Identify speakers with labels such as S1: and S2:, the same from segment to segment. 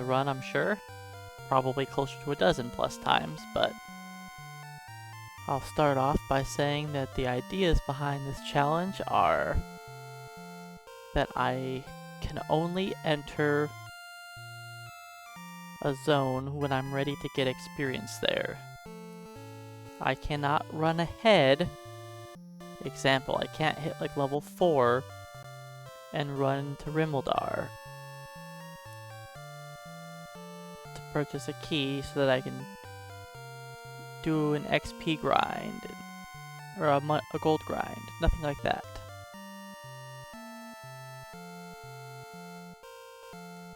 S1: the run, I'm sure. Probably closer to a dozen plus times, but I'll start off by saying that the ideas behind this challenge are that I can only enter a zone when I'm ready to get experience there. I cannot run ahead. Example, I can't hit like level 4 and run to Rimeldar to purchase a key so that I can do an XP grind or a gold grind. Nothing like that.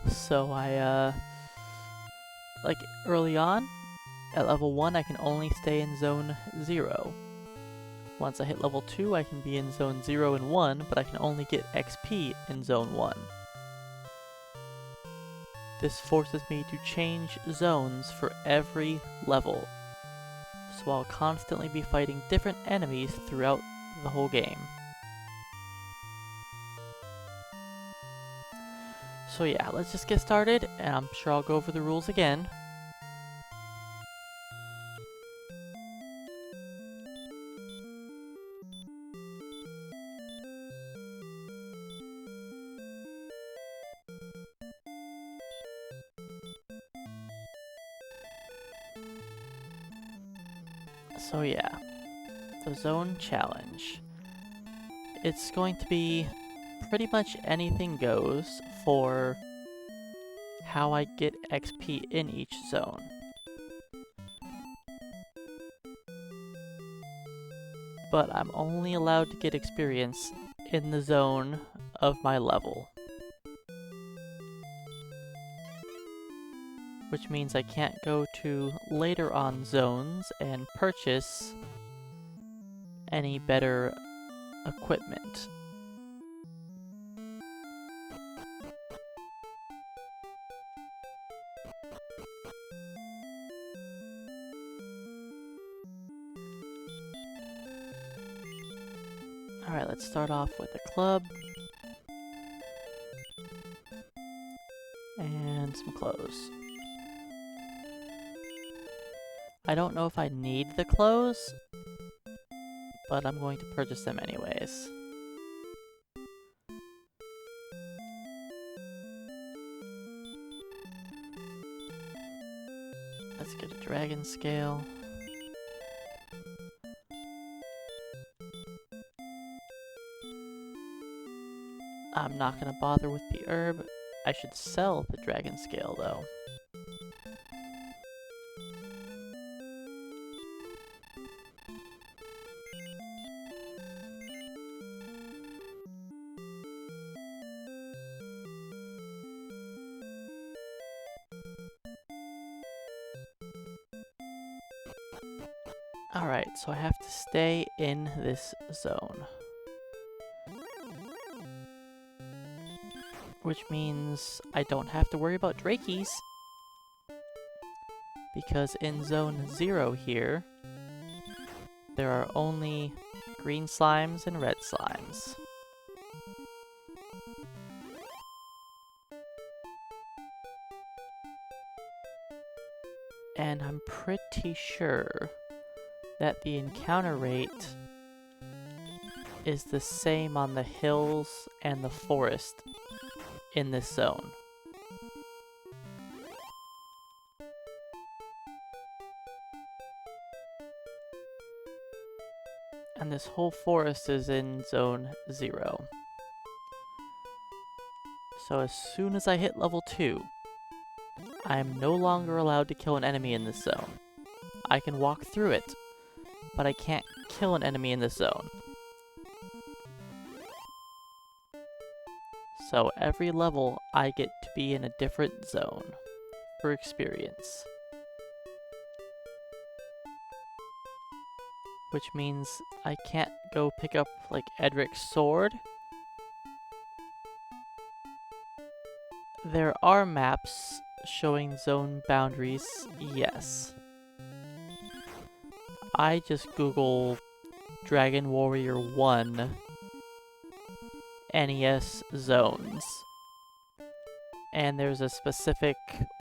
S1: So I like early on at level 1 I can only stay in zone 0. Once I hit level 2 I can be in zone 0 and 1, but I can only get XP in zone 1. This forces me to change zones for every level, so I'll constantly be fighting different enemies throughout the whole game. So yeah, let's just get started, and I'm sure I'll go over the rules again. So yeah, the zone challenge. It's going to be pretty much anything goes for how I get XP in each zone. But I'm only allowed to get experience in the zone of my level, which means I can't go to later on zones and purchase any better equipment. Alright, let's start off with a club and some clothes. I don't know if I need the clothes, but I'm going to purchase them anyways. Let's get a dragon scale. I'm not gonna bother with the herb. I should sell the dragon scale though. Alright, so I have to stay in this zone, which means I don't have to worry about Drakies, because in zone 0 here, there are only green slimes and red slimes. And I'm pretty sure that the encounter rate is the same on the hills and the forest in this zone. And this whole forest is in zone 0. So as soon as I hit level 2, I am no longer allowed to kill an enemy in this zone. I can walk through it, but I can't kill an enemy in this zone. So every level I get to be in a different zone for experience. Which means I can't go pick up like Edric's sword. There are maps showing zone boundaries, yes. I just Google Dragon Warrior 1 NES zones, And there's a specific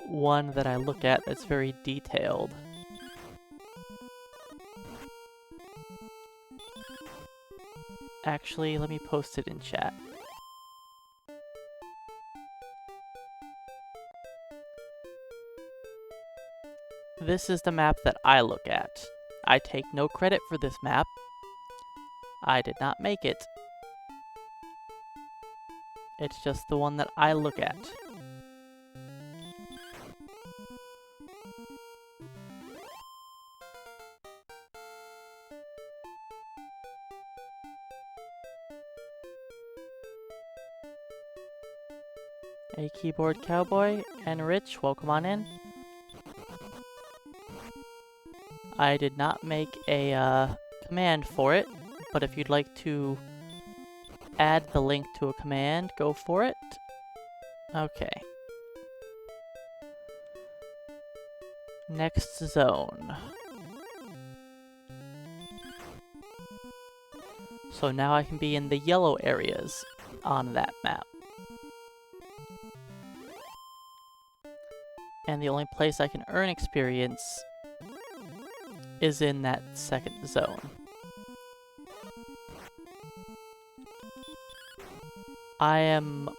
S1: one that I look at that's very detailed. Actually, let me post it in chat. This is the map that I look at. I take no credit for this map. I did not make it. It's just the one that I look at. A keyboard cowboy and Rich, welcome on in. I did not make a command for it, but if you'd like to add the link to a command, go for it. Okay. Next zone. So now I can be in the yellow areas on that map. And the only place I can earn experience is in that second zone. I am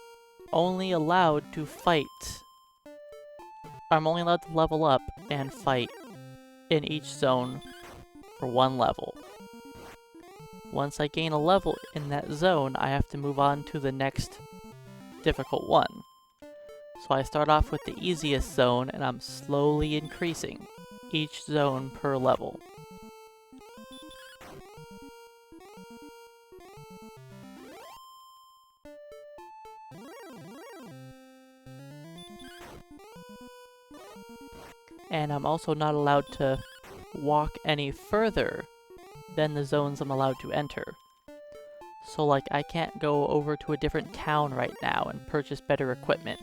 S1: only allowed to fight. I'm only allowed to level up and fight in each zone for one level. Once I gain a level in that zone, I have to move on to the next difficult one. So I start off with the easiest zone and I'm slowly increasing each zone per level. And I'm also not allowed to walk any further than the zones I'm allowed to enter. So like I can't go over to a different town right now and purchase better equipment.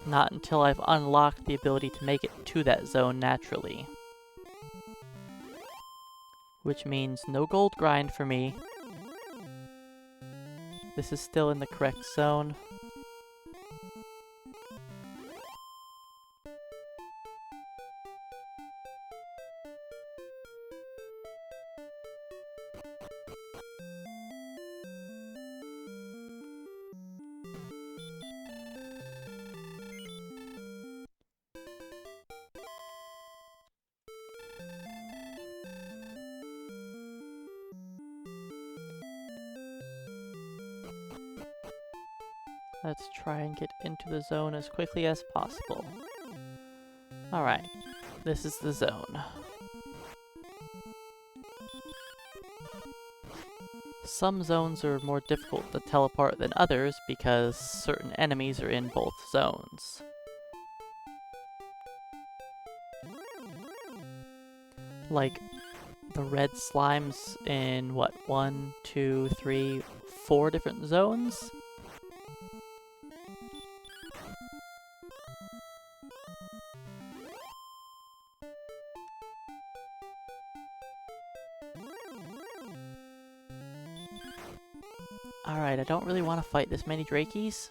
S1: Not until I've unlocked the ability to make it to that zone naturally. Which means no gold grind for me. This is still in the correct zone. Let's try and get into the zone as quickly as possible. Alright, this is the zone. Some zones are more difficult to teleport than others because certain enemies are in both zones. Like the red slimes in what, 1, 2, 3, 4 different zones? Alright, I don't really want to fight this many Drakies.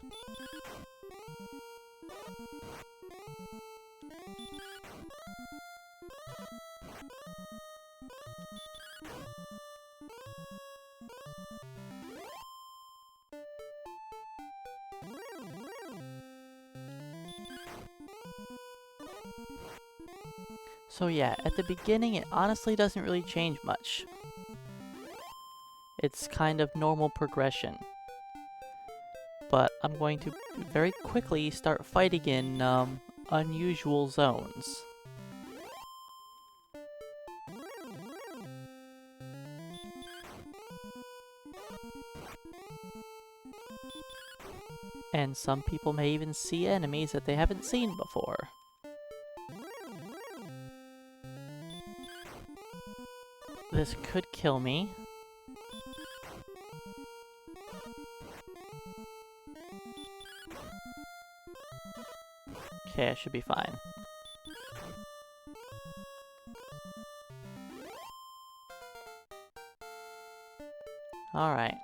S1: So yeah, at the beginning it honestly doesn't really change much. It's kind of normal progression. But I'm going to very quickly start fighting in unusual zones. And some people may even see enemies that they haven't seen before. This could kill me. Okay, I should be fine. Alright.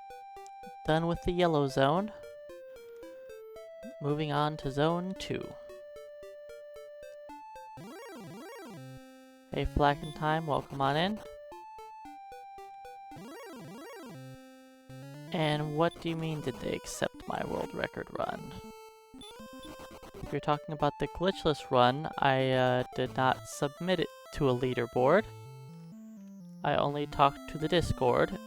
S1: Done with the yellow zone. Moving on to Zone 2. Hey, Flacken Time, welcome on in. And what do you mean, did they accept my world record run? If you're talking about the glitchless run, I did not submit it to a leaderboard. I only talked to the Discord.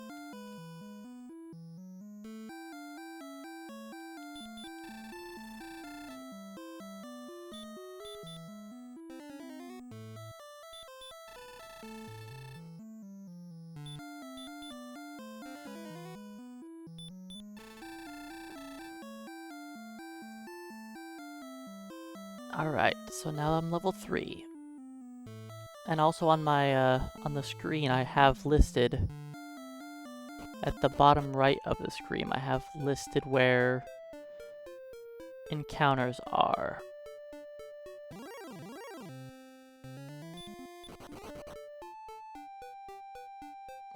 S1: Alright, so now I'm level 3. And also on my, on the screen I have listed, at the bottom right of the screen, I have listed where encounters are.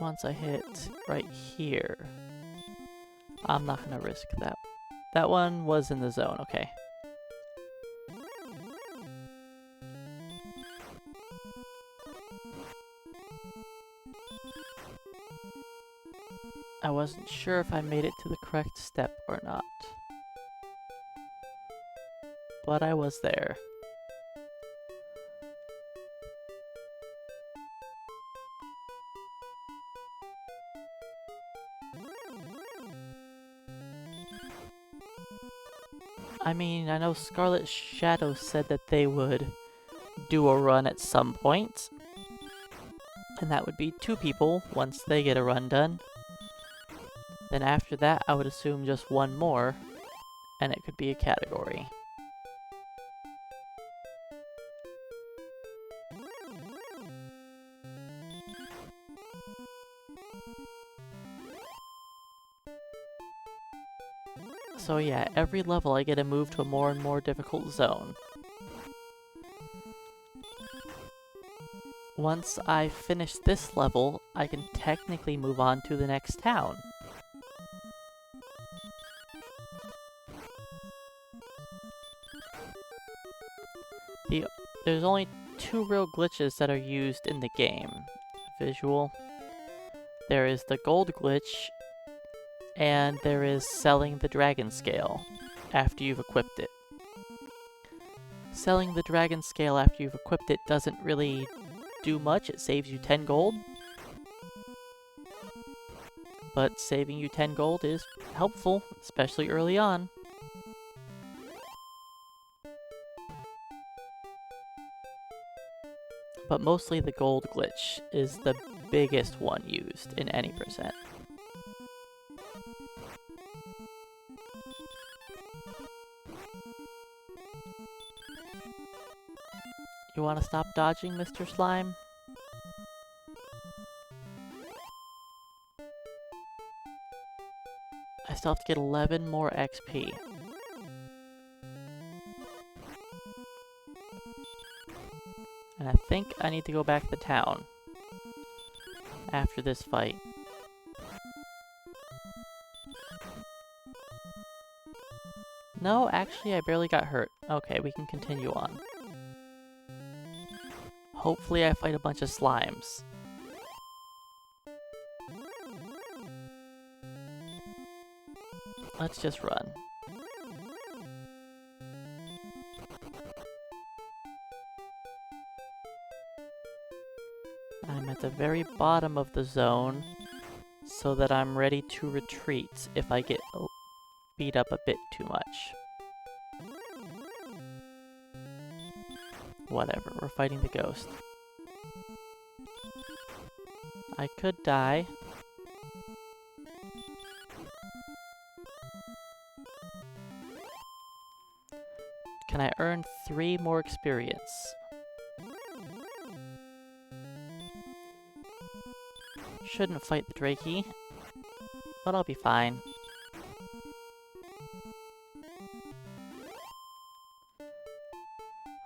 S1: Once I hit right here, I'm not gonna risk that. That one was in the zone, okay. I wasn't sure if I made it to the correct step or not, but I was there. I mean, I know Scarlet Shadow said that they would do a run at some point, and that would be 2 people once they get a run done. Then after that, I would assume just 1 more, and it could be a category. So yeah, every level I get to move to a more and more difficult zone. Once I finish this level, I can technically move on to the next town. There's only 2 real glitches that are used in the game. Visual. There is the gold glitch, and there is selling the dragon scale after you've equipped it. Selling the dragon scale after you've equipped it doesn't really do much. It saves you 10 gold. But saving you 10 gold is helpful, especially early on. But mostly the gold glitch is the biggest one used in any percent. You want to stop dodging, Mr. Slime? I still have to get 11 more XP. And I think I need to go back to town after this fight. No, actually I barely got hurt. Okay, we can continue on. Hopefully I fight a bunch of slimes. Let's just run. I'm at the very bottom of the zone, so that I'm ready to retreat if I get beat up a bit too much. Whatever, we're fighting the ghost. I could die. Can I earn 3 more experience? Shouldn't fight the Drakey, but I'll be fine.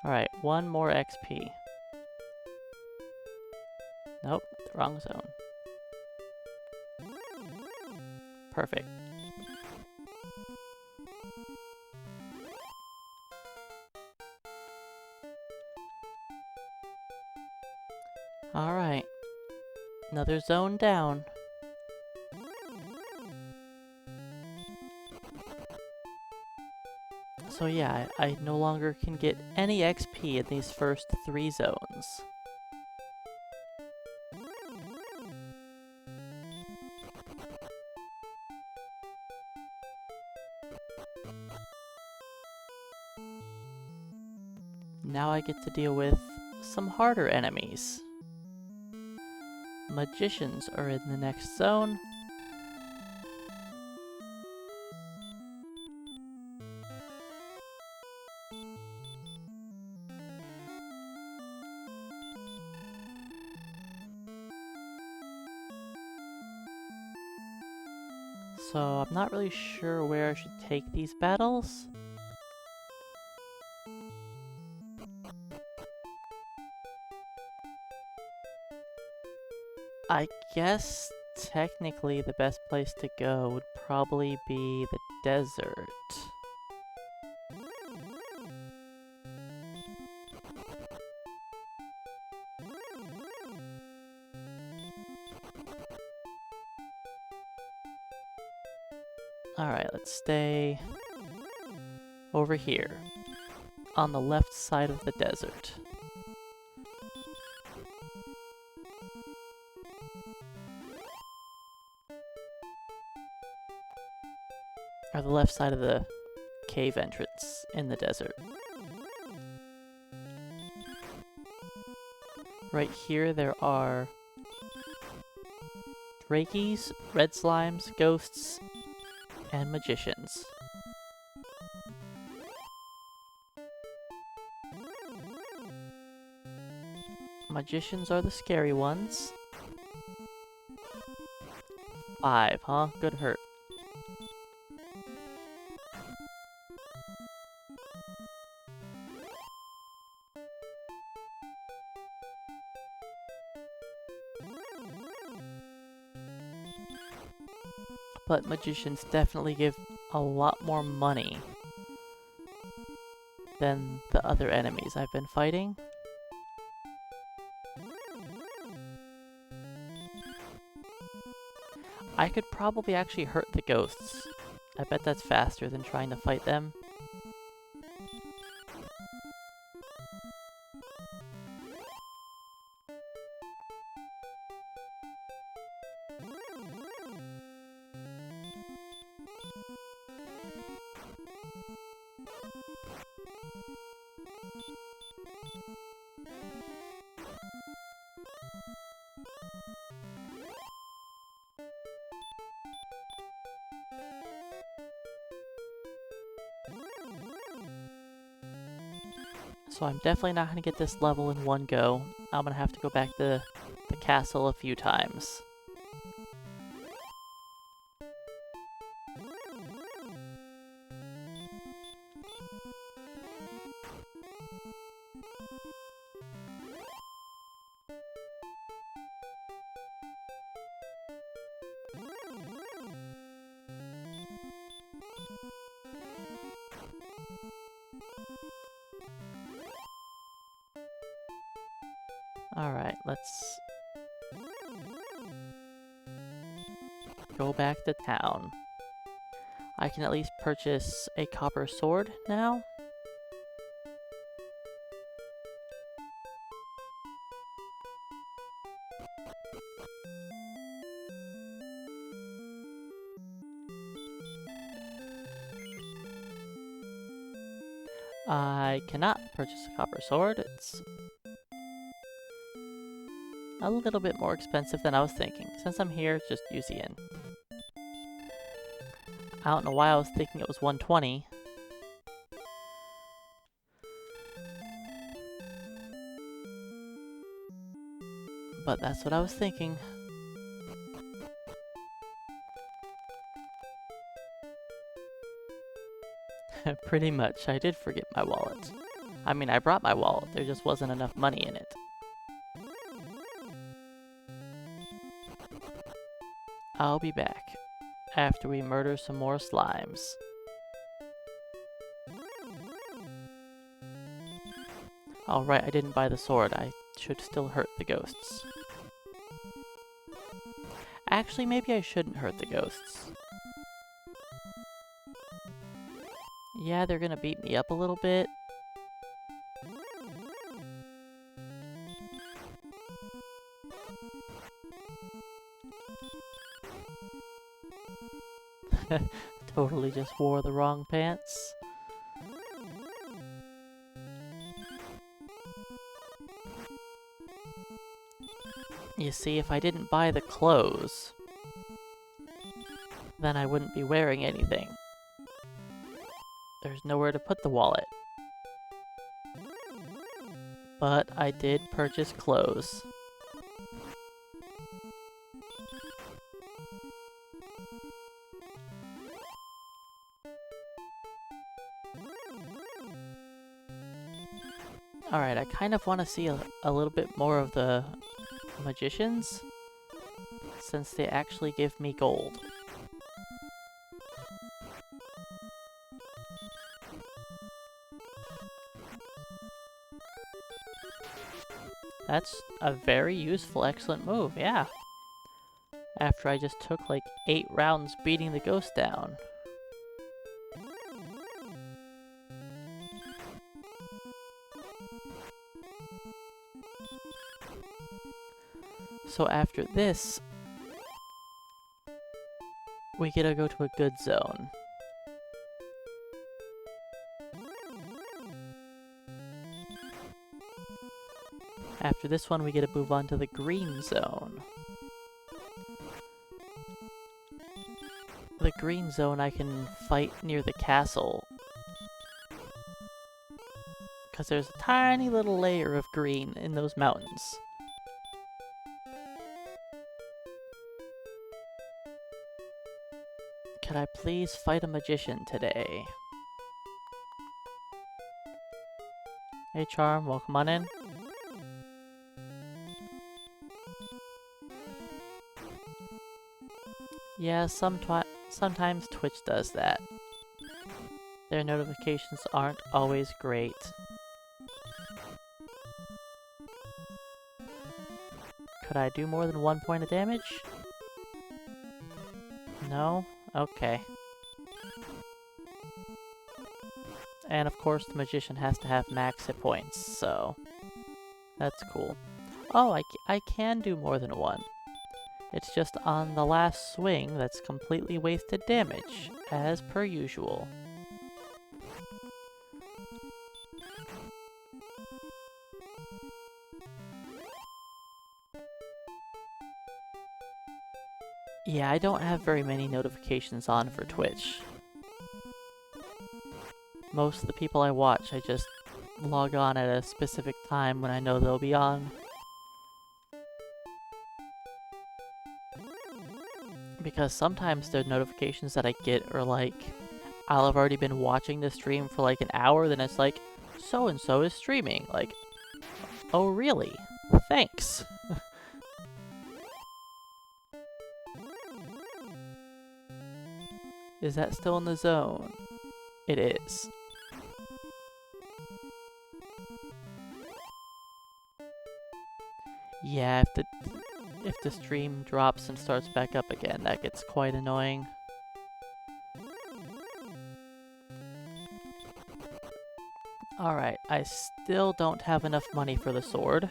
S1: Alright, 1 more XP. Nope, wrong zone. Perfect. Alright. Another zone down. So yeah, I no longer can get any XP in these first 3 zones. Now I get to deal with some harder enemies. Magicians are in the next zone. So I'm not really sure where I should take these battles. I guess technically the best place to go would probably be the desert. Alright, let's stay over here, on the left side of the desert. Or the left side of the cave entrance in the desert. Right here there are Drakies, red slimes, ghosts, and magicians. Magicians are the scary ones. 5, huh? Good hurt. But magicians definitely give a lot more money than the other enemies I've been fighting. I could probably actually hurt the ghosts. I bet that's faster than trying to fight them. So I'm definitely not going to get this level in one go. I'm going to have to go back to the castle a few times. Alright, let's go back to town. I can at least purchase a copper sword now. I cannot purchase a copper sword. It's a little bit more expensive than I was thinking. Since I'm here, just use the inn. I don't know why I was thinking it was 120. But that's what I was thinking. Pretty much, I did forget my wallet. I mean, I brought my wallet, there just wasn't enough money in it. I'll be back after we murder some more slimes. Alright, I didn't buy the sword. I should still hurt the ghosts. Actually, maybe I shouldn't hurt the ghosts. Yeah, they're gonna beat me up a little bit. Totally just wore the wrong pants. You see, if I didn't buy the clothes, then I wouldn't be wearing anything. There's nowhere to put the wallet. But I did purchase clothes. Alright, I kind of want to see a little bit more of the magicians, since they actually give me gold. That's a very useful, excellent move, yeah. After I just took like 8 rounds beating the ghost down. So after this, we get to go to a good zone. After this one, we get to move on to the green zone. The green zone I can fight near the castle, because there's a tiny little layer of green in those mountains. Could I please fight a magician today? Hey Charm, welcome on in. Yeah, sometimes Twitch does that. Their notifications aren't always great. Could I do more than 1 point of damage? No? Okay. And of course the magician has to have max hit points, so that's cool. Oh, I can do more than 1. It's just on the last swing that's completely wasted damage, as per usual. Yeah, I don't have very many notifications on for Twitch. Most of the people I watch, I just log on at a specific time when I know they'll be on. Because sometimes the notifications that I get are like, I'll have already been watching the stream for like an hour, then it's like, so-and-so is streaming. Like, oh really? Thanks! Is that still in the zone? It is. Yeah, if the stream drops and starts back up again, that gets quite annoying. Alright, I still don't have enough money for the sword,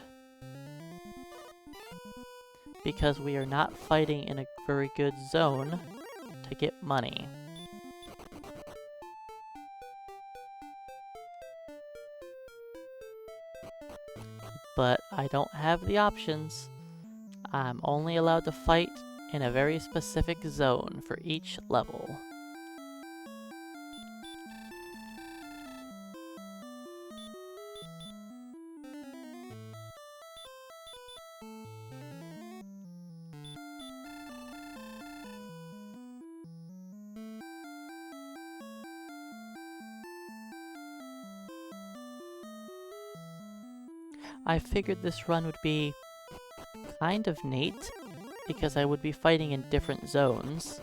S1: because we are not fighting in a very good zone to get money. But I don't have the options. I'm only allowed to fight in a very specific zone for each level. I figured this run would be kind of neat, because I would be fighting in different zones,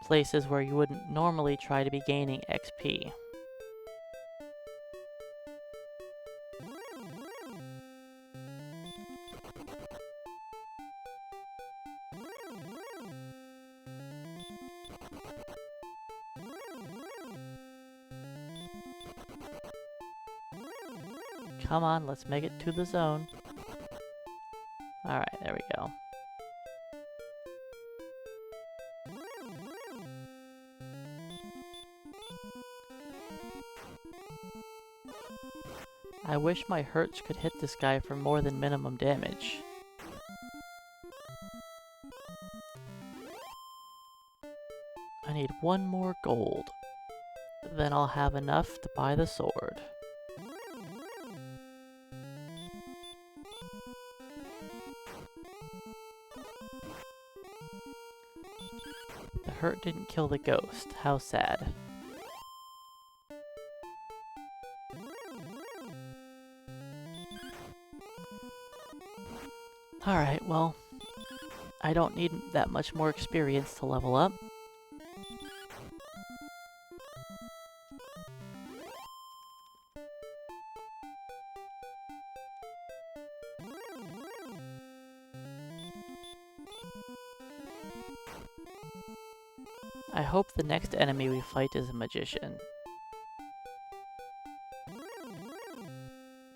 S1: places where you wouldn't normally try to be gaining XP. Come on, let's make it to the zone. Alright, there we go. I wish my hurts could hit this guy for more than minimum damage. I need one more gold. Then I'll have enough to buy the sword. The hurt didn't kill the ghost. How sad. Alright, well, I don't need that much more experience to level up. I hope the next enemy we fight is a magician.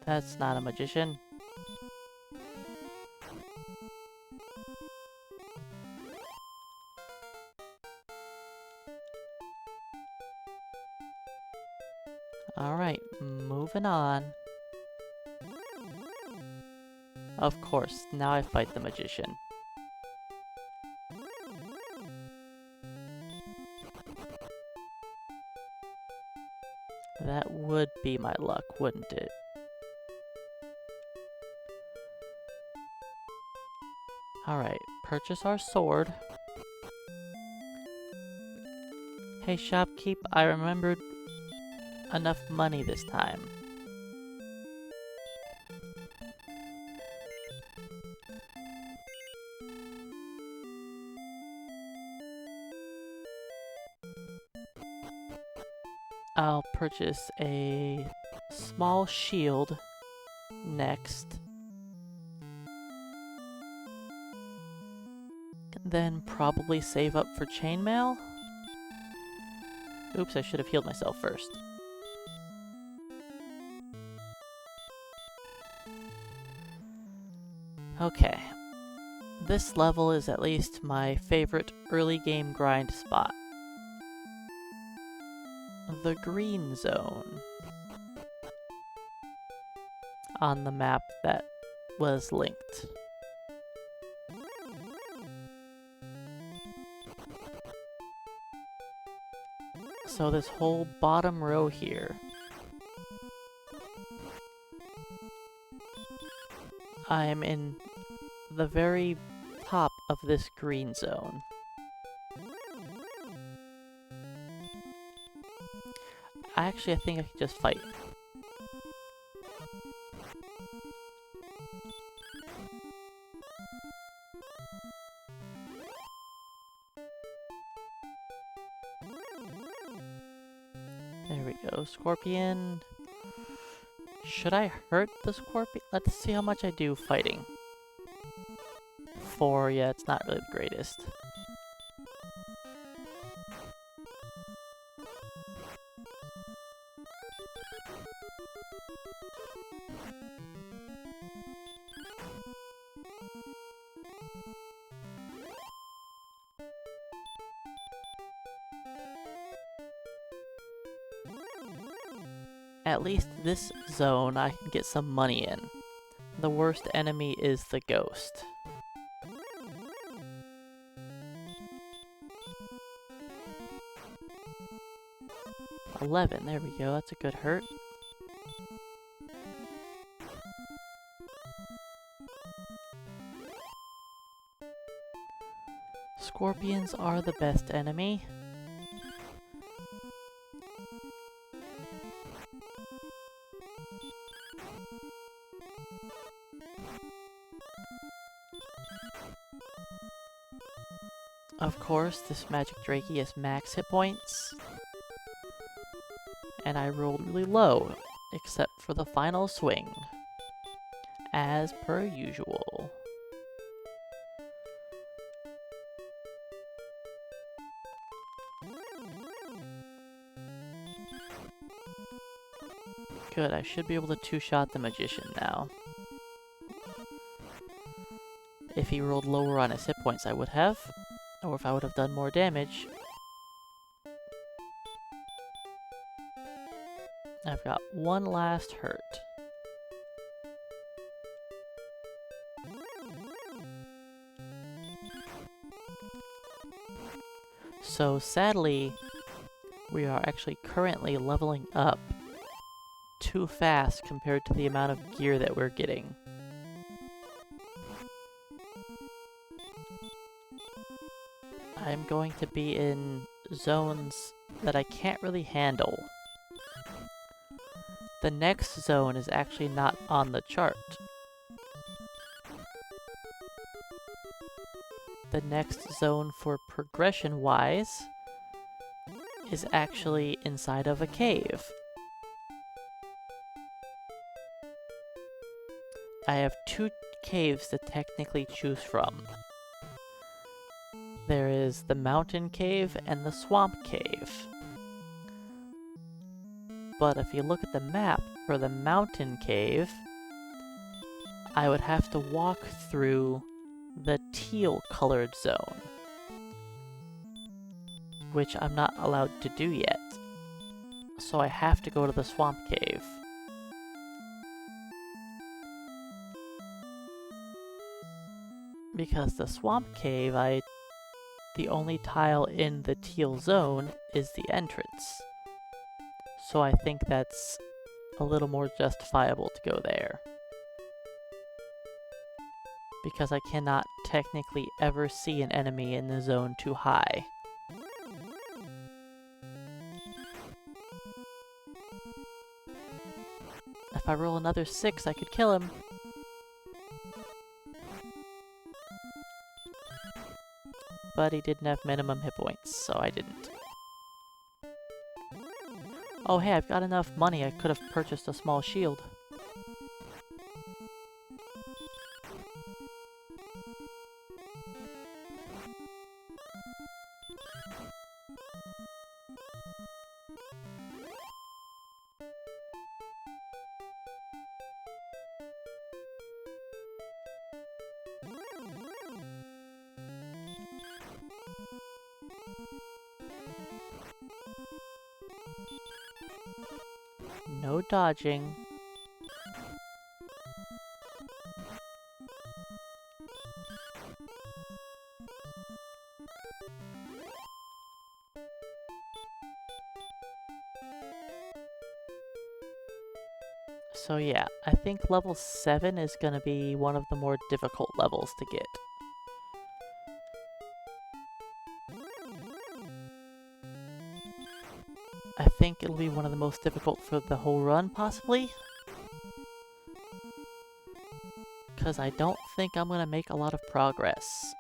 S1: That's not a magician. Alright, moving on. Of course, now I fight the magician. That would be my luck, wouldn't it? Alright, purchase our sword. Hey shopkeep, I remembered enough money this time. I'll purchase a small shield next. Then probably save up for chainmail. Oops, I should have healed myself first. Okay. This level is at least my favorite early game grind spot. The green zone. On the map that was linked. So this whole bottom row here, I'm in the very top of this green zone. Actually, I think I can just fight. There we go, scorpion. Should I hurt the scorpion? Let's see how much I do fighting. 4, yeah, it's not really the greatest. At least this zone I can get some money in. The worst enemy is the ghost. $11, there we go, that's a good hurt. Scorpions are the best enemy. Of course, this magic Drakey has max hit points. And I rolled really low, except for the final swing. As per usual. Good, I should be able to two-shot the Magician now. If he rolled lower on his hit points, I would have. Or if I would have done more damage. I've got one last hurt. So sadly, we are actually currently leveling up too fast compared to the amount of gear that we're getting. I'm going to be in zones that I can't really handle. The next zone is actually not on the chart. The next zone for progression-wise is actually inside of a cave. I have two caves to technically choose from. There is the mountain cave and the swamp cave. But if you look at the map for the mountain cave, I would have to walk through the teal-colored zone, which I'm not allowed to do yet. So I have to go to the swamp cave. Because the swamp cave, the only tile in the teal zone is the entrance. So I think that's a little more justifiable to go there. Because I cannot technically ever see an enemy in the zone too high. If I roll another 6, I could kill him. But he didn't have minimum hit points, so I didn't. Oh hey, I've got enough money, I could have purchased a small shield. No dodging. So yeah, I think level 7 is gonna be one of the more difficult levels to get. I think it'll be one of the most difficult for the whole run, possibly. Because I don't think I'm gonna make a lot of progress.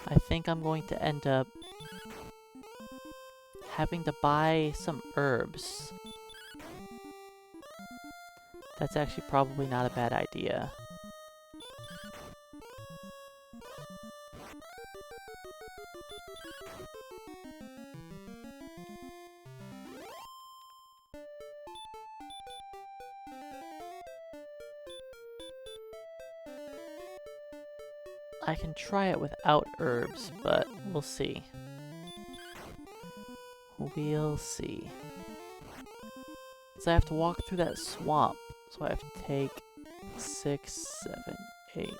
S1: I think I'm going to end up having to buy some herbs. That's actually probably not a bad idea. I can try it without herbs, but we'll see. We'll see. So I have to walk through that swamp. So I have to take 6, 7, 8.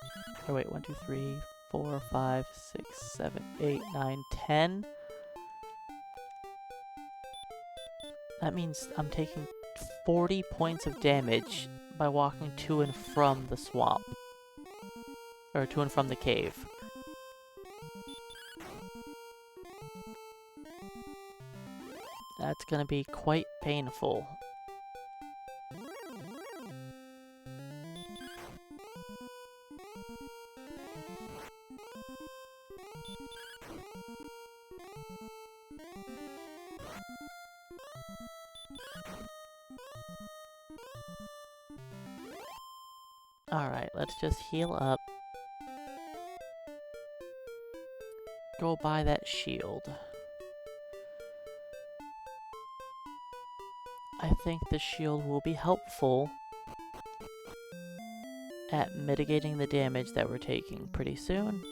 S1: Oh wait, 1, 2, 3, 4, 5, 6, 7, 8, 9, 10. That means I'm taking 40 points of damage by walking to and from the swamp. Or to and from the cave. That's gonna be quite painful. Alright, let's just heal up. Go buy that shield. I think the shield will be helpful at mitigating the damage that we're taking pretty soon.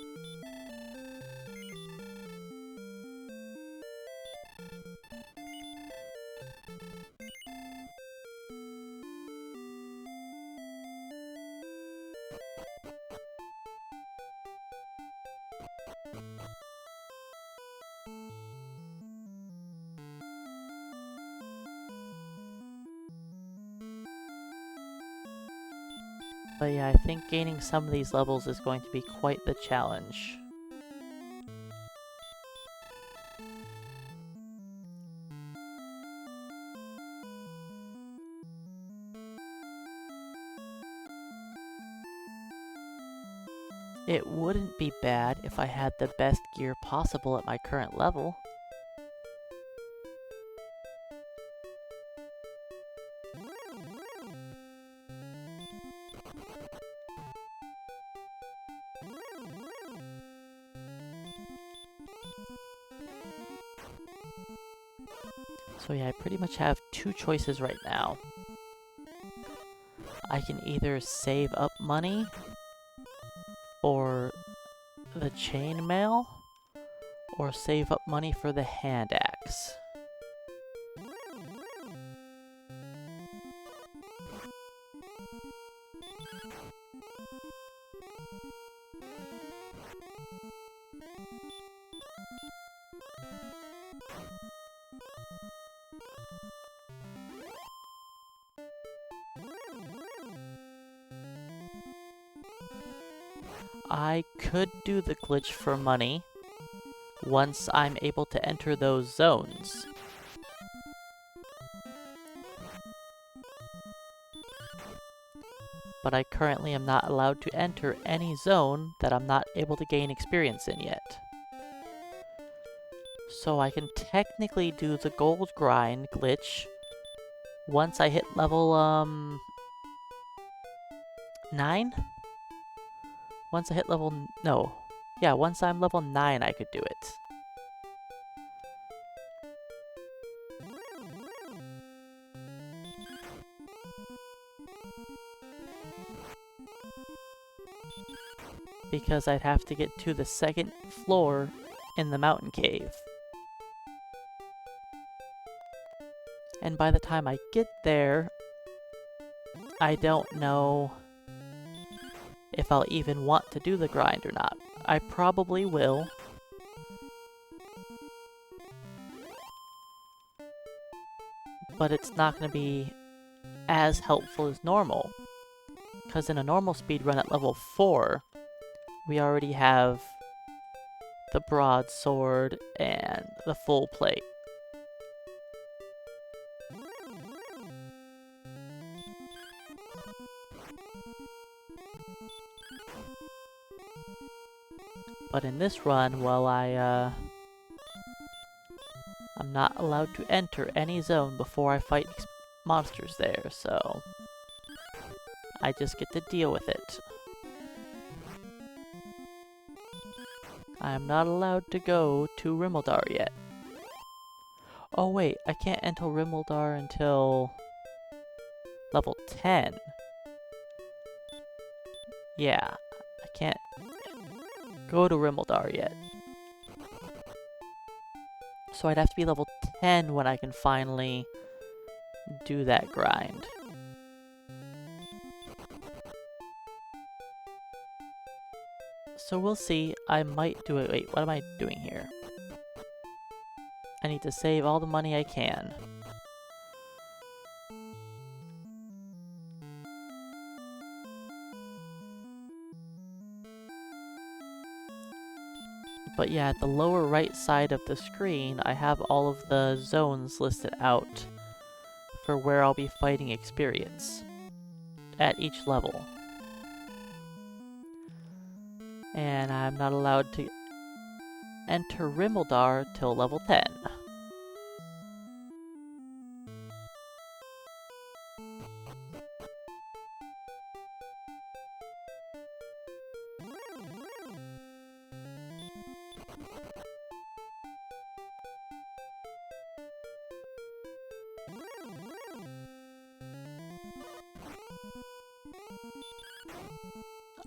S1: But yeah, I think gaining some of these levels is going to be quite the challenge. It wouldn't be bad if I had the best gear possible at my current level. So yeah, I pretty much have two choices right now. I can either save up money for the chainmail, or save up money for the hand axe. I could do the glitch for money once I'm able to enter those zones. But I currently am not allowed to enter any zone that I'm not able to gain experience in yet. So I can technically do the gold grind glitch once I hit level, 9? Once I hit level... no. Yeah, once I'm level 9 I could do it. Because I'd have to get to the second floor in the mountain cave. And by the time I get there, I don't know if I'll even want to do the grind or not. I probably will. But it's not going to be as helpful as normal. Because in a normal speedrun at level 4, we already have the broadsword and the full plate. But in this run, well, I'm not allowed to enter any zone before I fight monsters there, so I just get to deal with it. I am not allowed to go to Rimmeldar yet. Oh wait, I can't enter Rimmeldar until level 10. Yeah, I can't go to Rimmeldar yet. So I'd have to be level 10 when I can finally do that grind. So we'll see. I might do it. Wait, what am I doing here? I need to save all the money I can. But yeah, at the lower right side of the screen, I have all of the zones listed out for where I'll be fighting experience at each level. And I'm not allowed to enter Rimmeldar till level 10.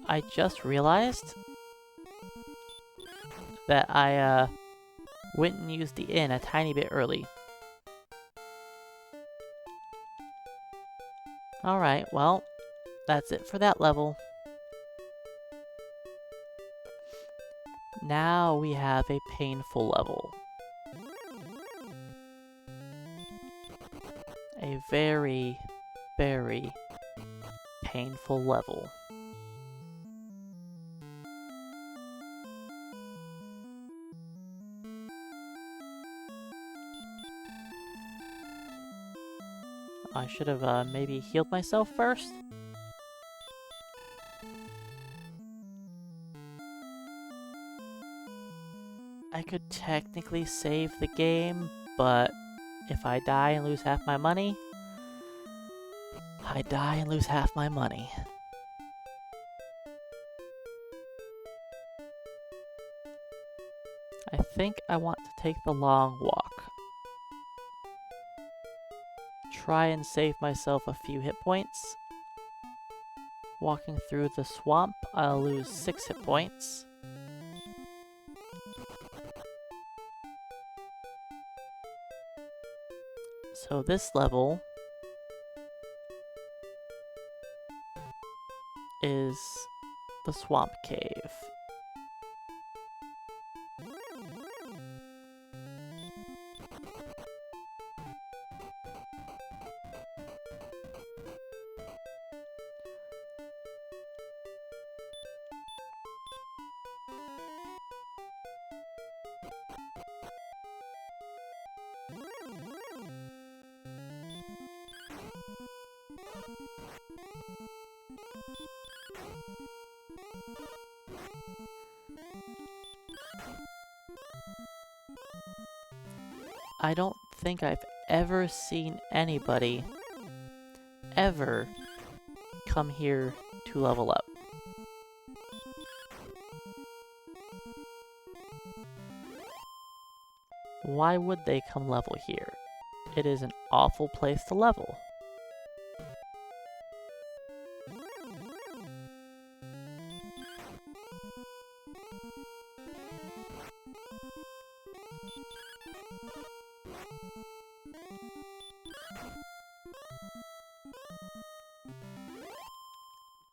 S1: I just realized that I went and used the inn a tiny bit early. Alright, well, that's it for that level. Now we have a painful level. A very, very painful level. I should have maybe healed myself first. I could technically save the game, but if I die and lose half my money, I die and lose half my money. I think I want to take the long walk. Try and save myself a few hit points. Walking through the swamp, I'll lose 6 hit points. So this level is the swamp cave. I don't think I've ever seen anybody ever come here to level up. Why would they come level here? It is an awful place to level.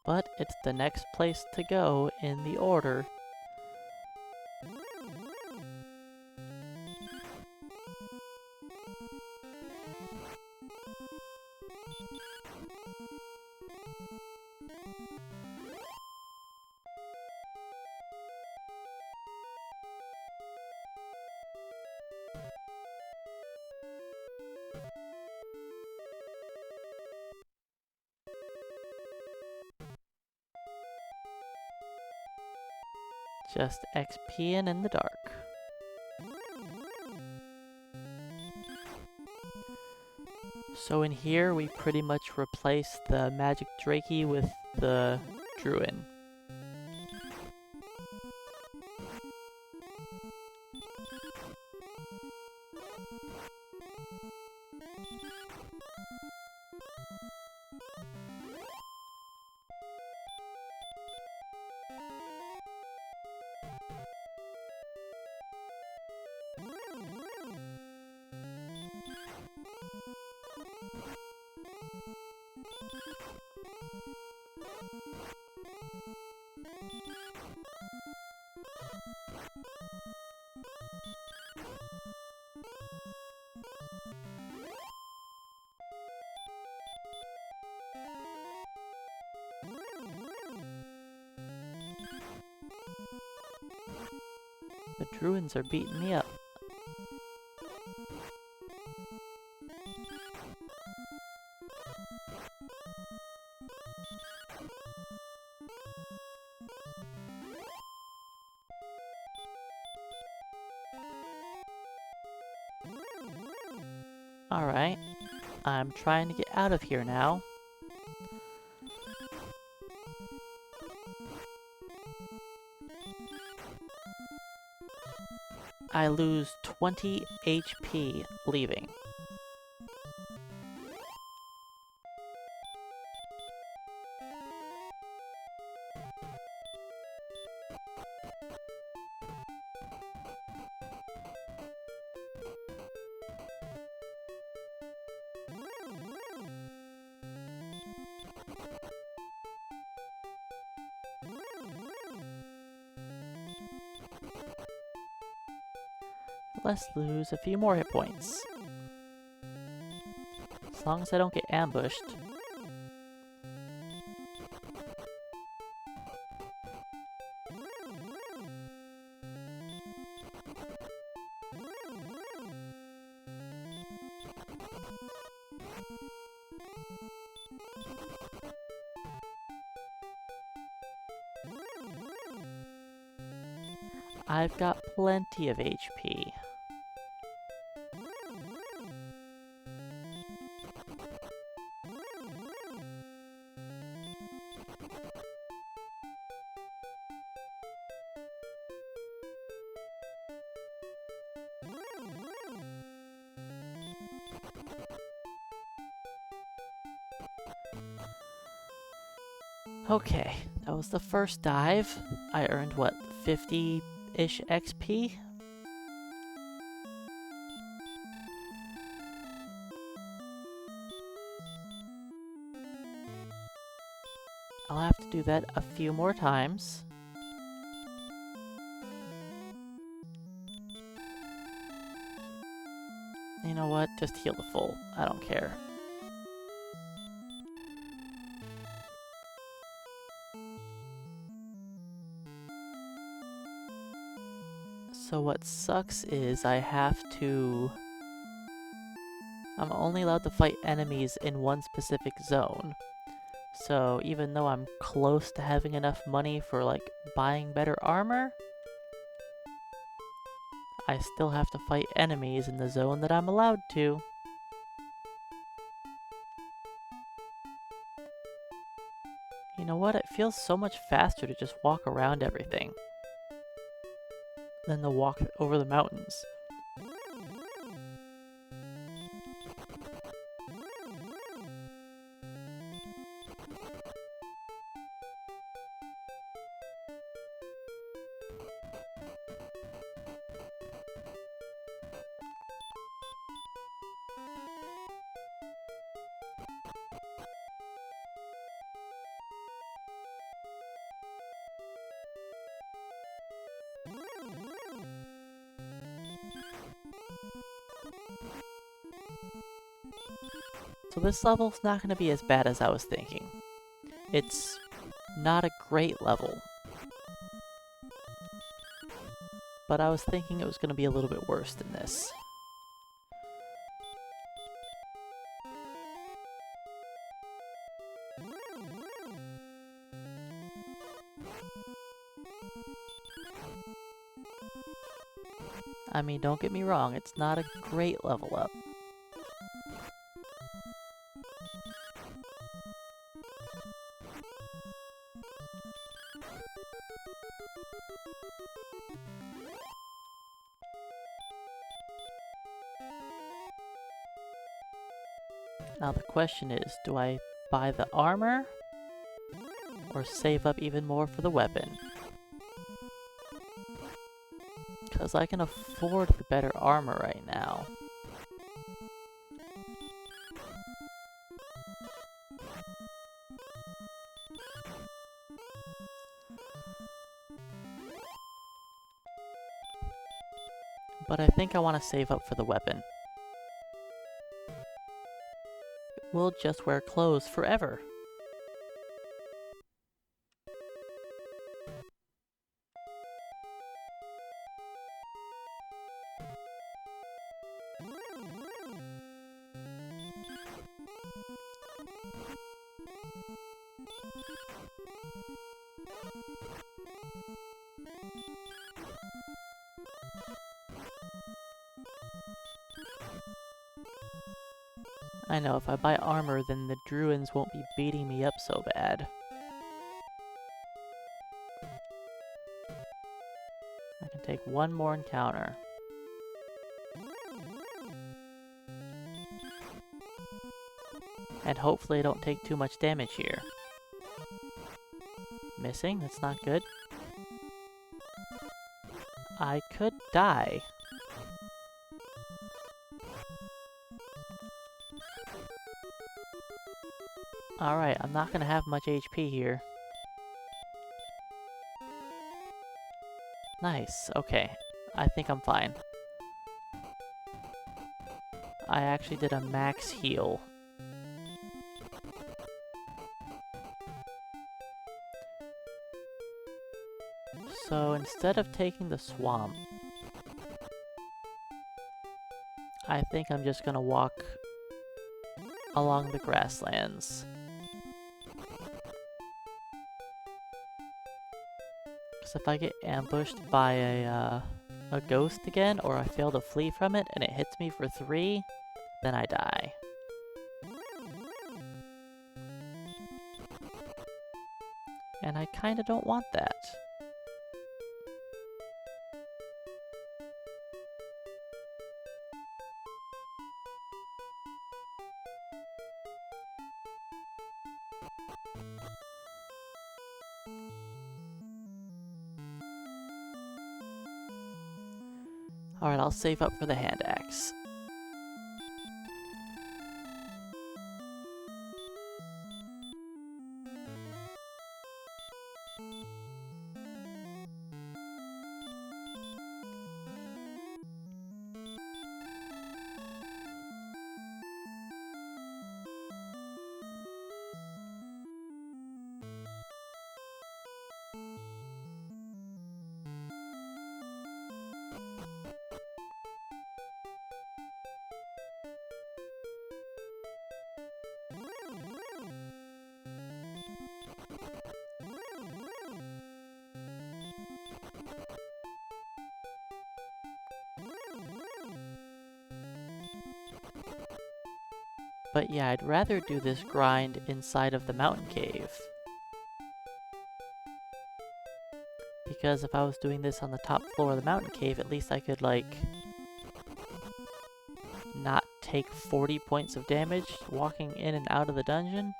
S1: But it's the next place to go in the order. Just XPing in the dark. So in here, we pretty much replace the magic Drakey with the Druin. The Druids are beating me up. Alright, I'm trying to get out of here now. I lose 20 HP leaving. Let's lose a few more hit points. As long as I don't get ambushed. I've got plenty of HP. Okay, that was the first dive. I earned, what, 50-ish XP? I'll have to do that a few more times. You know what? Just heal the full. I don't care. So what sucks is I'm only allowed to fight enemies in one specific zone. So even though I'm close to having enough money for, like, buying better armor, I still have to fight enemies in the zone that I'm allowed to. You know what? It feels so much faster to just walk around everything than to walk over the mountains. So this level's not going to be as bad as I was thinking. It's not a great level, but I was thinking it was going to be a little bit worse than this. I mean, don't get me wrong, it's not a great level up. Now the question is, do I buy the armor or save up even more for the weapon? Because I can afford the better armor right now. But I think I want to save up for the weapon. We'll just wear clothes forever. I know, if I buy armor, then the Druids won't be beating me up so bad. I can take one more encounter. And hopefully I don't take too much damage here. Missing? That's not good. I could die. Alright, I'm not gonna have much HP here. Nice, okay. I think I'm fine. I actually did a max heal. So instead of taking the swamp, I think I'm just gonna walk along the grasslands. Because if I get ambushed by a ghost again, or I fail to flee from it and it hits me for 3, then I die. And I kinda don't want that. Alright, I'll save up for the hand axe. But yeah, I'd rather do this grind inside of the mountain cave. Because if I was doing this on the top floor of the mountain cave, at least I could, like, not take 40 points of damage walking in and out of the dungeon.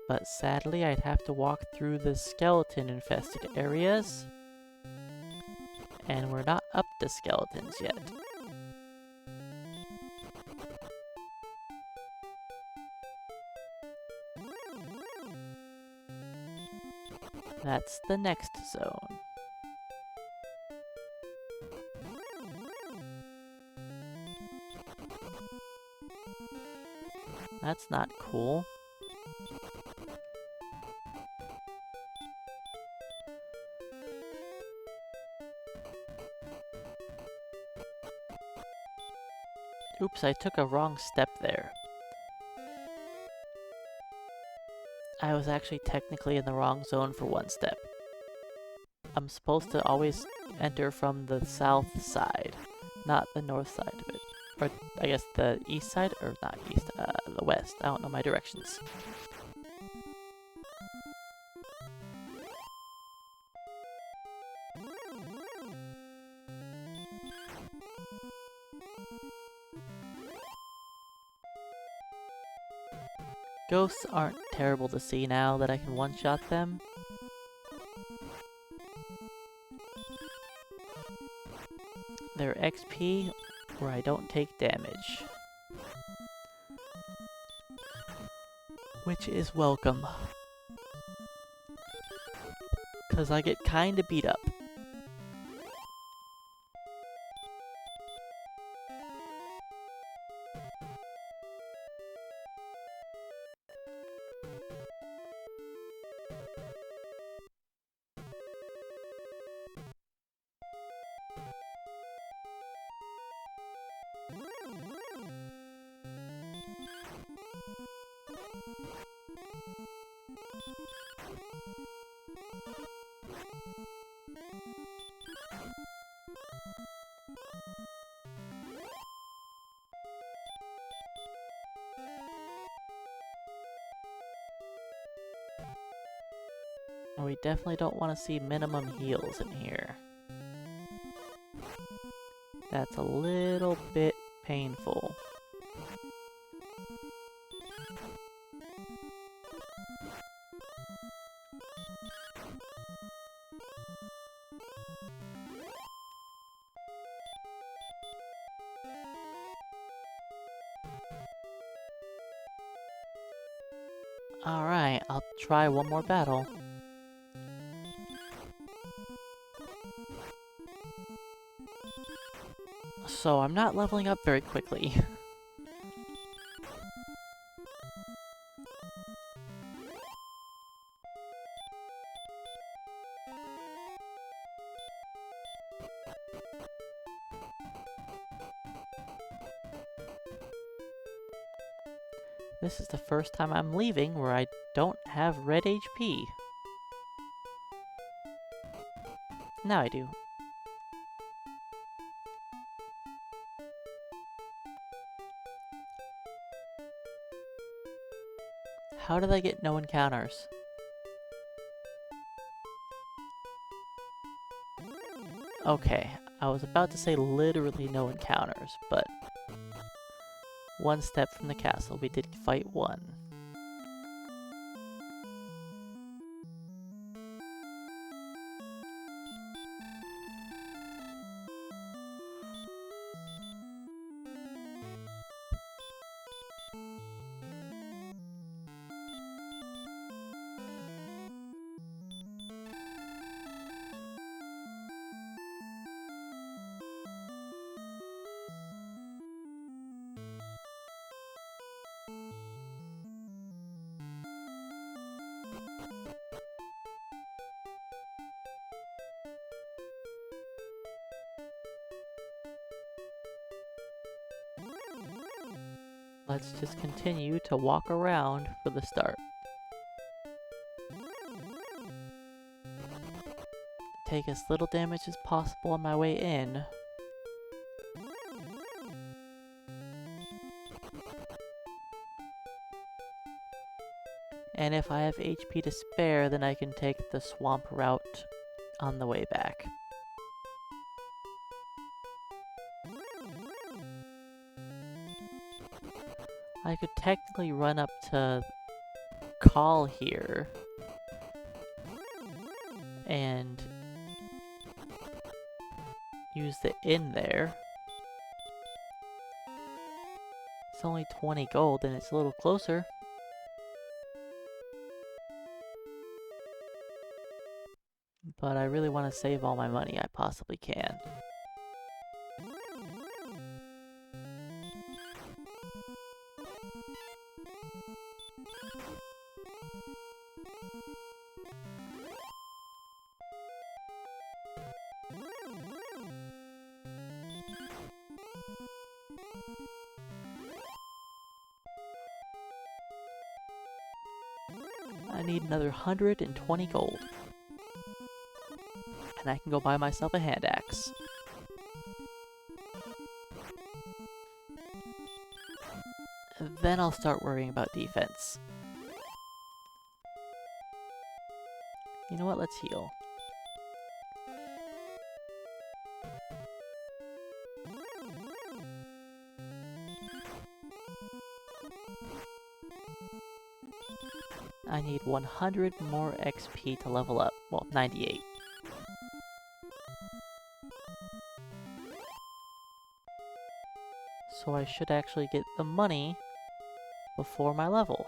S1: But sadly, I'd have to walk through the skeleton-infested areas. And we're not up to skeletons yet. That's the next zone. That's not cool. Oops, I took a wrong step there. I was actually technically in the wrong zone for 1 step. I'm supposed to always enter from the south side, not the north side of it. Or, I guess the east side? Or not east, the west. I don't know my directions. Ghosts aren't terrible to see now that I can one-shot them. They're XP where I don't take damage. Which is welcome. 'Cause I get kinda beat up. And we definitely don't want to see minimum heals in here. That's a little bit painful. Alright, I'll try one more battle. So I'm not leveling up very quickly. This is the first time I'm leaving where I don't have red HP. Now I do. How did I get no encounters? Okay, I was about to say literally no encounters, but one step from the castle, we did fight one. Let's just continue to walk around for the start. Take as little damage as possible on my way in. And if I have HP to spare, then I can take the swamp route on the way back. I could technically run up to Call here and use the inn there. It's only 20 gold and it's a little closer. But I really want to save all my money I possibly can. I need another 120 gold. And I can go buy myself a hand axe. Then I'll start worrying about defense. You know what? Let's heal. I need 100 more XP to level up. Well, 98. So I should actually get the money before my level.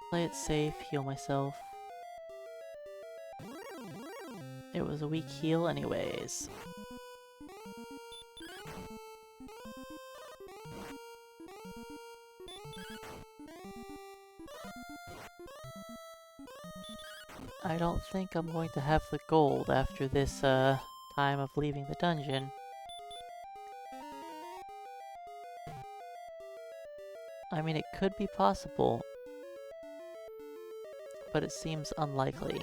S1: Play it safe, heal myself. It was a weak heal anyways. I don't think I'm going to have the gold after this time of leaving the dungeon. I mean, it could be possible, but it seems unlikely.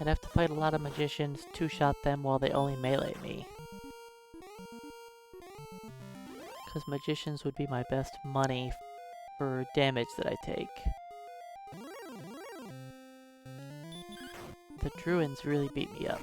S1: I'd have to fight a lot of magicians, two-shot them while they only melee me. Because magicians would be my best money for damage that I take. The druids really beat me up.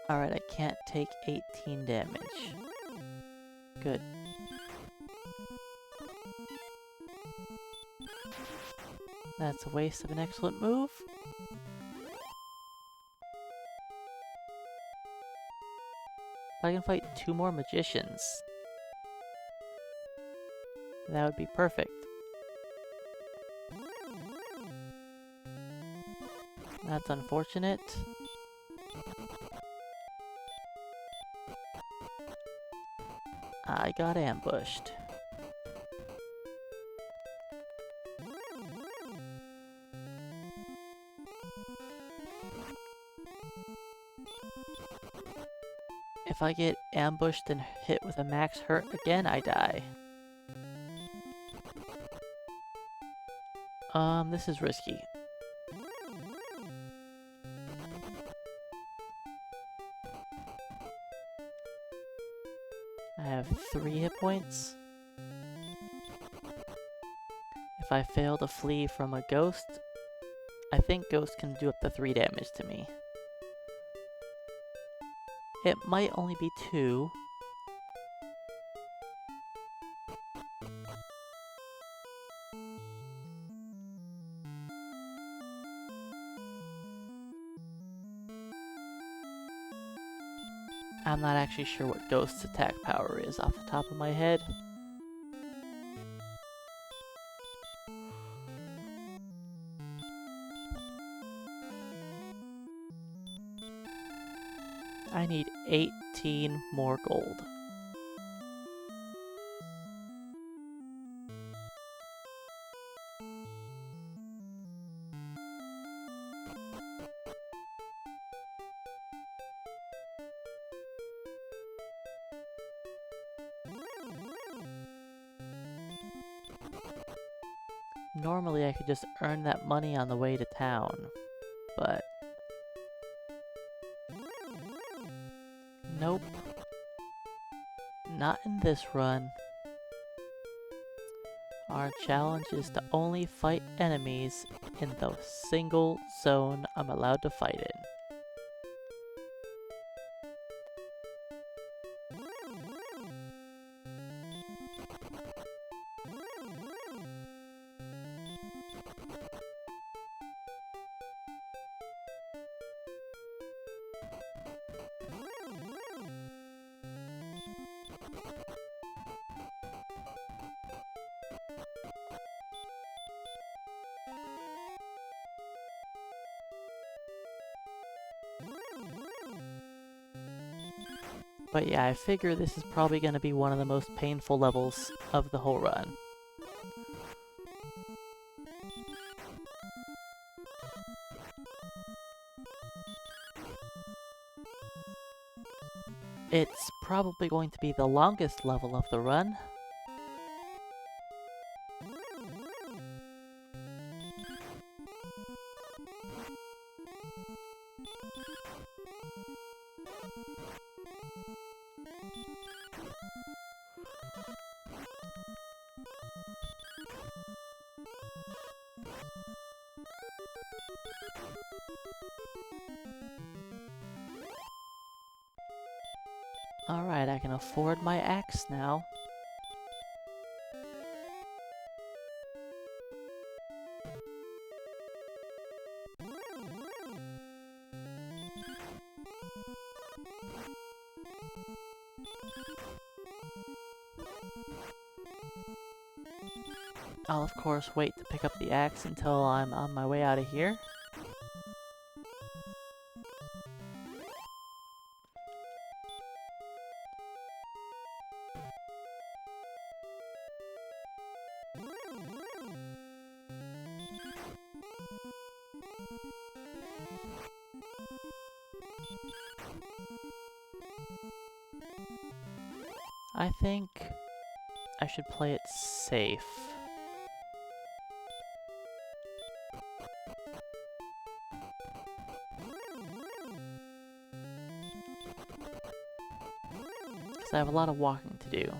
S1: Alright, I can't take 18 damage. Good. That's a waste of an excellent move. If I can fight 2 more magicians, that would be perfect. That's unfortunate. I got ambushed. If I get ambushed and hit with a max hurt again, I die. This is risky. I have 3 hit points. If I fail to flee from a ghost, I think ghost can do up to 3 damage to me. It might only be 2. I'm not actually sure what Ghost's attack power is off the top of my head. I need 18 more gold. Normally I could just earn that money on the way to town, but nope. Not in this run. Our challenge is to only fight enemies in the single zone I'm allowed to fight in. But yeah, I figure this is probably going to be one of the most painful levels of the whole run. It's probably going to be the longest level of the run. Alright, I can afford my axe now. I'll of course wait to pick up the axe until I'm on my way out of here. I think I should play it safe. Because I have a lot of walking to do.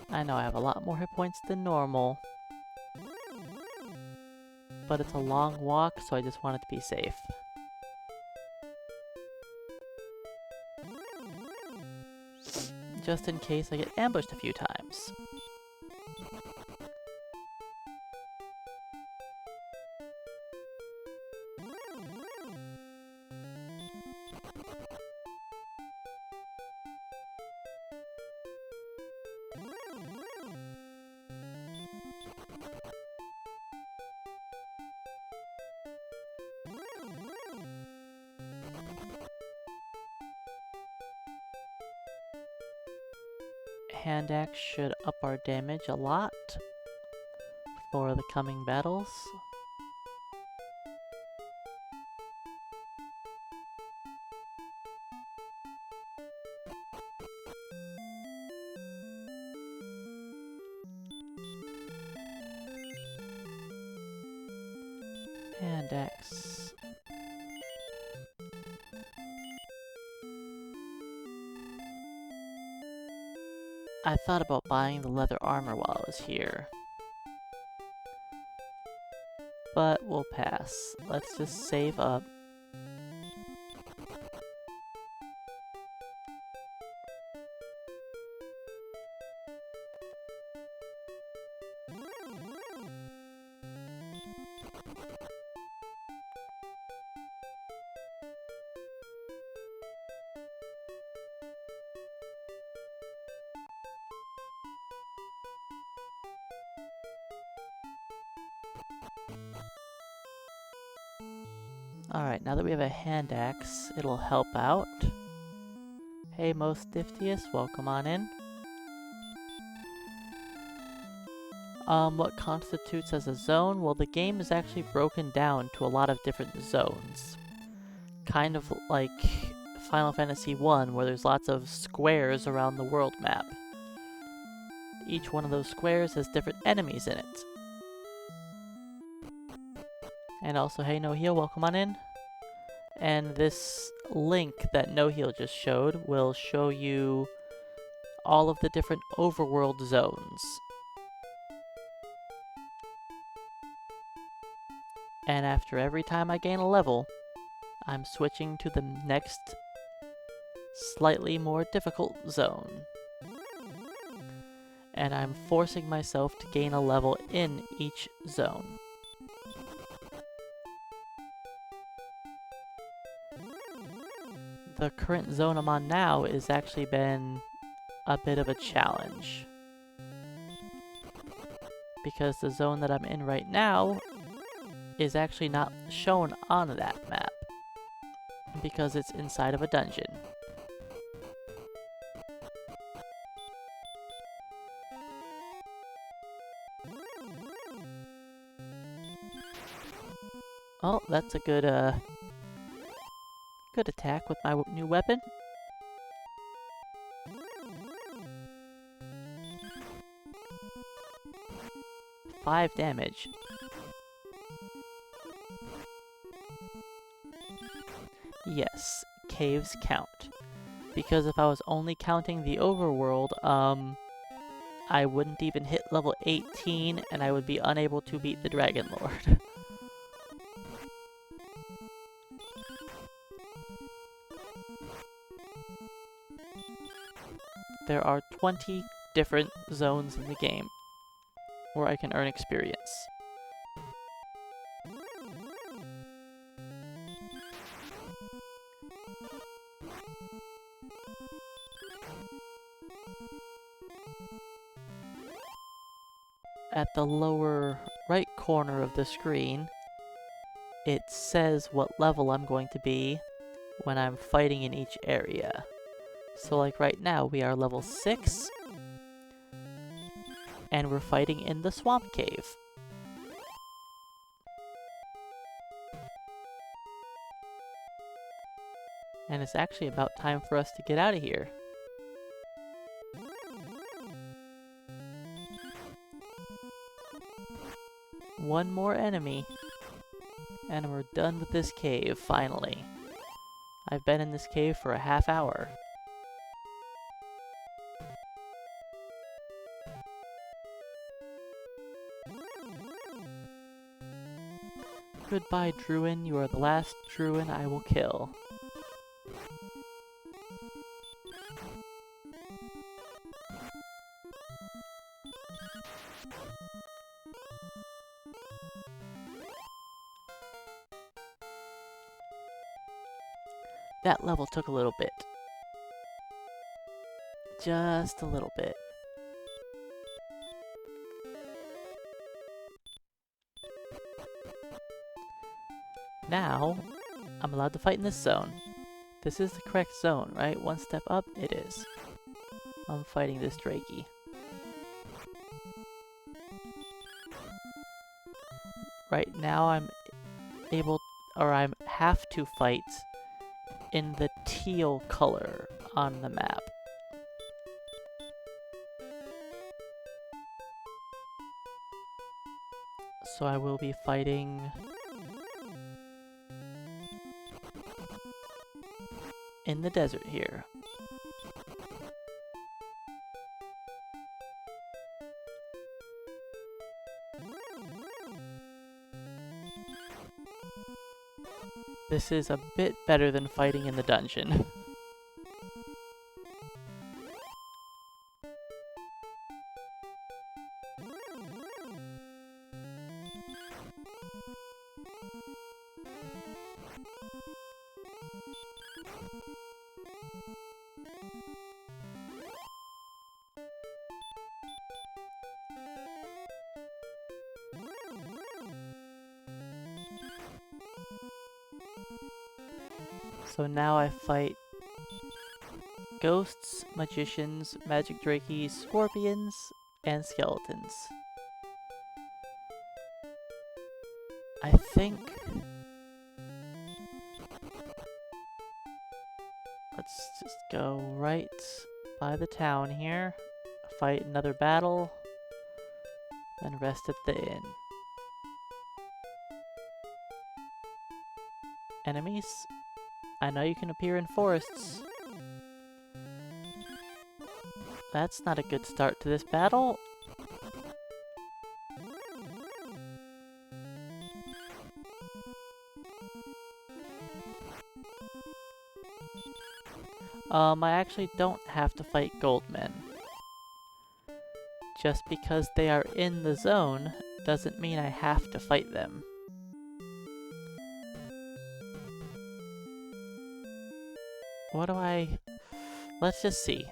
S1: I know I have a lot more hit points than normal, but it's a long walk, so I just want it to be safe. Just in case I get ambushed a few times. Hand axe should up our damage a lot for the coming battles. Hand axe. I thought about buying the leather armor while I was here, but we'll pass. Let's just save up. Alright, now that we have a hand axe, it'll help out. Hey, Most Diftius, welcome on in. What constitutes as a zone? Well, the game is actually broken down to a lot of different zones. Kind of like Final Fantasy 1, where there's lots of squares around the world map. Each one of those squares has different enemies in it. And also, hey, No Heal, welcome on in. And this link that No Heal just showed will show you all of the different overworld zones. And after every time I gain a level, I'm switching to the next slightly more difficult zone. And I'm forcing myself to gain a level in each zone. The current zone I'm on now has actually been a bit of a challenge, because the zone that I'm in right now is actually not shown on that map, because it's inside of a dungeon. Oh, that's a good good attack with my new weapon. Five damage. Yes, caves count. Because if I was only counting the overworld, I wouldn't even hit level 18 and I would be unable to beat the Dragon Lord. There are 20 different zones in the game where I can earn experience. At the lower right corner of the screen, it says what level I'm going to be when I'm fighting in each area. So like right now, we are level 6, and we're fighting in the swamp cave. And it's actually about time for us to get out of here. One more enemy, and we're done with this cave, finally. I've been in this cave for a half hour. Goodbye, Druin. You are the last Druin I will kill. That level took a little bit. Just a little bit. Now, I'm allowed to fight in this zone. This is the correct zone, right? One step up, it is. I'm fighting this Drakey. Right now I'm have to fight in the teal color on the map. So I will be fighting in the desert here. This is a bit better than fighting in the dungeon. So now I fight ghosts, magicians, magic drakeys, scorpions, and skeletons. I think... Let's just go right by the town here, fight another battle, then rest at the inn. Enemies? I know you can appear in forests. That's not a good start to this battle. I actually don't have to fight Goldmen. Just because they are in the zone doesn't mean I have to fight them. What do I... Let's just see.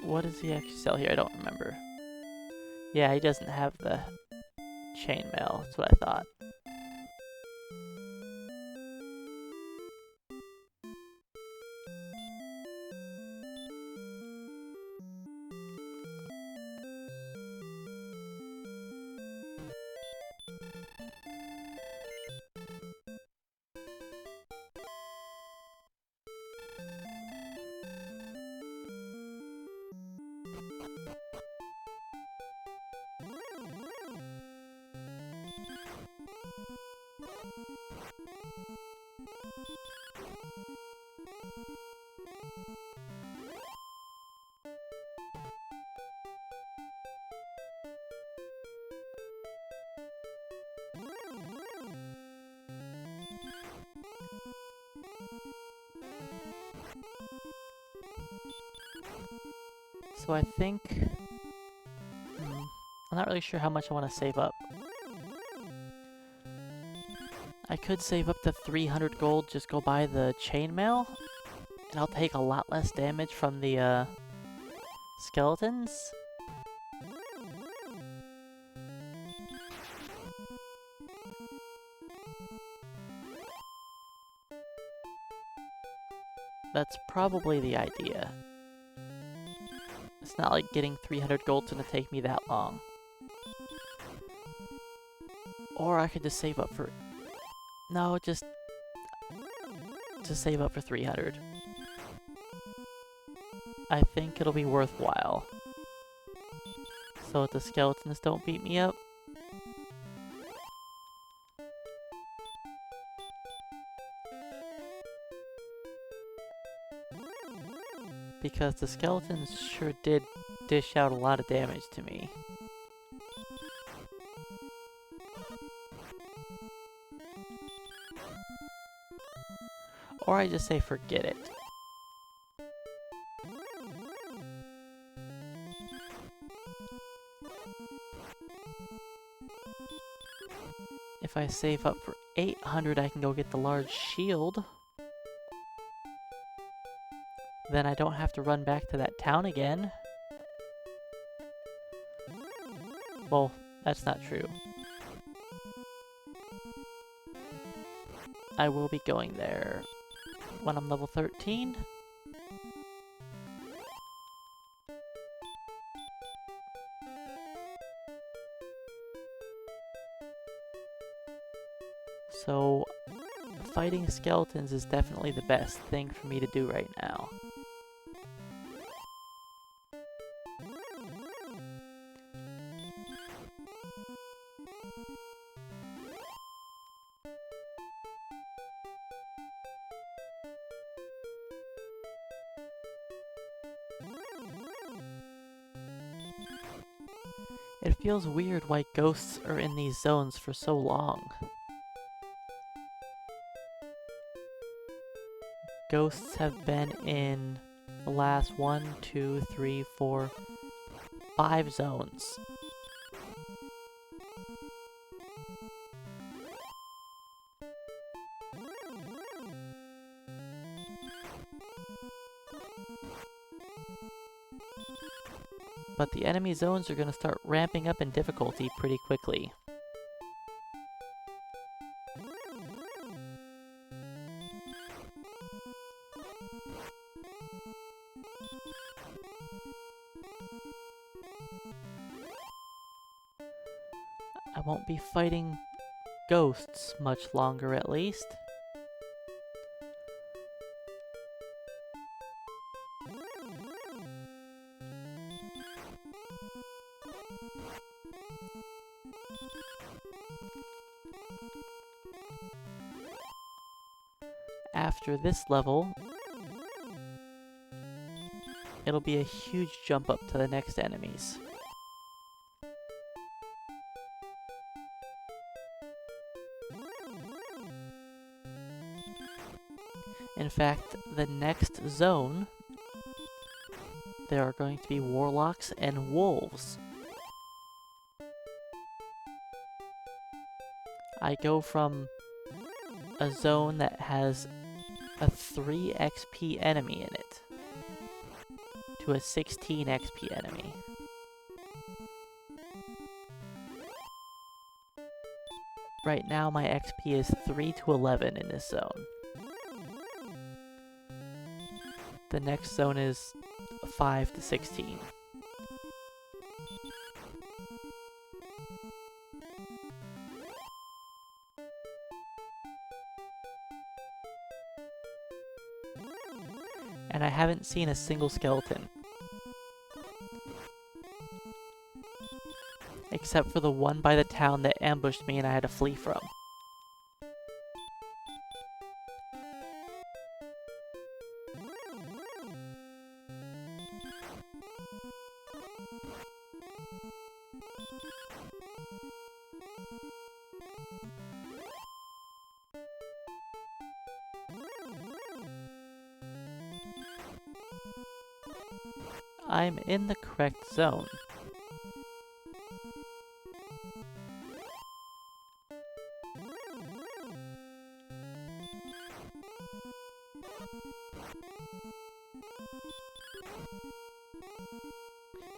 S1: What does he actually sell here? I don't remember. Yeah, he doesn't have the chainmail. That's what I thought. So I think... I'm not really sure how much I want to save up. I could save up to 300 gold, just go buy the chainmail, and I'll take a lot less damage from the skeletons. That's probably the idea. It's not like getting 300 gold's gonna take me that long. Or I could just save up for... No, just save up for 300. I think it'll be worthwhile. So that the skeletons don't beat me up. Because the skeletons sure did dish out a lot of damage to me. Or I just say forget it. If I save up for 800, I can go get the large shield. Then I don't have to run back to that town again. Well, that's not true. I will be going there when I'm level 13. So, fighting skeletons is definitely the best thing for me to do right now. It feels weird why ghosts are in these zones for so long. Ghosts have been in the last 1, 2, 3, 4, 5 zones. But the enemy zones are going to start ramping up in difficulty pretty quickly. I won't be fighting ghosts much longer at least. After this level, it'll be a huge jump up to the next enemies. In fact, the next zone, there are going to be warlocks and wolves. I go from a zone that has a 3 XP enemy in it to a 16 XP enemy. Right now my XP is 3 to 11 in this zone. The next zone is 5 to 16. And I haven't seen a single skeleton. Except for the one by the town that ambushed me and I had to flee from. I'm in the correct zone.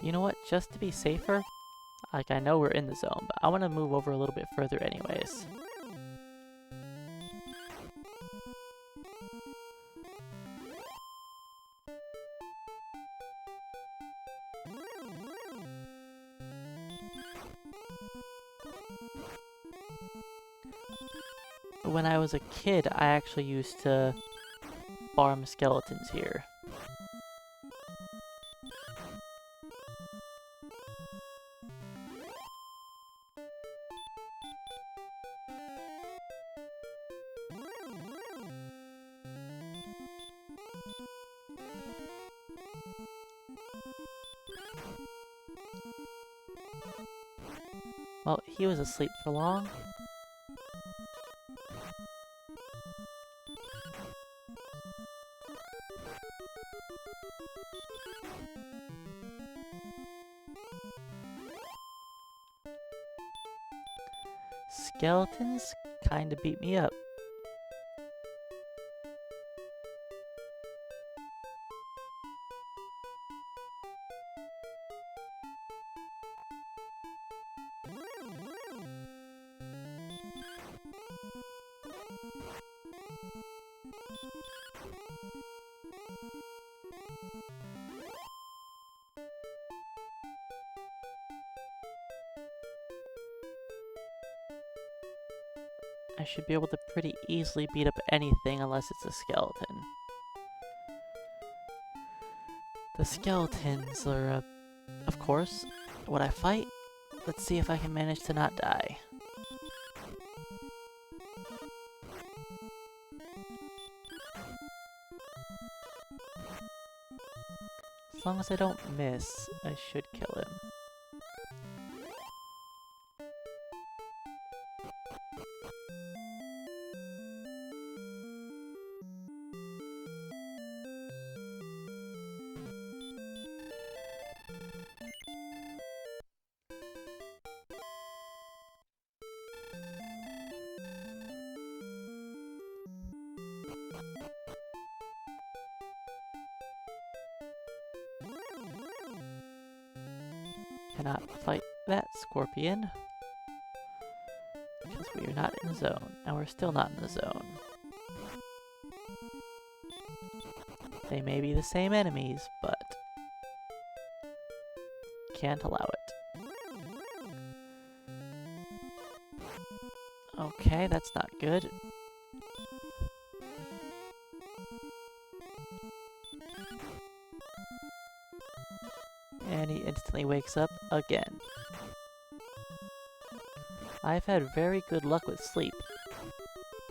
S1: You know what, just to be safer, like I know we're in the zone, but I want to move over a little bit further anyways. when I was a kid, I actually used to farm skeletons here. Well, he was asleep for long. Skeletons kinda beat me up. I should be able to pretty easily beat up anything unless it's a skeleton. The skeletons are, of course, what I fight. Let's see if I can manage to not die. As long as I don't miss, I should kill him. Cannot fight that scorpion. Because we are not in the zone. And we're still not in the zone. They may be the same enemies, but can't allow it. Okay, that's not good. And he instantly wakes up again. I've had very good luck with sleep.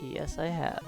S1: Yes, I have.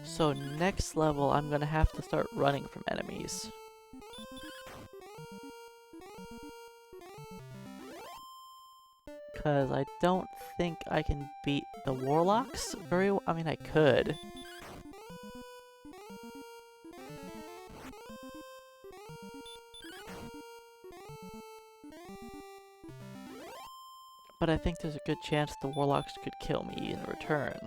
S1: So next level, I'm gonna have to start running from enemies. Because I don't think I can beat the warlocks very well. I mean, I could. But I think there's a good chance the warlocks could kill me in return.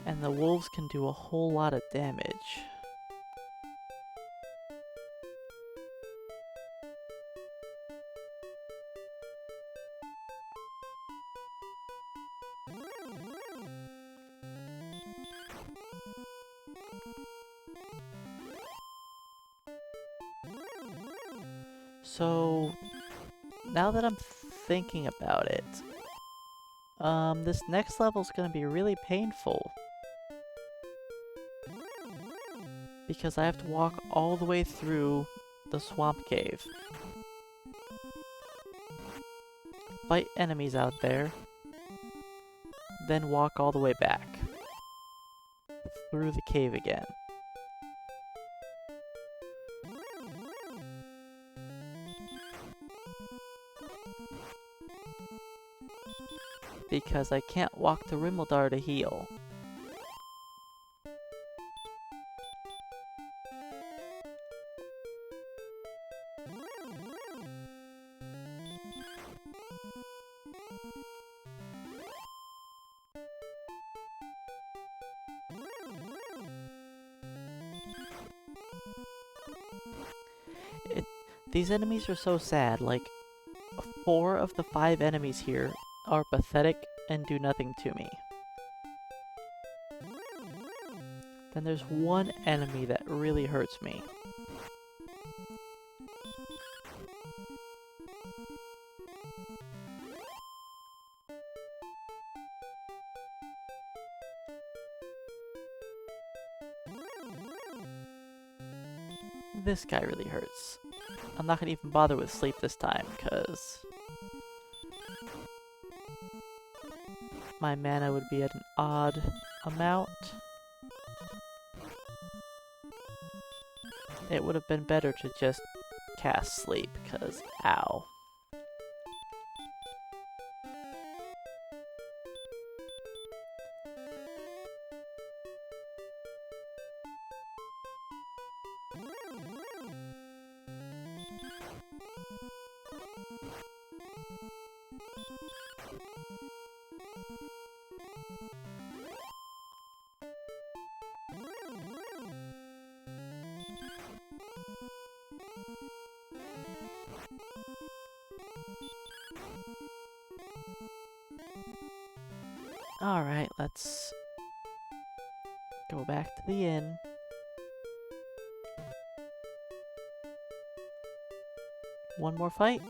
S1: And the wolves can do a whole lot of damage. So, now that I'm thinking about it, this next level is going to be really painful. Because I have to walk all the way through the swamp cave. fight enemies out there, then walk all the way back through the cave again. Because I can't walk to Rimmildar to heal. These enemies are so sad, like, 4 of the 5 enemies here are pathetic and do nothing to me. Then there's one enemy that really hurts me. This guy really hurts. I'm not gonna even bother with sleep this time, because my mana would be at an odd amount. It would have been better to just cast sleep, because ow. Alright, let's go back to the inn. One more fight.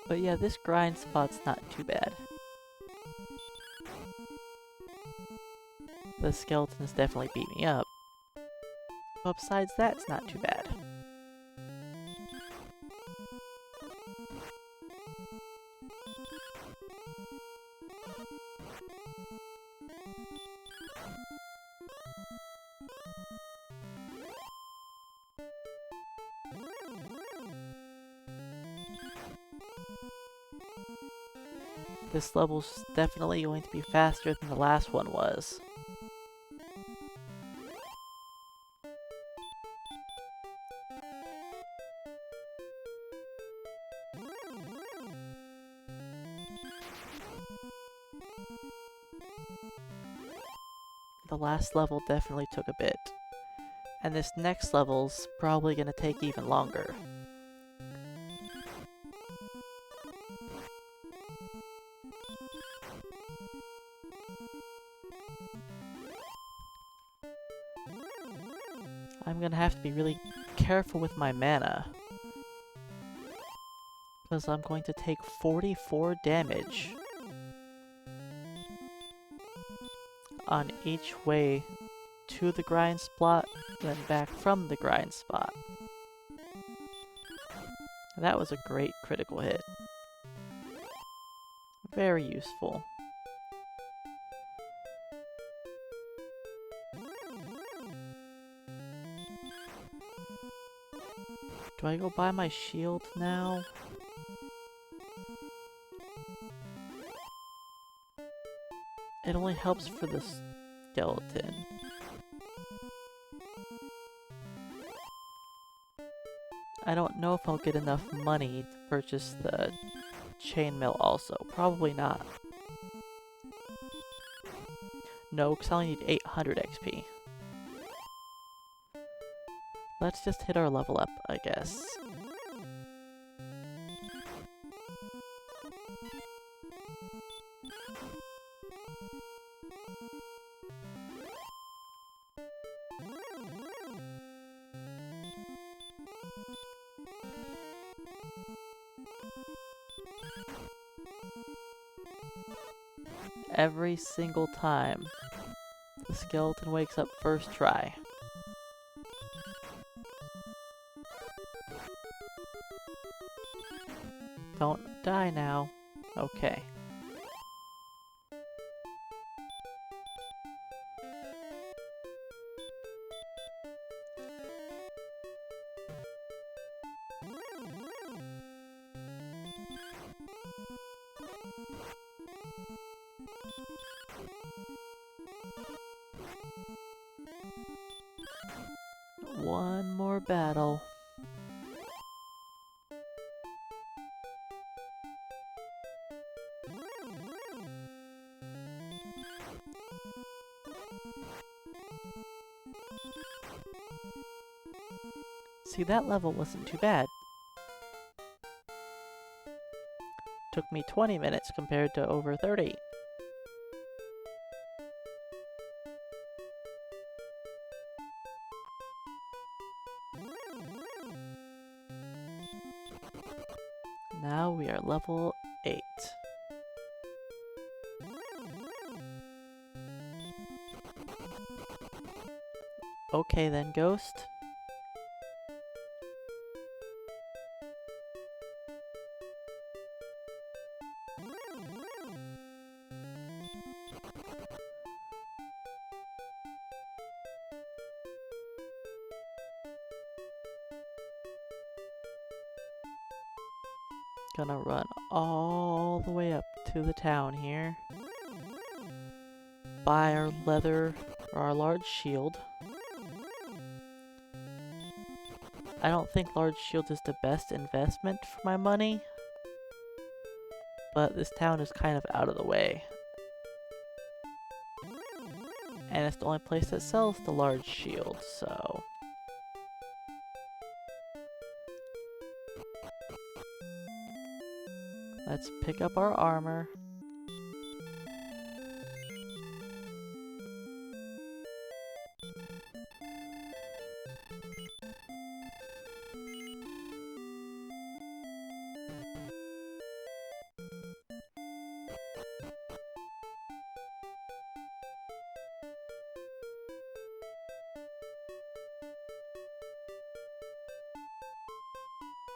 S1: But yeah, this grind spot's not too bad. The skeletons definitely beat me up. But besides that, it's not too bad. This level's definitely going to be faster than the last one was. The last level definitely took a bit. And this next level's probably gonna take even longer. I'm gonna have to be really careful with my mana, because I'm going to take 44 damage on each way to the grind spot, then back from the grind spot. That was a great critical hit. Very useful. Do I go buy my shield now? It only helps for the skeleton. I don't know if I'll get enough money to purchase the chainmail also? Probably not. No, because I only need 800 XP. Let's just hit our level up, I guess. Every single time, the skeleton wakes up first try. Don't die now. Okay. One more battle. See, that level wasn't too bad. Took me 20 minutes compared to over 30. Now we are level 8. Okay then, Ghost. Gonna run all the way up to the town here. Buy our leather or our large shield. I don't think large shield is the best investment for my money, but this town is kind of out of the way. And it's the only place that sells the large shield, so... Let's pick up our armor.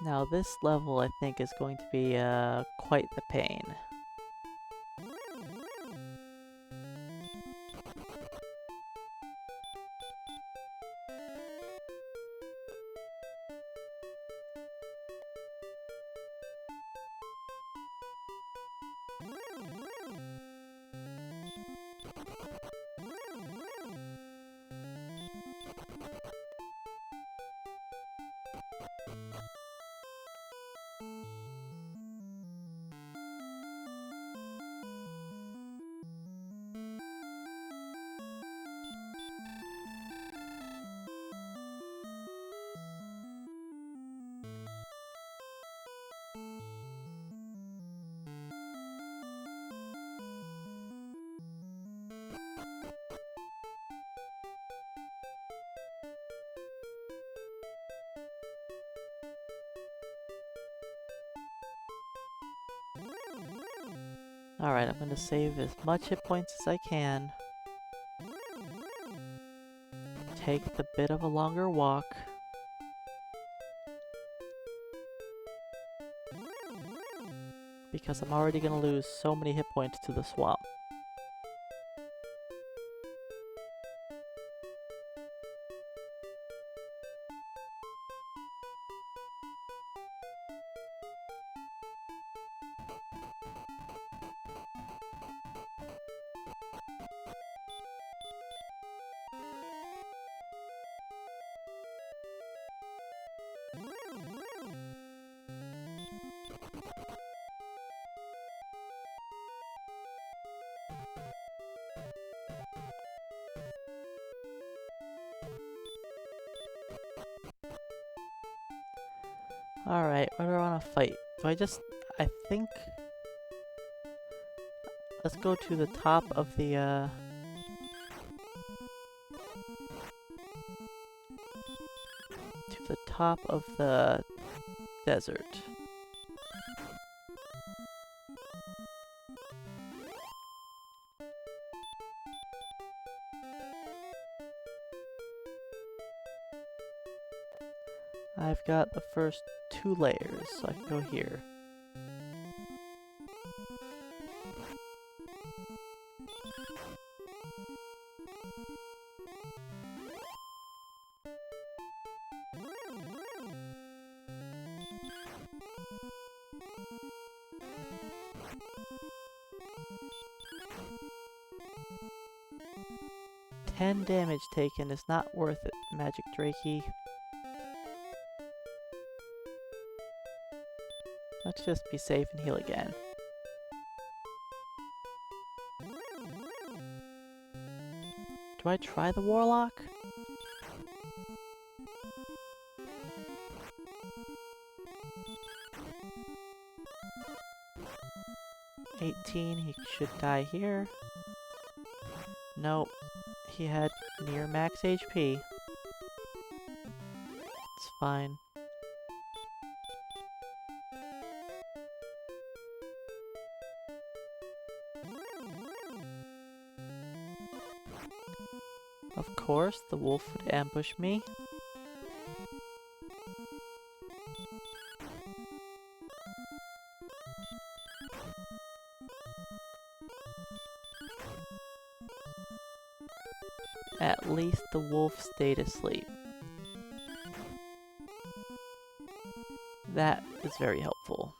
S1: Now this level I think is going to be quite the pain. Alright, I'm gonna save as much hit points as I can. Take the bit of a longer walk. Because I'm already gonna lose so many hit points to the swamp. Alright, what do I want to fight? I think... Let's go to the top of the, to the top of the desert. I've got the first 2 layers, so I can go here. "10 damage taken is not worth it, Magic Drakey." Let's just be safe and heal again. Do I try the Warlock? "18, he should die here." Nope, he had near max HP. It's fine. Of course, the wolf would ambush me. At least the wolf stayed asleep. That is very helpful.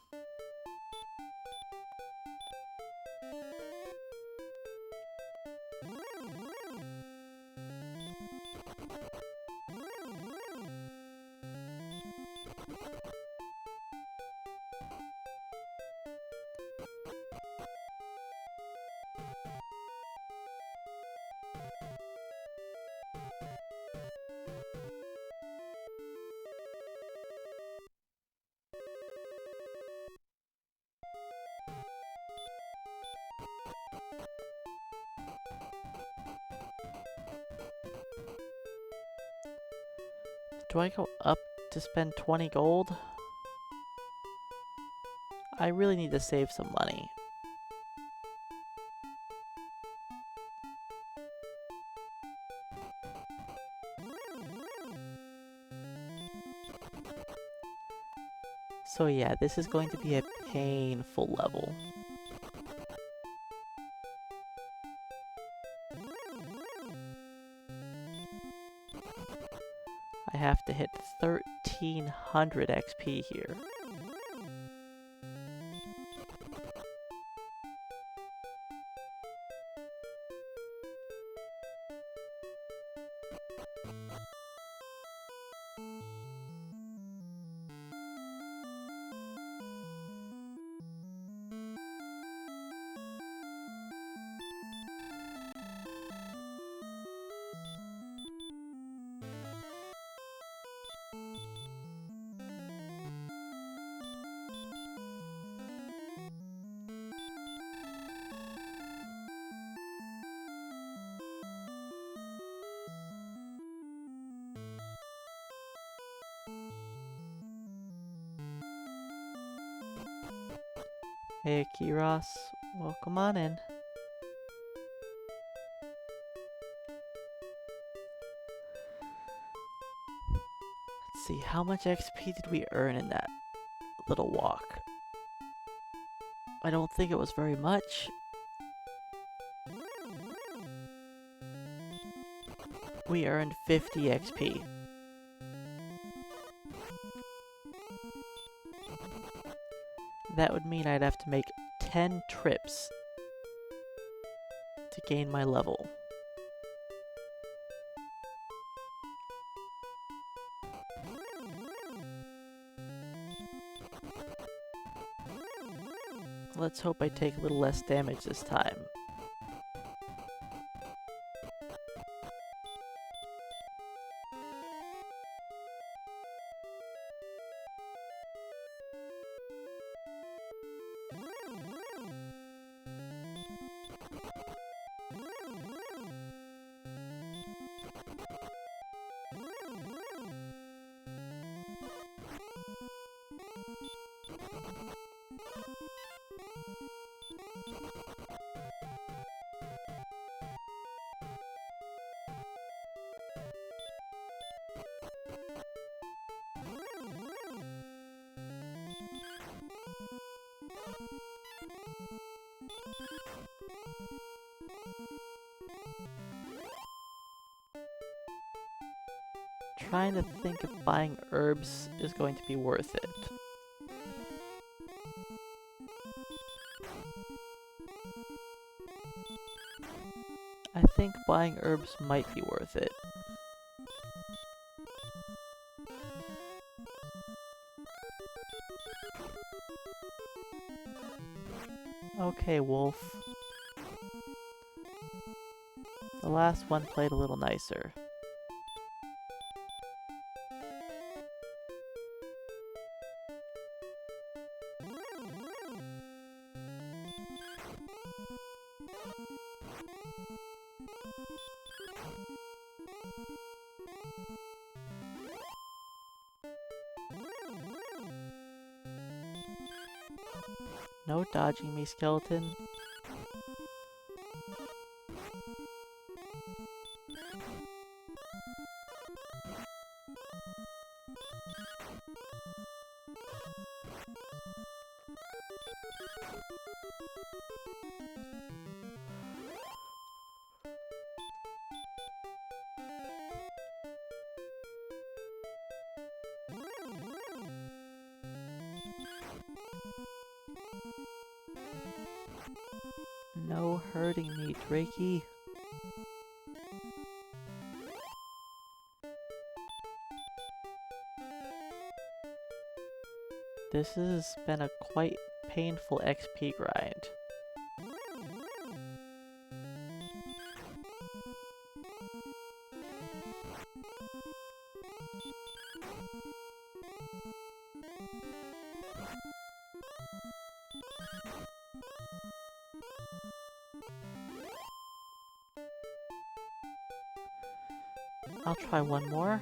S1: Do I go up to spend 20 gold? I really need to save some money. So yeah, this is going to be a painful level. I have to hit 1300 XP here. Hey, Kiros, welcome on in. Let's see, how much XP did we earn in that little walk? I don't think it was very much. We earned 50 XP. That would mean I'd have to make 10 trips to gain my level. Let's hope I take a little less damage this time. Trying to think if buying herbs is going to be worth it. I think buying herbs might be worth it. Okay, Wolf. The last one played a little nicer. No dodging me, skeleton. No hurting me, Drakey. This has been a quite painful XP grind. I'll try one more.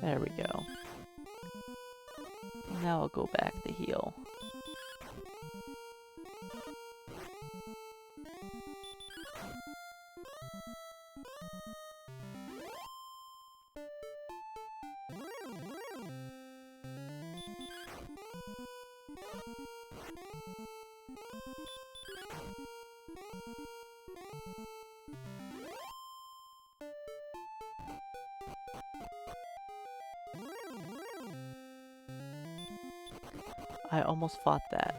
S1: There we go. Now I'll go back to heal. I almost fought that.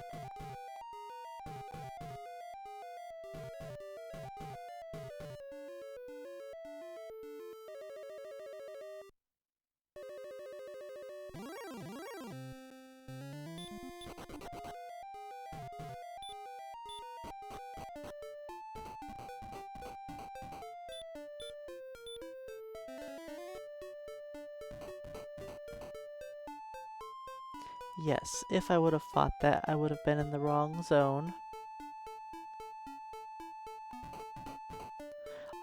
S1: Yes, if I would have fought that, I would have been in the wrong zone.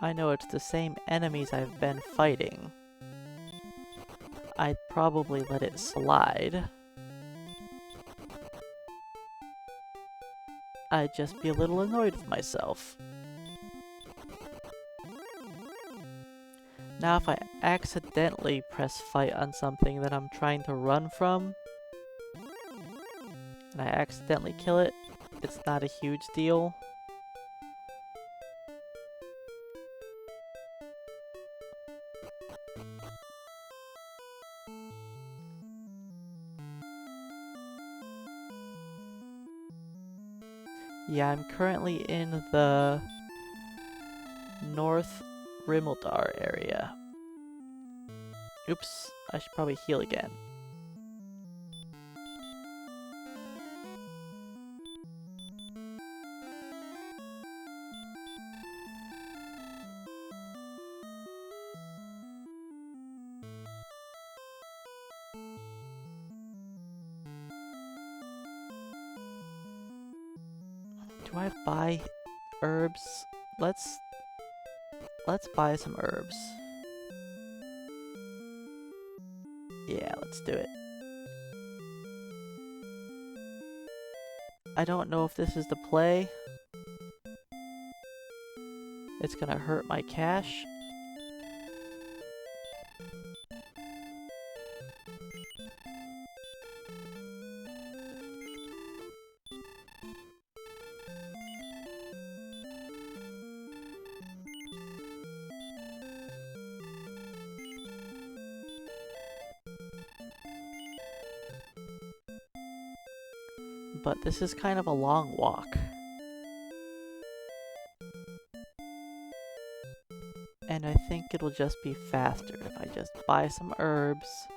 S1: I know it's the same enemies I've been fighting. I'd probably let it slide. I'd just be a little annoyed with myself. Now if I accidentally press fight on something that I'm trying to run from, and I accidentally kill it, it's not a huge deal. Yeah, I'm currently in the North Rimildar area. Oops, I should probably heal again. Do I buy herbs? Let's buy some herbs. Yeah, let's do it. I don't know if this is the play. It's gonna hurt my cash. But this is kind of a long walk. And I think it'll just be faster if I just buy some herbs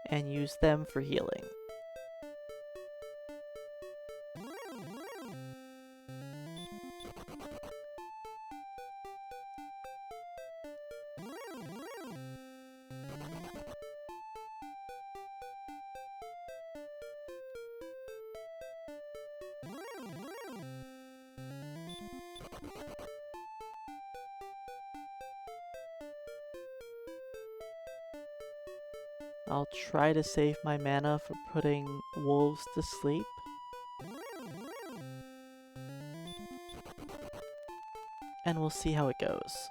S1: and use them for healing. I'll try to save my mana for putting wolves to sleep. And we'll see how it goes.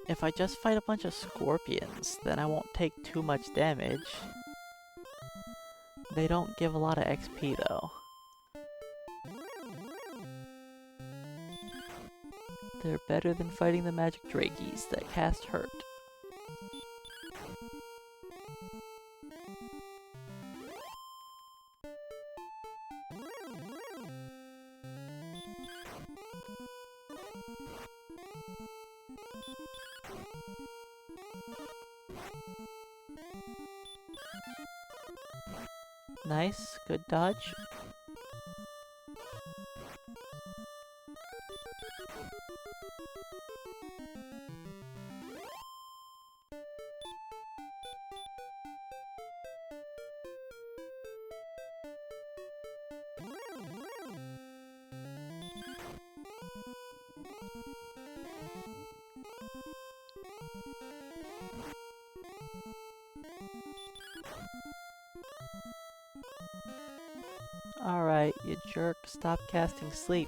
S1: If I just fight a bunch of scorpions, then I won't take too much damage. They don't give a lot of XP though. They're better than fighting the magic drakies that cast hurt. Nice, good dodge. Alright, you jerk, stop casting sleep.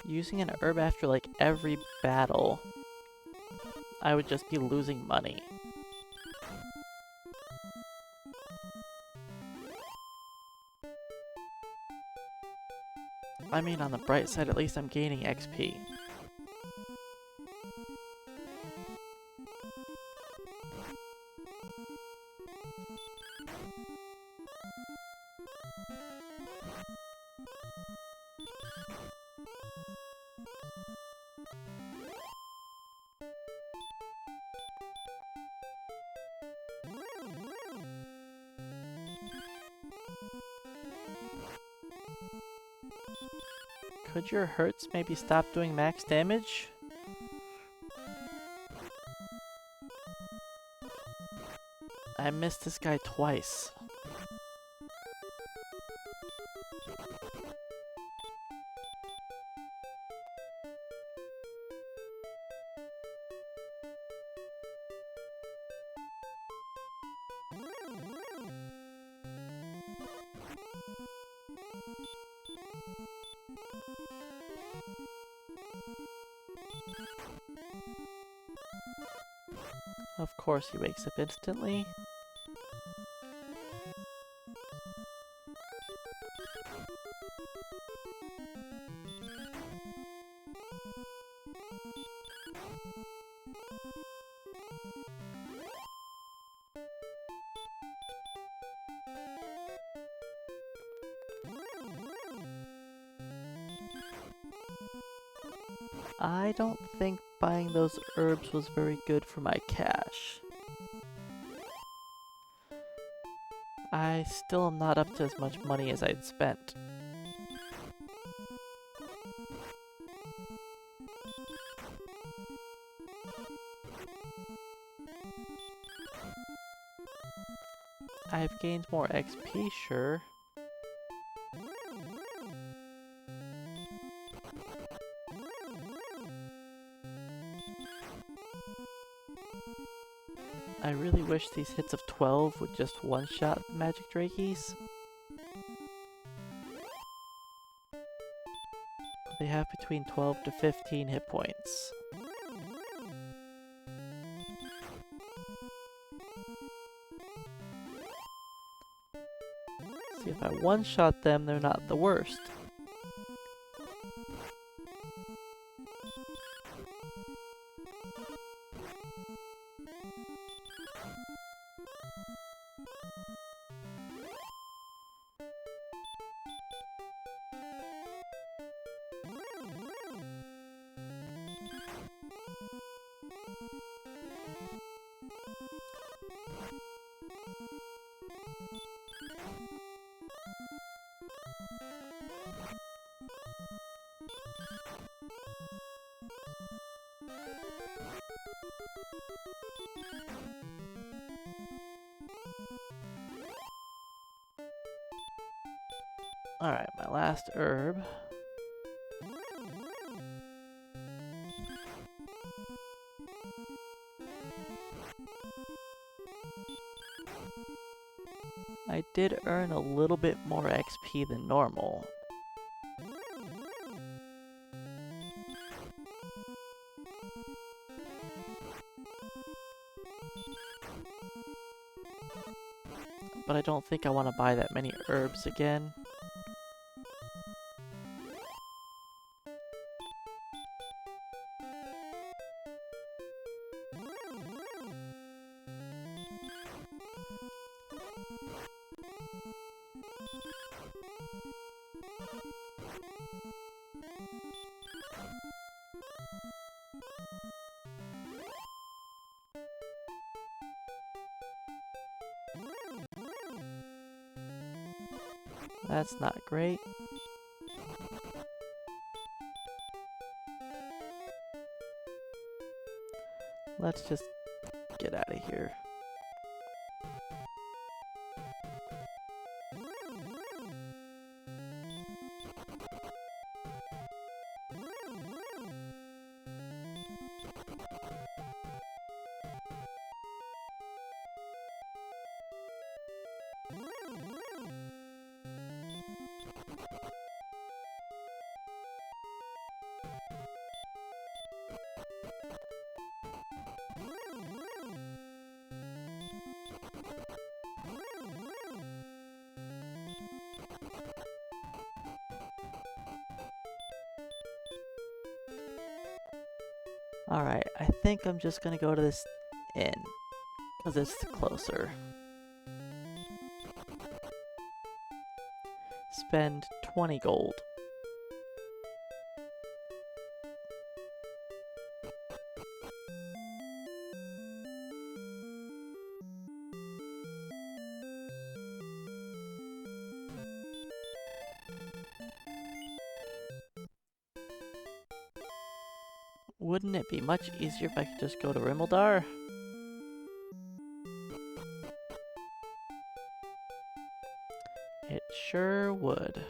S1: Using an herb after like every battle, I would just be losing money. I mean, on the bright side, at least I'm gaining XP. Could your hurts maybe stop doing max damage? I missed this guy twice. Of course he wakes up instantly. I don't think buying those herbs was very good for my cash. I still am not up to as much money as I'd spent. I've gained more XP, sure. I really wish these hits of 12 would just one-shot magic Drakies. They have between 12 to 15 hit points. See, if I one-shot them, they're not the worst. Alright, my last herb. I did earn a little bit more XP than normal. But I don't think I want to buy that many herbs again. That's not great. Let's just get out of here. Alright, I think I'm just gonna go to this inn, because it's closer. Spend 20 gold. Wouldn't it be much easier if I could just go to Rimeldar? It sure would.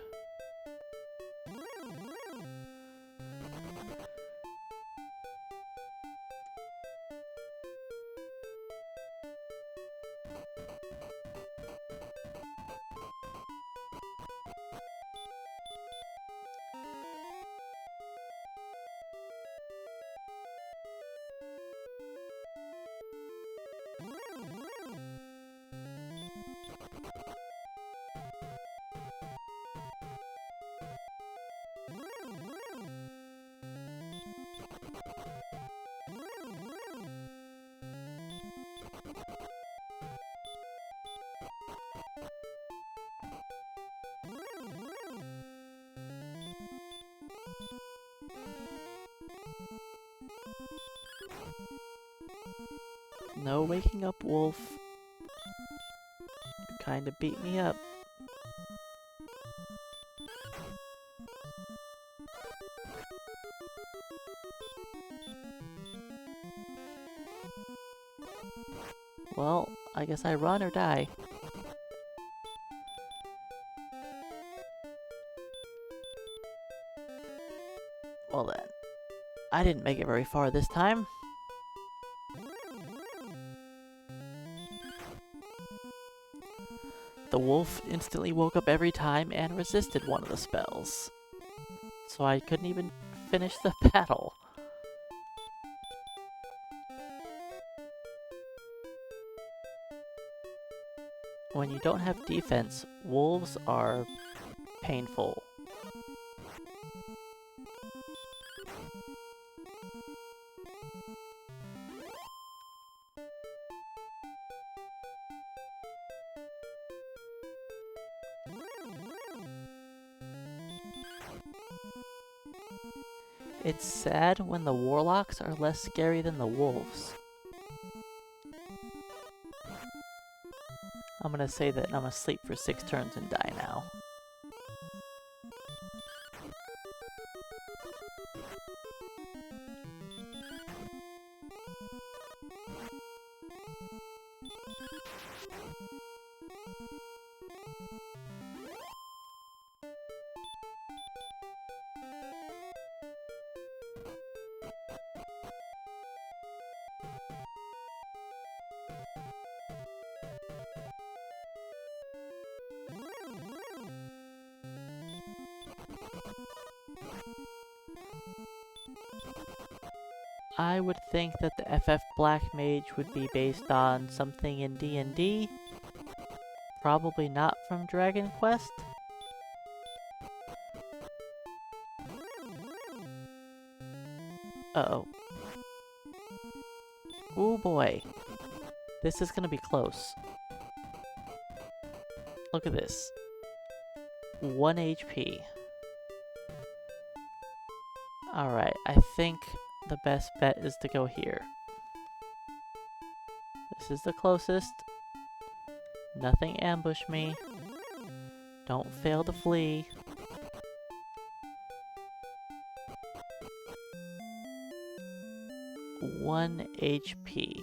S1: No waking up, wolf. You kinda beat me up. Well, I guess I run or die. Well then, I didn't make it very far this time. The wolf instantly woke up every time and resisted one of the spells. So I couldn't even finish the battle. When you don't have defense, wolves are painful. It's sad when the warlocks are less scary than the wolves. I'm gonna say that I'm gonna sleep for 6 turns and die now. I would think that the FF Black Mage would be based on something in D&D. Probably not from Dragon Quest. Uh-oh. Oh boy. This is gonna be close. Look at this. 1 HP. Alright, I think the best bet is to go here. This is the closest. Nothing ambush me. Don't fail to flee. One HP.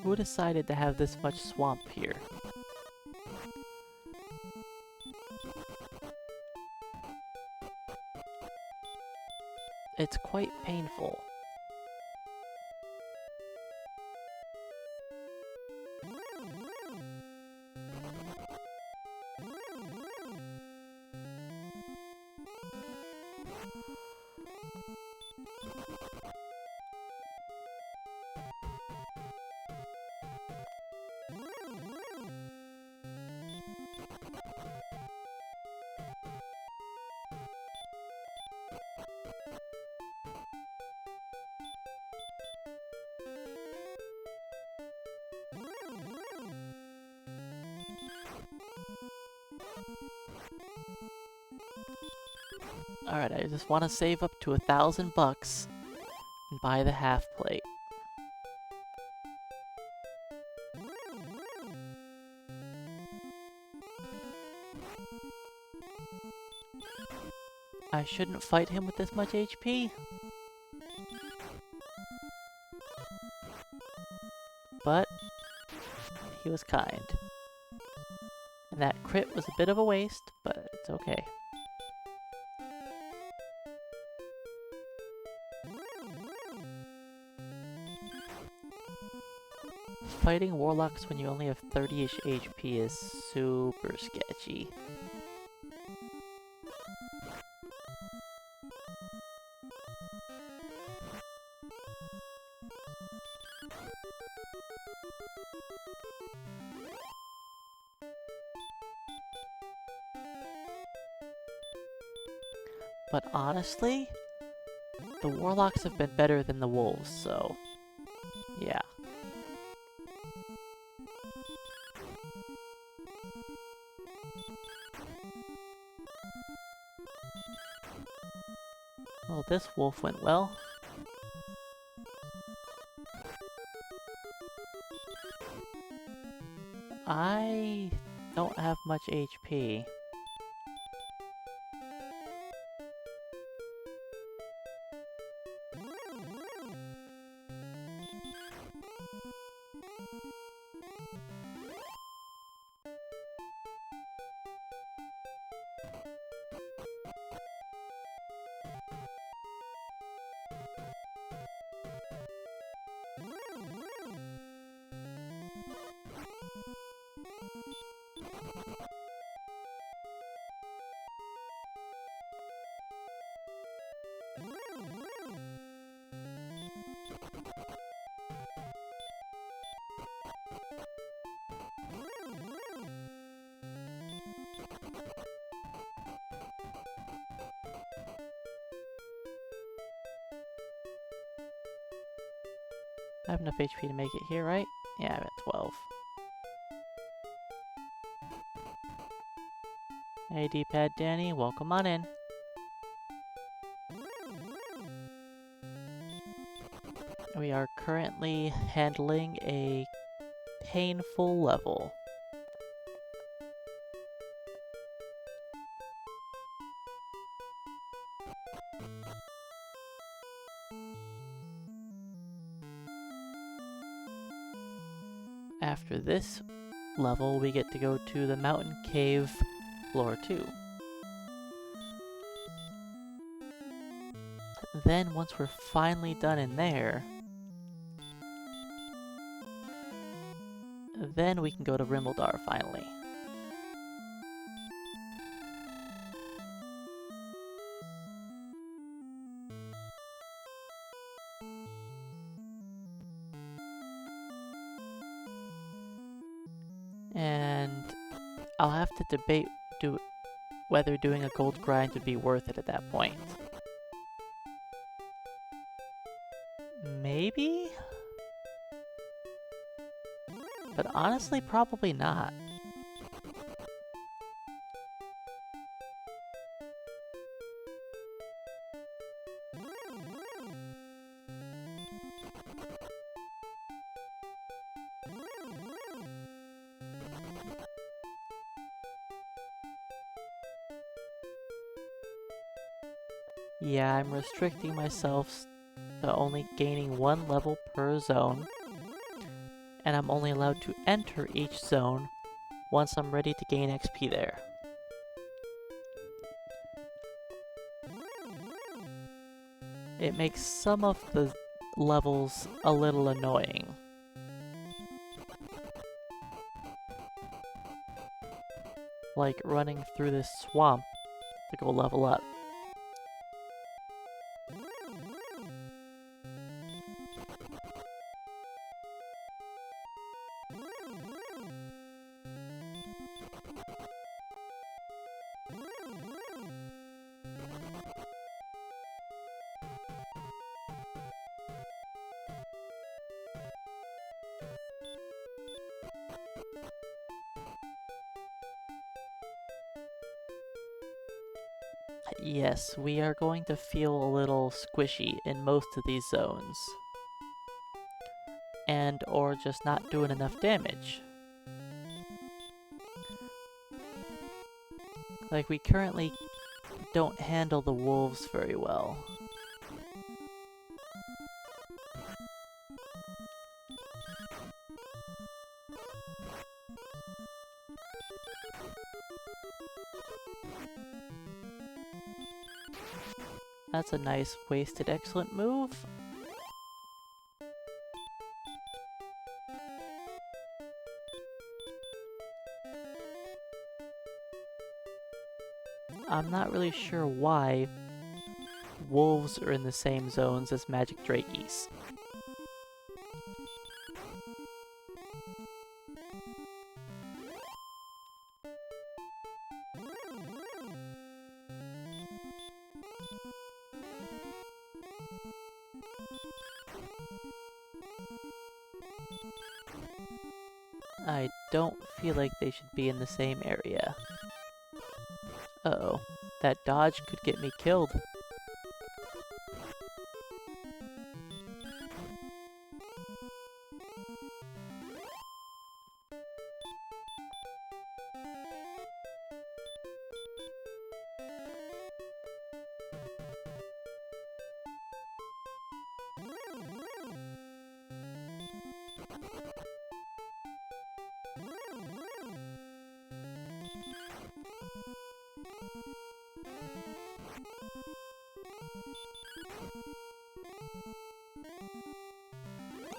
S1: Who decided to have this much swamp here? It's quite painful. Alright, I just want to save up to $1,000 and buy the half plate. I shouldn't fight him with this much HP. But he was kind. And that crit was a bit of a waste, but it's okay. Fighting warlocks when you only have 30-ish HP is super sketchy. But honestly, the warlocks have been better than the wolves, so yeah. Well, this wolf went well. I don't have much HP. I have enough HP to make it here, right? Yeah, I'm at 12. Hey, D-pad Danny, welcome on in. We are currently handling a painful level. After this level, we get to go to the mountain cave floor 2. Then, once we're finally done in there, then we can go to Rimmildar finally. And I'll have to debate whether doing a gold grind would be worth it at that point. Maybe? But honestly, probably not. Yeah, I'm restricting myself to only gaining 1 level per zone, and I'm only allowed to enter each zone once I'm ready to gain XP there. It makes some of the levels a little annoying. Like running through this swamp to go level up. Yes, we are going to feel a little squishy in most of these zones. And or just not doing enough damage. Like, we currently don't handle the wolves very well. That's a nice wasted excellent move. I'm not really sure why wolves are in the same zones as magic drakeys. I don't feel like they should be in the same area. Uh-oh. That dodge could get me killed.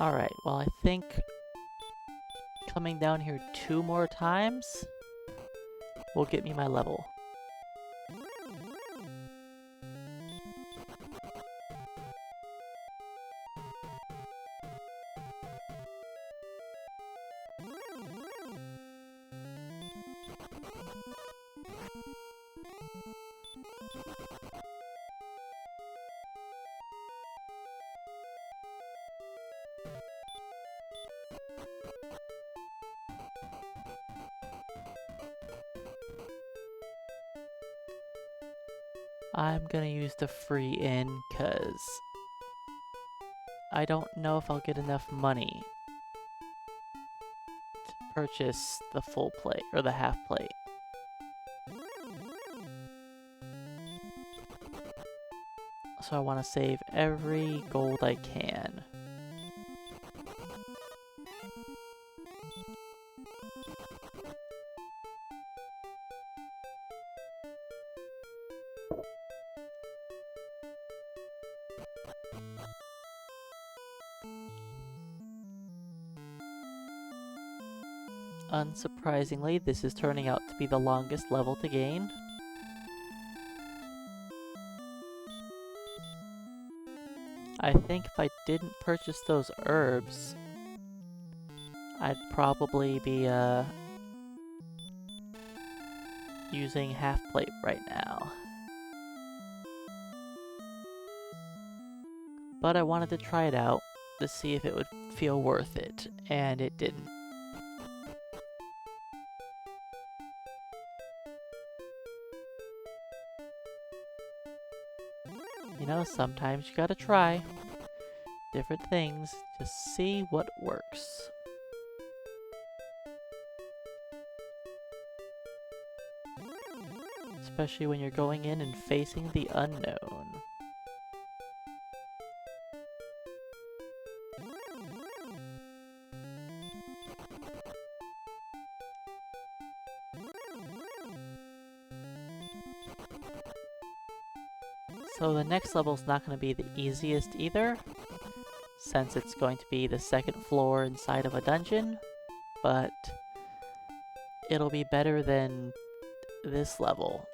S1: Alright, well I think coming down here 2 more times will get me my level. I'm gonna use the free in, cause I don't know if I'll get enough money to purchase the full plate, or the half plate. So I want to save every gold I can. Unsurprisingly, this is turning out to be the longest level to gain. I think if I didn't purchase those herbs, I'd probably be using half plate right now. But I wanted to try it out to see if it would feel worth it, and it didn't. You know, sometimes you gotta try different things to see what works. Especially when you're going in and facing the unknown. So the next level's not going to be the easiest either, since it's going to be the second floor inside of a dungeon, but it'll be better than this level.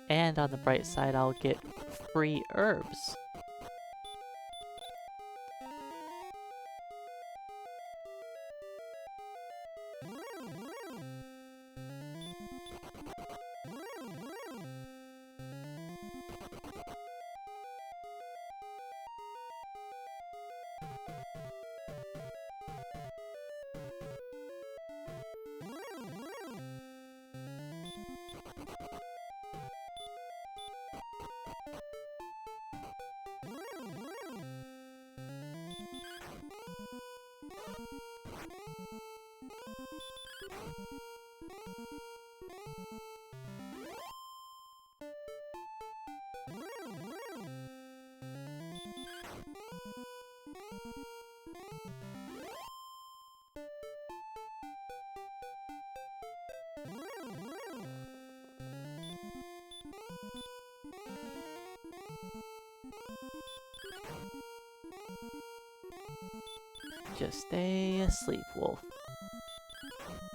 S1: And on the bright side, I'll get free herbs. Just stay asleep, Wolf.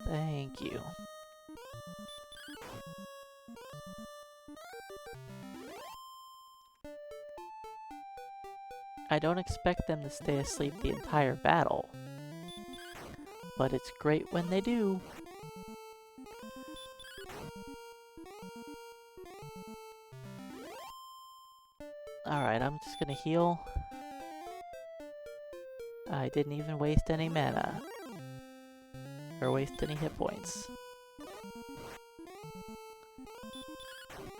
S1: Thank you. I don't expect them to stay asleep the entire battle, but it's great when they do. Alright, I'm just gonna heal. I didn't even waste any mana. Or waste any hit points.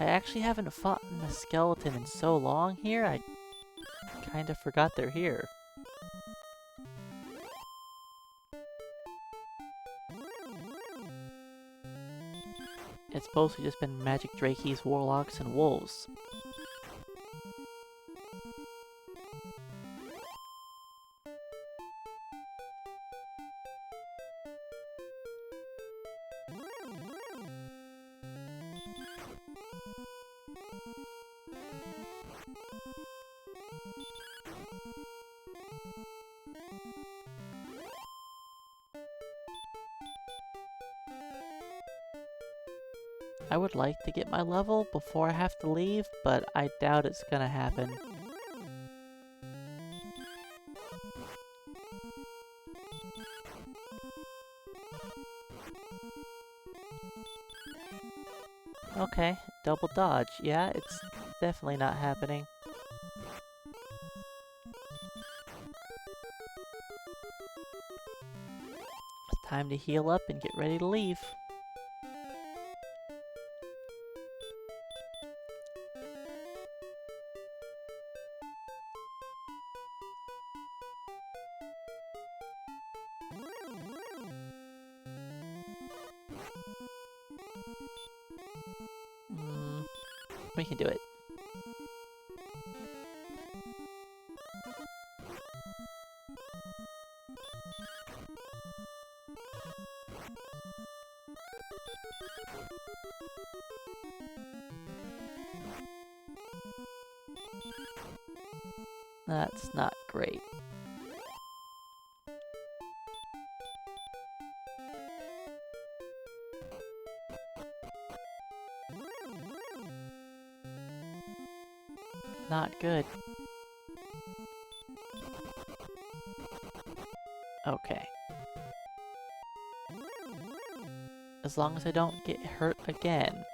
S1: I actually haven't fought a skeleton in so long here, I kinda forgot they're here. It's mostly just been magic drakeys, warlocks, and wolves. I would like to get my level before I have to leave, but I doubt it's gonna happen. Okay, double dodge. Yeah, it's definitely not happening. It's time to heal up and get ready to leave. We can do it. That's not great. Not good. Okay. As long as I don't get hurt again,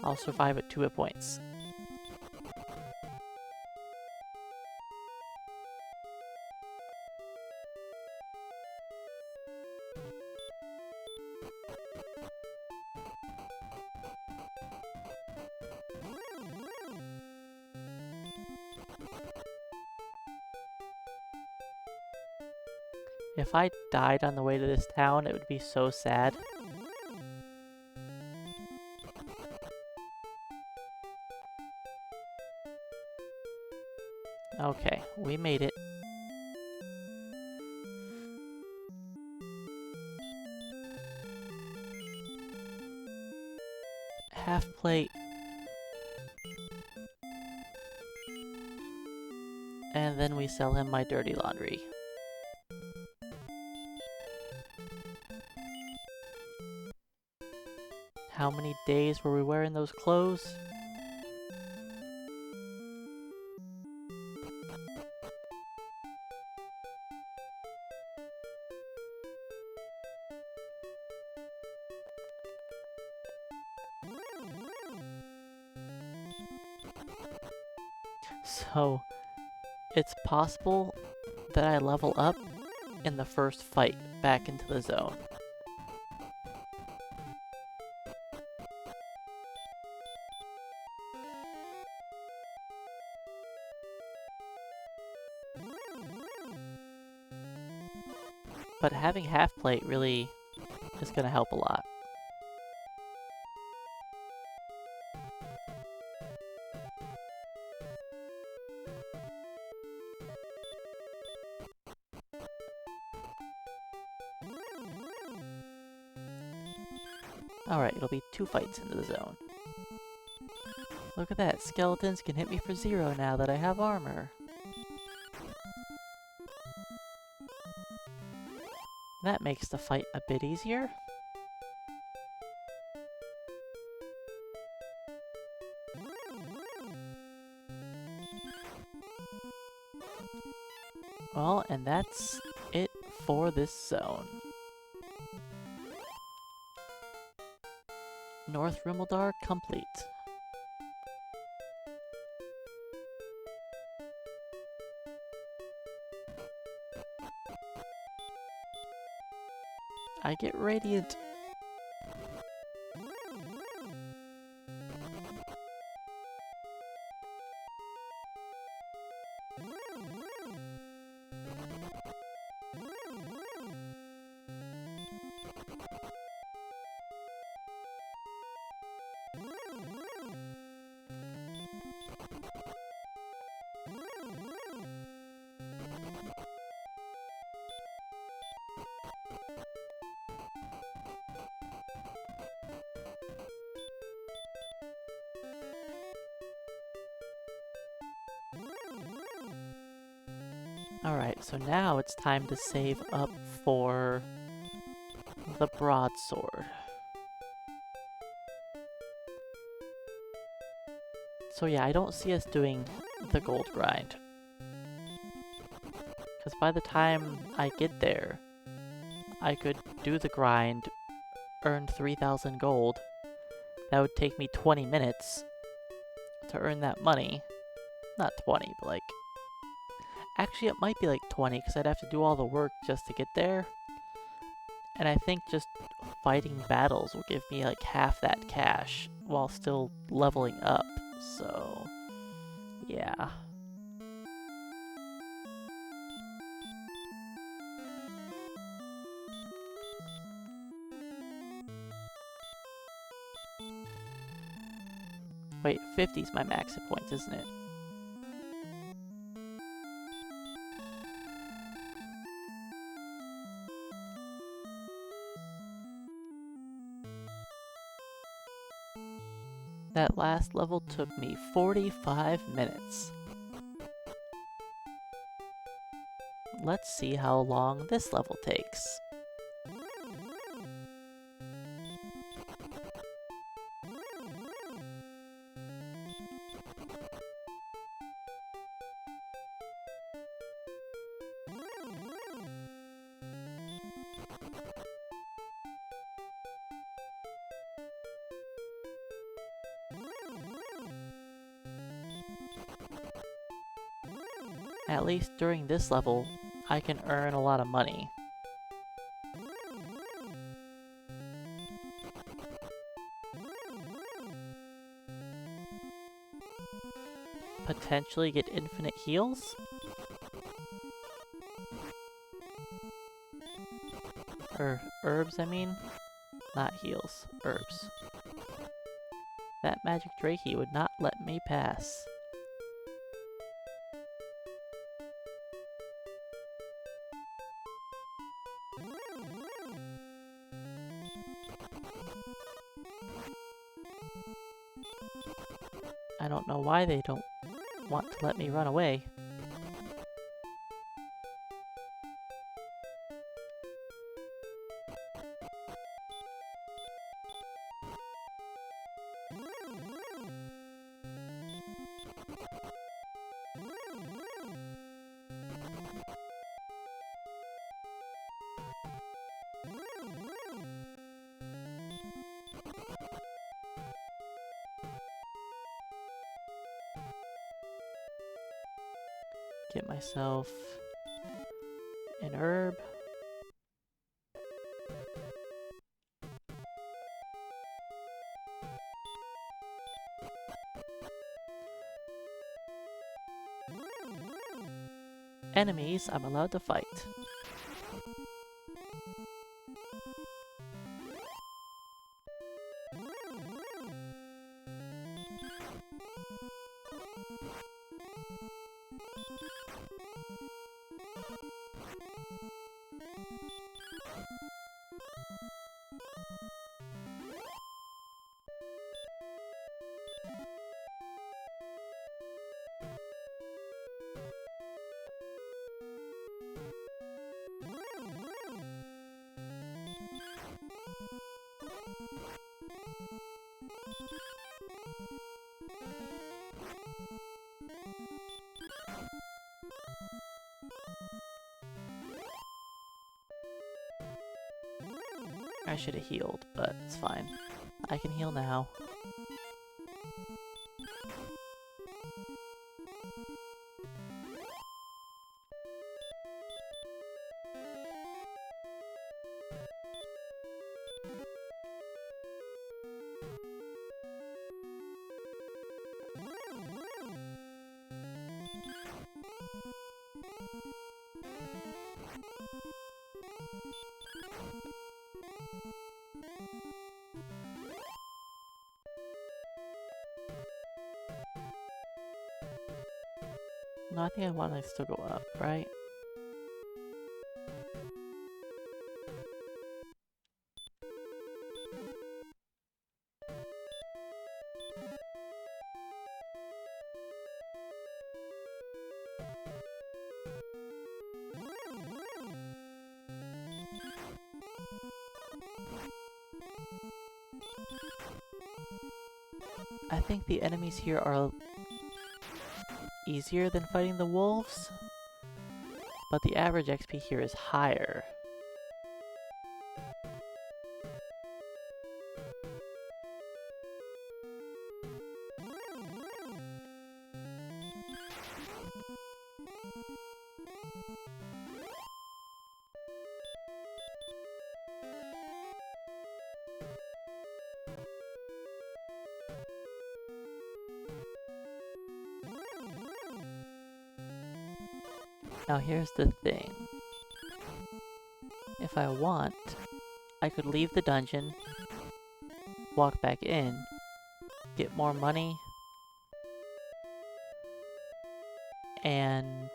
S1: I'll survive at 2 hit points. If I died on the way to this town, it would be so sad. Okay, we made it. Half plate. And then we sell him my dirty laundry. How many days were we wearing those clothes? So, it's possible that I level up in the first fight back into the zone. But having half plate really is gonna help a lot. Alright, it'll be 2 fights into the zone. Look at that, skeletons can hit me for 0 now that I have armor. That makes the fight a bit easier. Well, and that's it for this zone. North Rimuldar complete. I get radiant. Alright, so now it's time to save up for the broadsword. So yeah, I don't see us doing the gold grind. Because by the time I get there, I could do the grind, earn 3,000 gold. That would take me 20 minutes to earn that money. Not 20, but like... Actually, it might be like 20, because I'd have to do all the work just to get there. And I think just fighting battles will give me like half that cash, while still leveling up, so... yeah. Wait, 50's my max hit points, isn't it? That last level took me 45 minutes. Let's see how long this level takes. At least during this level, I can earn a lot of money. Potentially get infinite heals? Or herbs, I mean? Not heals, herbs. That magic Drakey would not let me pass. I don't know why they don't want to let me run away. Get myself an herb. Enemies I'm allowed to fight. I should have healed, but it's fine. I can heal now. No, I think I want to still go up, right? I think the enemies here are easier than fighting the wolves, but the average XP here is higher. Now here's the thing. If I want, I could leave the dungeon, walk back in, get more money, and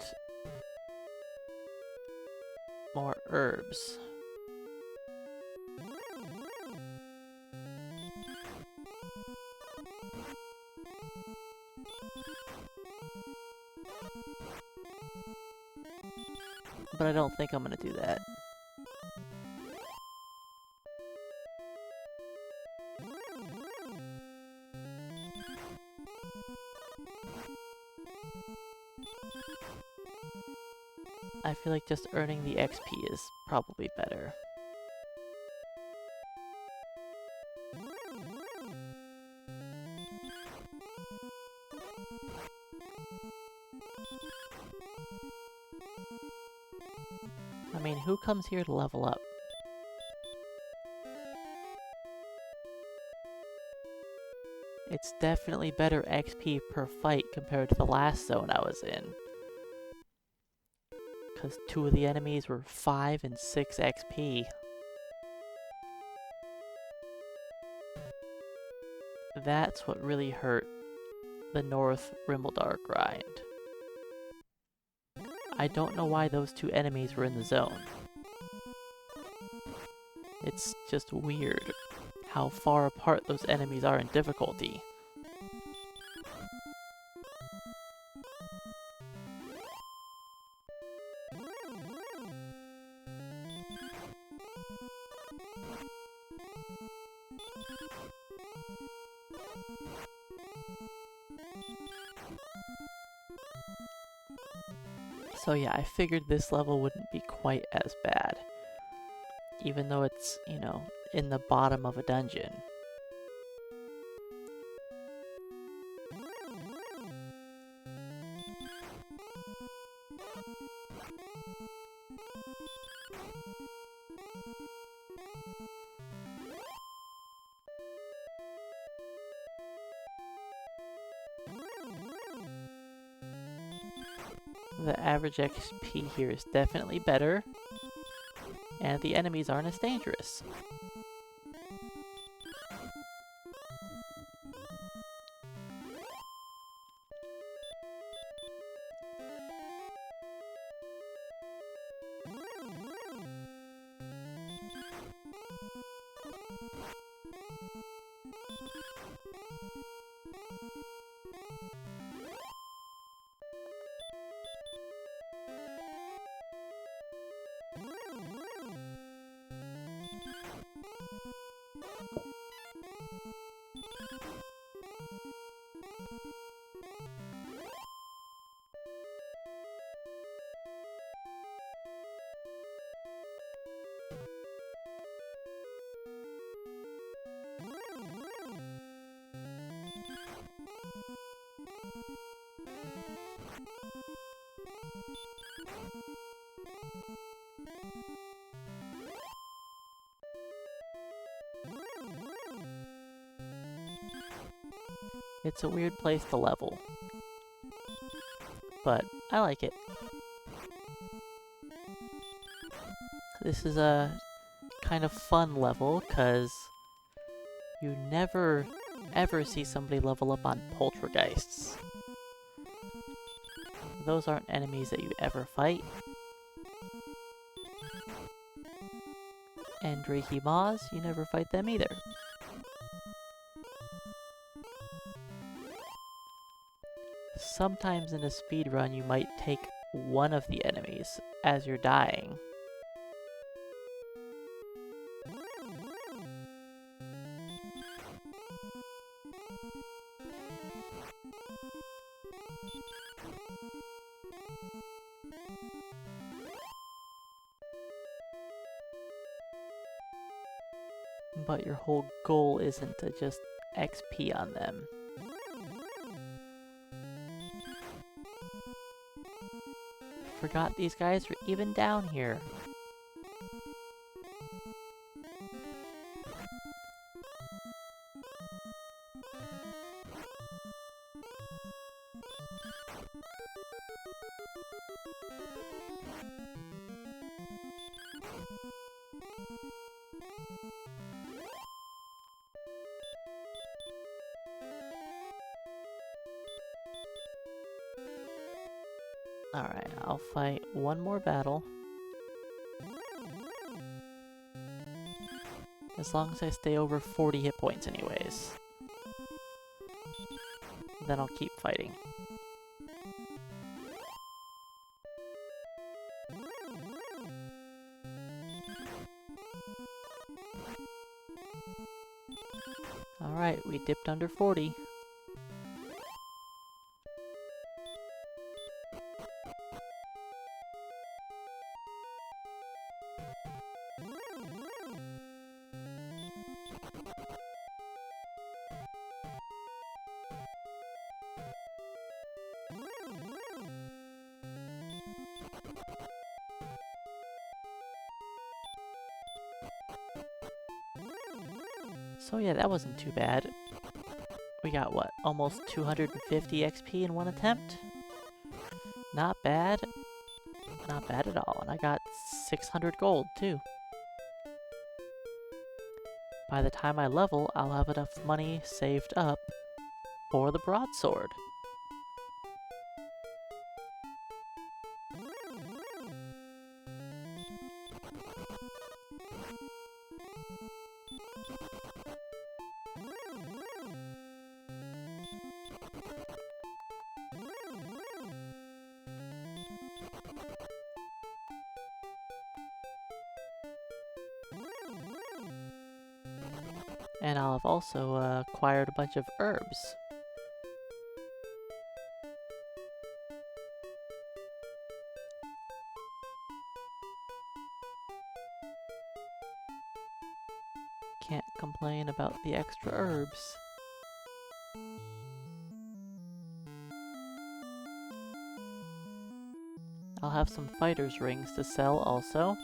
S1: more herbs. But I don't think I'm gonna do that. I feel like just earning the XP is probably better. I mean, who comes here to level up? It's definitely better XP per fight compared to the last zone I was in. Because 2 of the enemies were 5 and 6 XP. That's what really hurt the North Rimbledar grind. I don't know why those 2 enemies were in the zone. It's just weird how far apart those enemies are in difficulty. So yeah, I figured this level wouldn't be quite as bad. Even though it's, you know, in the bottom of a dungeon. The average XP here is definitely better, and the enemies aren't as dangerous. It's a weird place to level, but I like it. This is a kind of fun level, because you never ever see somebody level up on poltergeists. Those aren't enemies that you ever fight. And Reiki Maws, you never fight them either. Sometimes in a speedrun you might take one of the enemies as you're dying. But your whole goal isn't to just XP on them. Forgot these guys were even down here. Alright, I'll fight one more battle. As long as I stay over 40 hit points anyways. Then I'll keep fighting. Alright, we dipped under 40. So yeah, that wasn't too bad. We got, what, almost 250 XP in one attempt? Not bad. Not bad at all. And I got 600 gold, too. By the time I level, I'll have enough money saved up for the broadsword. And I'll have also acquired a bunch of herbs. Can't complain about the extra herbs. I'll have some fighter's rings to sell also.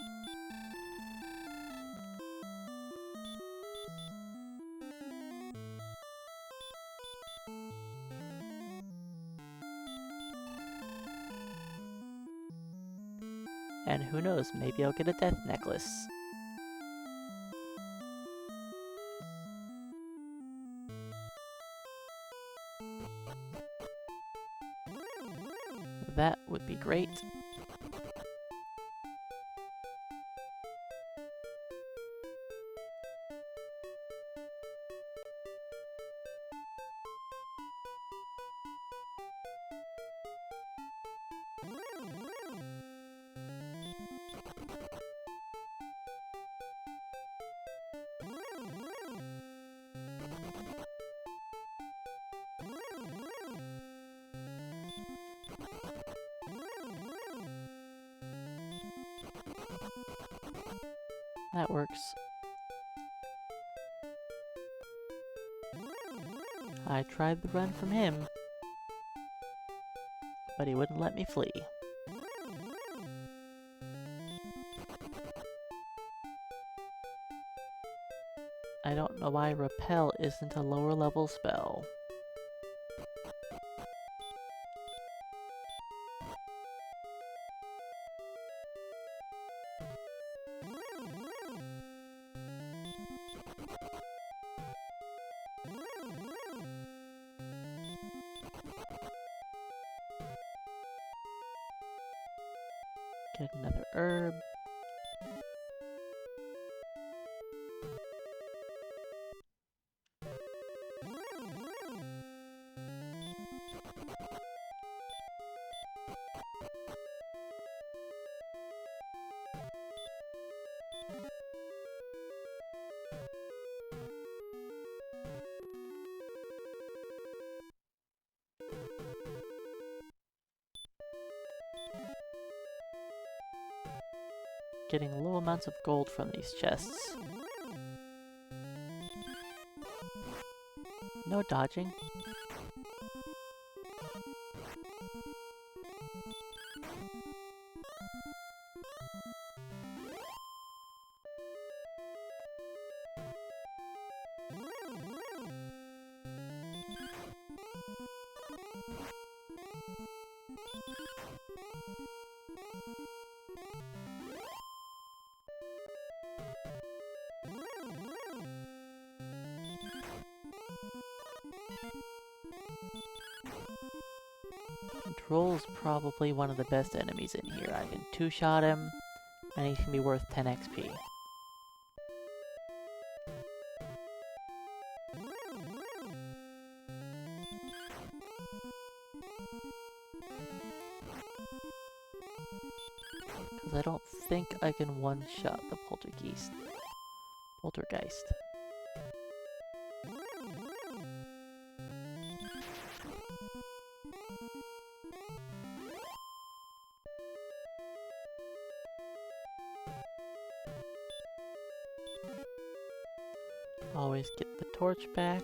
S1: And who knows, maybe I'll get a death necklace. That would be great. That works. I tried the run from him, but he wouldn't let me flee. I don't know why Repel isn't a lower level spell. Get another herb. Getting low amounts of gold from these chests. No dodging. Troll's probably one of the best enemies in here. I can two-shot him, and he can be worth 10 XP. Because I don't think I can one-shot the poltergeist. Always get the torch back.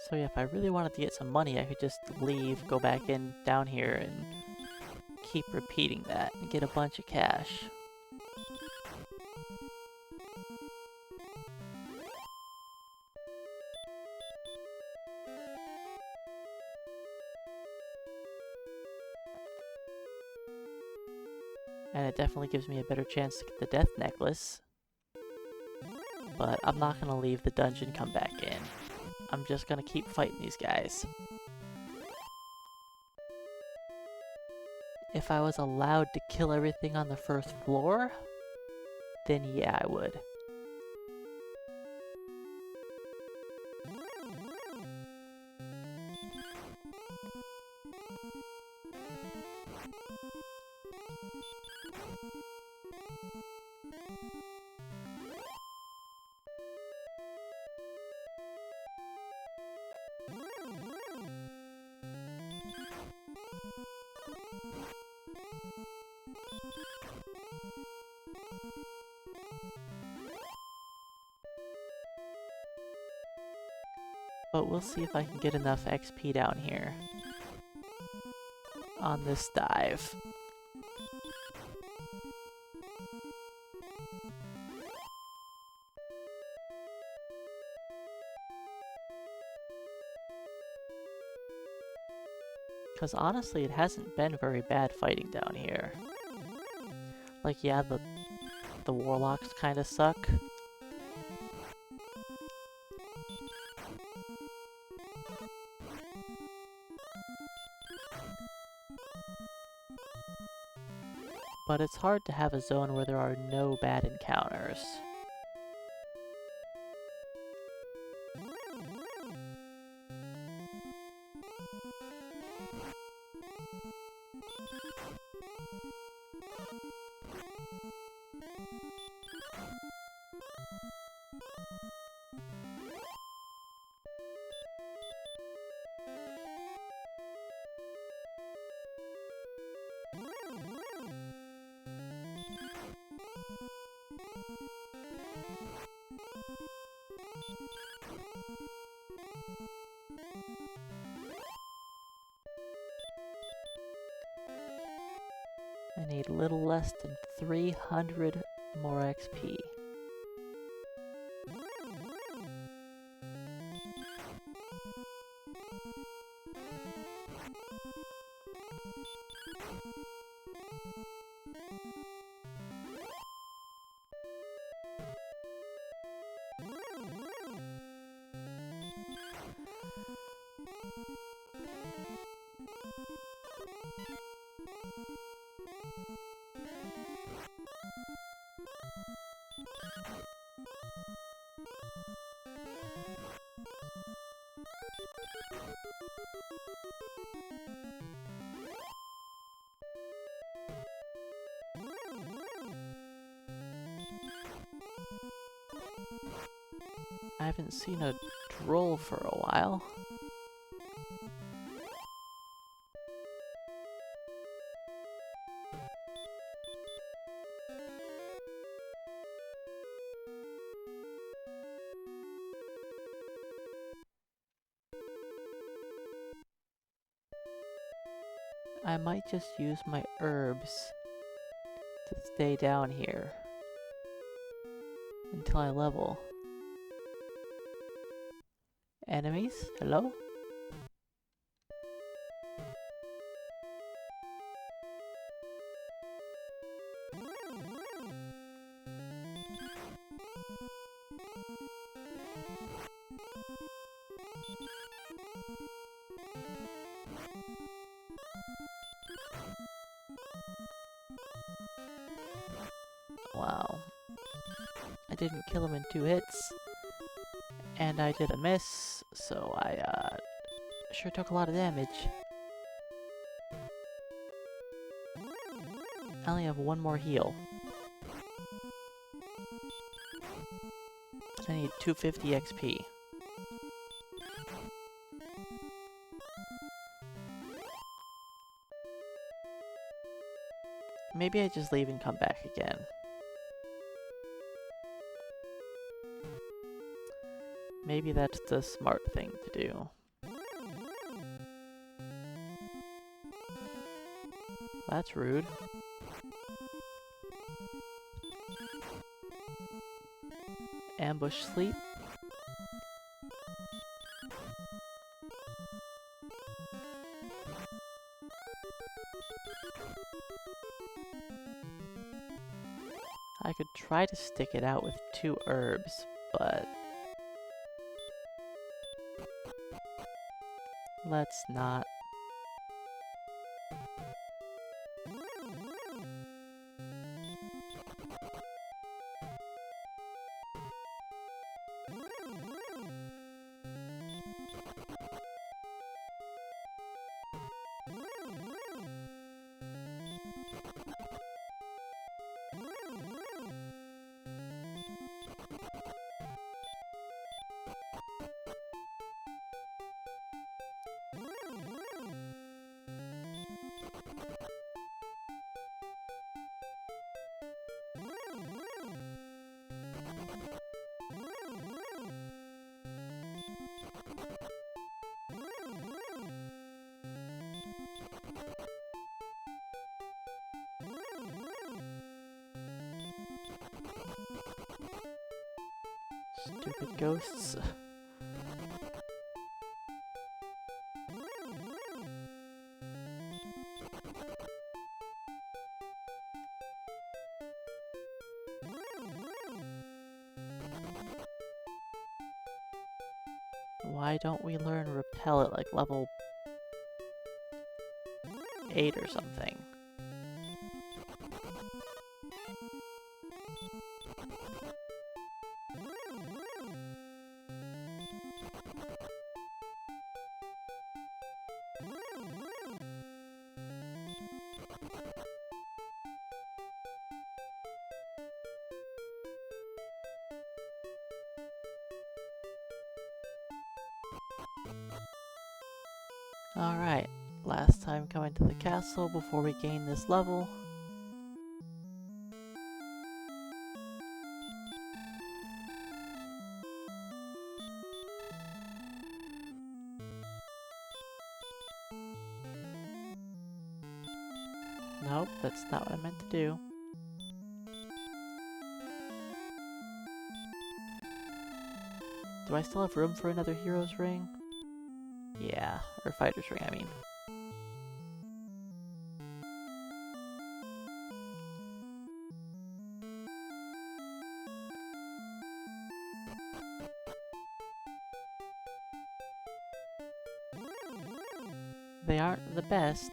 S1: So yeah, if I really wanted to get some money, I could just leave, go back in down here, and keep repeating that, and get a bunch of cash. And it definitely gives me a better chance to get the death necklace. But I'm not gonna leave the dungeon, come back in. I'm just gonna keep fighting these guys. If I was allowed to kill everything on the first floor, then yeah, I would. But we'll see if I can get enough XP down here on this dive. Because honestly, it hasn't been very bad fighting down here. Like, yeah, the warlocks kind of suck. But it's hard to have a zone where there are no bad encounters. I need a little less than 300 more XP. I haven't seen a droll for a while. I might just use my herbs to stay down here until I level. Enemies? Hello? Wow. I didn't kill him in 2 hits. And I did a miss, so I sure took a lot of damage. I only have 1 more heal. I need 250 XP. Maybe I just leave and come back again. Maybe that's the smart thing to do. That's rude. Ambush sleep. I could try to stick it out with 2 herbs, but let's not. Stupid ghosts. Why don't we learn Repel at like level 8 or something? Alright, last time coming to the castle before we gain this level. Nope, that's not what I meant to do. Do I still have room for another hero's ring? Yeah, or fighter's ring, I mean. They aren't the best.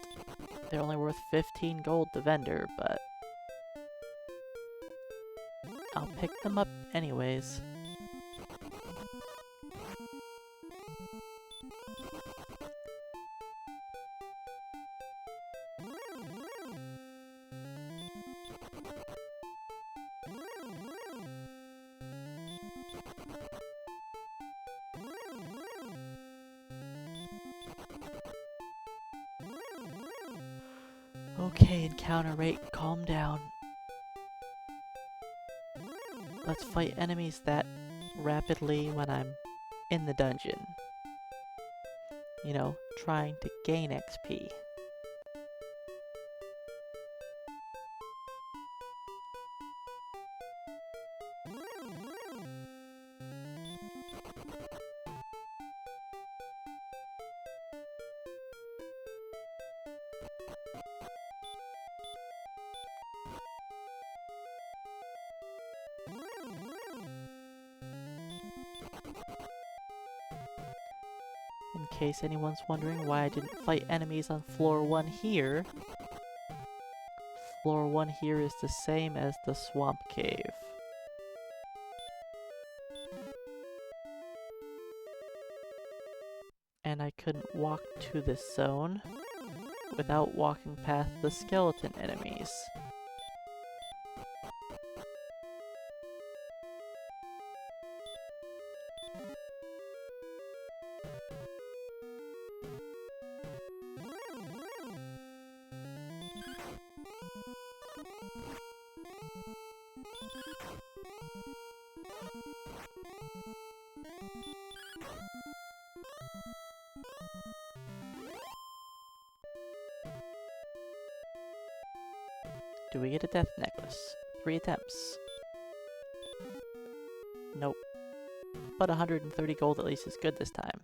S1: They're only worth 15 gold to vendor, but I'll pick them up anyways. Okay, encounter rate, calm down. Let's fight enemies that rapidly when I'm in the dungeon. You know, trying to gain XP. In case anyone's wondering why I didn't fight enemies on floor 1 here, floor 1 here is the same as the swamp cave. And I couldn't walk to this zone without walking past the skeleton enemies. Do we get a death necklace? 3 attempts. Nope. But 130 gold at least is good this time.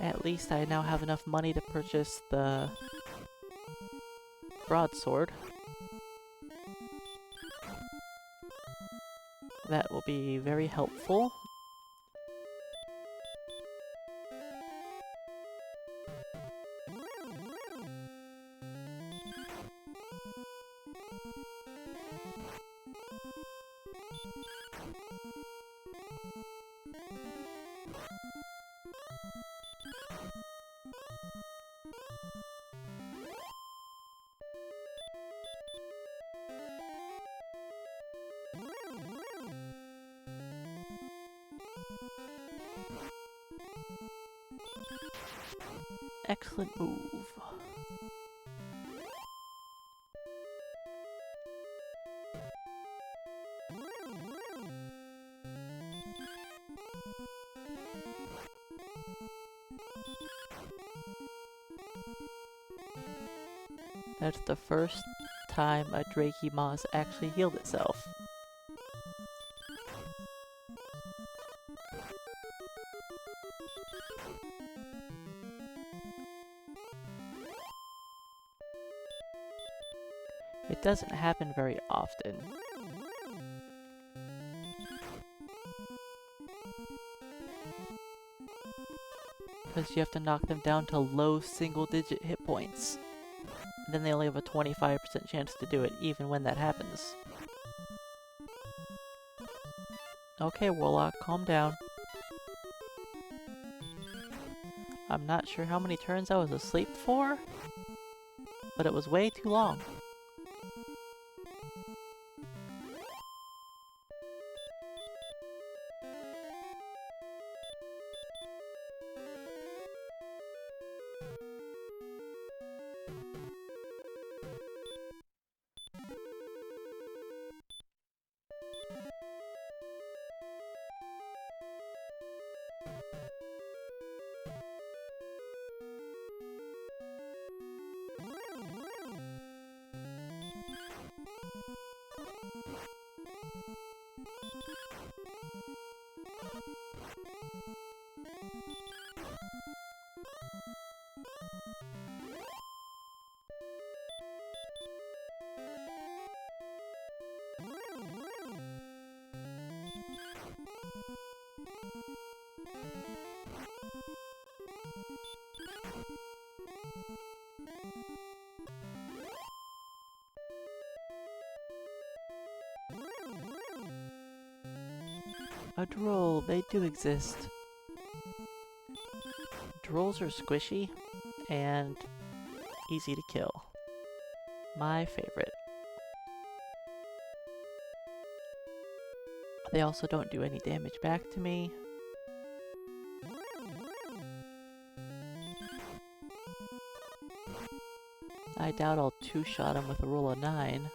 S1: At least I now have enough money to purchase the broadsword. That will be very helpful. Excellent move. That's the first time a Drakey Moss actually healed itself. It doesn't happen very often. Because you have to knock them down to low single-digit hit points. And then they only have a 25% chance to do it, even when that happens. Okay, Warlock, calm down. I'm not sure how many turns I was asleep for, but it was way too long. A droll, they do exist. Drolls are squishy and easy to kill. My favorite. They also don't do any damage back to me. I doubt I'll two-shot him with a roll of 9.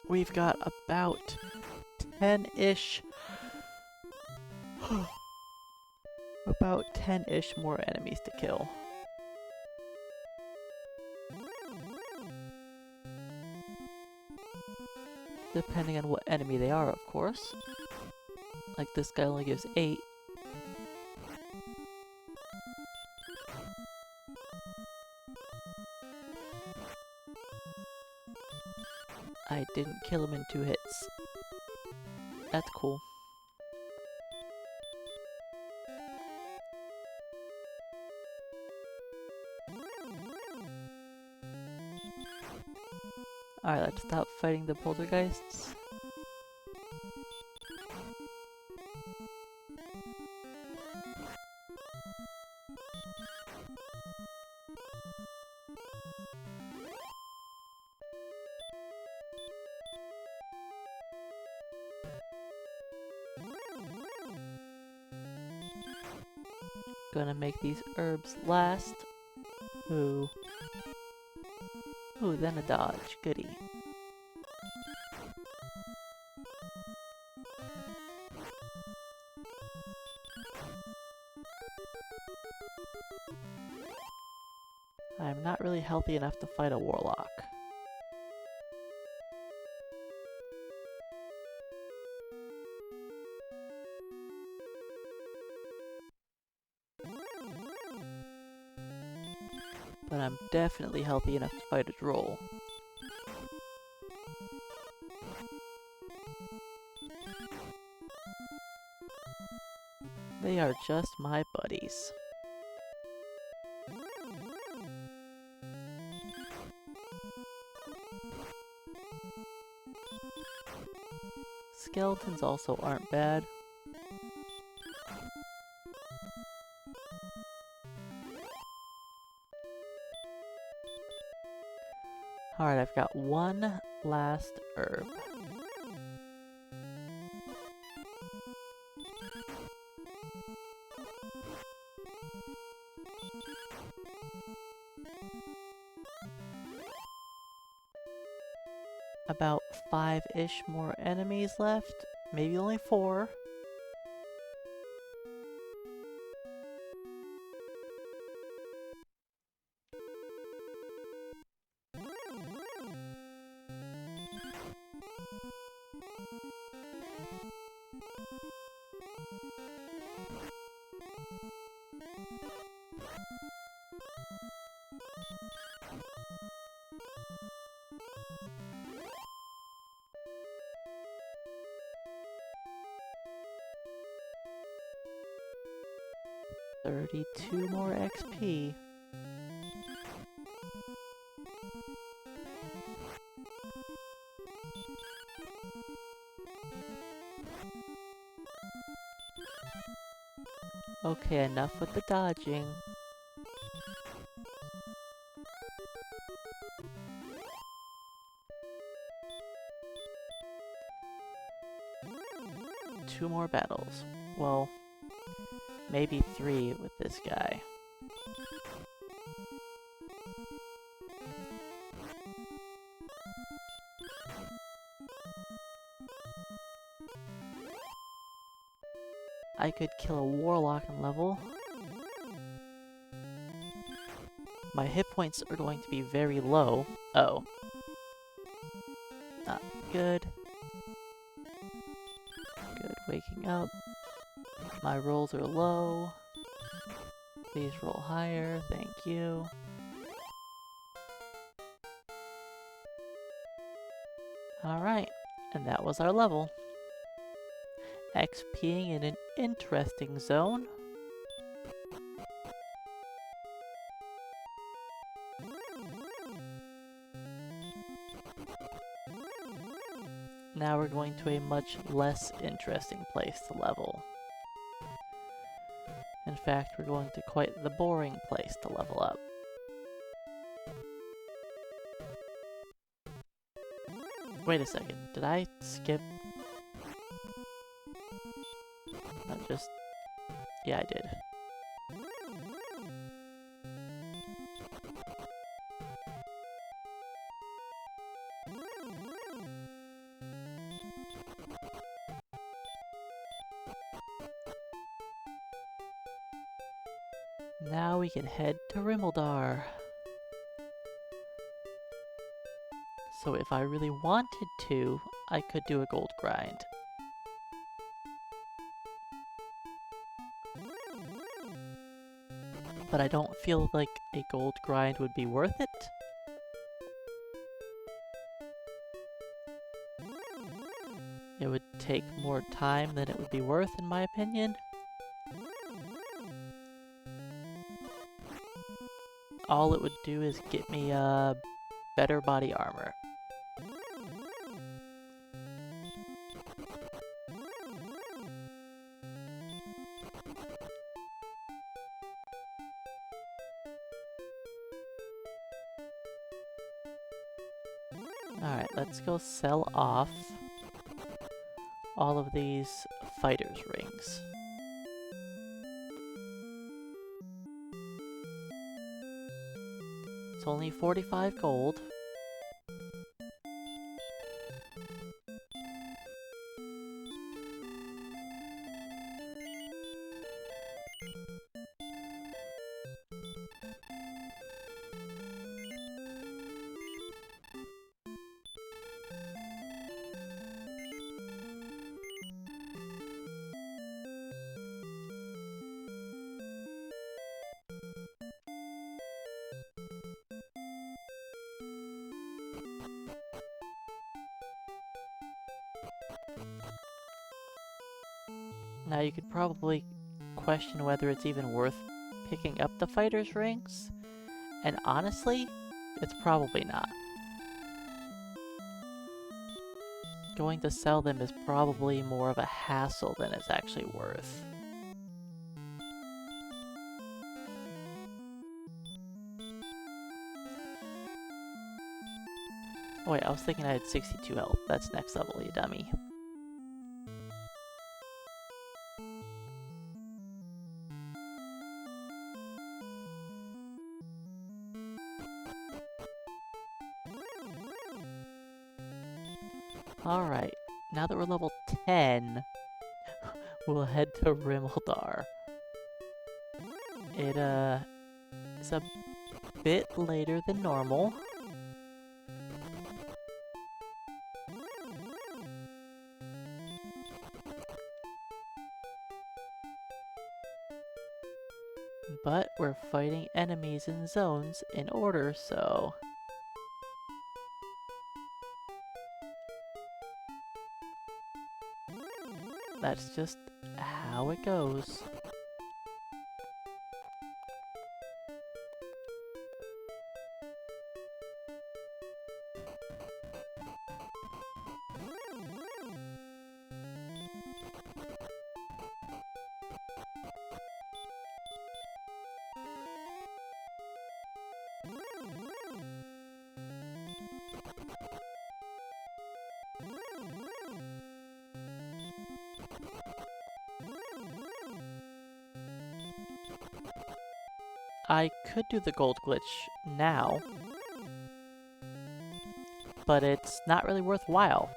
S1: We've got about 10-ish about 10-ish more enemies to kill. Depending on what enemy they are, of course. Like this guy only gives 8. I didn't kill him in 2 hits. That's cool. Alright, let's stop fighting the poltergeists. Gonna make these herbs last. Ooh. Ooh, then a dodge. Goody. I'm not really healthy enough to fight a warlock. But I'm definitely healthy enough to fight a droll. They are just my buddies. Skeletons also aren't bad. Alright, I've got one last herb. About 5-ish more enemies left. Maybe only 4. $32 more XP. Okay, enough with the dodging. Two more battles. Well, maybe 3 with this guy. I could kill a warlock and level. My hit points are going to be very low. Oh. not good. Good, waking up. My rolls are low. Please roll higher, thank you. Alright, and that was our level. XPing in an interesting zone. Now we're going to a much less interesting place to level. In fact, we're going to quite the boring place to level up. Wait a second, did I skip? Not just... yeah, I did. Now we can head to Rimmildar. So if I really wanted to, I could do a gold grind. But I don't feel like a gold grind would be worth it. It would take more time than it would be worth, in my opinion. All it would do is get me better body armor. Alright, let's go sell off all of these fighters' rings. It's only 45 gold. Now you could probably question whether it's even worth picking up the fighters' rings, and honestly, it's probably not. Going to sell them is probably more of a hassle than it's actually worth. Oh wait, I was thinking I had 62 health. That's next level, you dummy. Alright, now that we're level 10, we'll head to Rimmildar. It, is a bit later than normal. But we're fighting enemies in zones in order, so... that's just how it goes. I could do the gold glitch now, but it's not really worthwhile.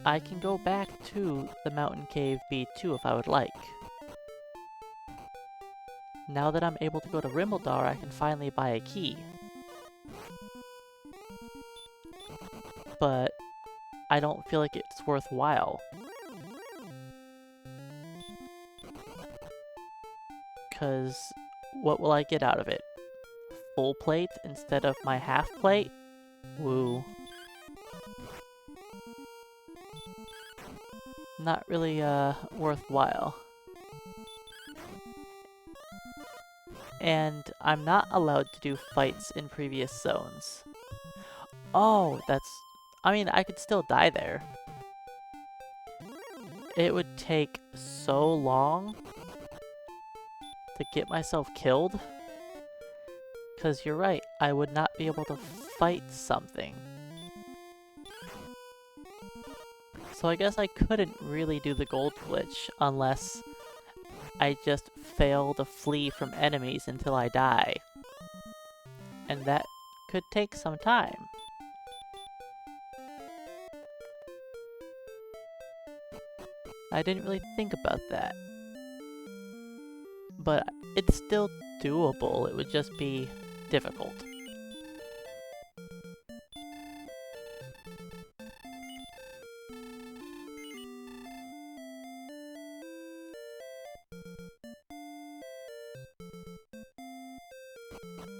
S1: I can go back to the Mountain Cave B2 if I would like. now that I'm able to go to Rimbledar, I can finally buy a key. But I don't feel like it's worthwhile. Because what will I get out of it? Full plate instead of my half plate? Woo. Not really worthwhile. And I'm not allowed to do fights in previous zones. Oh, I mean, I could still die there. It would take so long to get myself killed. Because you're right, I would not be able to fight something. So I guess I couldn't really do the gold glitch unless I just fail to flee from enemies until I die. And that could take some time. I didn't really think about that. But it's still doable, it would just be difficult.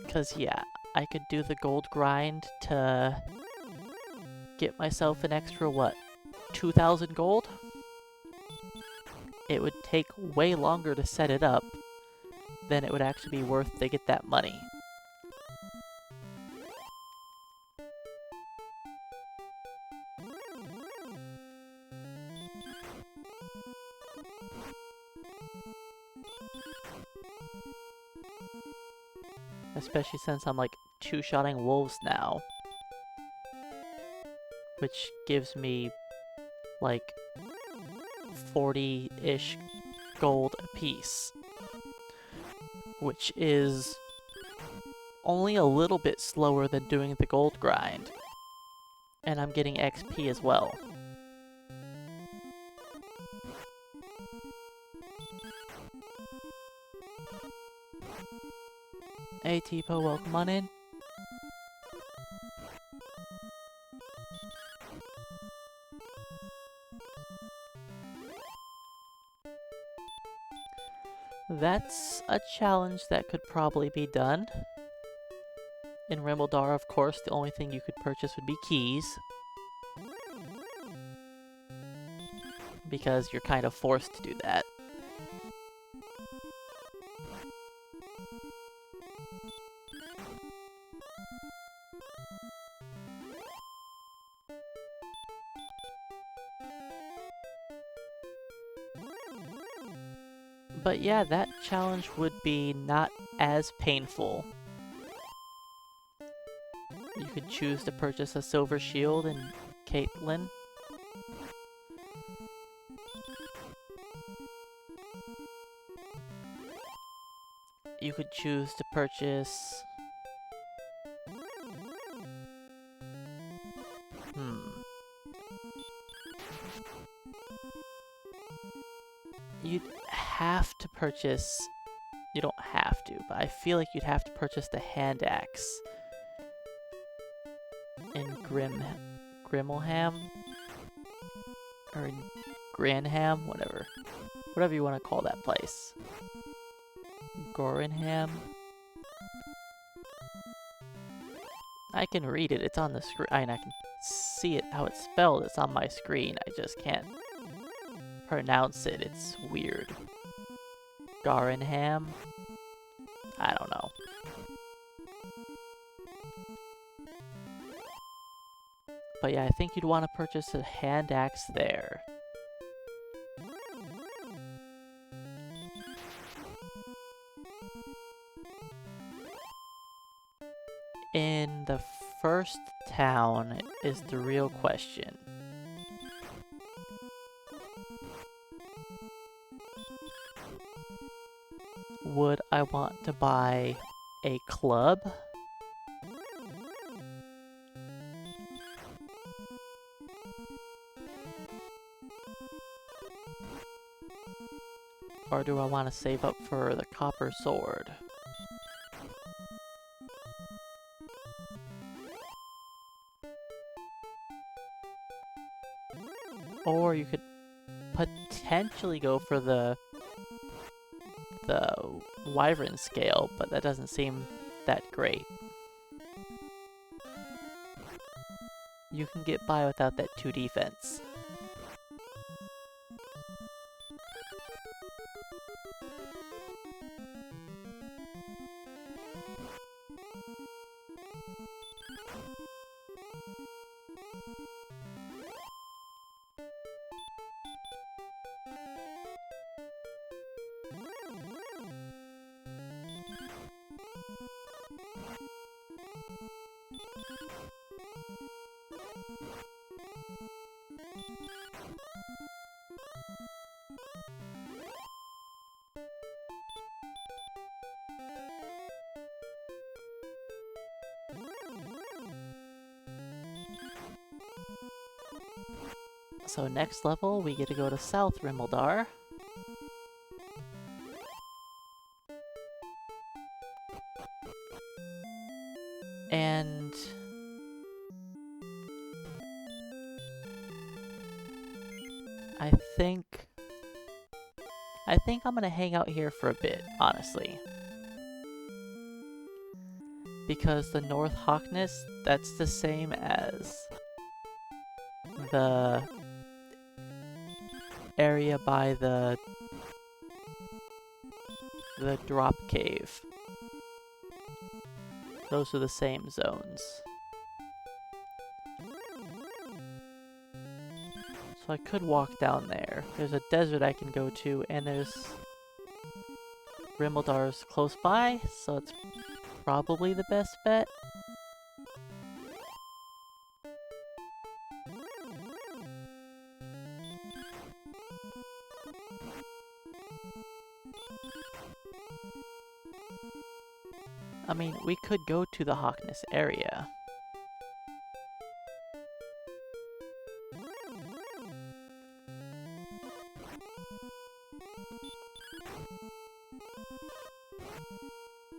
S1: Because yeah, I could do the gold grind to get myself an extra, what, 2,000 gold? It would take way longer to set it up than it would actually be worth to get that money. Especially since I'm like two-shotting wolves now. Which gives me like 40-ish gold apiece. Which is only a little bit slower than doing the gold grind. And I'm getting XP as well. Hey Tipo, welcome on in. That's a challenge that could probably be done. In Rimbledar, of course, the only thing you could purchase would be keys. Because you're kind of forced to do that. But yeah, that challenge would be not as painful. You could choose to purchase a silver shield in Caitlin. You could choose to purchase... You'd have to purchase... You don't have to, but I feel like you'd have to purchase the hand axe in Grimmelham? Or in Granham? Whatever. Whatever you want to call that place. Gorinham? I can read it, it's on the screen, I can see it, how it's spelled, it's on my screen, I just can't pronounce it, it's weird. Garinham? I don't know. But yeah, I think you'd want to purchase a hand axe there. In the first town is the real question. Would I want to buy a club? Or do I want to save up for the copper sword? Or you could potentially go for the wyvern scale, but that doesn't seem that great. You can get by without that 2 defense. So next level, we get to go to South Rimeldar. And I think I'm gonna hang out here for a bit, honestly. Because the North Hawkness, that's the same as the area by the drop cave. Those are the same zones. So I could walk down there. There's a desert I can go to, and there's Rimeldar's close by, so it's probably the best bet. I mean, we could go to the Hawkness area.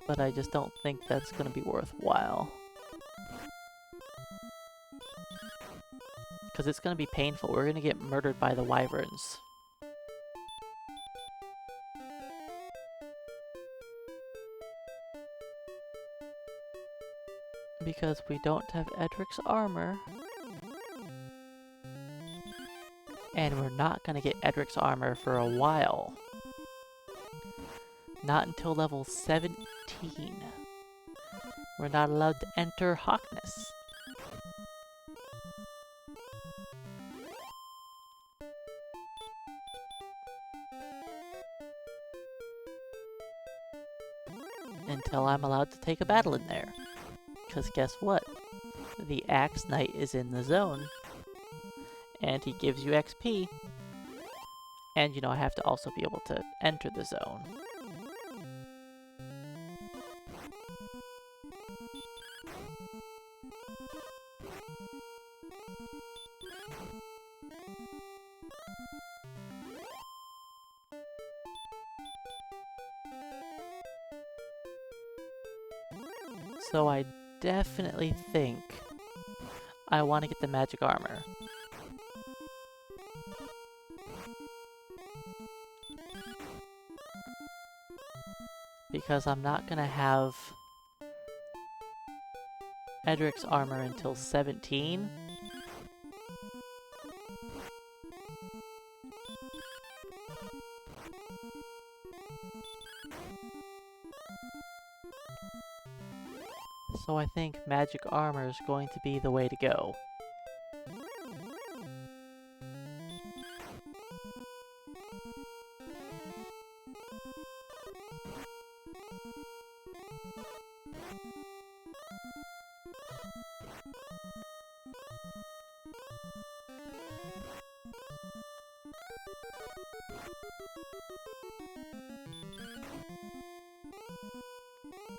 S1: But I just don't think that's gonna be worthwhile. Because it's gonna be painful. We're gonna get murdered by the wyverns. Because we don't have Edric's armor. And we're not gonna get Edric's armor for a while. Not until level 17. We're not allowed to enter Hawkness. Until I'm allowed to take a battle in there. Because guess what? The Axe Knight is in the zone. And he gives you XP. And you know, I have to also be able to enter the zone. So I definitely think I want to get the magic armor. Because I'm not gonna have Edric's armor until 17. So I think magic armor is going to be the way to go.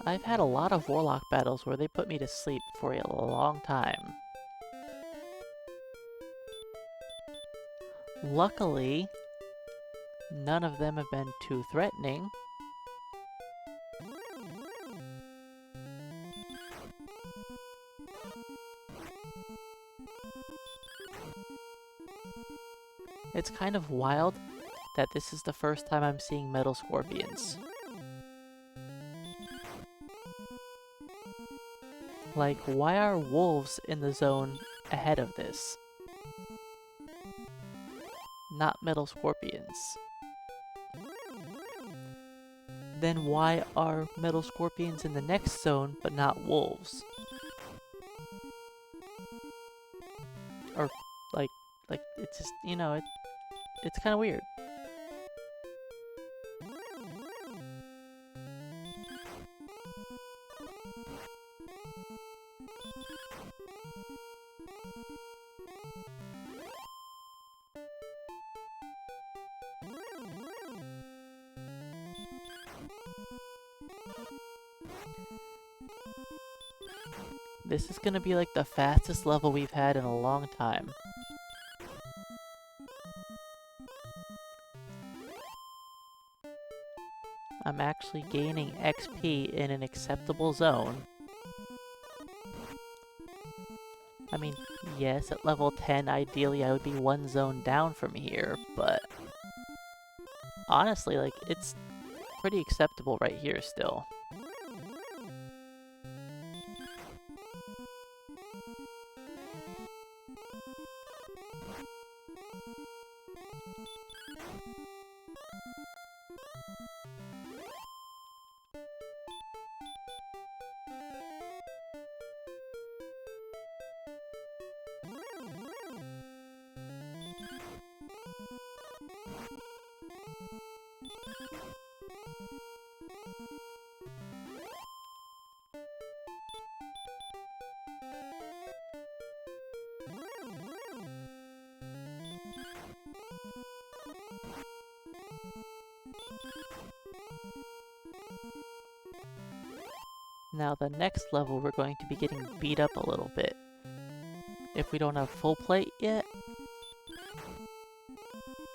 S1: I've had a lot of Warlock battles where they put me to sleep for a long time. Luckily, None of them have been too threatening. It's kind of wild that this is the first time I'm seeing metal scorpions. Like, why are wolves in the zone ahead of this? Not metal scorpions. Then why are metal scorpions in the next zone but not wolves? Or like it's just, you know, it's kind of weird. This is gonna be like the fastest level we've had in a long time. I'm actually gaining XP in an acceptable zone. I mean, yes, at level 10, ideally I would be one zone down from here, but honestly, like, it's pretty acceptable right here still. Now the next level we're going to be getting beat up a little bit. If we don't have full plate yet,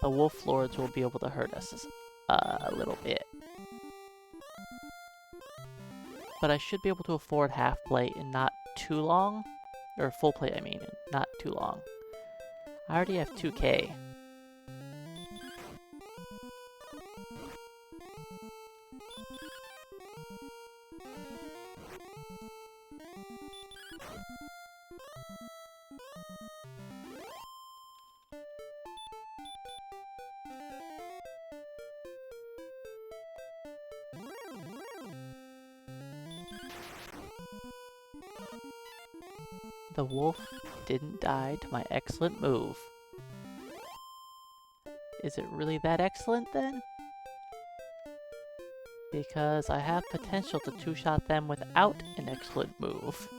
S1: the wolf lords will be able to hurt us a little bit. But I should be able to afford half plate in not too long. Or full plate, I mean, not too long. I already have 2k. The wolf didn't die to my excellent move. Is it really that excellent then? Because I have potential to two-shot them without an excellent move.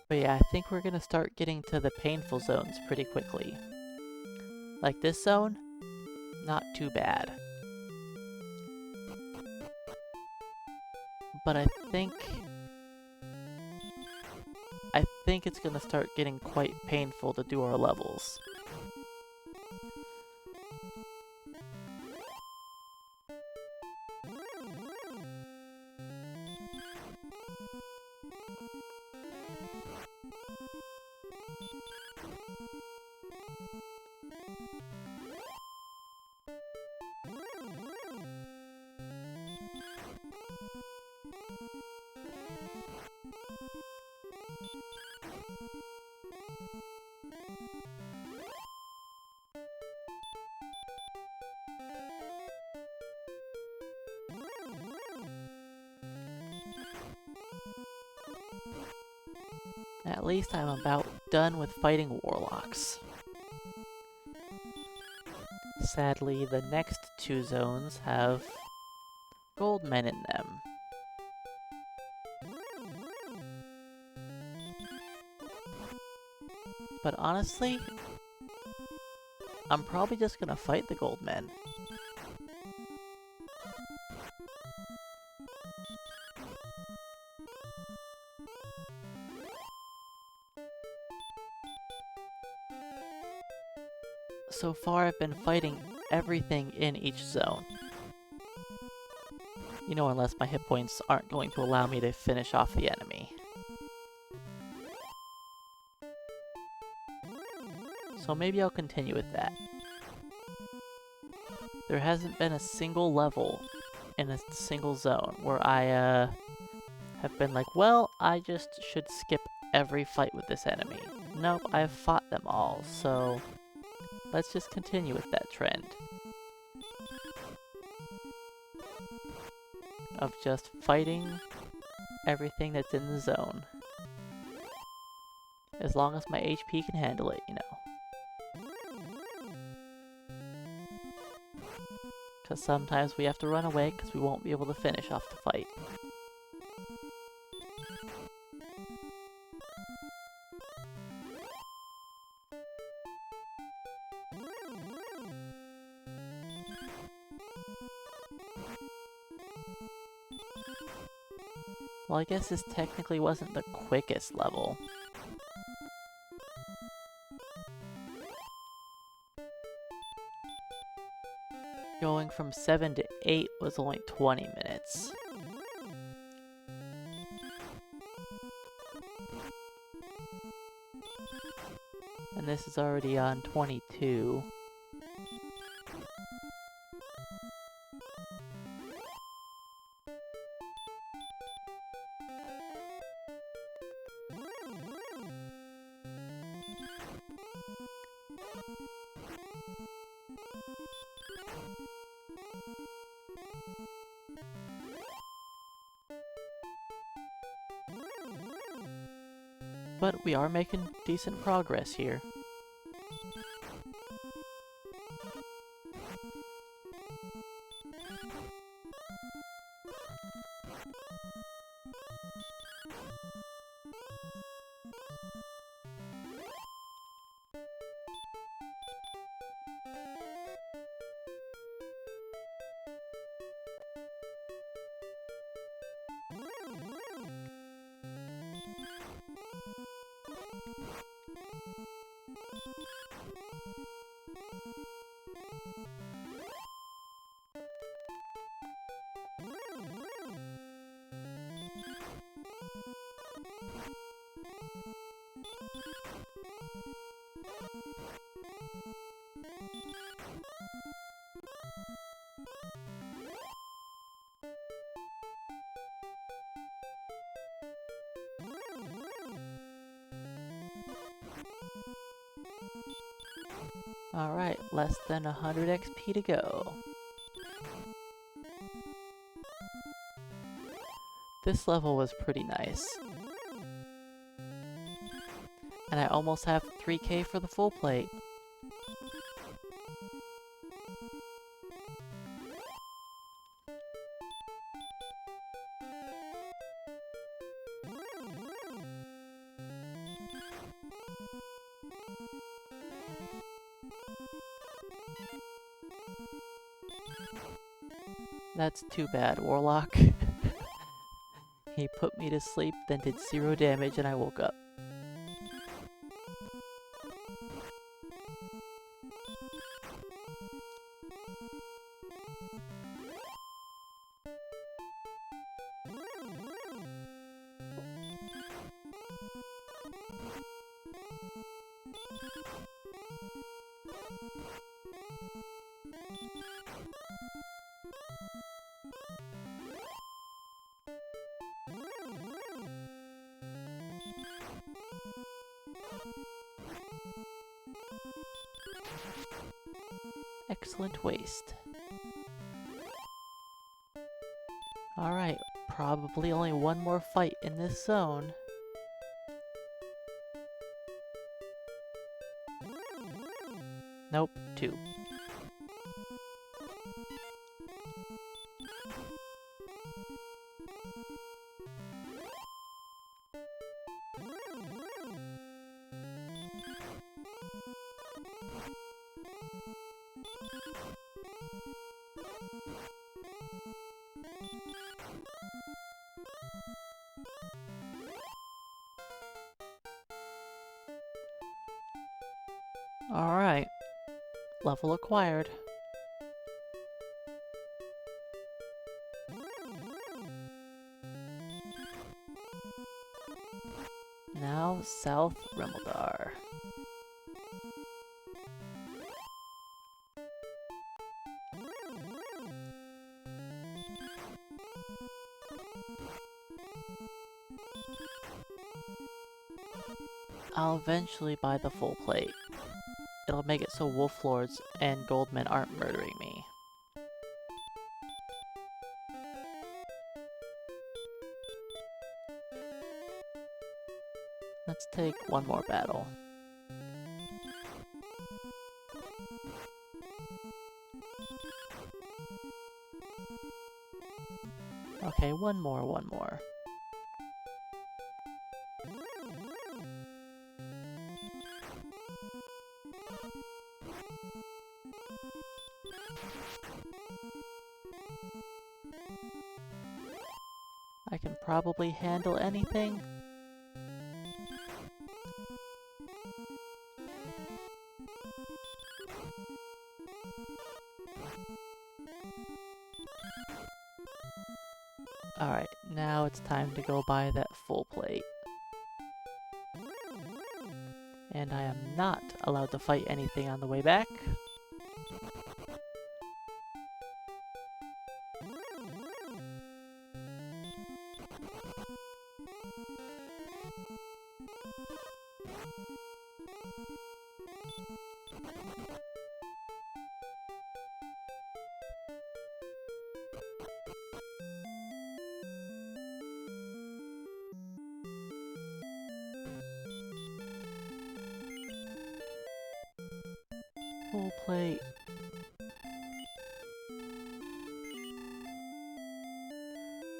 S1: But yeah, I think we're gonna start getting to the painful zones pretty quickly. Like this zone, not too bad. But I think it's gonna start getting quite painful to do our levels. At least I'm about done with fighting warlocks. Sadly, the next two zones have gold men in them. But honestly, I'm probably just gonna fight the gold men. So far I've been fighting everything in each zone. You know, unless my hit points aren't going to allow me to finish off the enemy. So maybe I'll continue with that. There hasn't been a single level in a single zone where I have been like, well, I just should skip every fight with this enemy. Nope, I've fought them all, so let's just continue with that trend of just fighting everything that's in the zone. As long as my HP can handle it, you know. Because sometimes we have to run away because we won't be able to finish off the fight. Well, I guess this technically wasn't the quickest level. Going from 7 to 8 was only 20 minutes. And this is already on 22. But we are making decent progress here. Alright, less than 100 XP to go. This level was pretty nice. And I almost have 3k for the full plate. That's too bad, Warlock. He put me to sleep, then did 0 damage, and I woke up. Excellent waste. Alright, probably only one more fight in this zone. Nope, 2. Alright. Level acquired. Now, South Rimeldar. I'll eventually buy the full plate. It'll make it so wolf lords and goldmen aren't murdering me. Let's take one more battle. Okay, one more. I can probably handle anything. Alright, now it's time to go buy that full plate. And I am not allowed to fight anything on the way back. Full plate.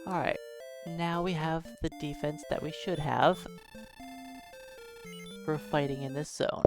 S1: Alright, now we have the defense that we should have for fighting in this zone.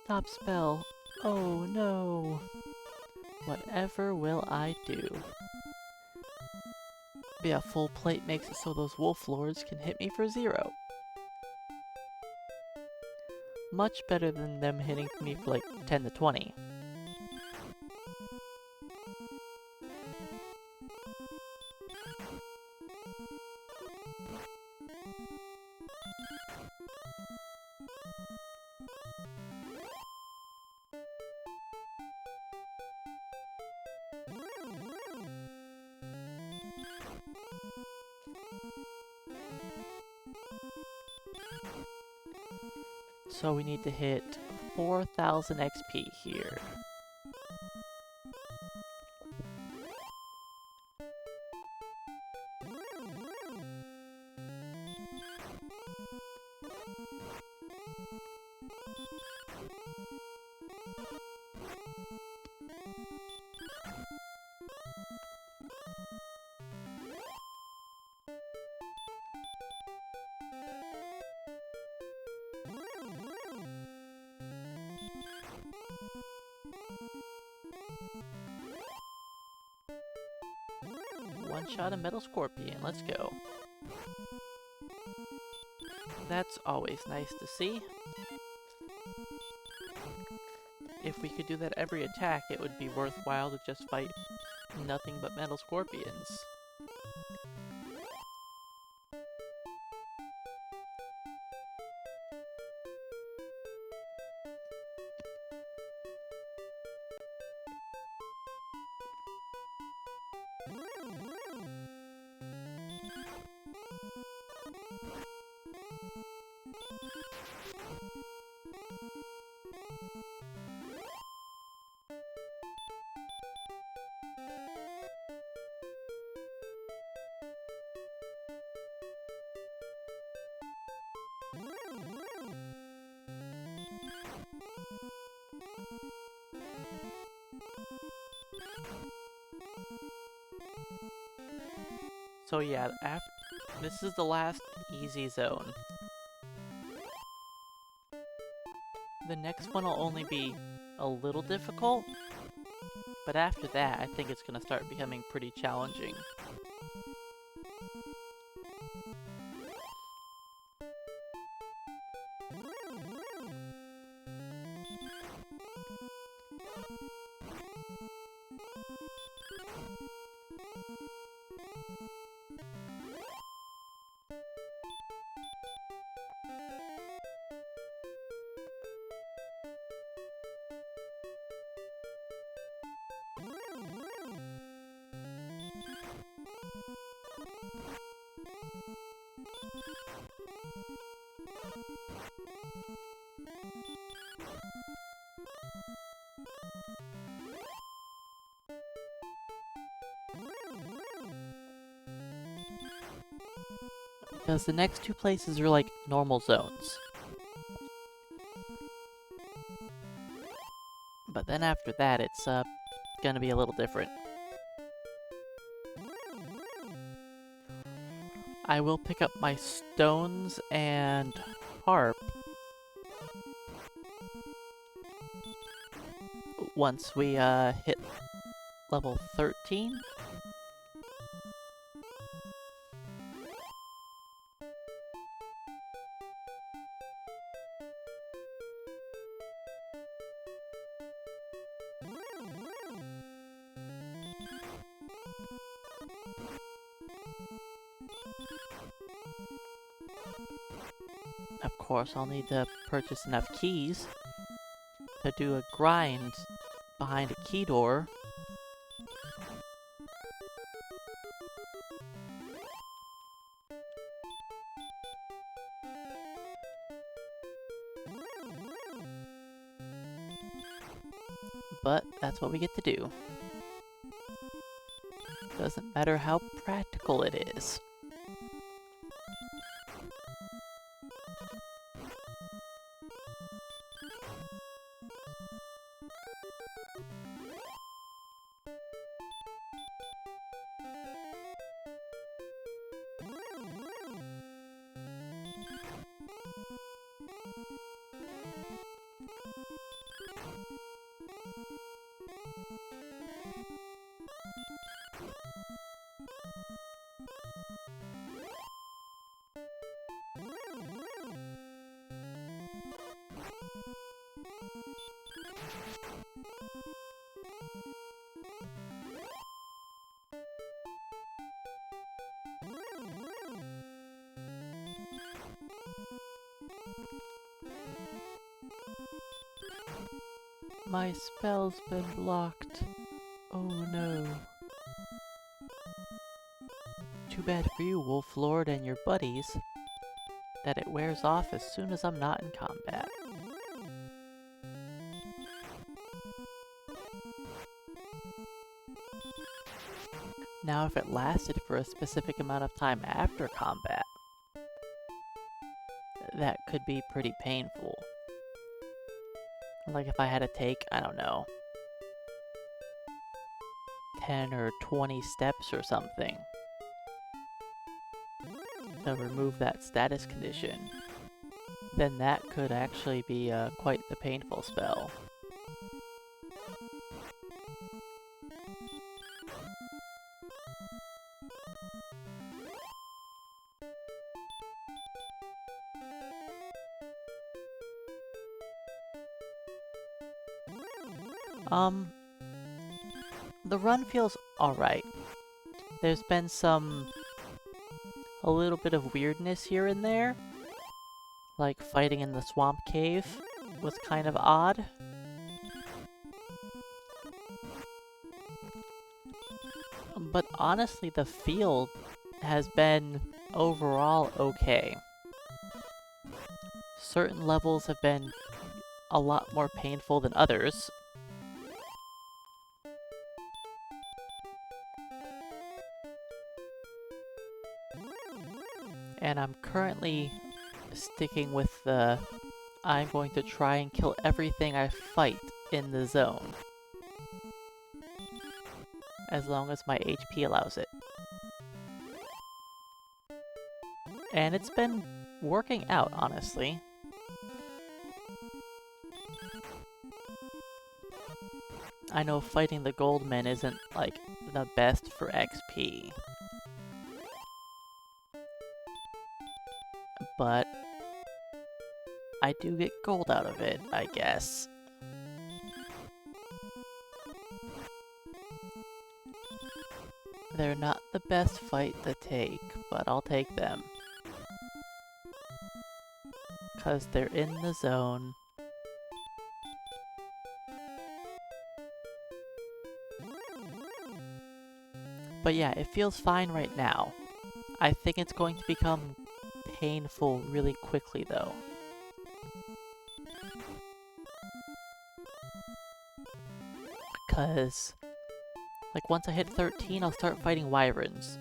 S1: Stop spell. Oh no. Whatever will I do? Yeah, full plate makes it so those wolf lords can hit me for 0. Much better than them hitting me for like 10 to 20. So we need to hit 4,000 XP here. One shot of Metal Scorpion, let's go. That's always nice to see. If we could do that every attack, it would be worthwhile to just fight nothing but metal scorpions. So yeah, this is the last easy zone. The next one will only be a little difficult, but after that I think it's gonna start becoming pretty challenging. Because the next two places are like normal zones. But then after that, it's gonna be a little different. I will pick up my stones and harp once we hit level 13. Of course, I'll need to purchase enough keys to do a grind behind a key door. But that's what we get to do. Doesn't matter how practical it is. My spell's been blocked. Oh no. Too bad for you, Wolf Lord, and your buddies, that it wears off as soon as I'm not in combat. Now if it lasted for a specific amount of time after combat, that could be pretty painful. Like if I had to take, I don't know, 10 or 20 steps or something to remove that status condition, then that could actually be quite the painful spell. Um, the run feels alright. There's been a little bit of weirdness here and there. Like fighting in the swamp cave was kind of odd. But honestly, the field has been overall okay. Certain levels have been a lot more painful than others. And I'm currently sticking with I'm going to try and kill everything I fight in the zone, as long as my HP allows it. And it's been working out, honestly. I know fighting the Goldmen isn't, like, the best for XP. But I do get gold out of it, I guess. They're not the best fight to take, but I'll take them. 'Cause they're in the zone. But yeah, it feels fine right now. I think it's going to become painful really quickly though. Because, like, once I hit 13, I'll start fighting wyverns.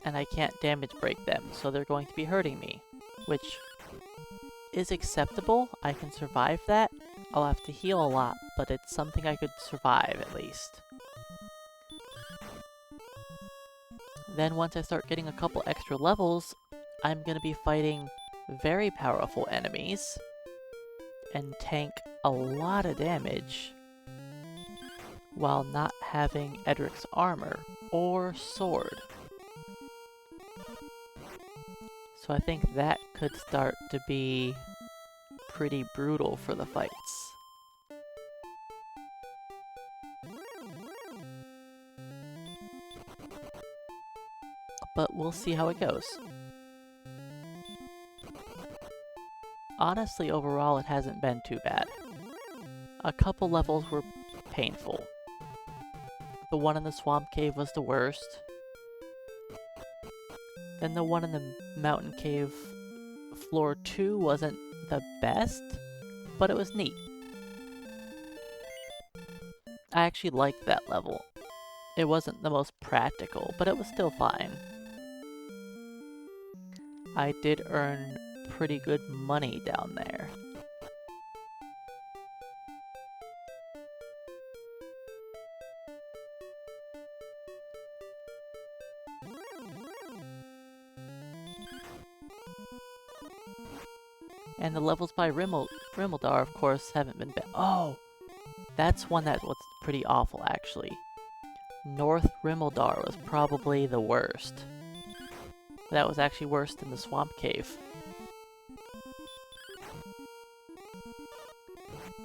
S1: And I can't damage break them, so they're going to be hurting me. Which is acceptable. I can survive that. I'll have to heal a lot, but it's something I could survive at least. Then once I start getting a couple extra levels, I'm gonna be fighting very powerful enemies and tank a lot of damage while not having Edric's armor or sword. So I think that could start to be pretty brutal for the fights. But we'll see how it goes. Honestly, overall, it hasn't been too bad. A couple levels were painful. The one in the swamp cave was the worst. Then the one in the mountain cave, floor 2, wasn't the best, but it was neat. I actually liked that level. It wasn't the most practical, but it was still fine. I did earn pretty good money down there. And the levels by Rimeldar, of course, haven't been bad. Oh! That's one that was pretty awful, actually. North Rimeldar was probably the worst. That was actually worse than the swamp cave.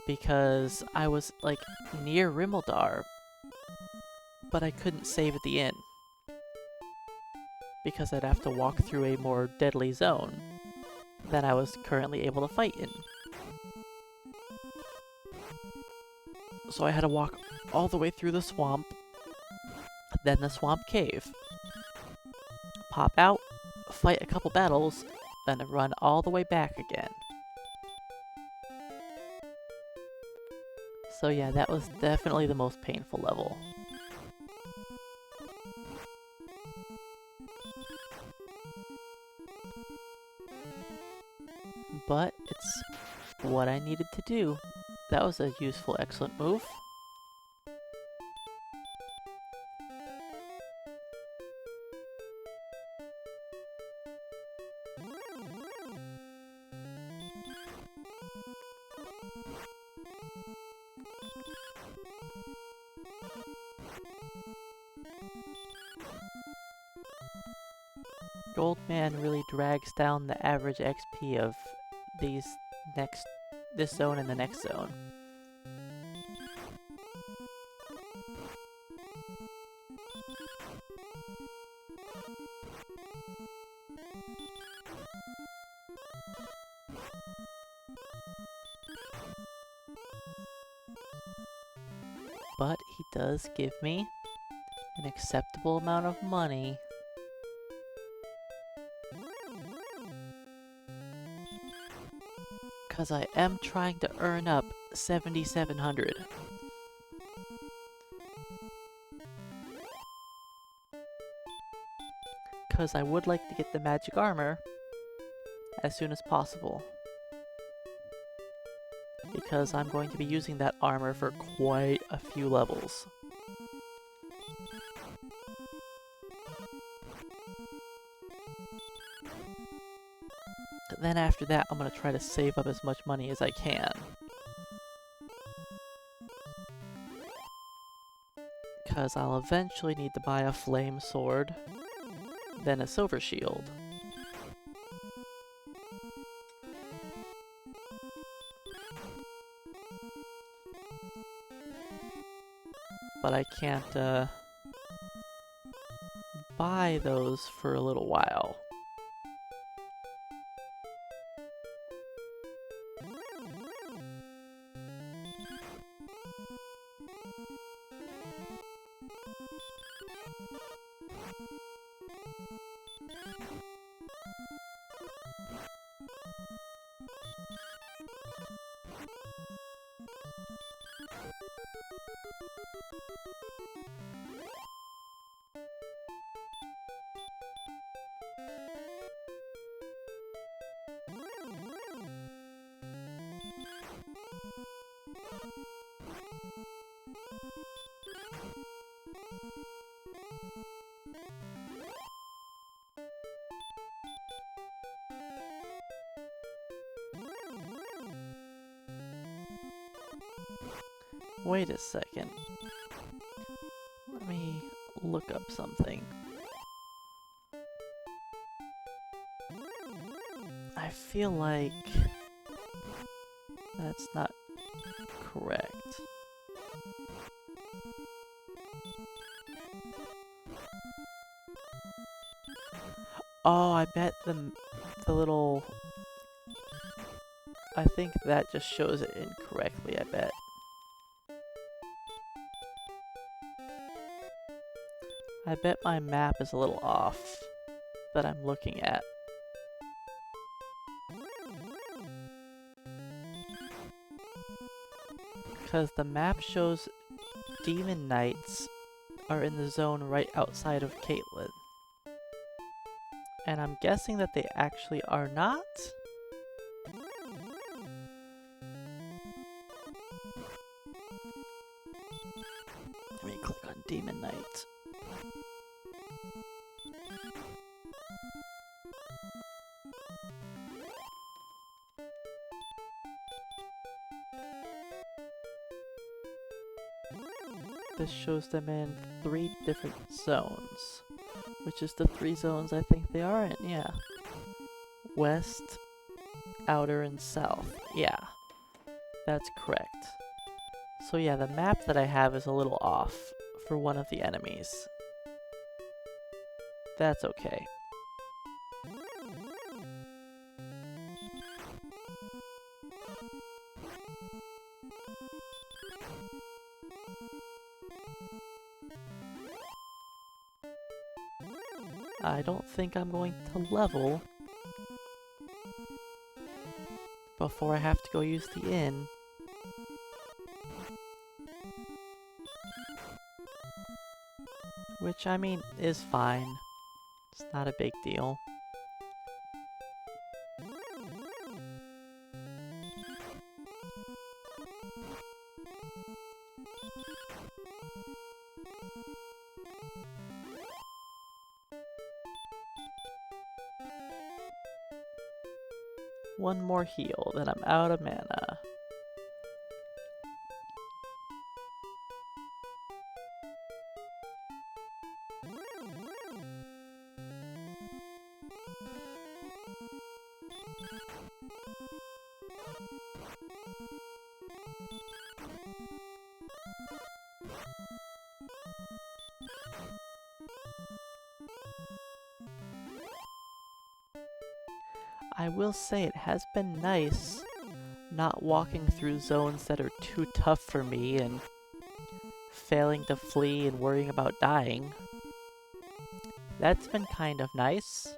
S1: Because I was, like, near Rimeldar, but I couldn't save at the inn. Because I'd have to walk through a more deadly zone than I was currently able to fight in. So I had to walk all the way through the swamp, then the swamp cave, pop out, fight a couple battles, then run all the way back again. So yeah, that was definitely the most painful level. But it's what I needed to do. That was a useful, excellent move. Goldman really drags down the average XP of this zone and the next zone. But he does give me an acceptable amount of money. Because I am trying to earn up 7,700. Because I would like to get the magic armor as soon as possible. Because I'm going to be using that armor for quite a few levels. Then after that, I'm going to try to save up as much money as I can. Because I'll eventually need to buy a flame sword, then a silver shield. But I can't buy those for a little while. Wait a second. Let me look up something. I feel like that's not correct. Oh, I bet the little... I think that just shows it incorrectly, I bet. I bet my map is a little off that I'm looking at. Because the map shows Demon Knights are in the zone right outside of Caitlin. And I'm guessing that they actually are not? Let me click on Demon Knight. This shows them in 3 different zones, which is the 3 zones I think they are in, yeah. West, outer, and south. Yeah, that's correct. So yeah, the map that I have is a little off for one of the enemies. That's okay. I don't think I'm going to level before I have to go use the inn. Which, I mean, is fine. It's not a big deal. One more heal, then I'm out of mana. I will say it has been nice not walking through zones that are too tough for me and failing to flee and worrying about dying. That's been kind of nice.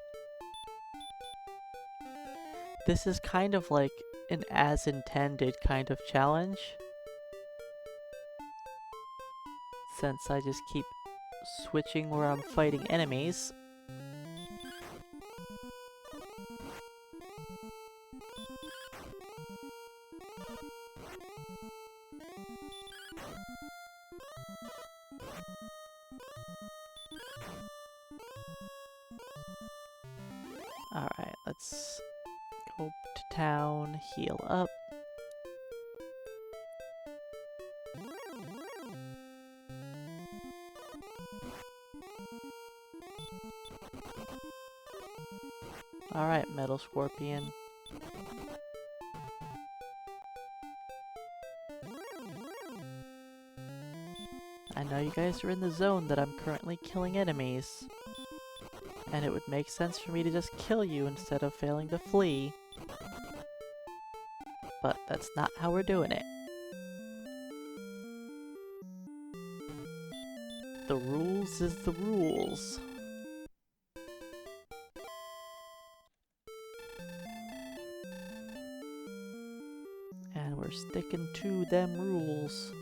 S1: This is kind of like an as intended kind of challenge, since I just keep switching where I'm fighting enemies. Alright, let's go to town, heal up. Alright, Metal Scorpion. I know you guys are in the zone that I'm currently killing enemies, and it would make sense for me to just kill you instead of failing to flee. But that's not how we're doing it. The rules is the rules. And we're sticking to them rules.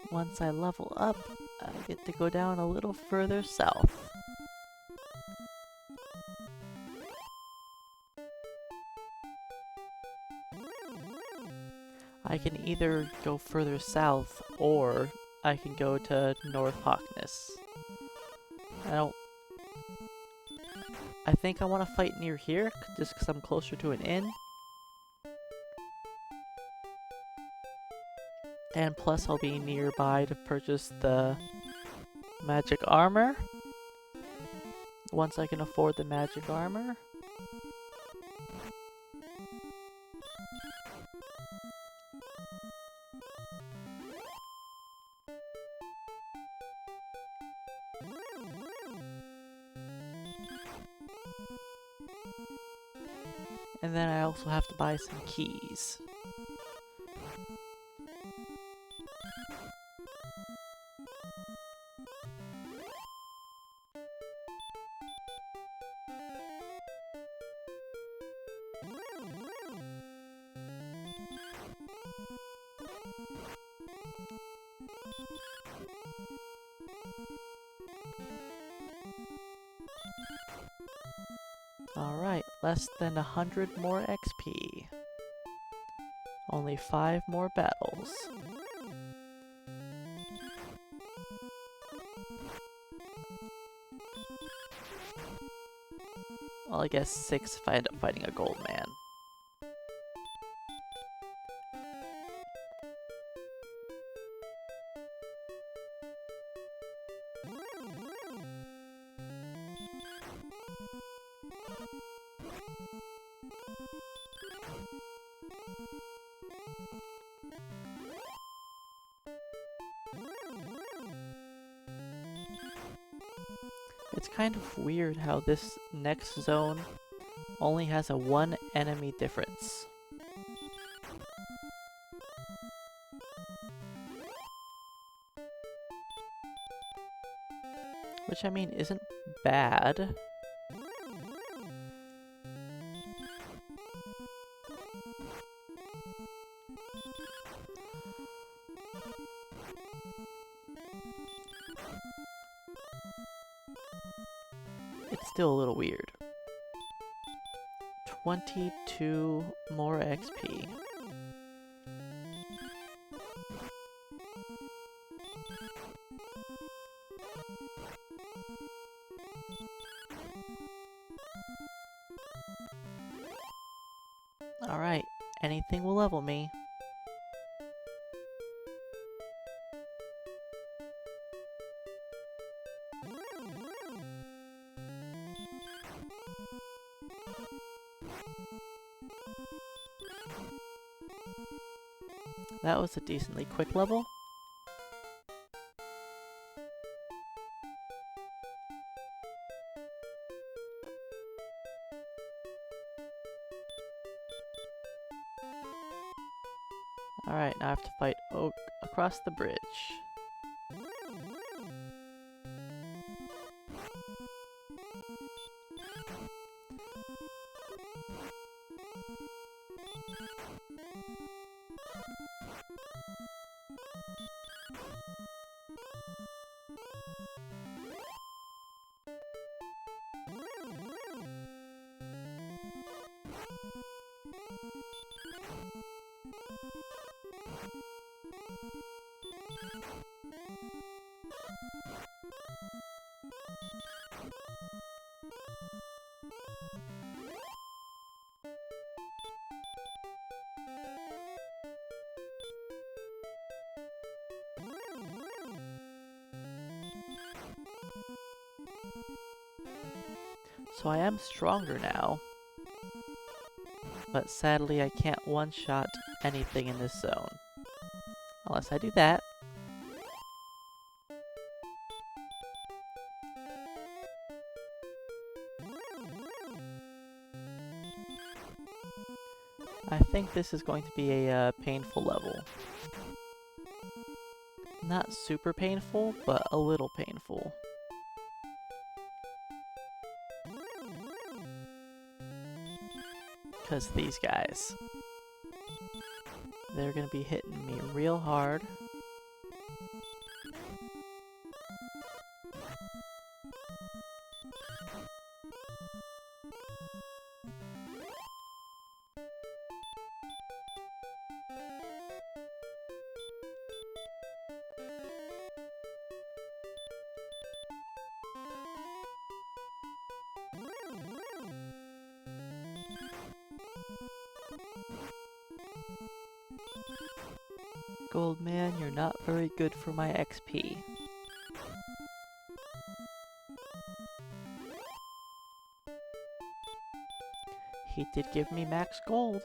S1: Once I level up, I get to go down a little further south. I can either go further south, or I can go to North Hawkness. I think I want to fight near here, just because I'm closer to an inn. And plus I'll be nearby to purchase the magic armor. Once I can afford the magic armor. And then I also have to buy some keys. Alright, less than 100 more XP. Only 5 more battles. Well, I guess 6 if I end up fighting a gold man. It's kind of weird how this next zone only has a 1 enemy difference. Which, I mean, isn't bad. It's still a little weird. 22 more XP. Alright, anything will level me. That was a decently quick level. Alright, now I have to fight Oak across the bridge. So I am stronger now, but sadly I can't one-shot anything in this zone. Unless I do that. I think this is going to be a painful level. Not super painful, but a little painful. Because these guys, they're gonna be hitting me real hard. Gold man, you're not very good for my XP. He did give me max gold.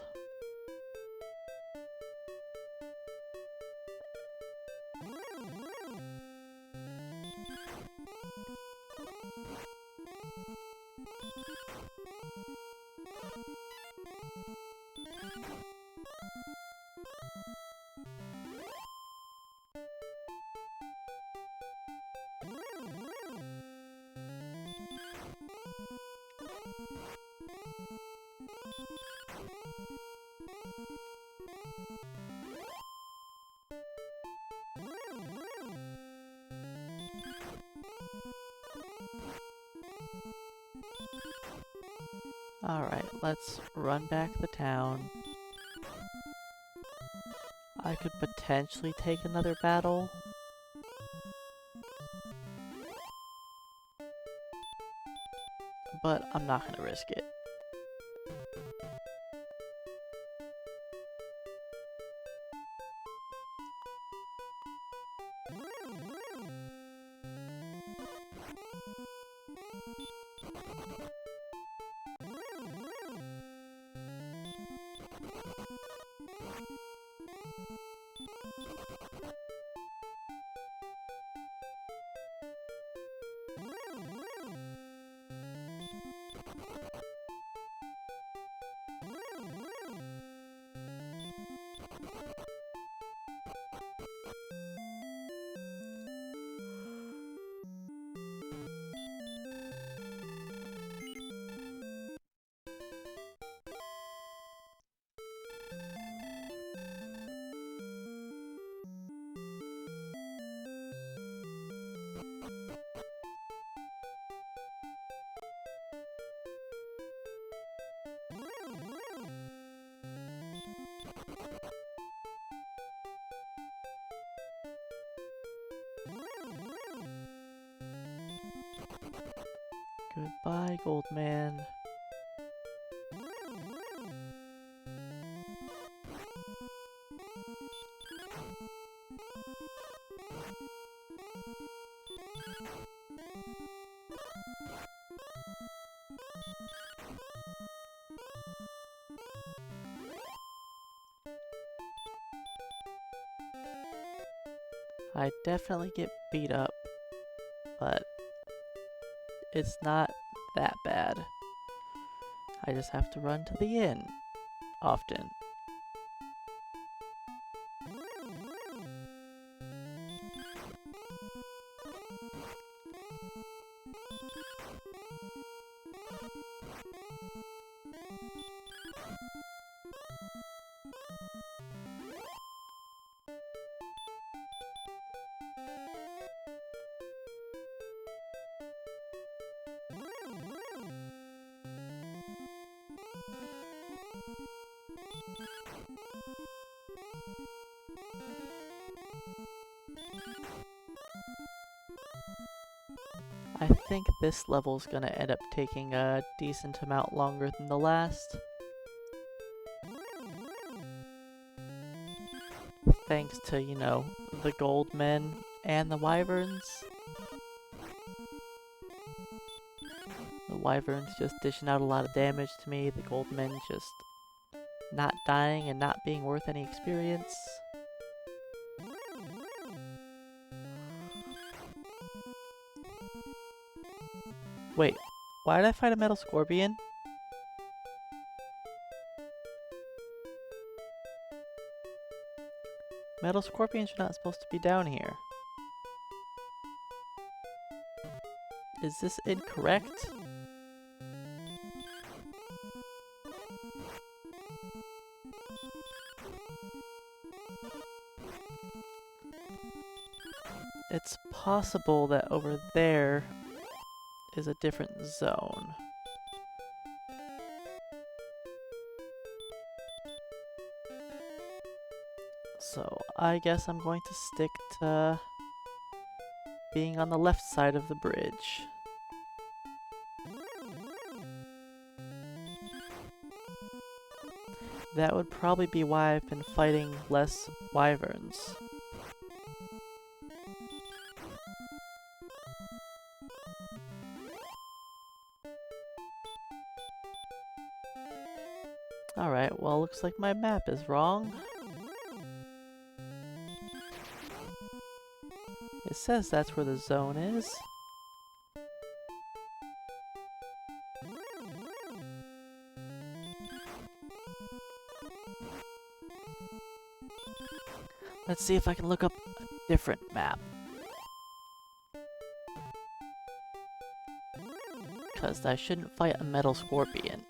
S1: Alright, let's run back the town. I could potentially take another battle. But I'm not gonna risk it. Goodbye, gold man. I definitely get beat up, but it's not that bad. I just have to run to the inn often. I think this level's gonna end up taking a decent amount longer than the last. Thanks to, you know, the gold men and the wyverns. The wyverns just dishing out a lot of damage to me, the gold men just not dying and not being worth any experience. Wait, why did I fight a metal scorpion? Metal scorpions are not supposed to be down here. Is this incorrect? It's possible that over there is a different zone. So I guess I'm going to stick to being on the left side of the bridge. That would probably be why I've been fighting less wyverns. Alright, well, looks like my map is wrong. It says that's where the zone is. Let's see if I can look up a different map. Because I shouldn't fight a metal scorpion.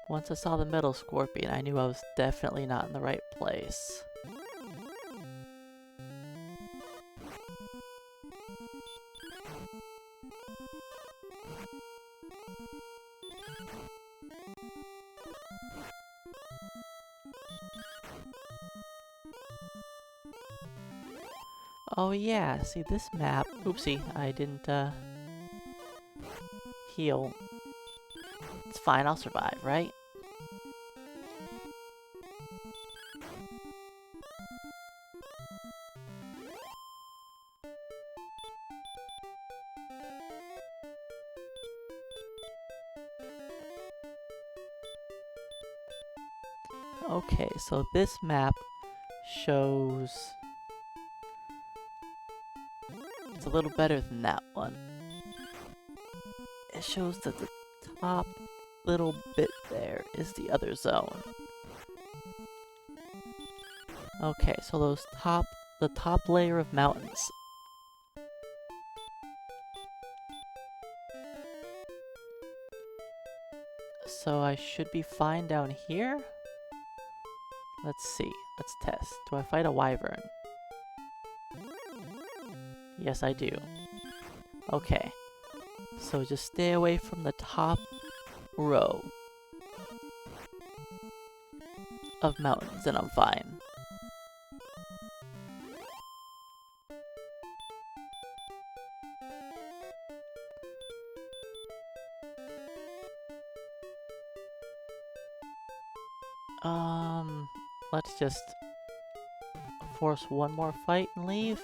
S1: Once I saw the metal scorpion, I knew I was definitely not in the right place. Oh yeah, see this map. Oopsie, I didn't heal. It's fine, I'll survive, right? Okay, so this map shows... It's a little better than that one. It shows that the top little bit there is the other zone. Okay, so the top layer of mountains. So I should be fine down here? Let's see, let's test. Do I fight a wyvern? Yes, I do. Okay, so just stay away from the top row of mountains and I'm fine. Let's just force one more fight and leave.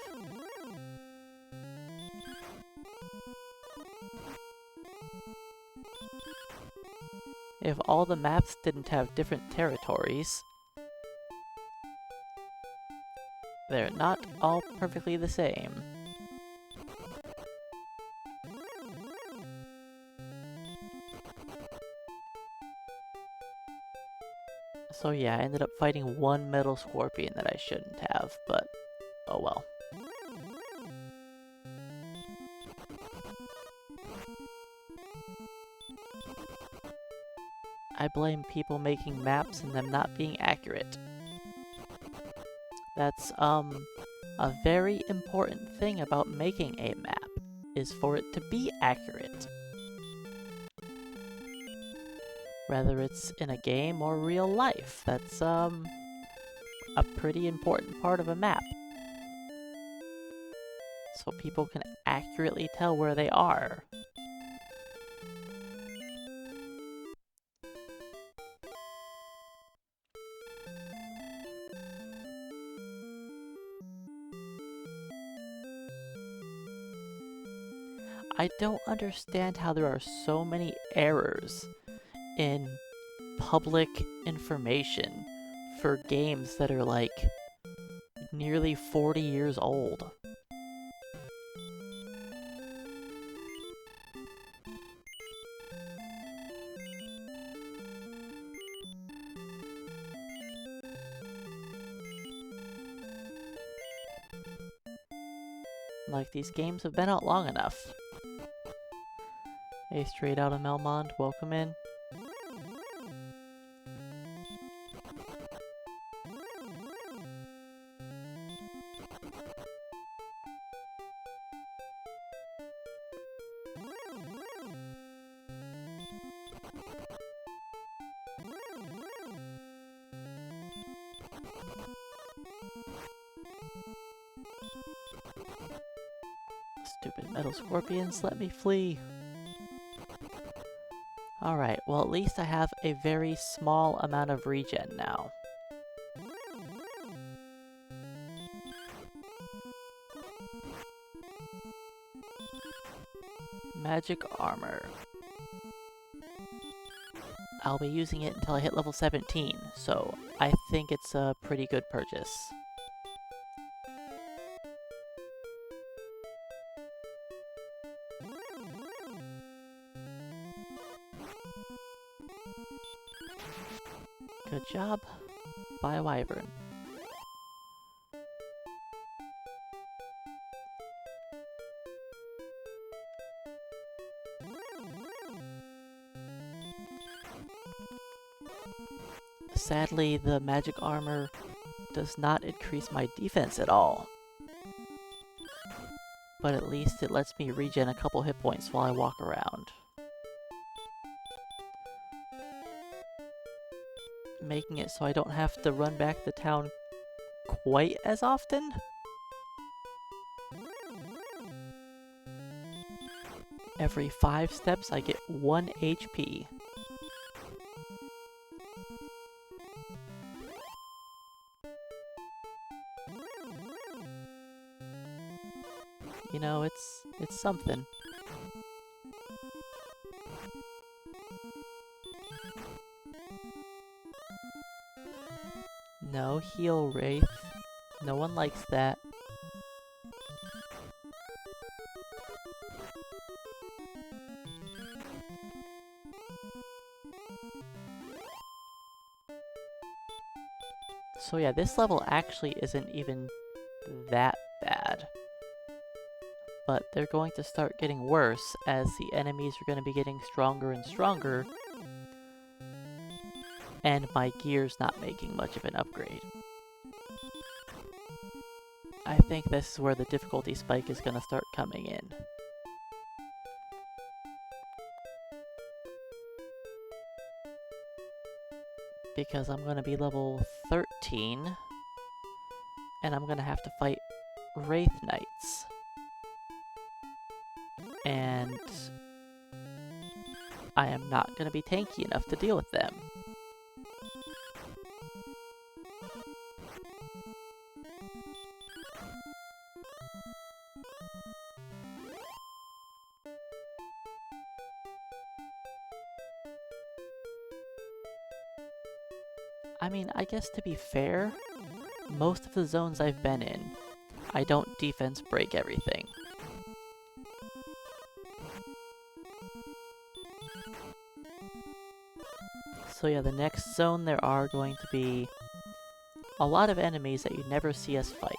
S1: if all the maps didn't have different territories, they're not all perfectly the same. So yeah, I ended up fighting one metal scorpion that I shouldn't have, but oh well. I blame people making maps and them not being accurate. That's, a very important thing about making a map, is for it to be accurate. Whether it's in a game or real life, that's, a pretty important part of a map. So people can accurately tell where they are. I don't understand how there are so many errors in public information for games that are like nearly 40 years old. Like, these games have been out long enough. Hey, straight out of Melmond, welcome in. Stupid metal scorpions, let me flee. Alright, well at least I have a very small amount of regen now. Magic armor. I'll be using it until I hit level 17, so I think it's a pretty good purchase. Good job. Bye, Wyvern. Sadly, the magic armor does not increase my defense at all. But at least it lets me regen a couple hit points while I walk around. Making it so I don't have to run back to town quite as often. Every 5 steps I get 1 HP. You know, it's something. No heal Wraith. No one likes that. So yeah, this level actually isn't even that bad. But they're going to start getting worse as the enemies are going to be getting stronger and stronger, and my gear's not making much of an upgrade. I think this is where the difficulty spike is going to start coming in. Because I'm going to be level 13, and I'm going to have to fight Wraith Knights. And I am not going to be tanky enough to deal with them. I mean, I guess to be fair, most of the zones I've been in, I don't defense break everything. So yeah, the next zone there are going to be a lot of enemies that you never see us fight.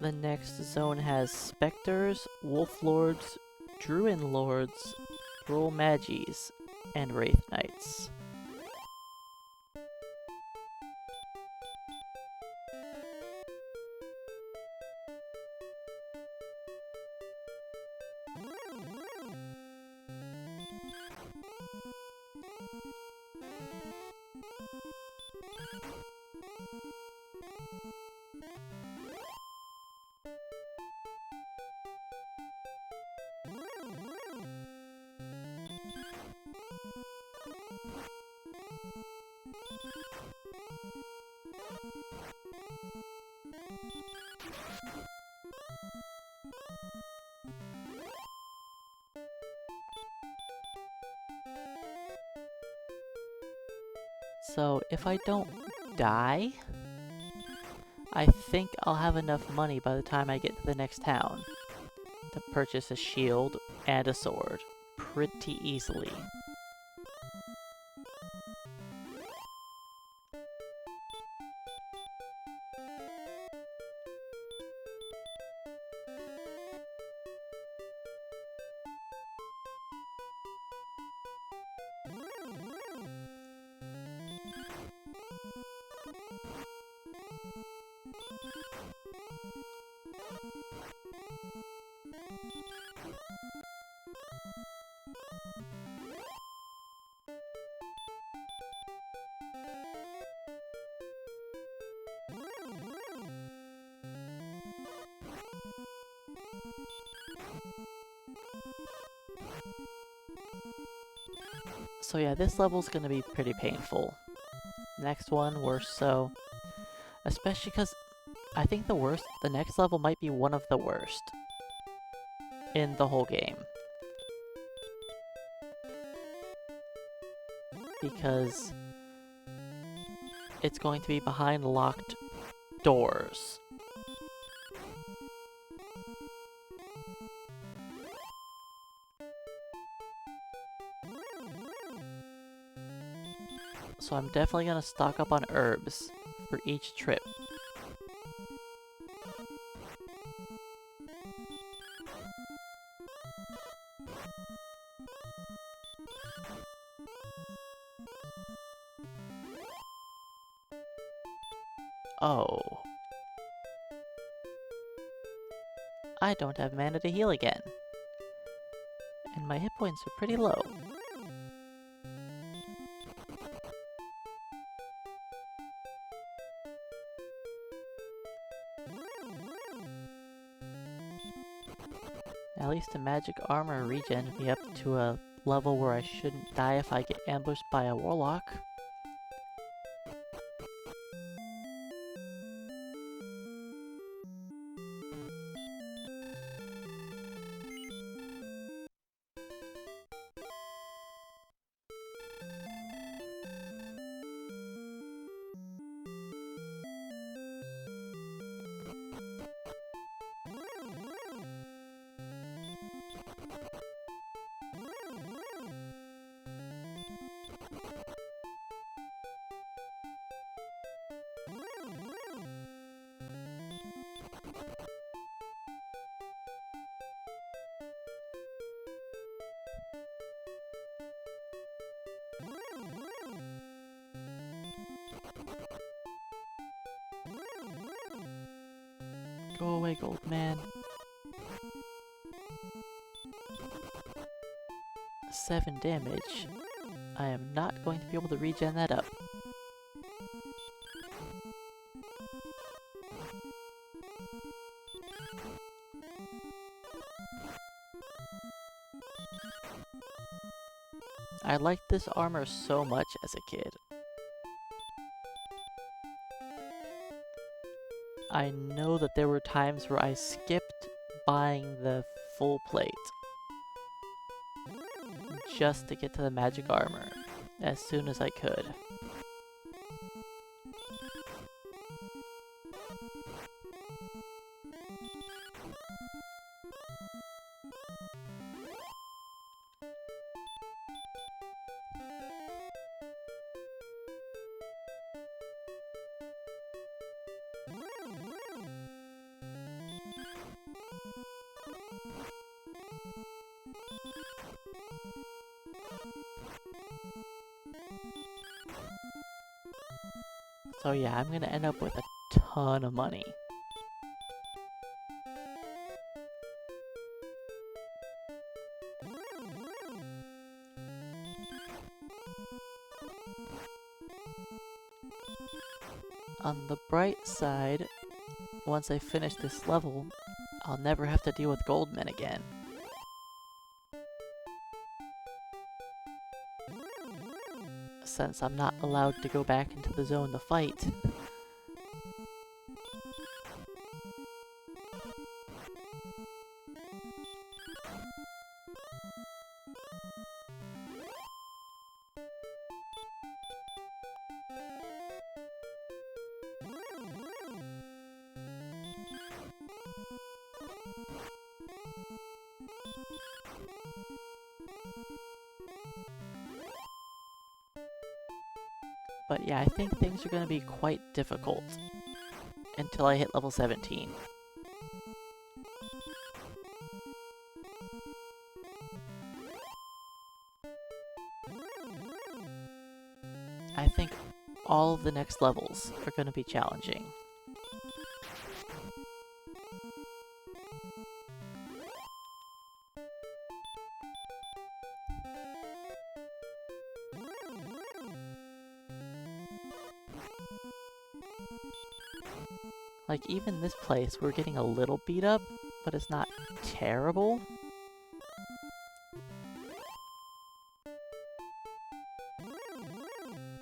S1: The next zone has Spectres, Wolf Lords, Druid Lords, Roll Magies, and Wraith Knights. So if I don't die, I think I'll have enough money by the time I get to the next town to purchase a shield and a sword pretty easily. So yeah, this level's gonna be pretty painful. Next one, worse so. Especially because I think the next level might be one of the worst in the whole game. Because it's going to be behind locked doors. So I'm definitely gonna stock up on herbs for each trip. Oh. I don't have mana to heal again. And my hit points are pretty low. At least the magic armor regened me up to a level where I shouldn't die if I get ambushed by a warlock. Go away, gold man. 7 damage. I am not going to be able to regen that up. I liked this armor so much as a kid. I know that there were times where I skipped buying the full plate just to get to the magic armor as soon as I could. So yeah, I'm gonna end up with a ton of money. On the bright side, once I finish this level, I'll never have to deal with goldmen again. Since I'm not allowed to go back into the zone to fight. But yeah, I think things are going to be quite difficult until I hit level 17. I think all of the next levels are going to be challenging. Like, even this place, we're getting a little beat up, but it's not terrible.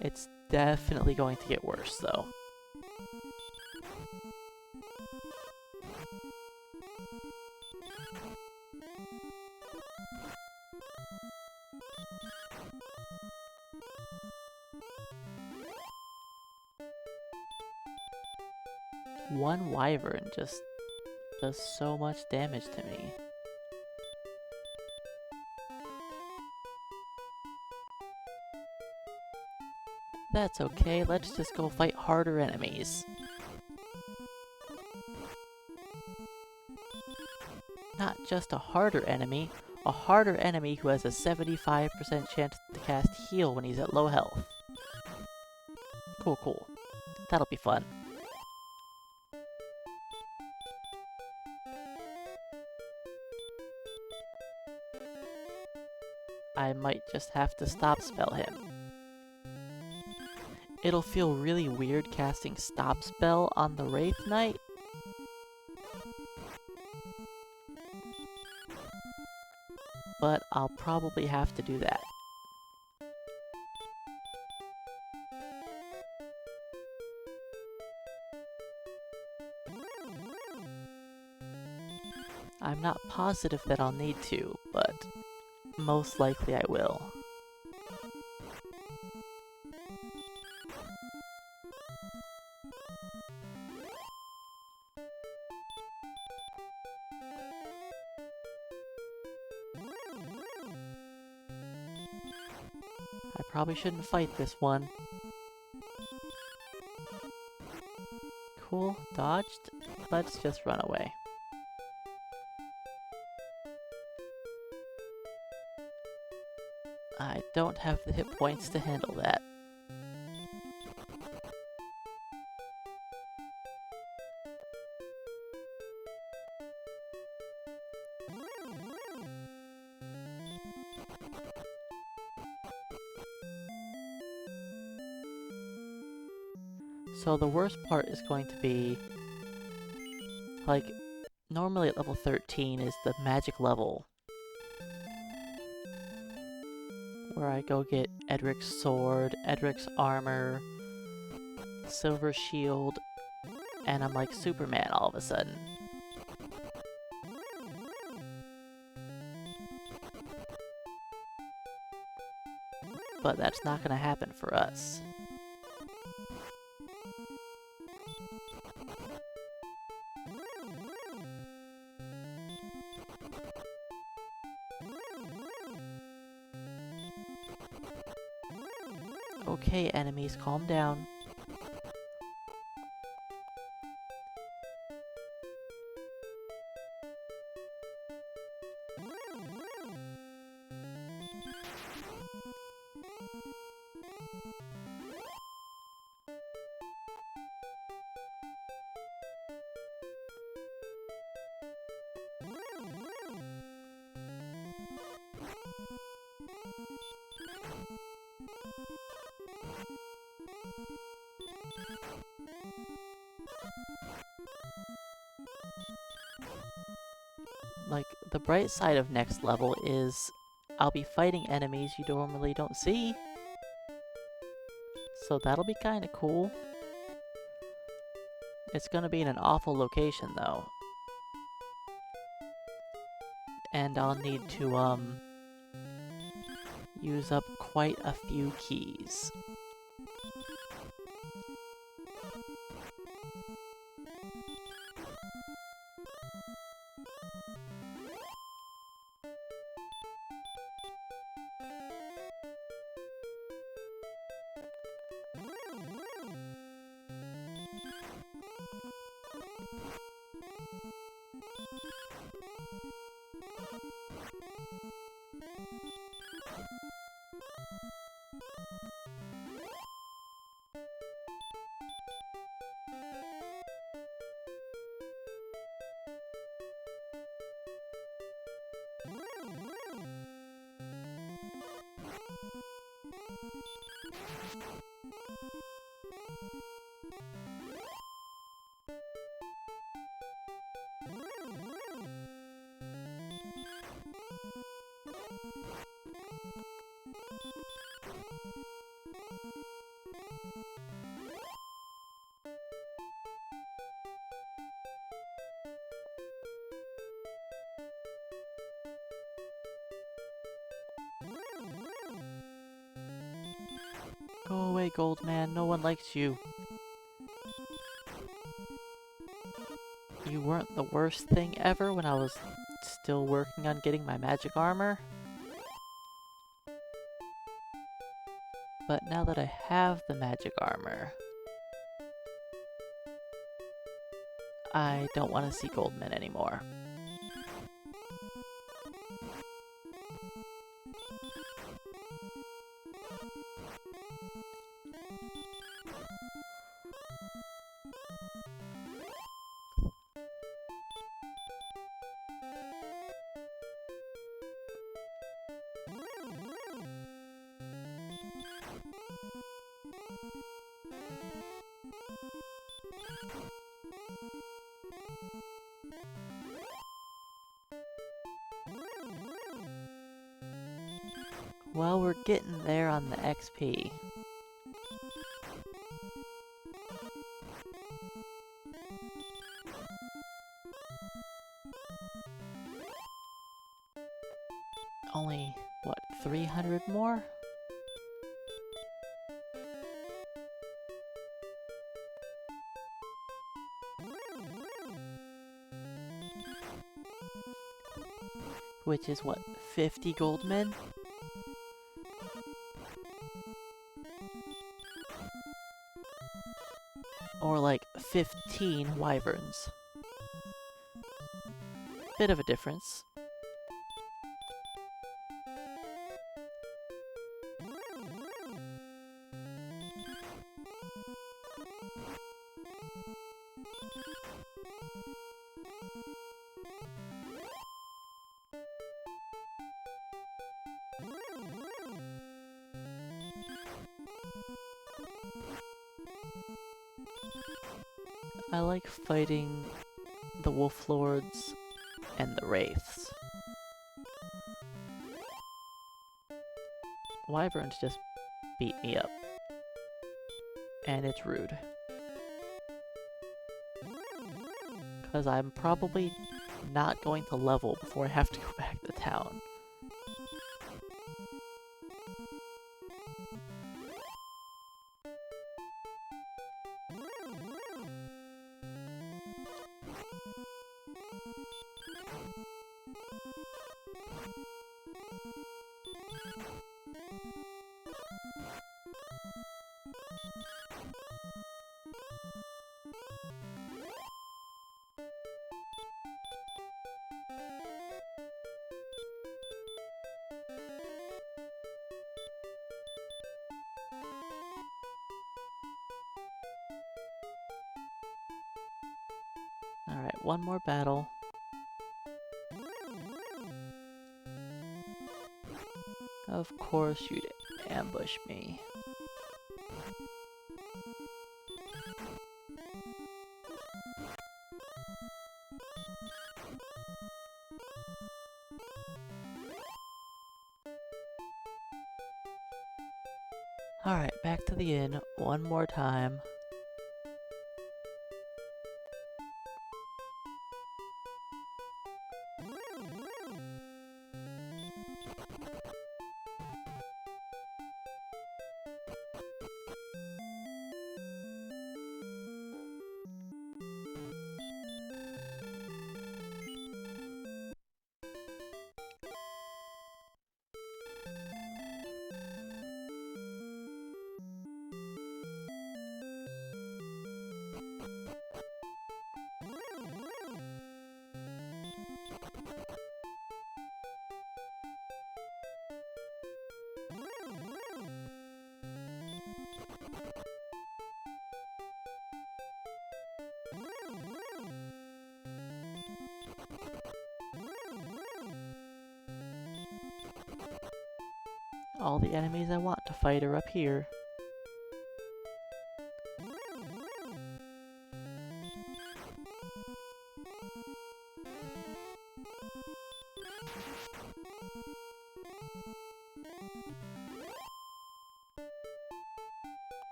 S1: It's definitely going to get worse, though. One wyvern just does so much damage to me. That's okay, let's just go fight harder enemies. Not just a harder enemy who has a 75% chance to cast heal when he's at low health. Cool, cool. That'll be fun. I might just have to stop spell him. It'll feel really weird casting stop spell on the Wraith Knight. But I'll probably have to do that. I'm not positive that I'll need to, but most likely I will. I probably shouldn't fight this one. Cool, dodged. Let's just run away. I don't have the hit points to handle that. So the worst part is going to be, like, normally at level 13 is the magic level, where I go get Edric's sword, Edric's armor, silver shield, and I'm like Superman all of a sudden. But that's not gonna happen for us. Okay, enemies, calm down. Like, the bright side of next level is I'll be fighting enemies you normally don't see. So that'll be kinda cool. It's gonna be in an awful location though. And I'll need to, use up quite a few keys. Go away, Goldman. No one likes you. You weren't the worst thing ever when I was still working on getting my magic armor. But now that I have the magic armor, I don't want to see Goldman anymore. Well, we're getting there on the XP. Only, what, 300 more? Which is what, 50 goldmen? Or like 15 wyverns. Bit of a difference. I like fighting the wolf lords and the wraiths. Wyverns just beat me up. And it's rude. because I'm probably not going to level before I have to go back to town. Alright, one more battle. Of course you'd ambush me. Alright, back to the inn one more time. All the enemies I want to fight are up here.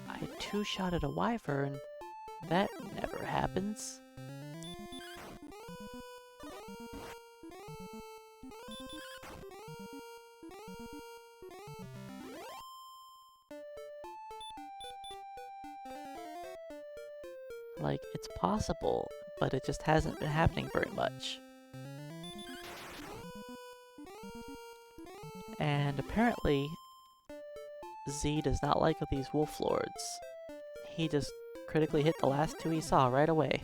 S1: I two-shotted a wyvern. That never happens. Like, it's possible, but it just hasn't been happening very much. And apparently, Z does not like these wolf lords. He just critically hit the last two he saw right away.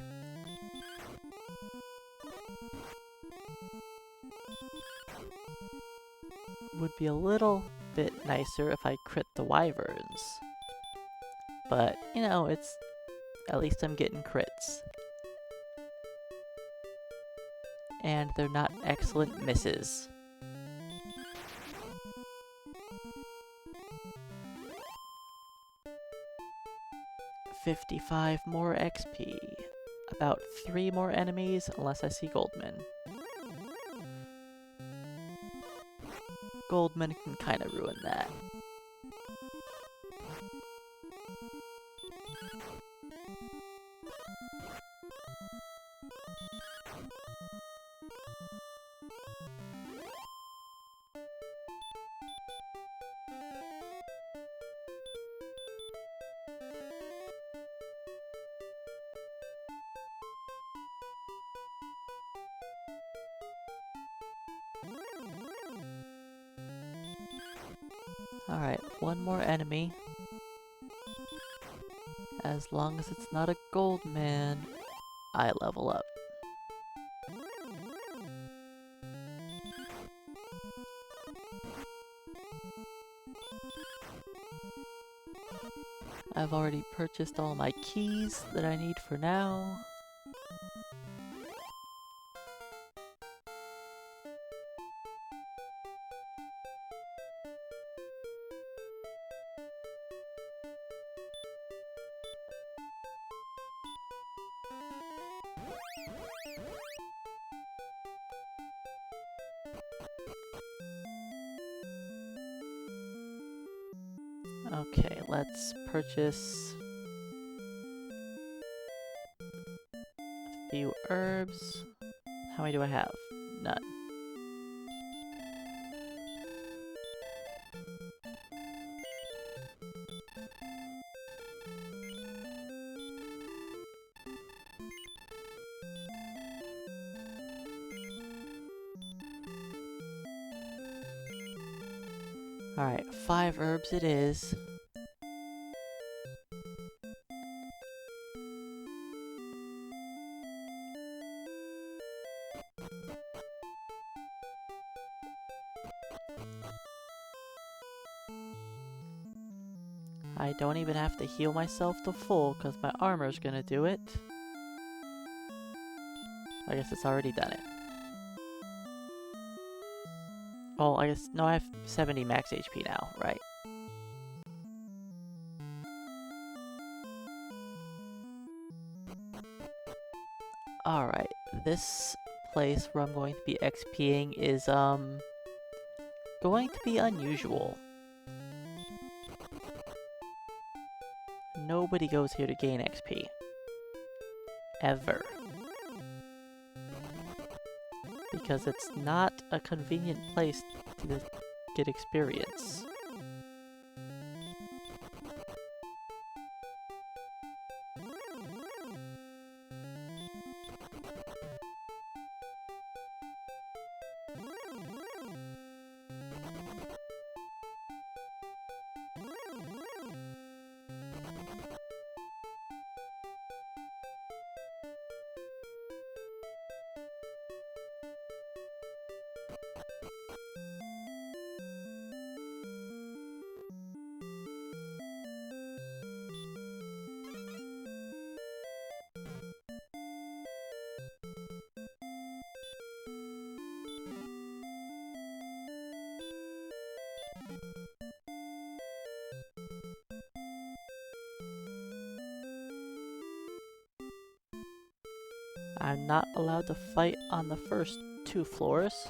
S1: Would be a little bit nicer if I crit the wyverns. But, you know, it's... at least I'm getting crits. And they're not excellent misses. $55 more XP. About 3 more enemies, unless I see Goldman. Goldman can kinda ruin that. Alright, one more enemy. As long as it's not a gold man, I level up. I've already purchased all my keys that I need for now. Okay, let's purchase a few herbs. How many do I have? None. Alright, 5 herbs it is. I don't even have to heal myself to full because my armor's gonna do it. I guess it's already done it. Oh, I guess, no, I have 70 max HP now, right? Alright, this place where I'm going to be XPing is, going to be unusual. Nobody goes here to gain XP. Ever. Because it's not a convenient place to get experience. I'm not allowed to fight on the first 2 floors.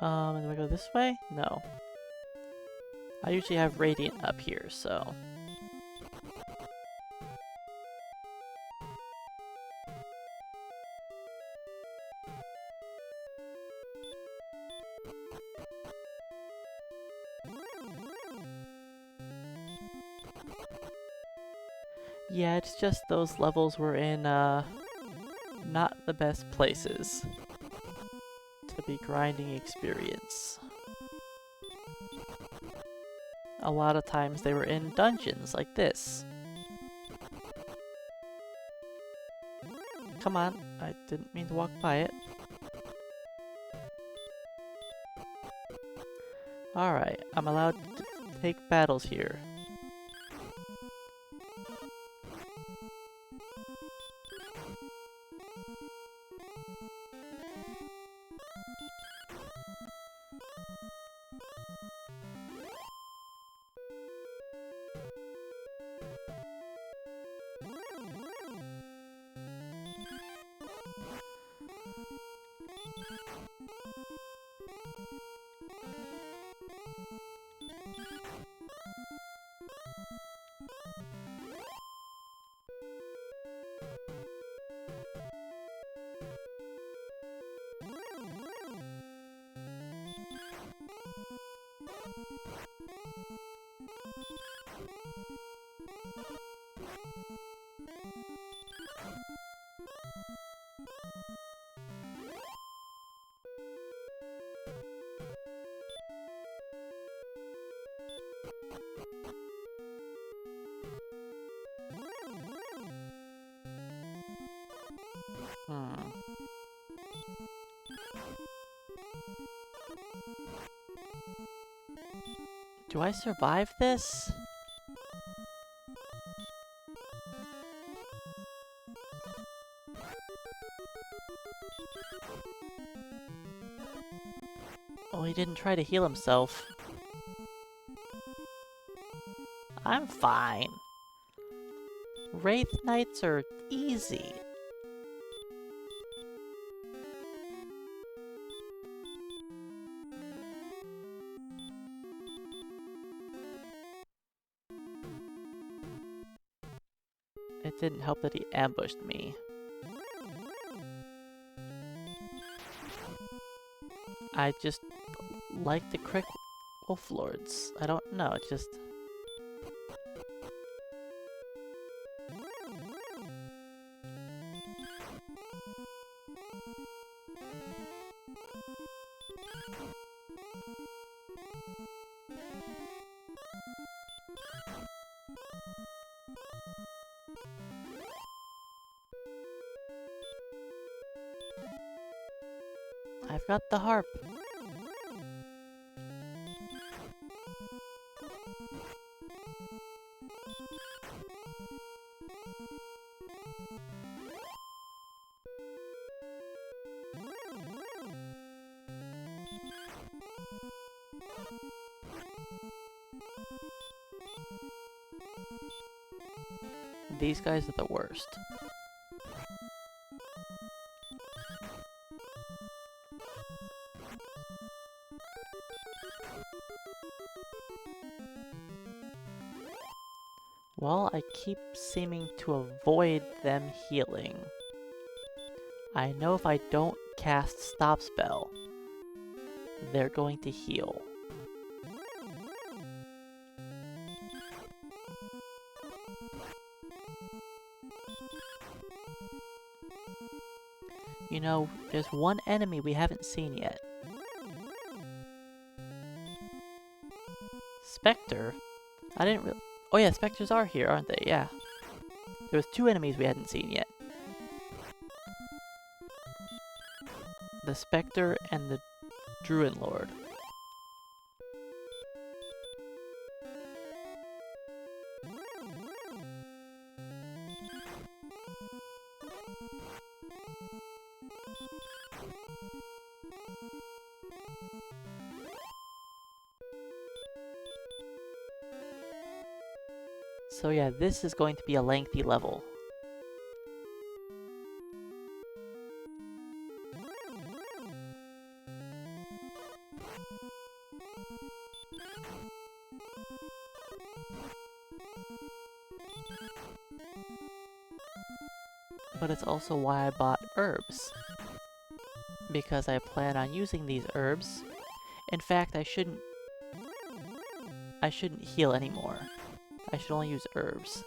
S1: Do I go this way? No. I usually have Radiant up here, so... Yeah, it's just those levels were in, not the best places to be grinding experience. A lot of times they were in dungeons like this. Come on, I didn't mean to walk by it. Alright, I'm allowed to take battles here. Do I survive this? Oh, he didn't try to heal himself. I'm fine. Wraith Knights are easy. It didn't help that he ambushed me. I just like the Crick Wolf Lords. I don't know, it's just... I've got the harp. These guys are the worst. Well, I keep seeming to avoid them healing. I know if I don't cast Stop Spell, they're going to heal. You know, there's one enemy we haven't seen yet. Spectre? I didn't really... Oh yeah, Spectres are here, aren't they? Yeah. There was 2 enemies we hadn't seen yet. The Spectre and the Druid Lord. So yeah, this is going to be a lengthy level. But it's also why I bought herbs. Because I plan on using these herbs. In fact, I shouldn't heal anymore. I should only use herbs.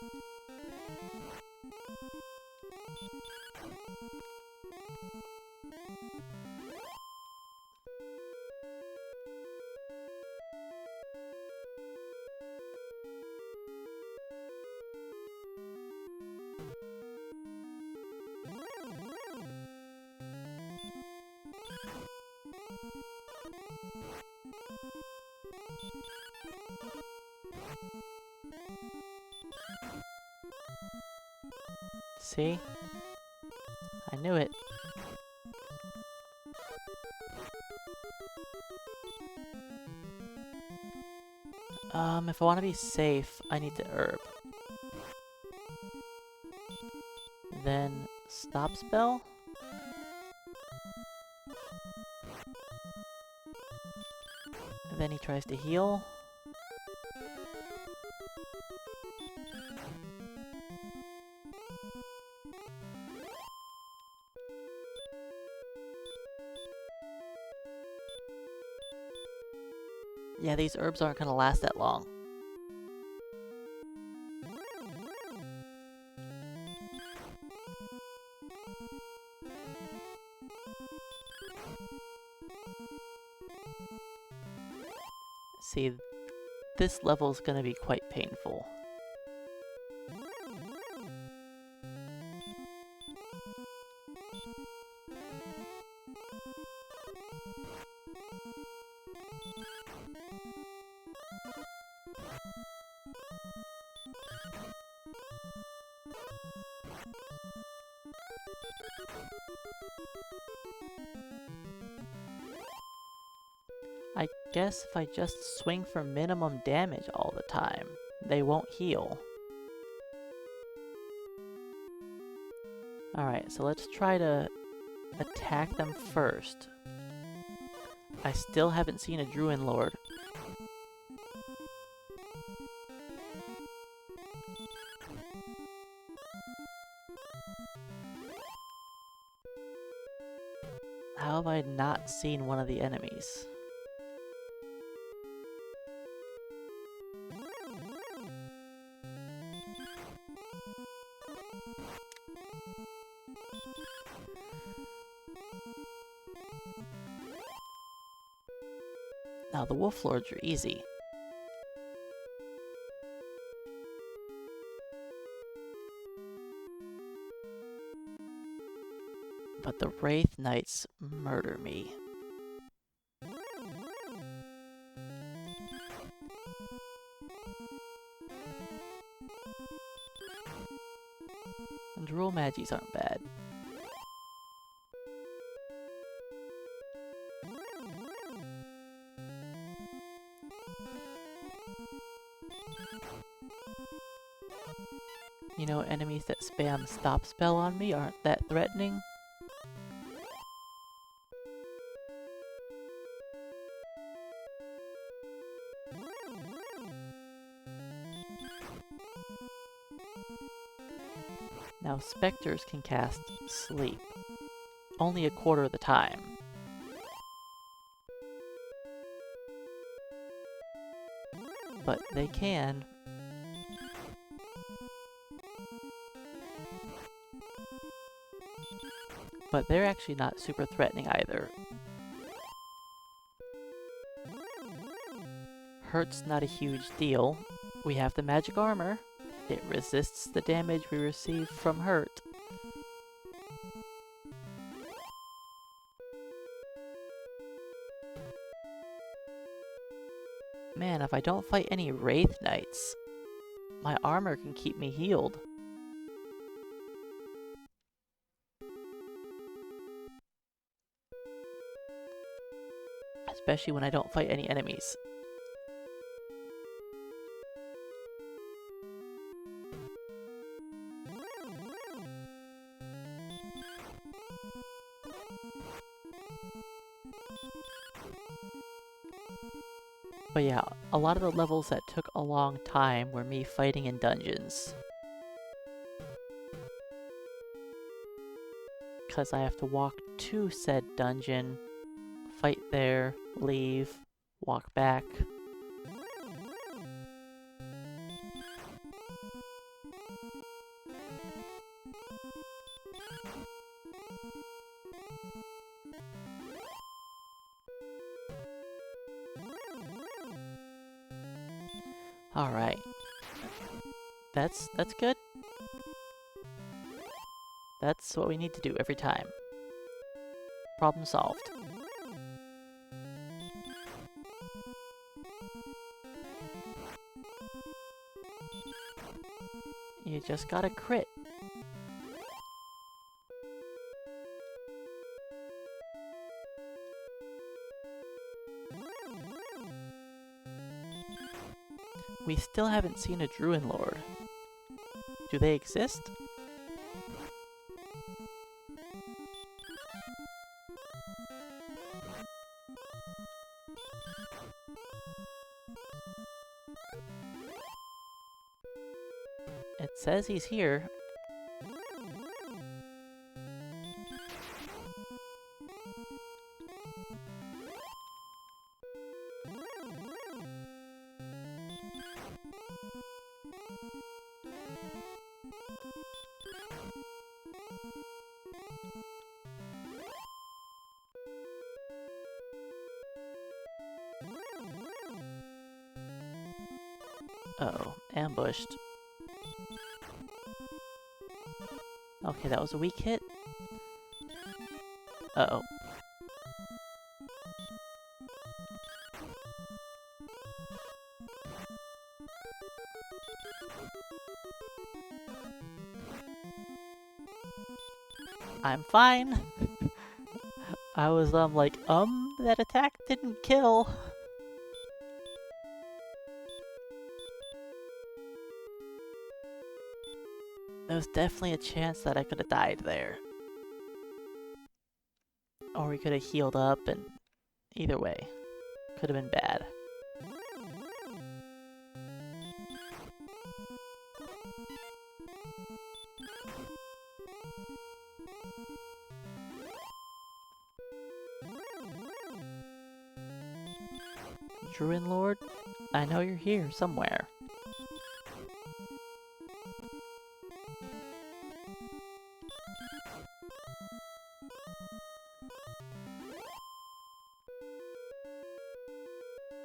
S1: See? I knew it. If I want to be safe, I need the herb. Then, Stop Spell? And then he tries to heal. Yeah, these herbs aren't gonna last that long. See, this level is gonna be quite painful. I guess if I just swing for minimum damage all the time, they won't heal. Alright, so let's try to attack them first. I still haven't seen a Druid Lord. How have I not seen one of the enemies? Now the Wolf Lords are easy. But the Wraith Knights murder me. And Drool Magis aren't bad. You know, enemies that spam Stop Spell on me aren't that threatening. Now Spectres can cast Sleep. Only a quarter of the time. But they can. But they're actually not super threatening either. Hurt's not a huge deal. We have the magic armor. It resists the damage we receive from hurt. Man, if I don't fight any Wraith Knights, my armor can keep me healed. Especially when I don't fight any enemies. But yeah, a lot of the levels that took a long time were me fighting in dungeons. Because I have to walk to said dungeon, fight there, leave, walk back. Alright. That's good. That's what we need to do every time. Problem solved. You just gotta crit. We still haven't seen a Druid Lord. Do they exist? It says he's here. Uh-oh, ambushed. Okay, that was a weak hit. Uh-oh. I'm fine. I was, like, that attack didn't kill. There was definitely a chance that I could have died there. Or we could have healed up, and either way, could have been bad. Druid Lord, I know you're here somewhere.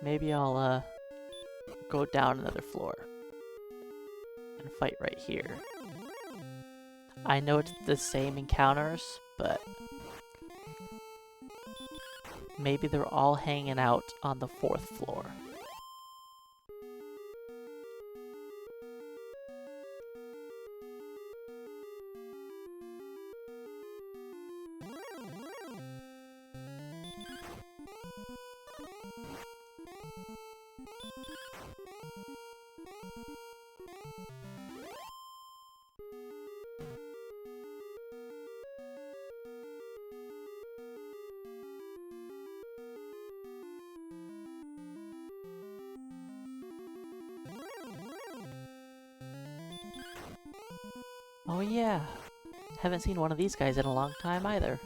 S1: Maybe I'll, go down another floor and fight right here. I know it's the same encounters, but maybe they're all hanging out on the 4th floor. Oh yeah, haven't seen one of these guys in a long time either.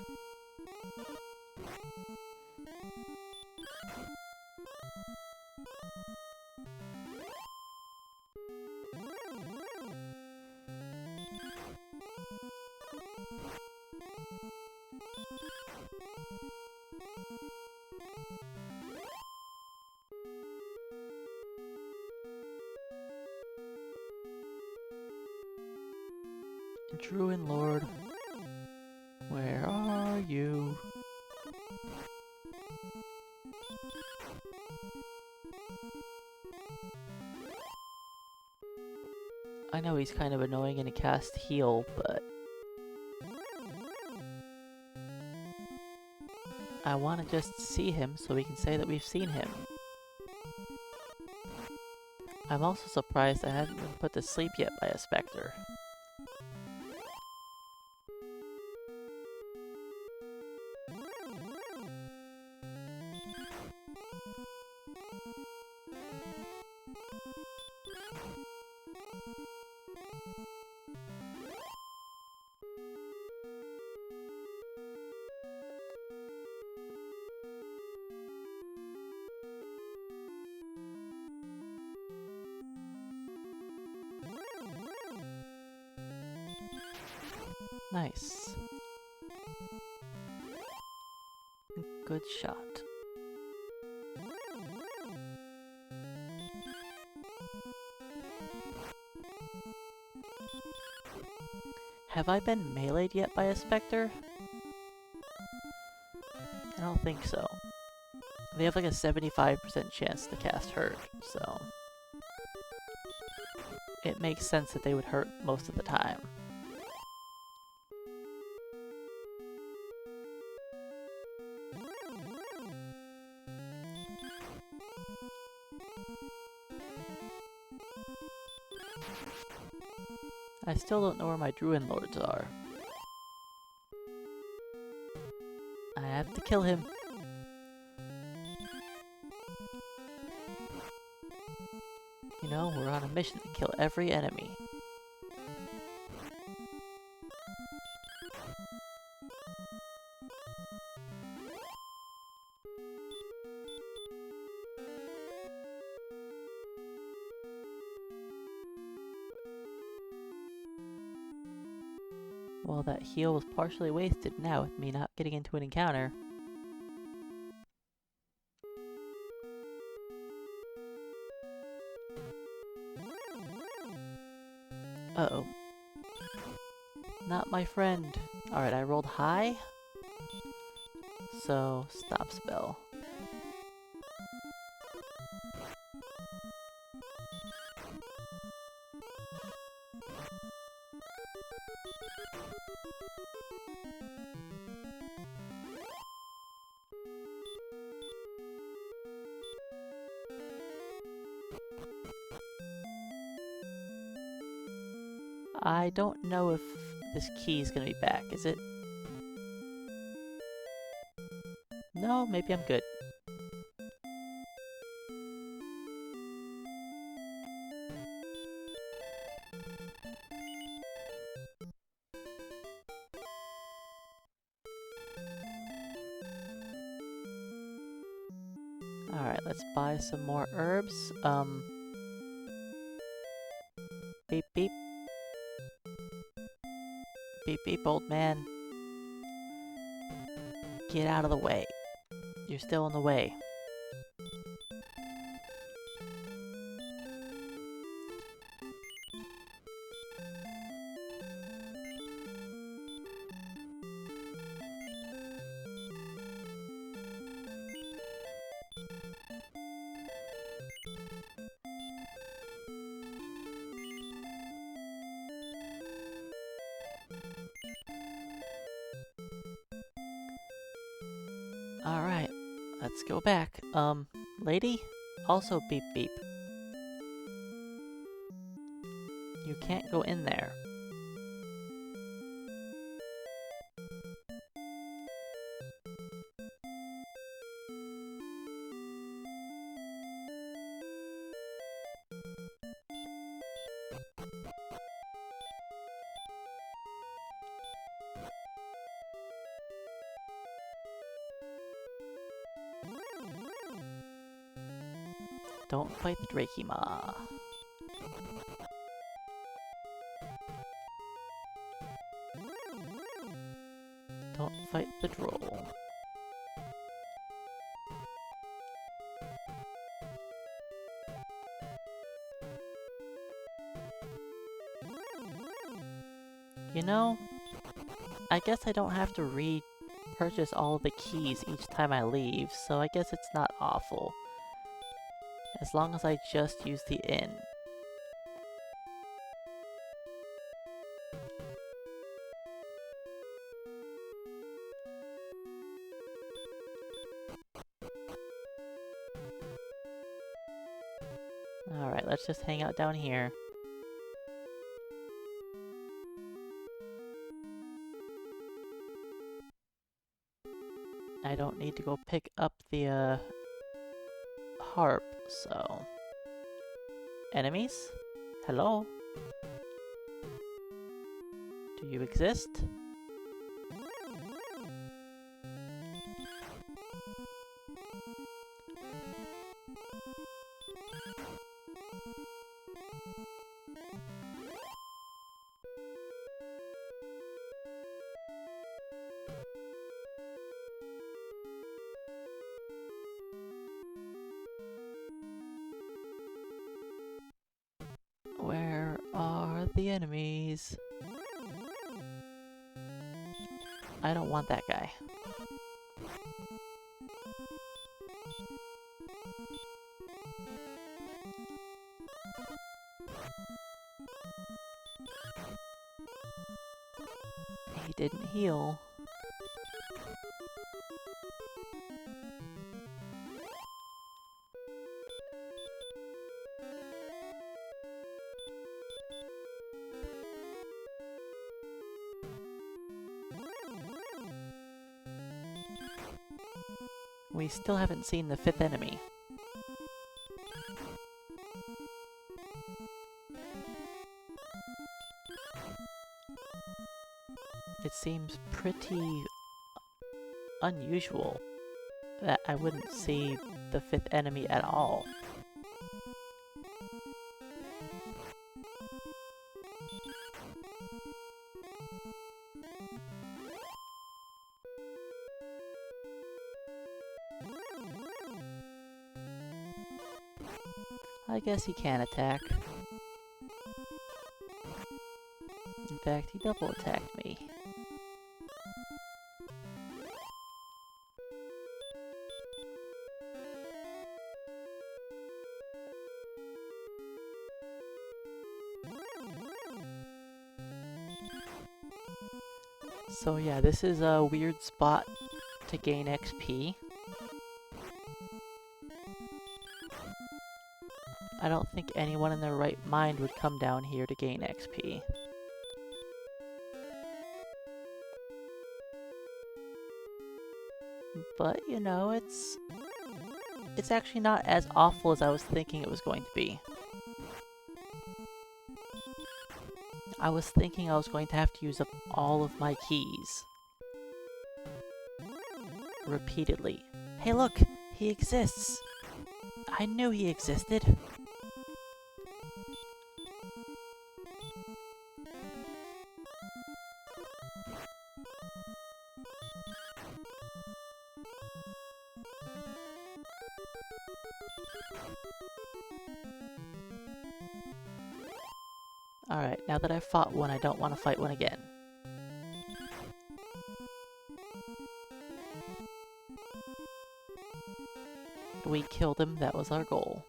S1: Druid Lord, where are you? I know he's kind of annoying and he cast heal, but I want to just see him so we can say that we've seen him. I'm also surprised I haven't been put to sleep yet by a specter. Nice. Good shot. Have I been meleeed yet by a specter? I don't think so. They have like a 75% chance to cast hurt, so it makes sense that they would hurt most of the time. I still don't know where my Druid Lords are. I have to kill him. You know, we're on a mission to kill every enemy. Well, that heal was partially wasted now with me not getting into an encounter. Uh-oh. Not my friend. Alright, I rolled high. So, stop spell. I don't know if this key is gonna be back, is it? No, maybe I'm good. Alright, let's buy some more herbs. Beep beep. Beep beep, old man. Get out of the way. You're still in the way. Alright, let's go back. Lady? Also beep beep. You can't go in there. Don't fight the Drakima. Don't fight the Droll. You know, I guess I don't have to repurchase all of the keys each time I leave, so I guess it's not awful. As long as I just use the inn. Alright, let's just hang out down here. I don't need to go pick up the, harp, so... Enemies? Hello? Do you exist? Where are the enemies? I don't want that guy. He didn't heal. We still haven't seen the 5th enemy. It seems pretty unusual that I wouldn't see the 5th enemy at all. I guess he can attack. In fact, he double attacked me. So yeah, this is a weird spot to gain XP. I don't think anyone in their right mind would come down here to gain XP. But, you know, it's actually not as awful as I was thinking it was going to be. I was thinking I was going to have to use up all of my keys. Repeatedly. Hey look! He exists! I knew he existed! Alright, now that I've fought one, I don't want to fight one again. We killed him, that was our goal.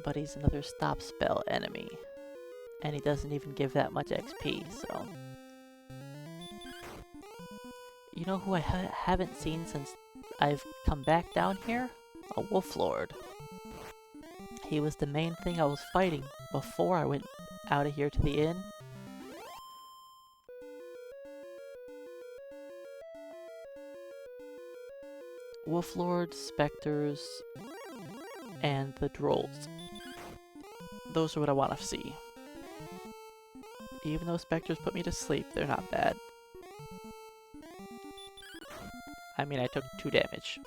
S1: But he's another stop spell enemy. And he doesn't even give that much XP, so... You know who I haven't seen since I've come back down here? A Wolf Lord. He was the main thing I was fighting before I went out of here to the inn. Wolf Lords, Spectres, and the Drolls. Those are what I want to see. Even though Spectres put me to sleep, they're not bad. I mean, I took 2 damage.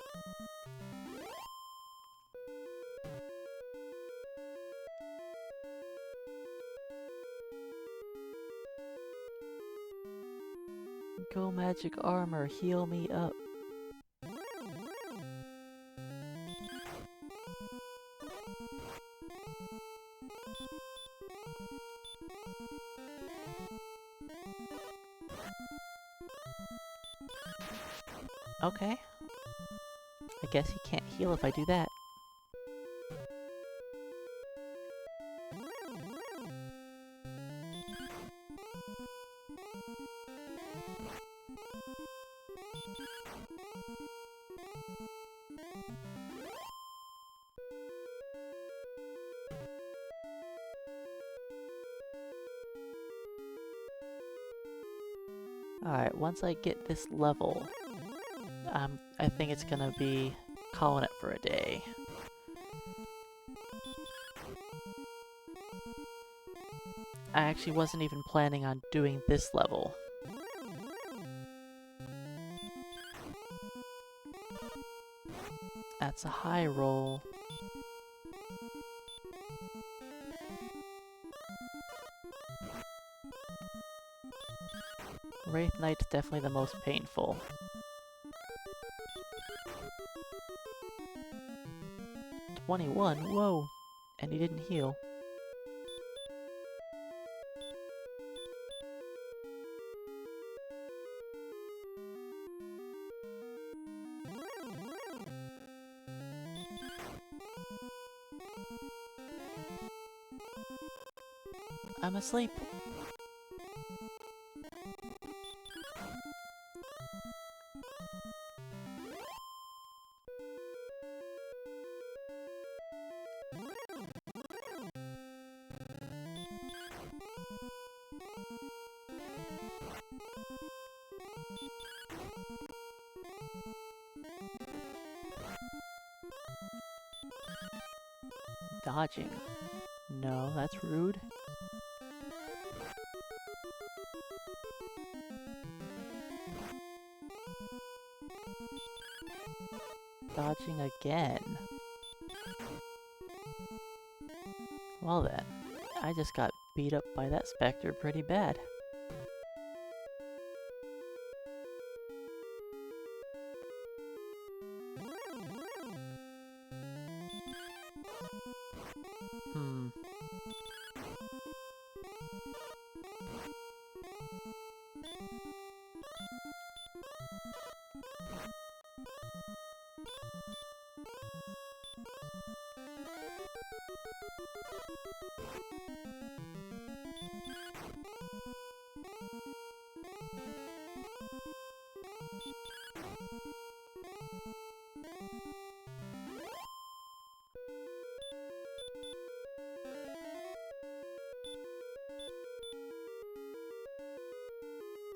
S1: Go magic armor, heal me up. Okay. I guess he can't heal if I do that. Alright, once I get this level, I think it's gonna be calling it for a day. I actually wasn't even planning on doing this level. That's a high roll. Wraith Knight's definitely the most painful. "21, whoa! And he didn't heal. I'm asleep. Dodging. No, that's rude. Dodging again. Well then, I just got beat up by that specter pretty bad.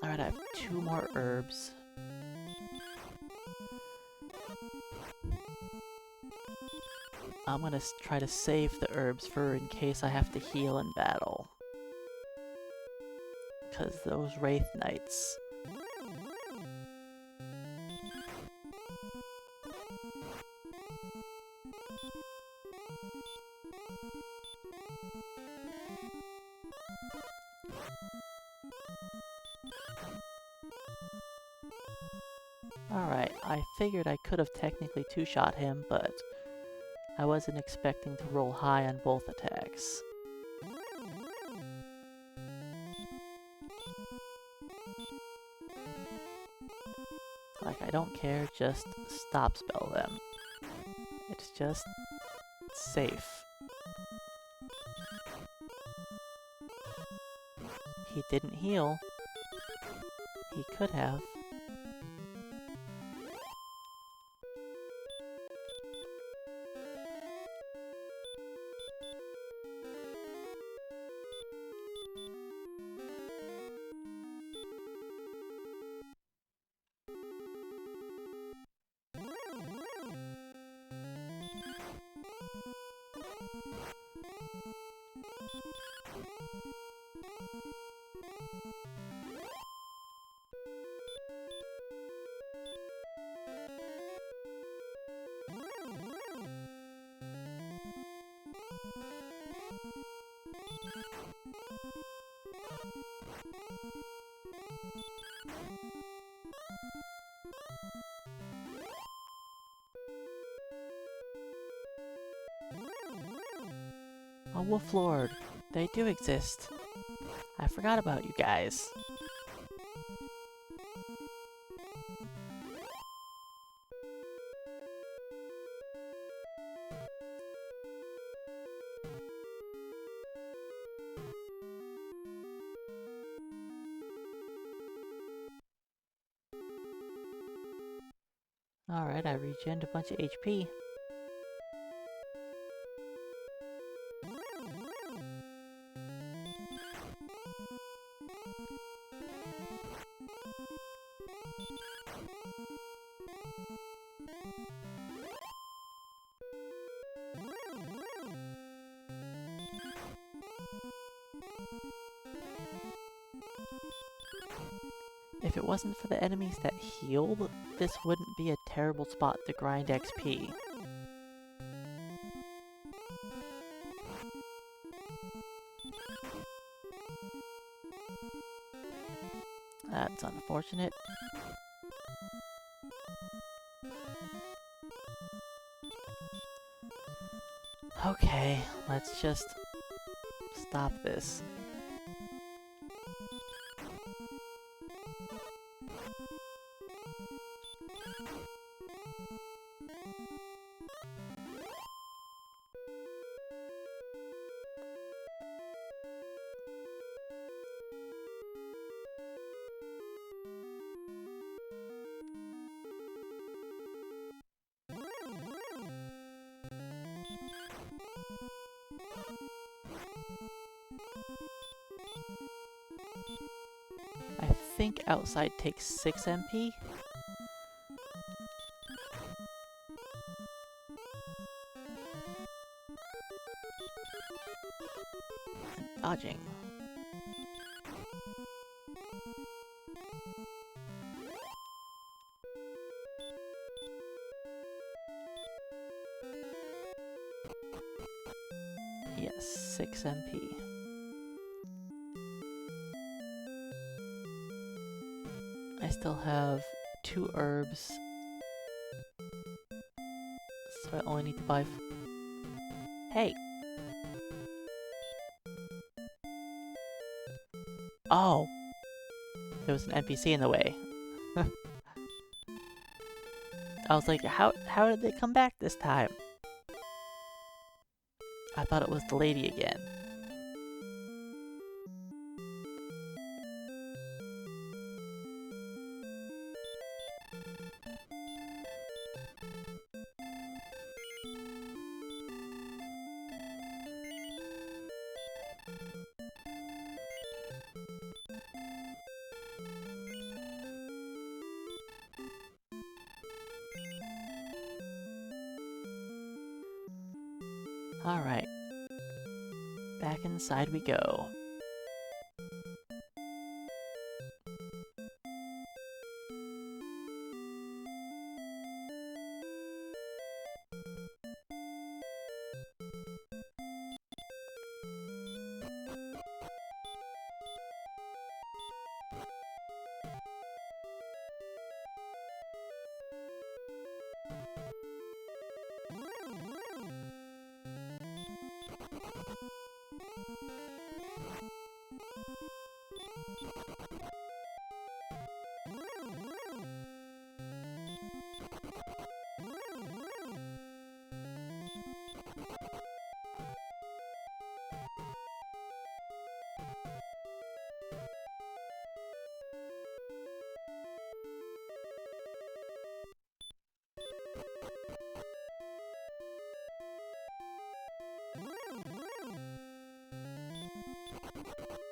S1: Alright, I have 2 more herbs. I'm gonna try to save the herbs for in case I have to heal in battle. Because those Wraith Knights... Alright, I figured I could have technically two-shot him, but I wasn't expecting to roll high on both attacks. Like, I don't care, just stop spell them. It's just safe. He didn't heal. He could have. A Wolf Lord. They do exist. I forgot about you guys. Alright, I regened a bunch of HP. If it wasn't for the enemies that healed, this wouldn't be a terrible spot to grind XP. That's unfortunate. Okay, let's just stop this. I think outside takes 6 MP. Dodging. Yes, 6 MP. I still have 2 herbs, so I only need to buy Hey! Oh! There was an NPC in the way. I was like, how did they come back this time? I thought it was the lady again. Alright. Back inside we go.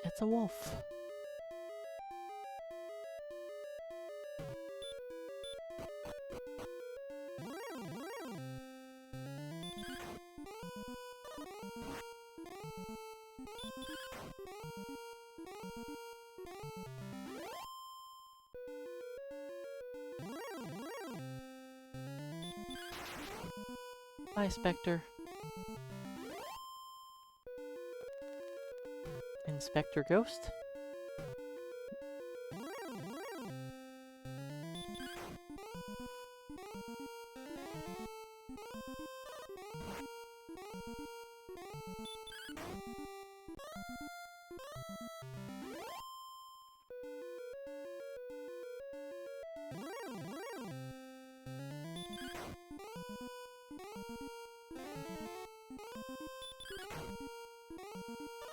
S1: It's a wolf. Bye, Spectre. Inspector Ghost?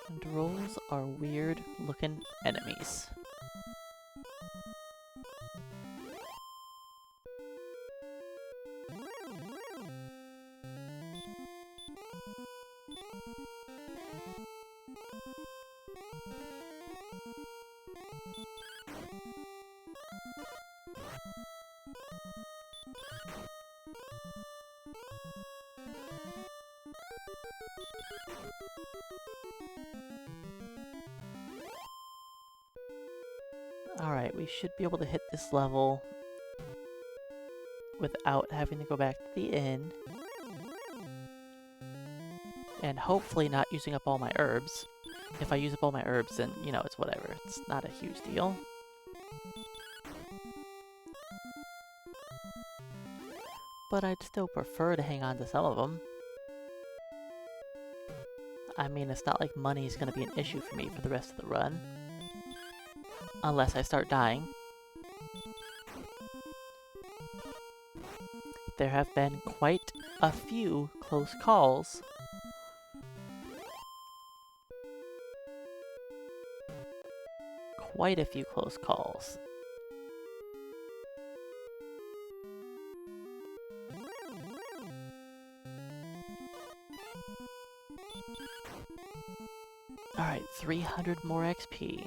S1: And rolls are weird looking enemies. Alright, we should be able to hit this level without having to go back to the inn. And hopefully not using up all my herbs. If I use up all my herbs, then, you know, it's whatever. It's not a huge deal. But I'd still prefer to hang on to some of them. I mean, it's not like money's gonna be an issue for me for the rest of the run. Unless I start dying. There have been quite a few close calls. Quite a few close calls. Alright, 300 more XP.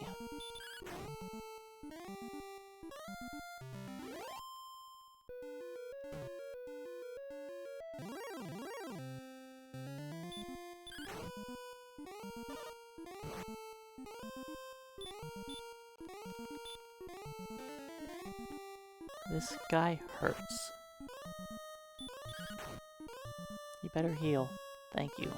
S1: This guy hurts. You better heal. Thank you.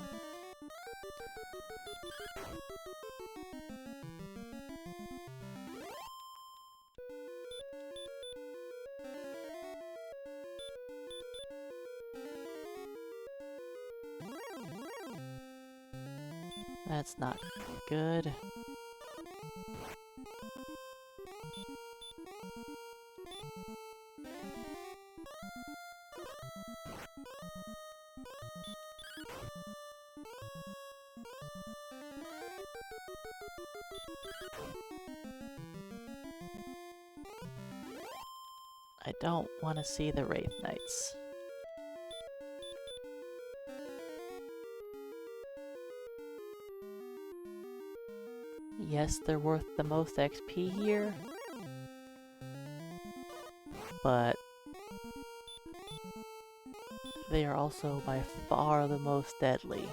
S1: That's not good. I don't want to see the Wraith Knights. Yes, they're worth the most XP here, but they are also by far the most deadly.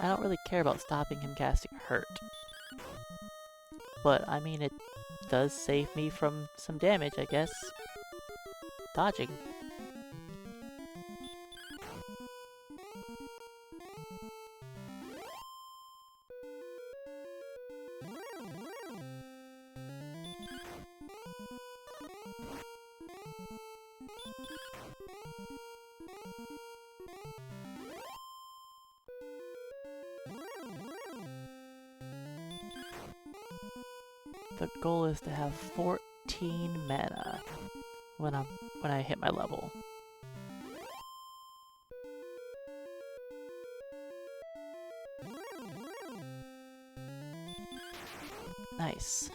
S1: I don't really care about stopping him casting Hurt. But, I mean, it does save me from some damage, I guess. Dodging. The goal is to have 14 mana when I hit my level. Nice.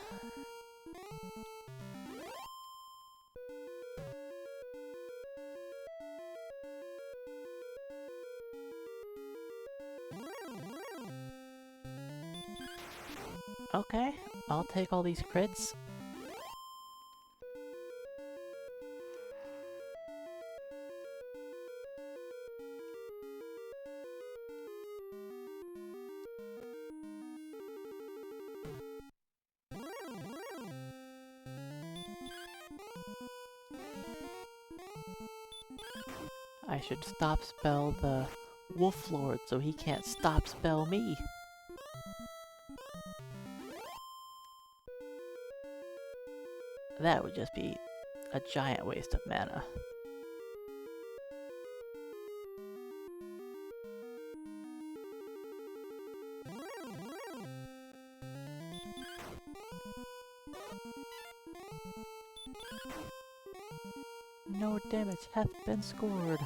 S1: Okay, I'll take all these crits. I should stop spell the Wolf Lord so he can't stop spell me. That would just be a giant waste of mana. No damage hath been scored.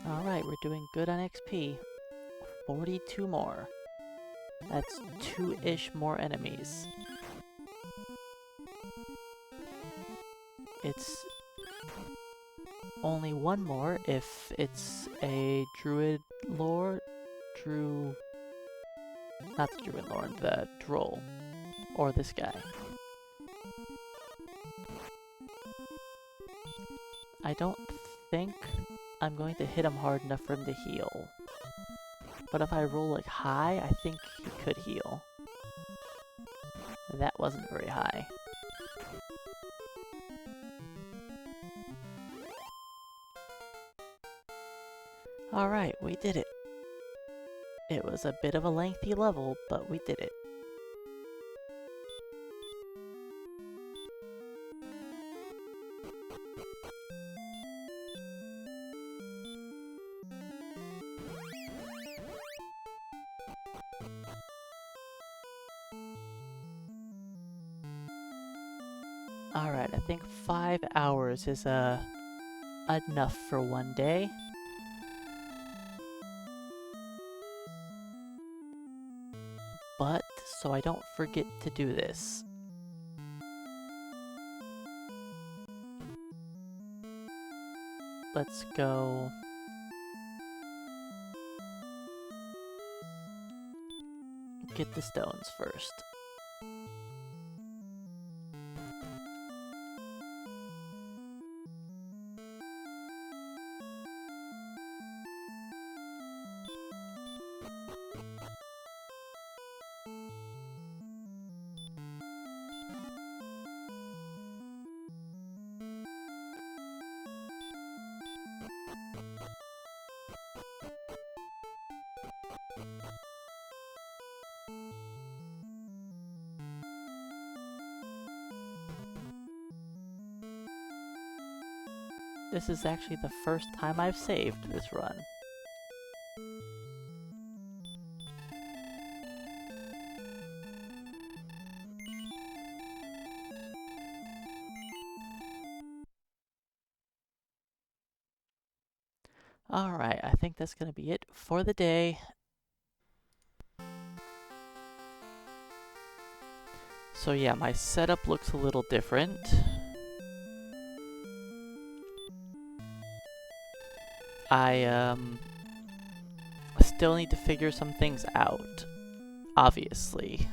S1: Alright, we're doing good on XP. 42 more. That's 2-ish more enemies. It's only one more if it's a Druid Lord. Not the Druid Lord, the Droll. Or this guy. I don't think I'm going to hit him hard enough for him to heal. But if I roll like high, I think he could heal. That wasn't very high. Alright, we did it. It was a bit of a lengthy level, but we did it. Alright, I think 5 hours is enough for one day. But, so I don't forget to do this. Let's go... get the stones first. This is actually the first time I've saved this run. Alright, I think that's gonna be it for the day. So yeah, my setup looks a little different. I still need to figure some things out, obviously.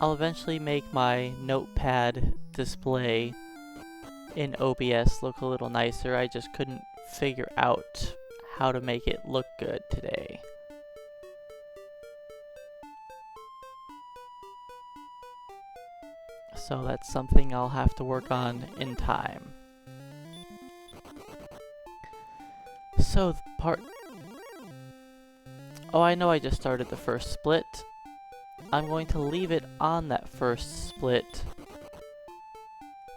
S1: I'll eventually make my notepad display in OBS look a little nicer. I just couldn't figure out how to make it look good today. So that's something I'll have to work on in time. So oh, I know I just started the first split. I'm going to leave it on that first split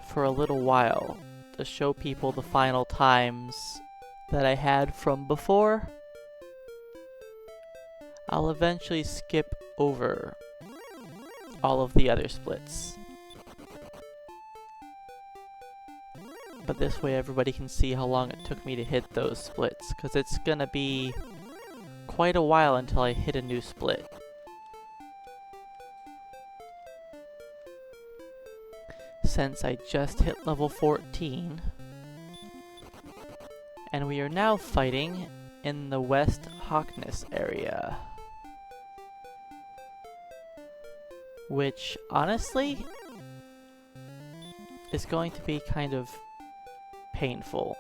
S1: for a little while to show people the final times that I had from before. I'll eventually skip over all of the other splits. But this way everybody can see how long it took me to hit those splits, because it's gonna be quite a while until I hit a new split. Since I just hit level 14, and we are now fighting in the West Hawkness area. Which, honestly, is going to be kind of painful.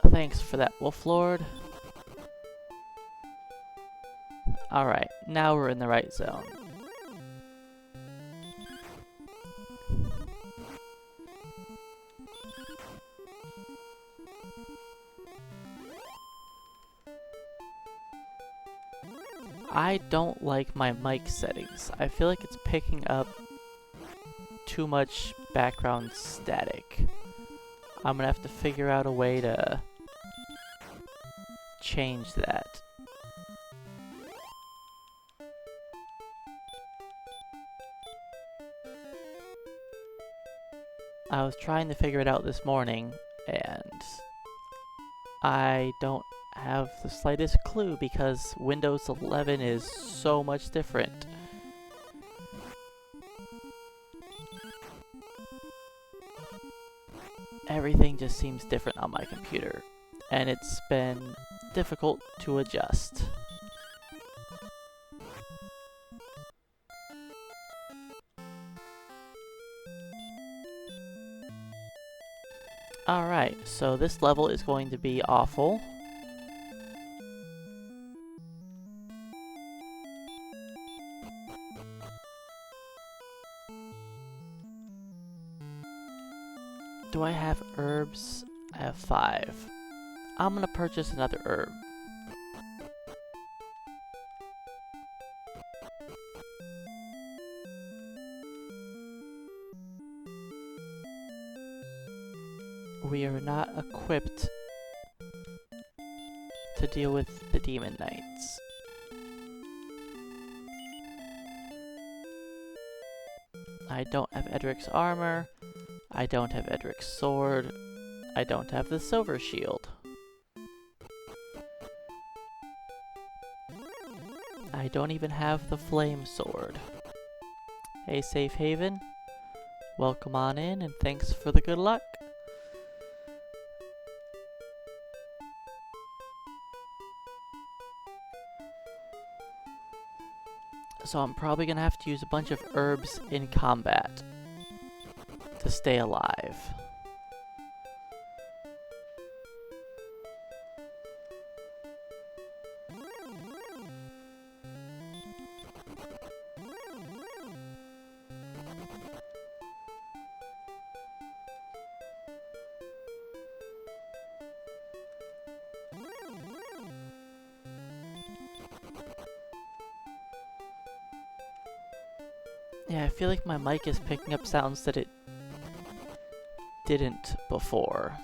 S1: Thanks for that, Wolf Lord. Alright, now we're in the right zone. I don't like my mic settings. I feel like it's picking up too much background static. I'm gonna have to figure out a way to change that. I was trying to figure it out this morning, and I don't have the slightest clue because Windows 11 is so much different. Everything just seems different on my computer, and it's been difficult to adjust. Alright, so this level is going to be awful. Do I have herbs? I have 5. I'm gonna purchase another herb. We are not equipped to deal with the Demon Knights. I don't have Edric's armor. I don't have Edric's sword. I don't have the silver shield. I don't even have the flame sword. Hey, Safe Haven. Welcome on in and thanks for the good luck. So I'm probably gonna have to use a bunch of herbs in combat to stay alive. Yeah, I feel like my mic is picking up sounds that it didn't before.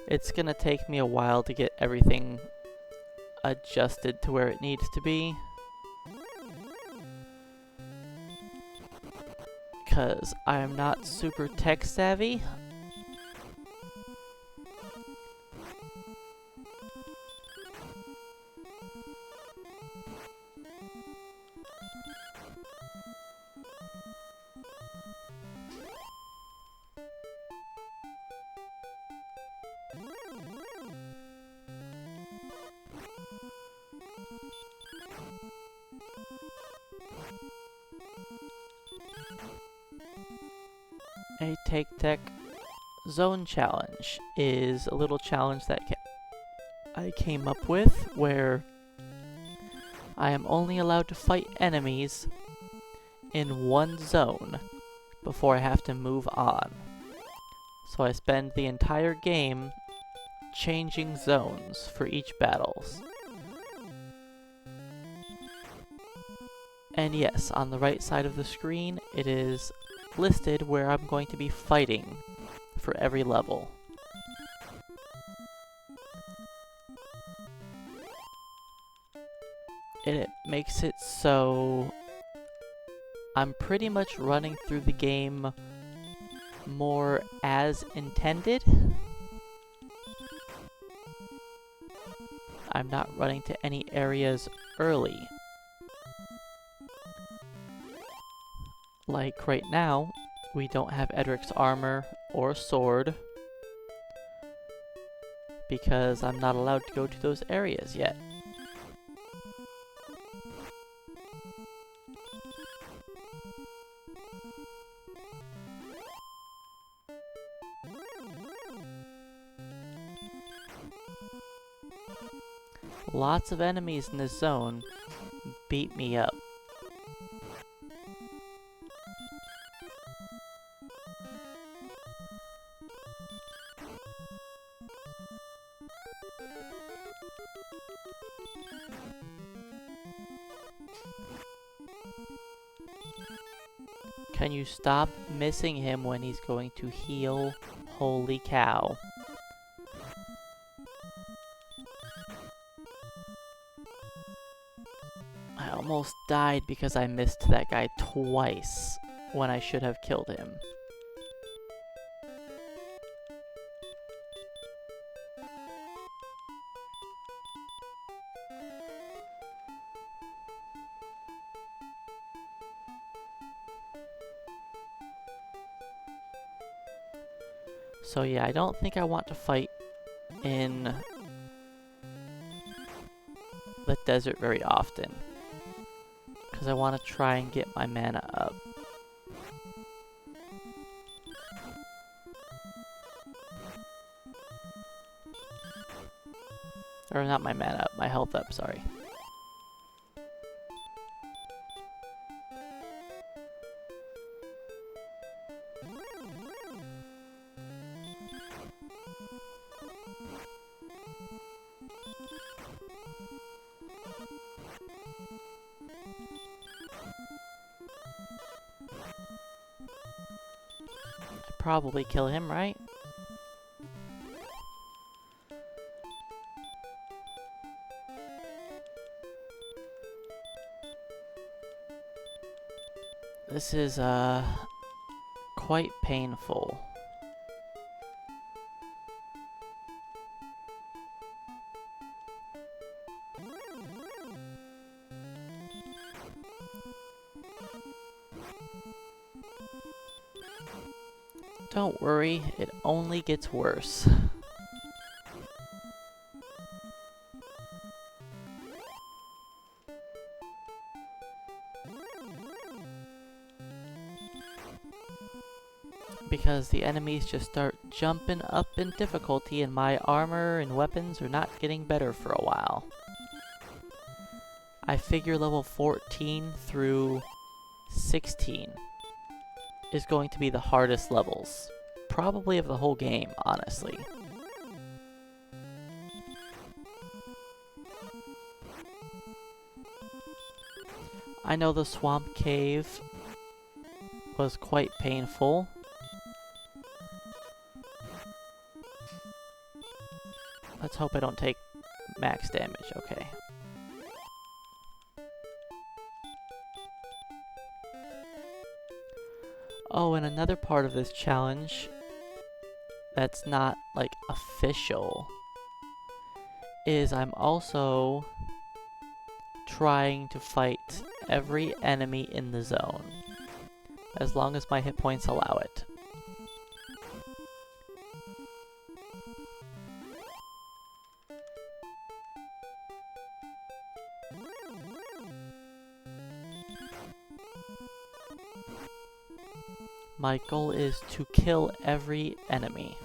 S1: It's gonna take me a while to get everything adjusted to where it needs to be. Because I am not super tech savvy. A Take Tech Zone Challenge is a little challenge that I came up with where I am only allowed to fight enemies in one zone before I have to move on. So I spend the entire game changing zones for each battles. And yes, on the right side of the screen, it is listed where I'm going to be fighting for every level. And it makes it so I'm pretty much running through the game more as intended. I'm not running to any areas early. Like right now, we don't have Edric's armor or sword because I'm not allowed to go to those areas yet. Lots of enemies in this zone beat me up. Can you stop missing him when he's going to heal? Holy cow. I almost died because I missed that guy twice when I should have killed him. So yeah, I don't think I want to fight in the desert very often, because I want to try and get my mana up. Or not my mana up, my health up, sorry. Probably kill him, right? This is quite painful. Don't worry, it only gets worse. Because the enemies just start jumping up in difficulty and my armor and weapons are not getting better for a while. I figure level 14 through 16 is going to be the hardest levels, probably of the whole game, honestly. I know the swamp cave was quite painful. Let's hope I don't take max damage. Okay. Oh, and another part of this challenge that's not, like, official is I'm also trying to fight every enemy in the zone, as long as my hit points allow it. My goal is to kill every enemy.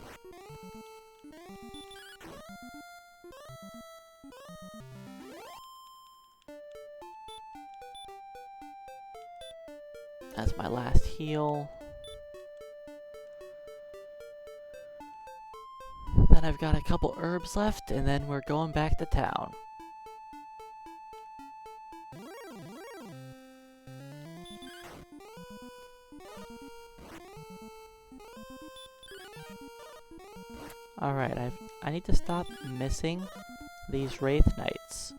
S1: That's my last heal. Then I've got a couple herbs left, and then we're going back to town. Alright, I need to stop missing these Wraith Knights.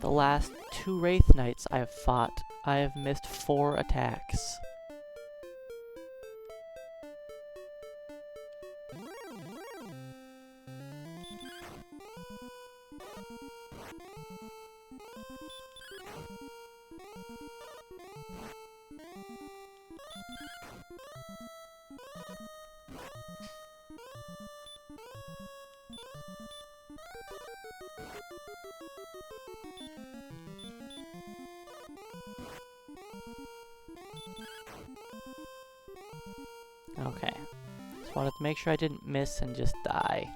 S1: The last 2 Wraith Knights I have fought, I have missed 4 attacks. Okay. Just wanted to make sure I didn't miss and just die.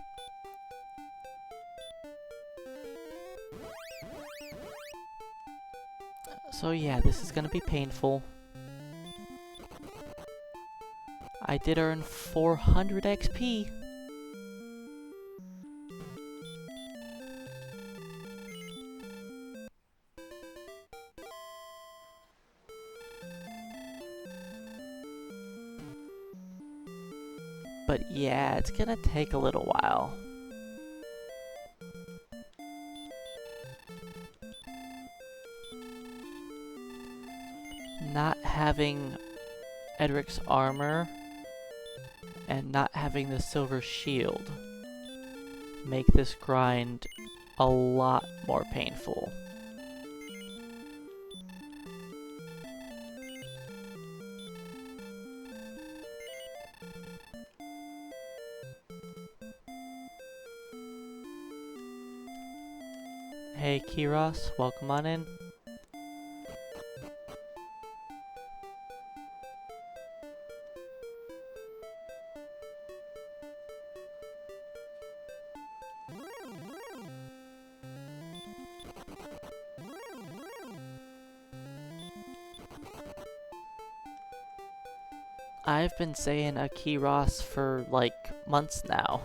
S1: So yeah, this is gonna be painful. I did earn 400 XP. But yeah, it's gonna take a little while. Not having Edric's armor and not having the silver shield make this grind a lot more painful. Hey Kiros, welcome on in. I've been saying a Kiros for like months now.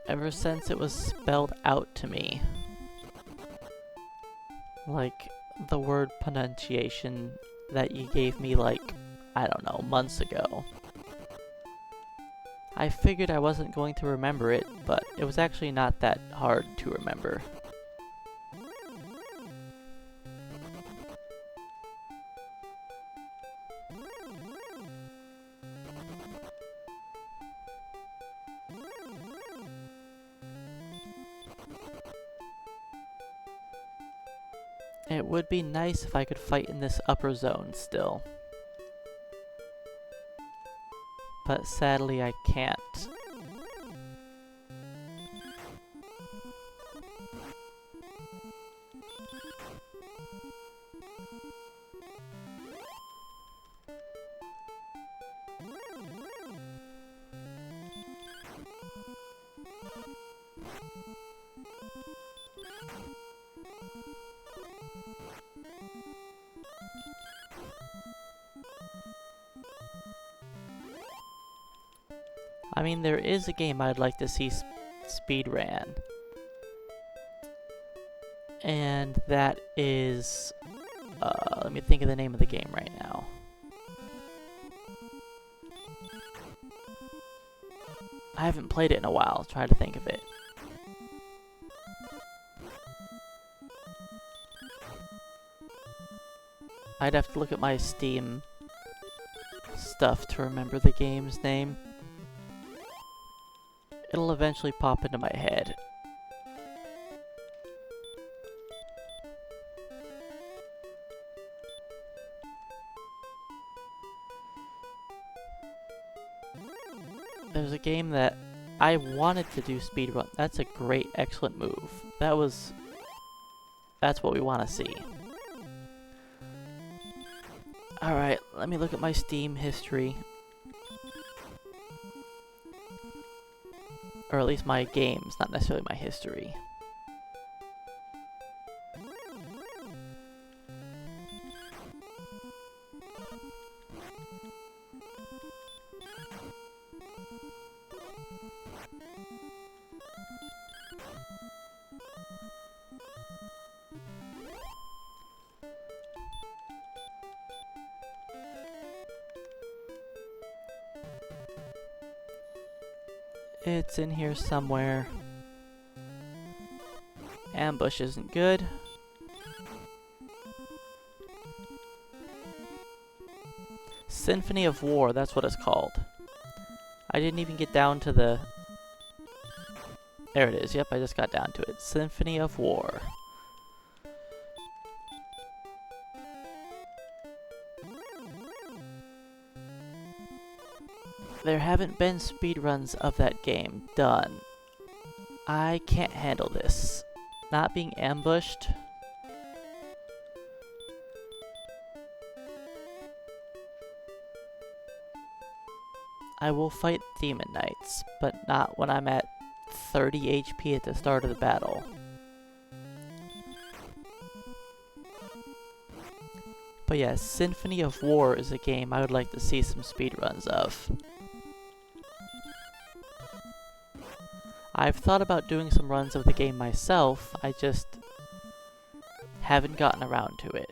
S1: Ever since it was spelled out to me. Like the word pronunciation that you gave me like, I don't know, months ago. I figured I wasn't going to remember it, but it was actually not that hard to remember. It would be nice if I could fight in this upper zone still. But sadly I can't. I mean, there is a game I'd like to see speedran. And that is... let me think of the name of the game right now. I haven't played it in a while. Try to think of it. I'd have to look at my Steam stuff to remember the game's name. It'll eventually pop into my head. There's a game that I wanted to do speedrun. That's a great, excellent move. That's what we want to see. Alright, let me look at my Steam history. Or at least my games, not necessarily my history. It's in here somewhere. Ambush isn't good. Symphony of War, that's what it's called. I didn't even get down to the... There it is, yep, I just got down to it. Symphony of War. There haven't been speedruns of that game done. I can't handle this. Not being ambushed. I will fight Demon Knights, but not when I'm at 30 HP at the start of the battle. But yes, Symphony of War is a game I would like to see some speedruns of. I've thought about doing some runs of the game myself, I just haven't gotten around to it.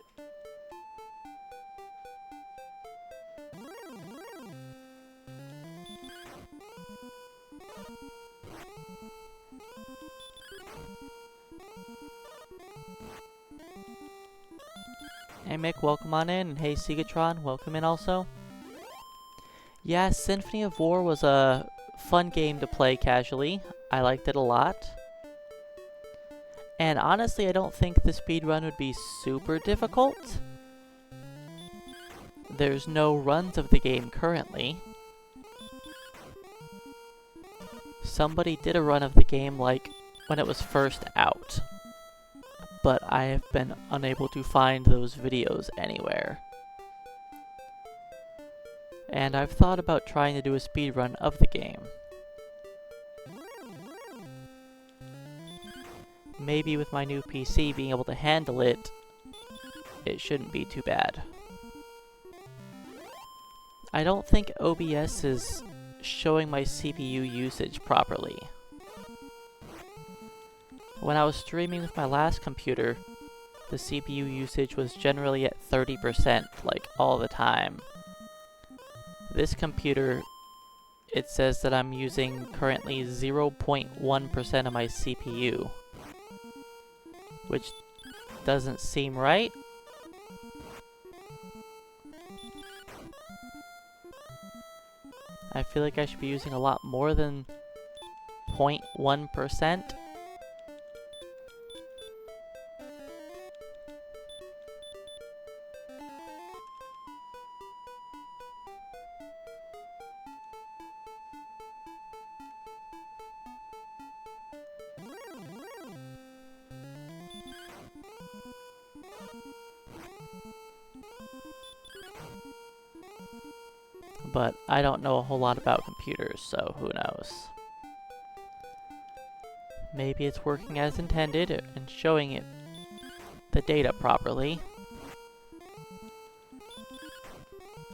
S1: Hey Mick, welcome on in, and hey Segatron, welcome in also. Yeah, Symphony of War was a fun game to play casually. I liked it a lot. And honestly, I don't think the speedrun would be super difficult. There's no runs of the game currently. Somebody did a run of the game like when it was first out, but I have been unable to find those videos anywhere. And I've thought about trying to do a speedrun of the game. Maybe with my new PC being able to handle it, it shouldn't be too bad. I don't think OBS is showing my CPU usage properly. When I was streaming with my last computer, the CPU usage was generally at 30%, like all the time. This computer, it says that I'm using currently 0.1% of my CPU. Which doesn't seem right. I feel like I should be using a lot more than 0.1%. But I don't know a whole lot about computers, so who knows. Maybe it's working as intended and showing it the data properly.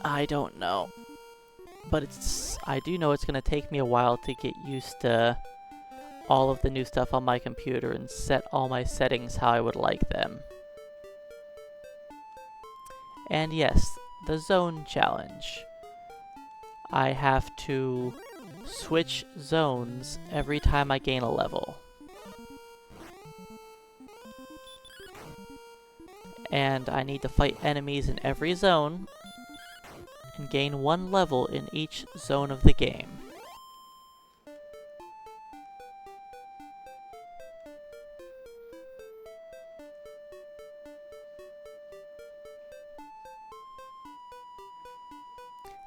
S1: I don't know. But I do know it's going to take me a while to get used to all of the new stuff on my computer and set all my settings how I would like them. And yes, the zone challenge. I have to switch zones every time I gain a level. And I need to fight enemies in every zone and gain one level in each zone of the game.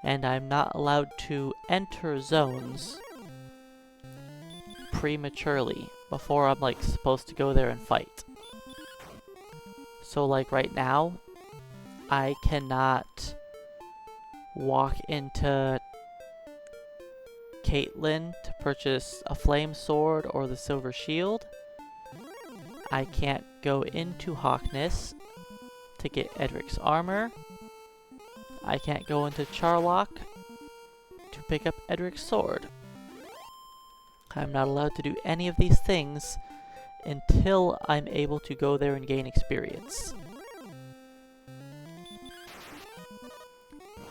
S1: And I'm not allowed to enter zones prematurely before I'm like supposed to go there and fight. So like right now, I cannot walk into Caitlyn to purchase a flame sword or the silver shield. I can't go into Hawkness to get Edric's armor. I can't go into Charlock to pick up Edric's sword. I'm not allowed to do any of these things until I'm able to go there and gain experience.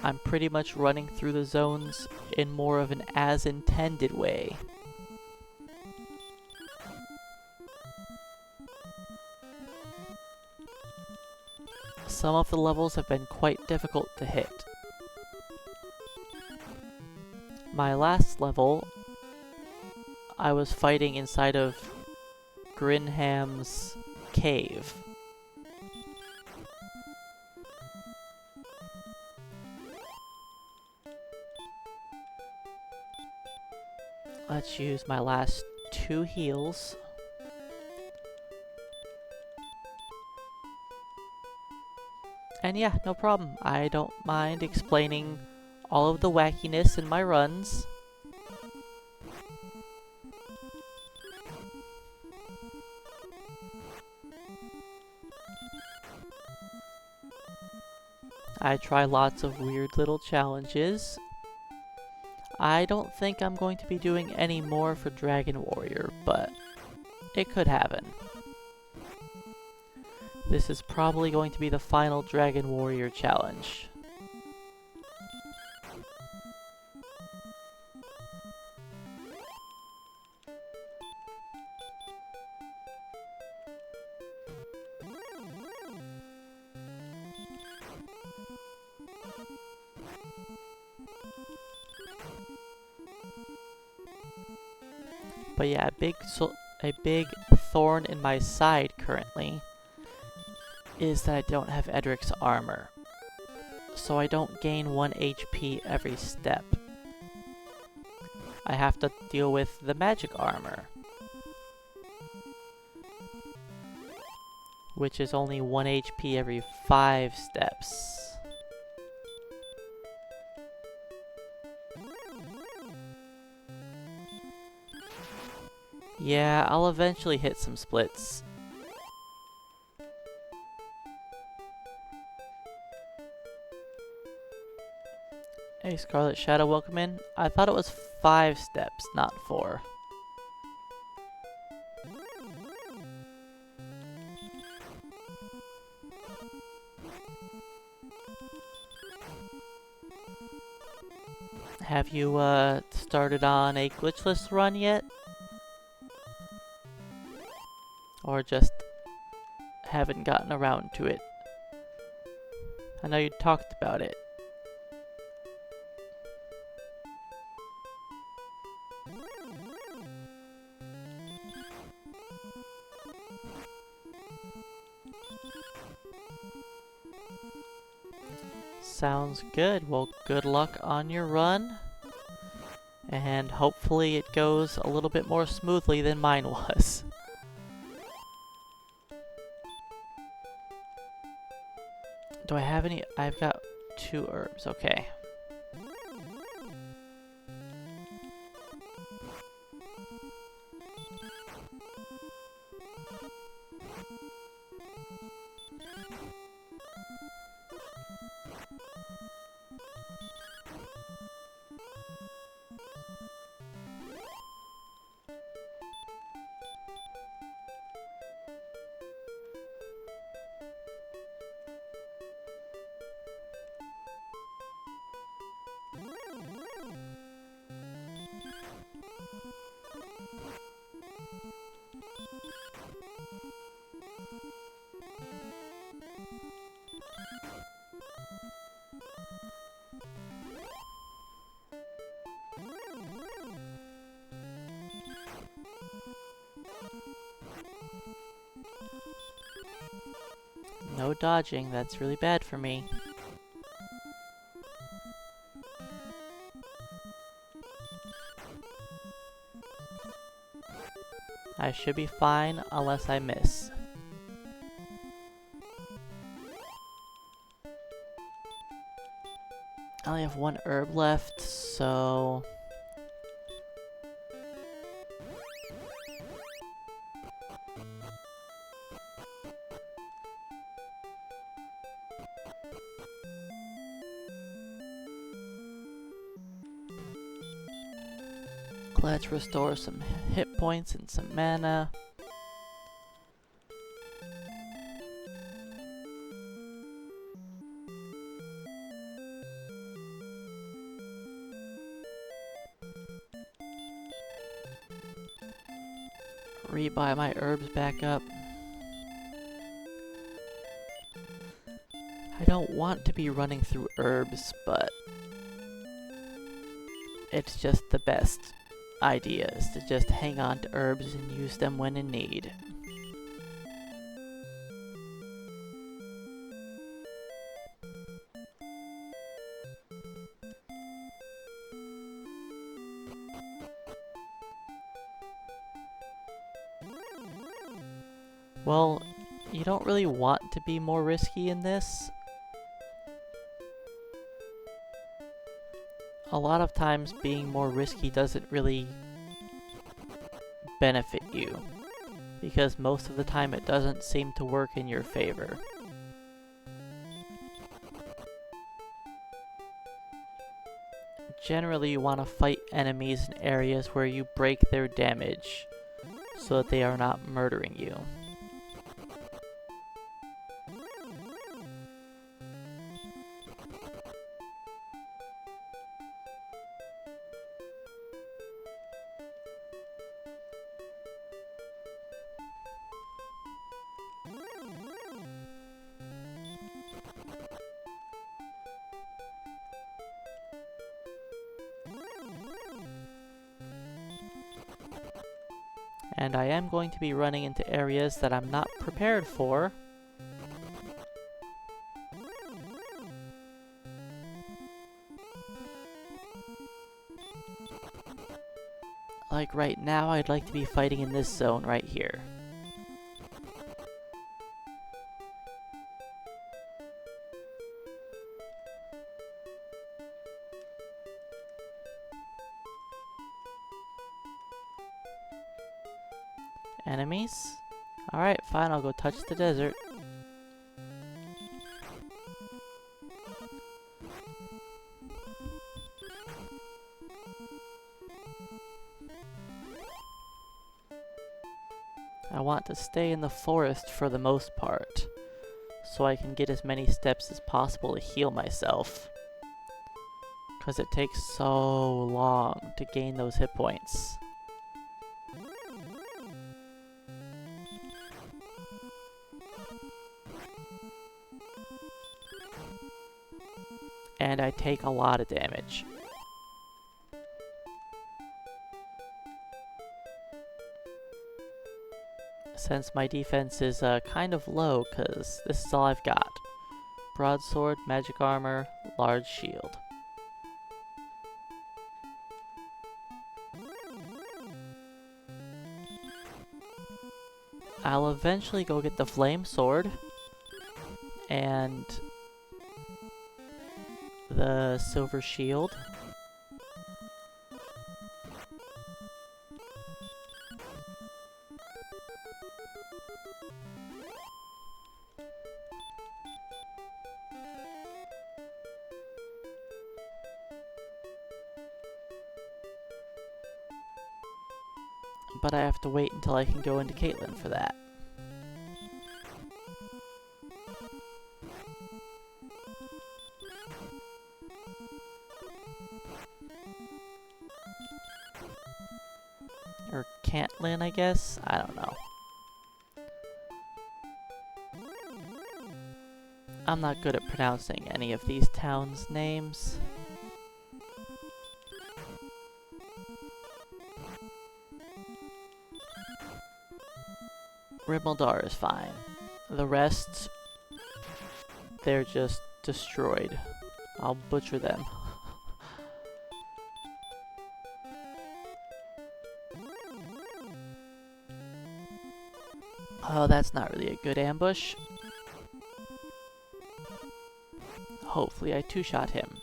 S1: I'm pretty much running through the zones in more of an as-intended way. Some of the levels have been quite difficult to hit. My last level, I was fighting inside of Grinham's cave. Let's use my last 2 heals. And yeah, no problem. I don't mind explaining all of the wackiness in my runs. I try lots of weird little challenges. I don't think I'm going to be doing any more for Dragon Warrior, but it could happen. This is probably going to be the final Dragon Warrior challenge. But yeah, a big thorn in my side currently is that I don't have Edric's armor. So I don't gain 1 HP every step. I have to deal with the magic armor, which is only 1 HP every 5 steps. Yeah, I'll eventually hit some splits. Hey Scarlet Shadow, welcome in. I thought it was 5 steps, not 4. Have you started on a glitchless run yet? Or just haven't gotten around to it? I know you talked about it. Sounds good. Well, good luck on your run. And hopefully it goes a little bit more smoothly than mine was. Do I have any? I've got 2 herbs, okay. No dodging, that's really bad for me. I should be fine unless I miss. I only have one herb left, so... let's restore some hit points and some mana. Rebuy my herbs back up. I don't want to be running through herbs, but it's just the best idea is to just hang on to herbs and use them when in need. Well, you don't really want to be more risky in this. A lot of times being more risky doesn't really benefit you, because most of the time it doesn't seem to work in your favor. Generally, you want to fight enemies in areas where you break their damage, so that they are not murdering you. And I am going to be running into areas that I'm not prepared for. Like right now, I'd like to be fighting in this zone right here. Enemies? Alright, fine, I'll go touch the desert. I want to stay in the forest for the most part, so I can get as many steps as possible to heal myself. Because it takes so long to gain those hit points. And I take a lot of damage. Since my defense is kind of low, because this is all I've got. Broadsword, magic armor, large shield. I'll eventually go get the flame sword and the silver shield. But I have to wait until I can go into Caitlin for that. Or Cantlin, I guess? I don't know. I'm not good at pronouncing any of these towns' names. Rimmildar is fine. The rest, they're just destroyed. I'll butcher them. Oh, that's not really a good ambush. Hopefully I two-shot him.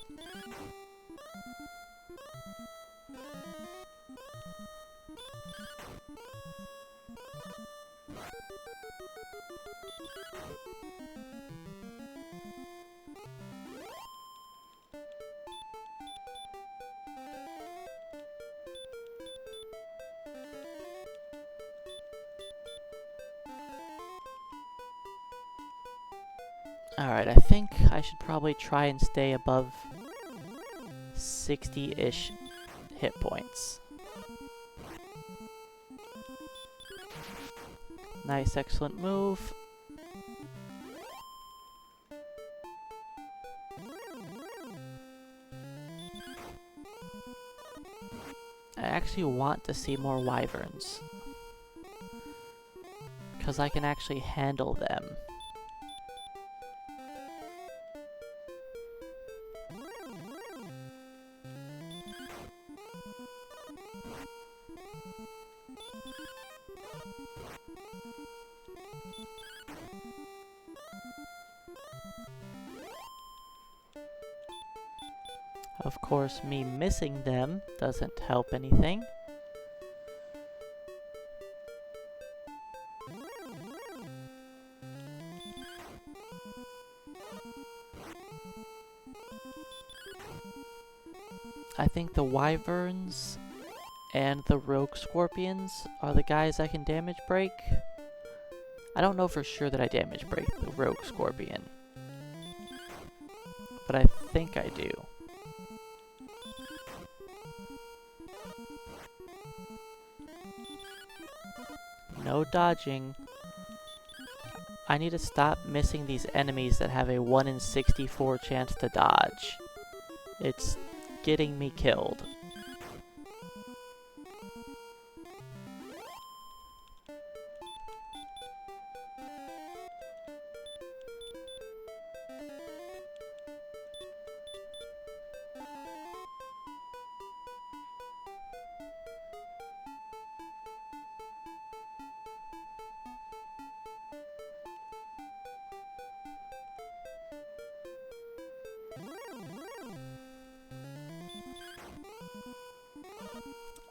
S1: Alright, I think I should probably try and stay above 60-ish hit points. Nice, excellent move. I actually want to see more wyverns, because I can actually handle them. Of course, me missing them doesn't help anything. I think the wyverns and the rogue scorpions are the guys I can damage break. I don't know for sure that I damage break the rogue scorpion, but I think I do. No dodging. I need to stop missing these enemies that have a 1 in 64 chance to dodge. It's getting me killed.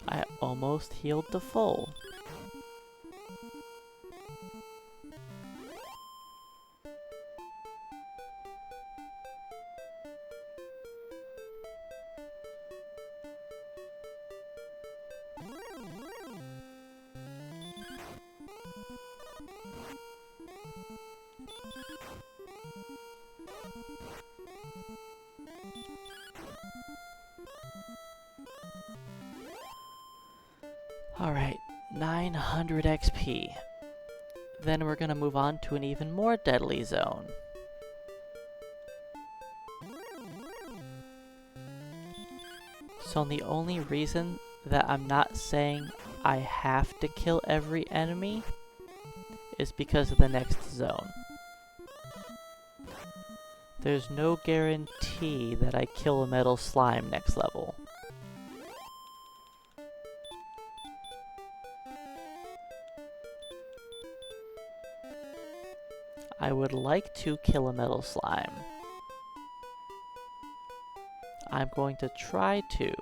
S1: I almost healed to full. Alright, 900 XP. Then we're gonna move on to an even more deadly zone. So the only reason that I'm not saying I have to kill every enemy is because of the next zone. There's no guarantee that I kill a metal slime next level. I would like to kill a metal slime. I'm going to try to.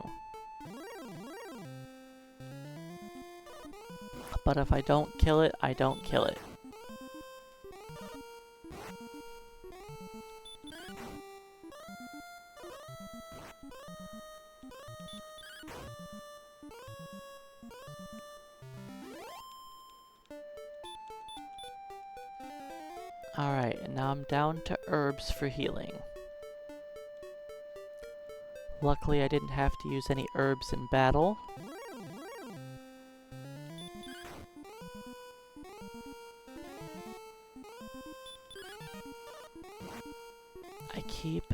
S1: But if I don't kill it, I don't kill it. Alright, and now I'm down to herbs for healing. Luckily I didn't have to use any herbs in battle. I keep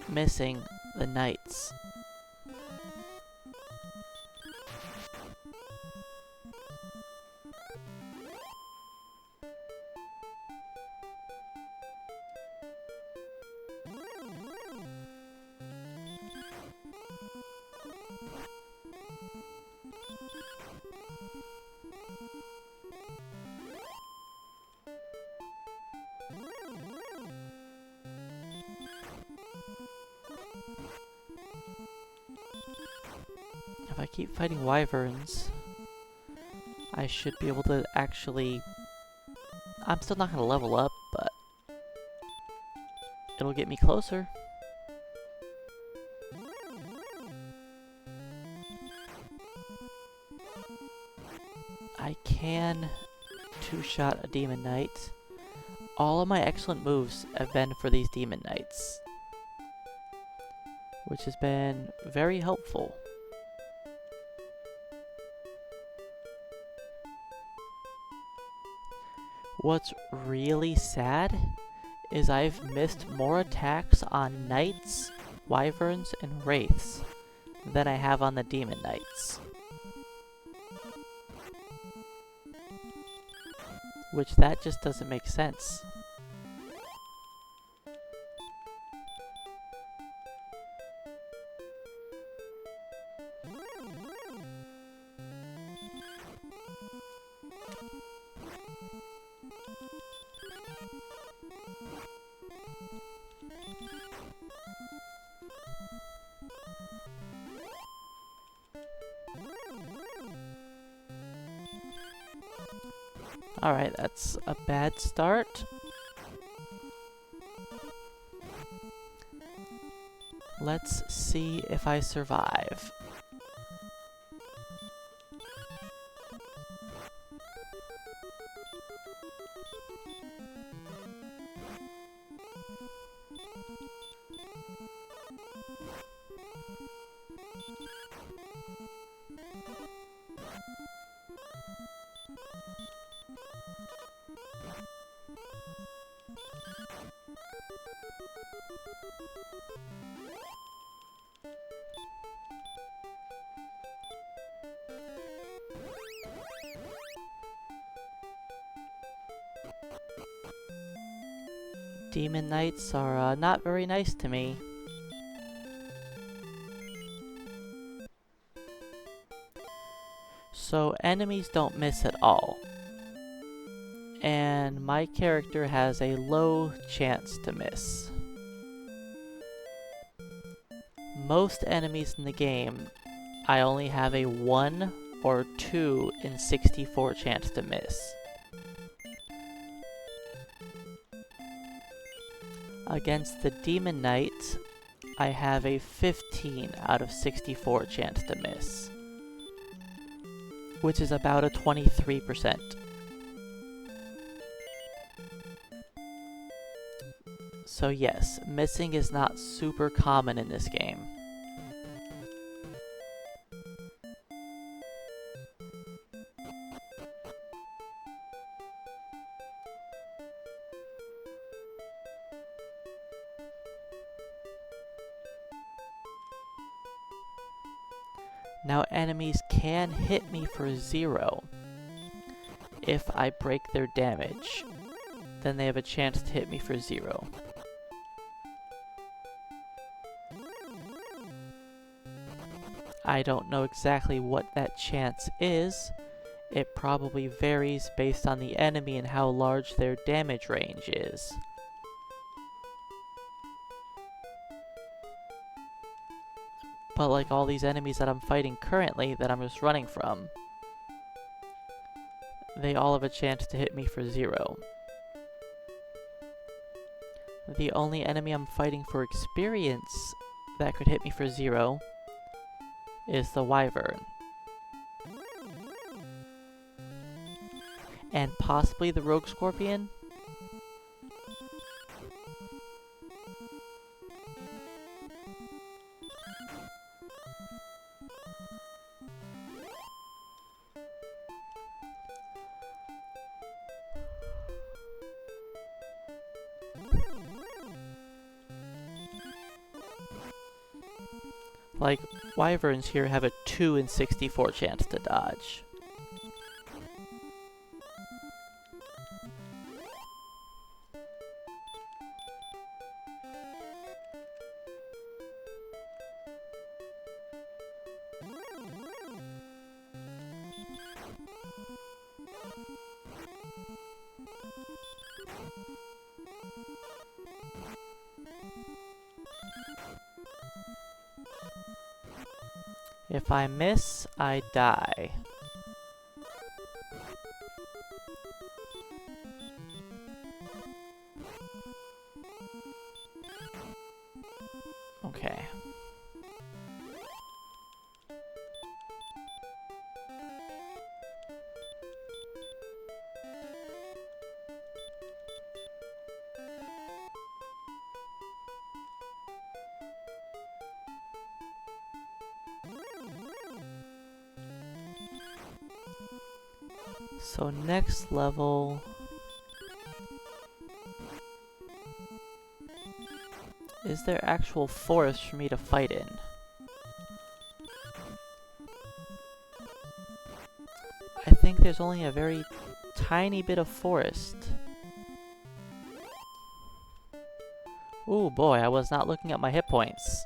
S1: missing the knights. If I keep fighting wyverns, I should be able to actually... I'm still not going to level up, but it'll get me closer. I can two-shot a Demon Knight. All of my excellent moves have been for these Demon Knights, which has been very helpful. What's really sad is I've missed more attacks on Knights, Wyverns, and Wraiths than I have on the Demon Knights. Which that just doesn't make sense. Alright, that's a bad start. Let's see if I survive. Demon Knights are not very nice to me. So enemies don't miss at all. And my character has a low chance to miss. Most enemies in the game, I only have a 1 or 2 in 64 chance to miss. Against the Demon Knight, I have a 15 out of 64 chance to miss, which is about a 23%. So yes, missing is not super common in this game. Now enemies can hit me for 0 if I break their damage. Then they have a chance to hit me for 0. I don't know exactly what that chance is. It probably varies based on the enemy and how large their damage range is. But like all these enemies that I'm fighting currently, that I'm just running from, they all have a chance to hit me for 0. The only enemy I'm fighting for experience that could hit me for 0 is the Wyvern. And possibly the Rogue Scorpion. Like, Wyverns here have a 2 in 64 chance to dodge. If I miss, I die. Okay. So next level... Is there actual forest for me to fight in? I think there's only a very tiny bit of forest. Ooh boy, I was not looking at my hit points.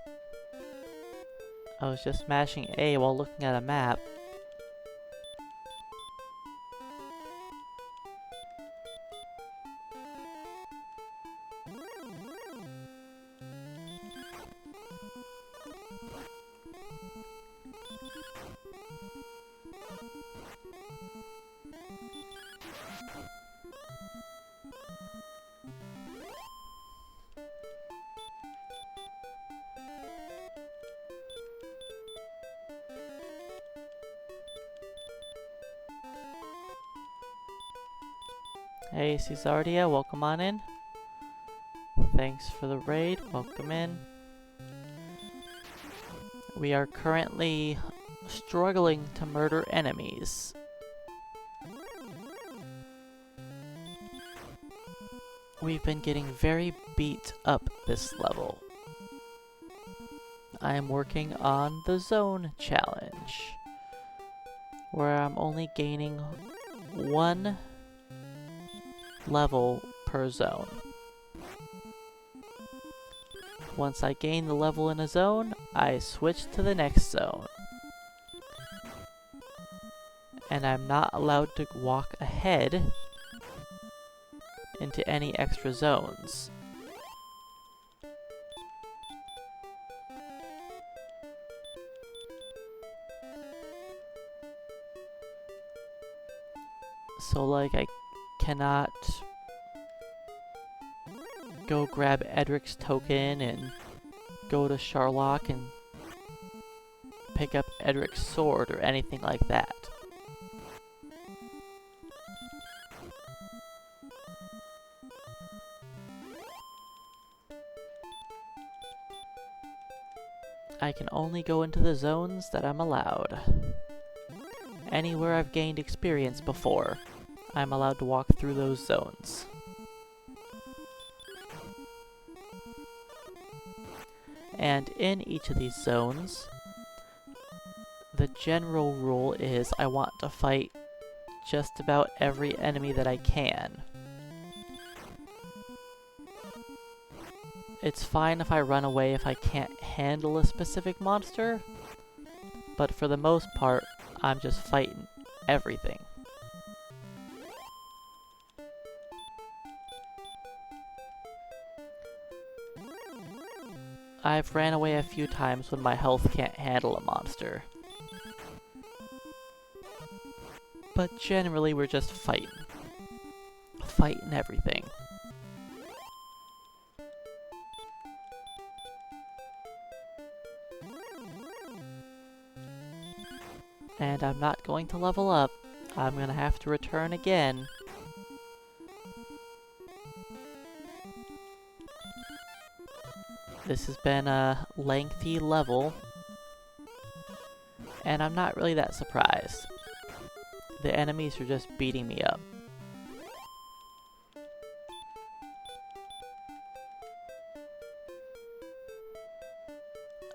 S1: I was just mashing A while looking at a map. Hey Cesardia, welcome on in. Thanks for the raid, welcome in. We are currently struggling to murder enemies. We've been getting very beat up this level. I am working on the zone challenge, where I'm only gaining 1 level per zone. Once I gain the level in a zone, I switch to the next zone. And I'm not allowed to walk ahead into any extra zones. So like I cannot go grab Edric's token and go to Sharlock and pick up Edric's sword or anything like that. I can only go into the zones that I'm allowed. Anywhere I've gained experience before, I'm allowed to walk through those zones. And in each of these zones, the general rule is I want to fight just about every enemy that I can. It's fine if I run away if I can't handle a specific monster, but for the most part, I'm just fighting everything. I've ran away a few times when my health can't handle a monster. But generally we're just fighting. Fighting everything. And I'm not going to level up. I'm gonna have to return again. This has been a lengthy level, and I'm not really that surprised. The enemies are just beating me up.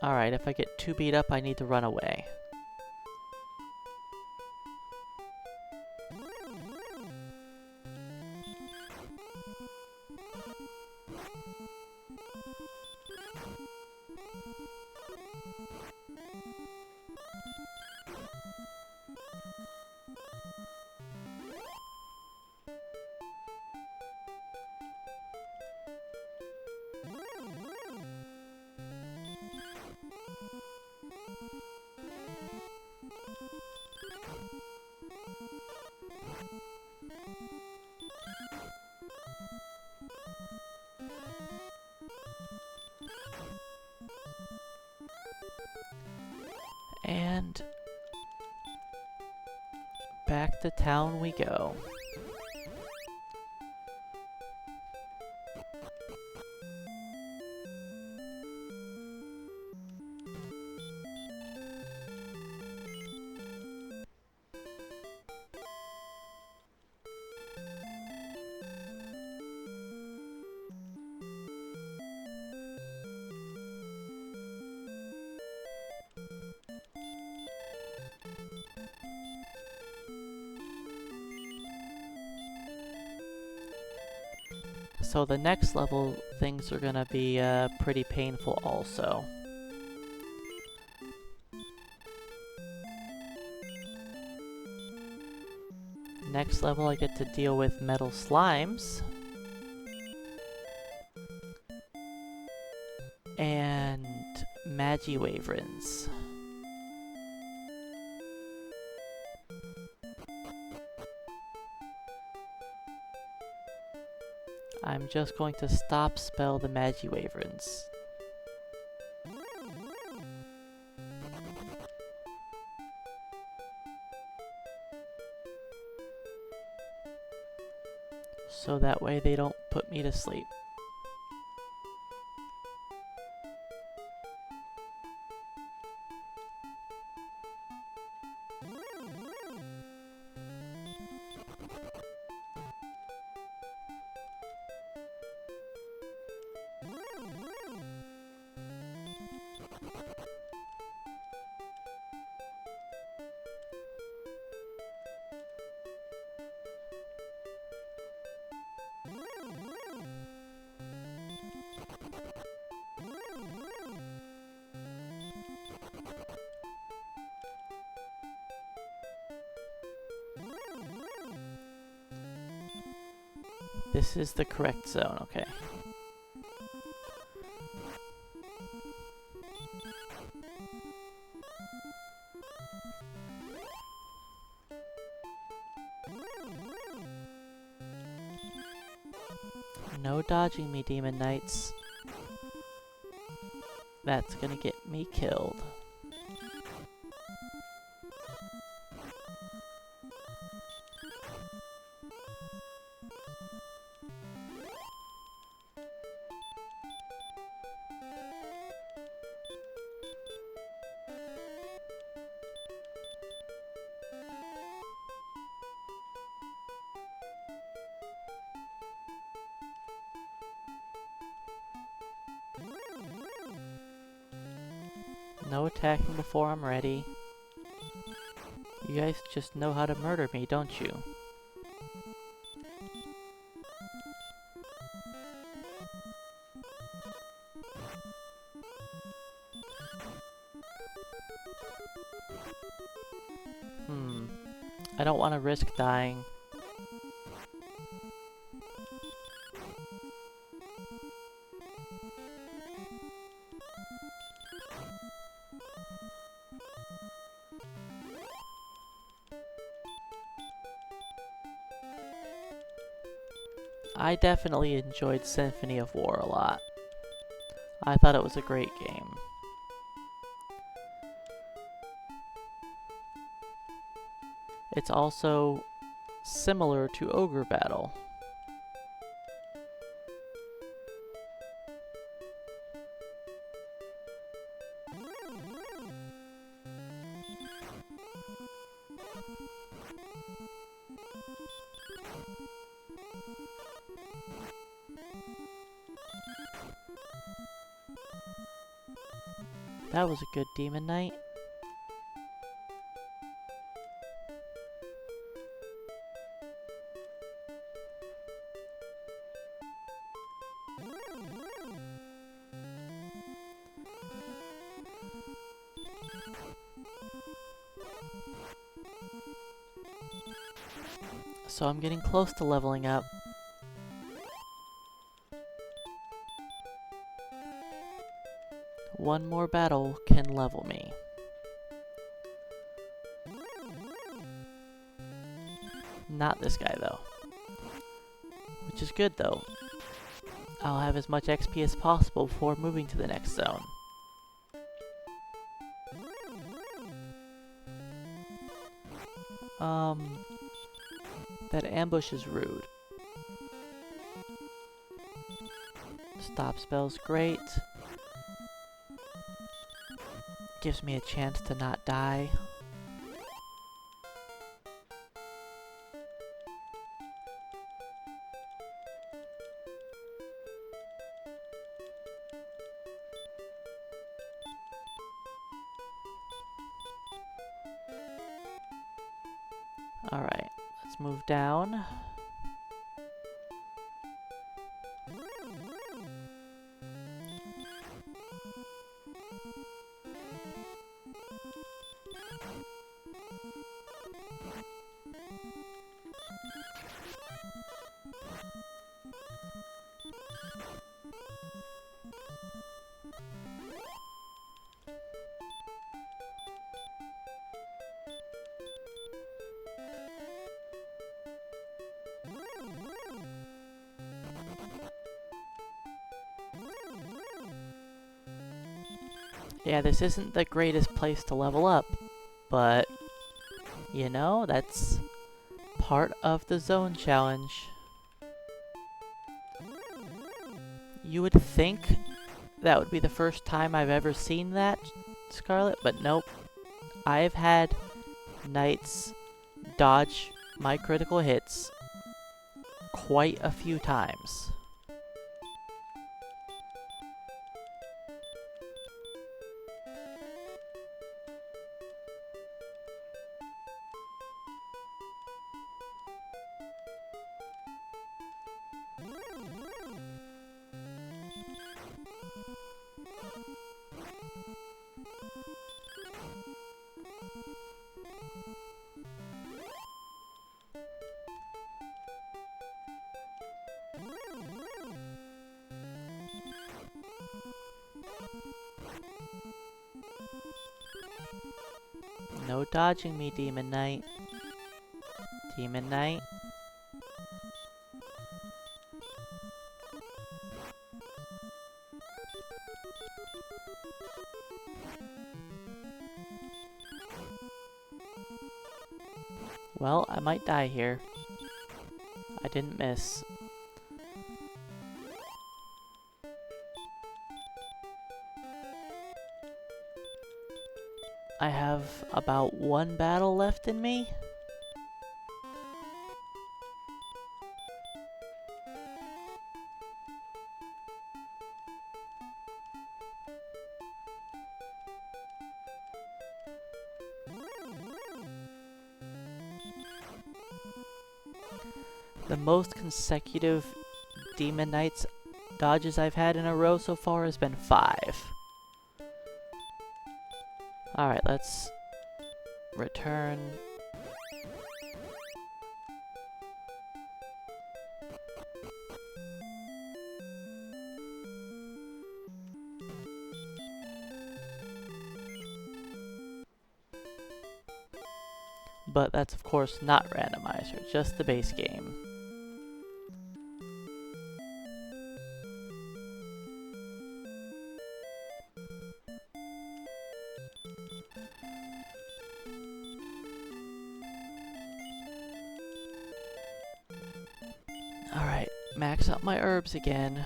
S1: Alright, if I get too beat up, I need to run away. And back to town we go. So the next level, things are gonna be pretty painful also. Next level I get to deal with metal slimes. And Magi-Waverns. I'm just going to stop spell the Magi-Waverns. So that way they don't put me to sleep. This is the correct zone, okay. No dodging me, Demon Knights. That's gonna get me killed. No attacking before I'm ready. You guys just know how to murder me, don't you? I don't want to risk dying. I definitely enjoyed Symphony of War a lot. I thought it was a great game. It's also similar to Ogre Battle. That was a good Demon Knight. So I'm getting close to leveling up. One more battle can level me. not this guy though. Which is good though. I'll have as much XP as possible before moving to the next zone. That ambush is rude. Stop spell's great. Gives me a chance to not die. Alright, let's move down. Yeah, this isn't the greatest place to level up, but, you know, that's part of the zone challenge. You would think that would be the first time I've ever seen that, Scarlet, but nope. I've had knights dodge my critical hits quite a few times. No dodging me, Demon Knight. Demon Knight. Well, I might die here. I didn't miss. I have about one battle left in me. The most consecutive Demon Knights dodges I've had in a row so far has been 5. Alright, let's return. But that's of course not randomizer, just the base game. Alright, max out my herbs again.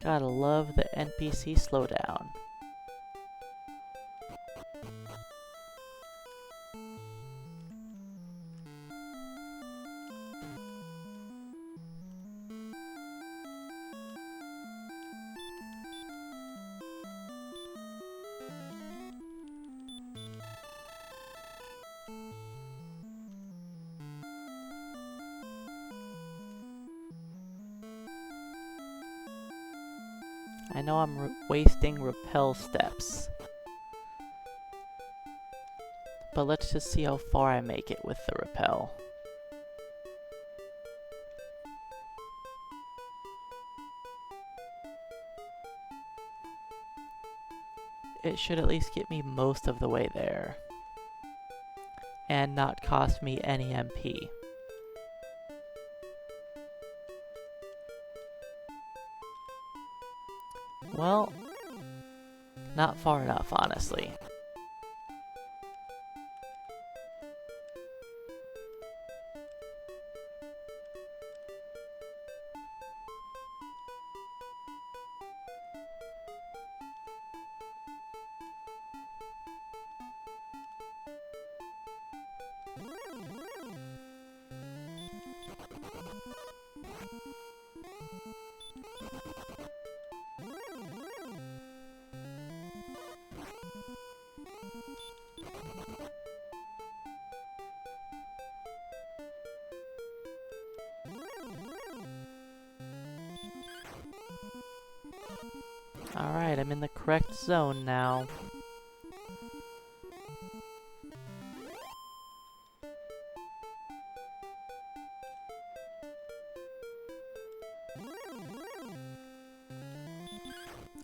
S1: Gotta love the NPC slowdown. I know I'm wasting repel steps. but let's just see how far I make it with the rappel. It should at least get me most of the way there, and not cost me any MP. Well, not far enough, honestly. Alright, I'm in the correct zone now.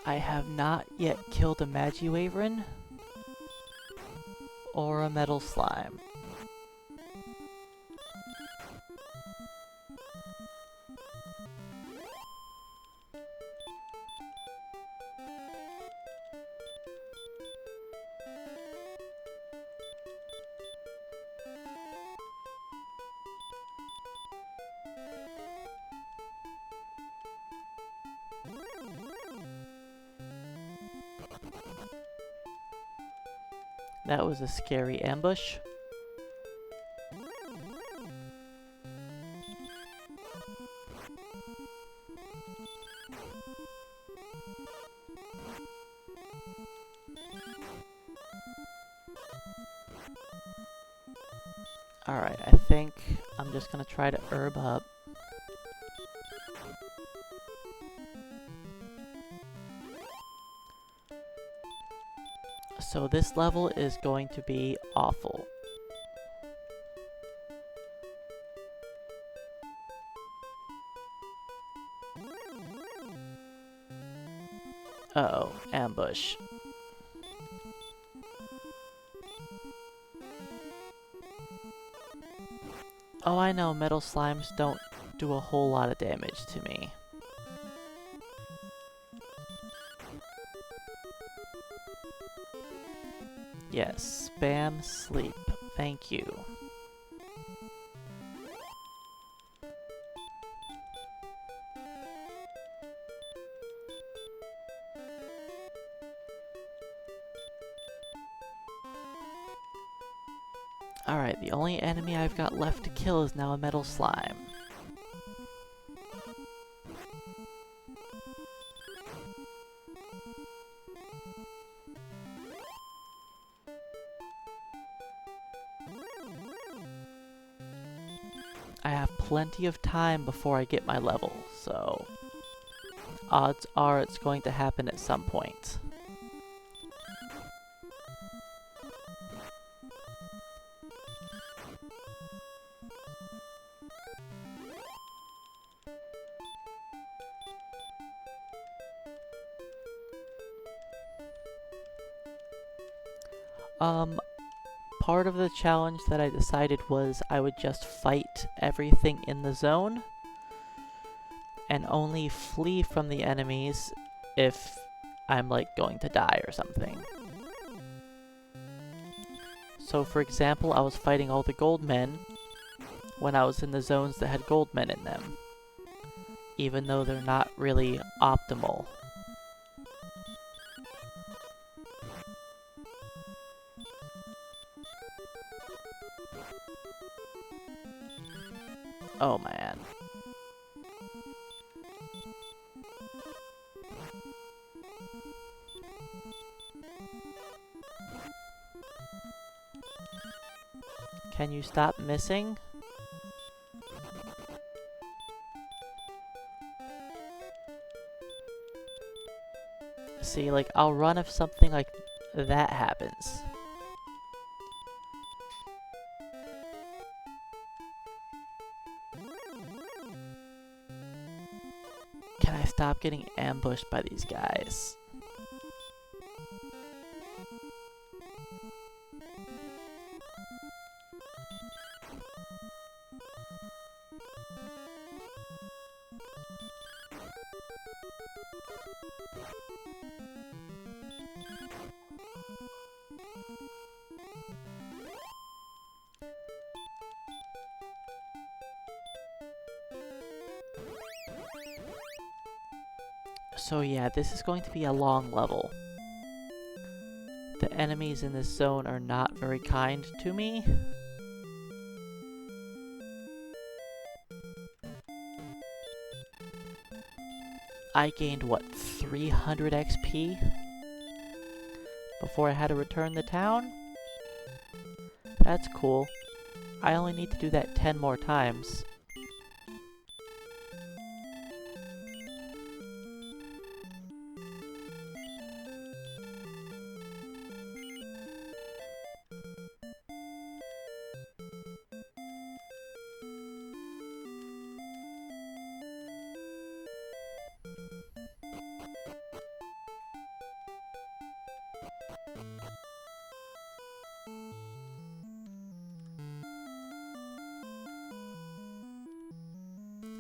S1: I have not yet killed a Magiwyvern or a Metal Slime. That was a scary ambush. Alright, I think I'm just gonna try to herb up. So this level is going to be awful. Uh-oh, ambush. Oh, I know, metal slimes don't do a whole lot of damage to me. Yes, spam sleep. Thank you. Alright, the only enemy I've got left to kill is now a metal slime. I have plenty of time before I get my level, so odds are it's going to happen at some point. Part of the challenge that I decided was I would just fight everything in the zone and only flee from the enemies if I'm like going to die or something. So for example, I was fighting all the gold men when I was in the zones that had gold men in them, even though they're not really optimal. Oh man. Can you stop missing? See, like, I'll run if something like that happens. Can I stop getting ambushed by these guys? So yeah, this is going to be a long level. The enemies in this zone are not very kind to me. I gained, what, 300 XP before I had to return the town? That's cool. I only need to do that 10 more times.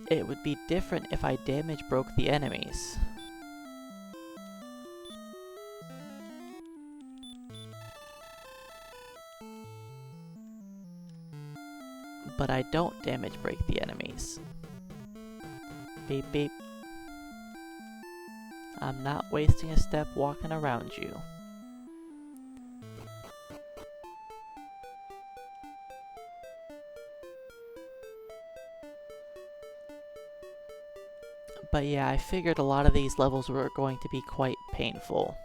S1: It would be different if I damage broke the enemies. But I don't damage break the enemies. Beep beep. I'm not wasting a step walking around you. But yeah, I figured a lot of these levels were going to be quite painful.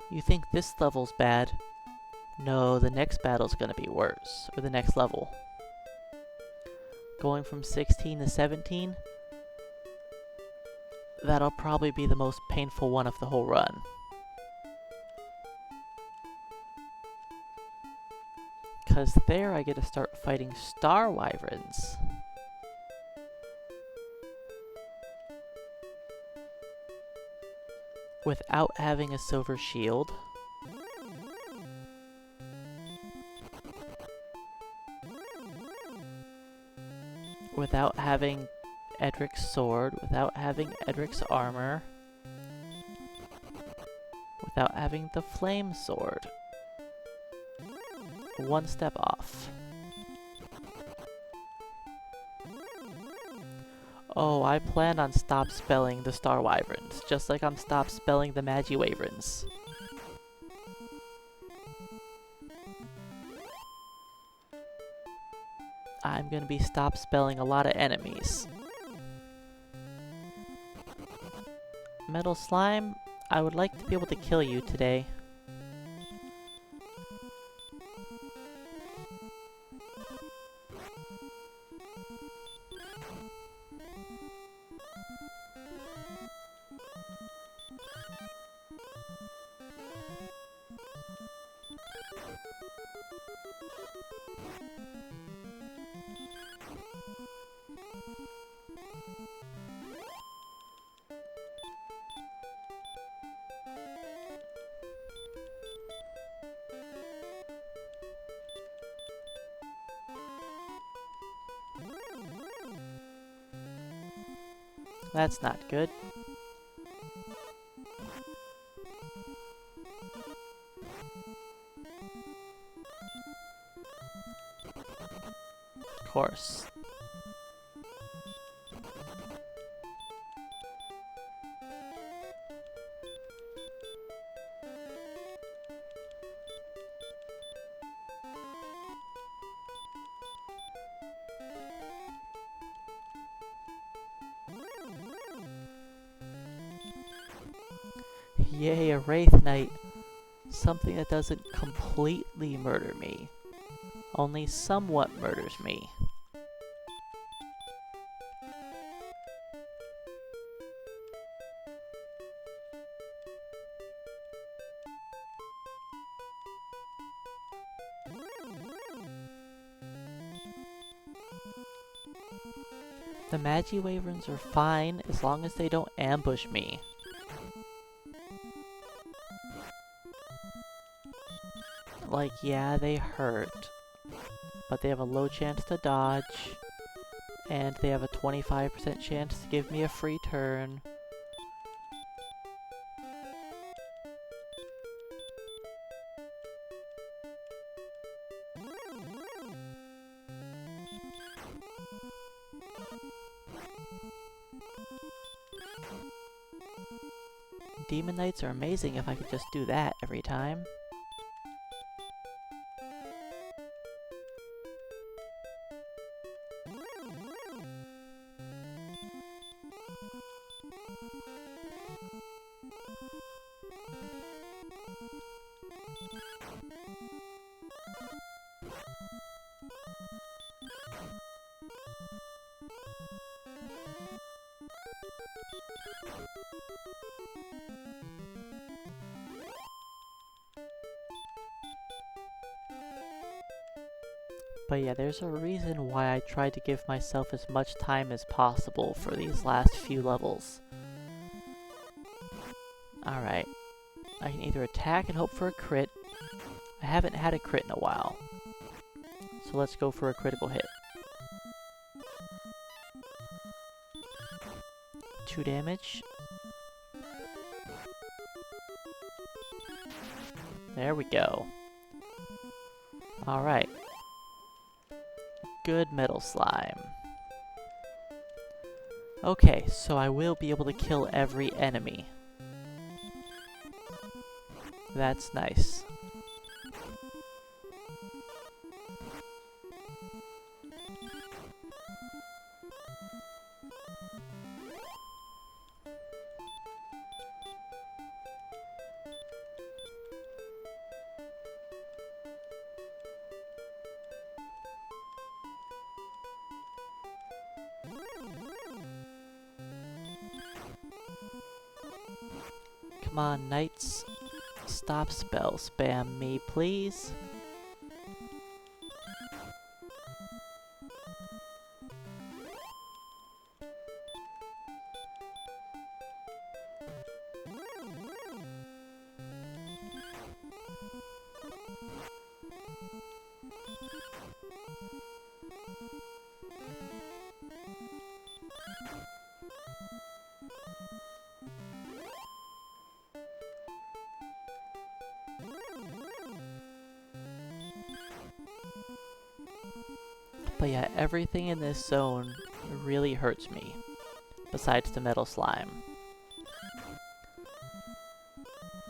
S1: You think this level's bad? No, the next battle's gonna be worse, or the next level. Going from 16 to 17, that'll probably be the most painful one of the whole run. Cause there I get to start fighting star wyverns. Without having a silver shield. Without having Edric's sword, without having Edric's armor, without having the flame sword. One step off. Oh, I plan on stop spelling the Star Wyverns, just like I'm stop spelling the Magi Wyverns. I'm gonna be stop spelling a lot of enemies. Metal Slime, I would like to be able to kill you today. That's not good. Of course. Yay, a Wraith Knight. Something that doesn't completely murder me. Only somewhat murders me. The Magi Wyverns are fine as long as they don't ambush me. Like, yeah, they hurt, but they have a low chance to dodge, and they have a 25% chance to give me a free turn. Demon Knights are amazing if I could just do that every time. But yeah, there's a reason why I tried to give myself as much time as possible for these last few levels. Alright, I can either attack and hope for a crit. I haven't had a crit in a while, so let's go for a critical hit. 2 damage. There we go. Alright. Good metal slime. Okay, so I will be able to kill every enemy. That's nice. Come on, knights. Stop spell spam me, please. But yeah, everything in this zone really hurts me, besides the metal slime.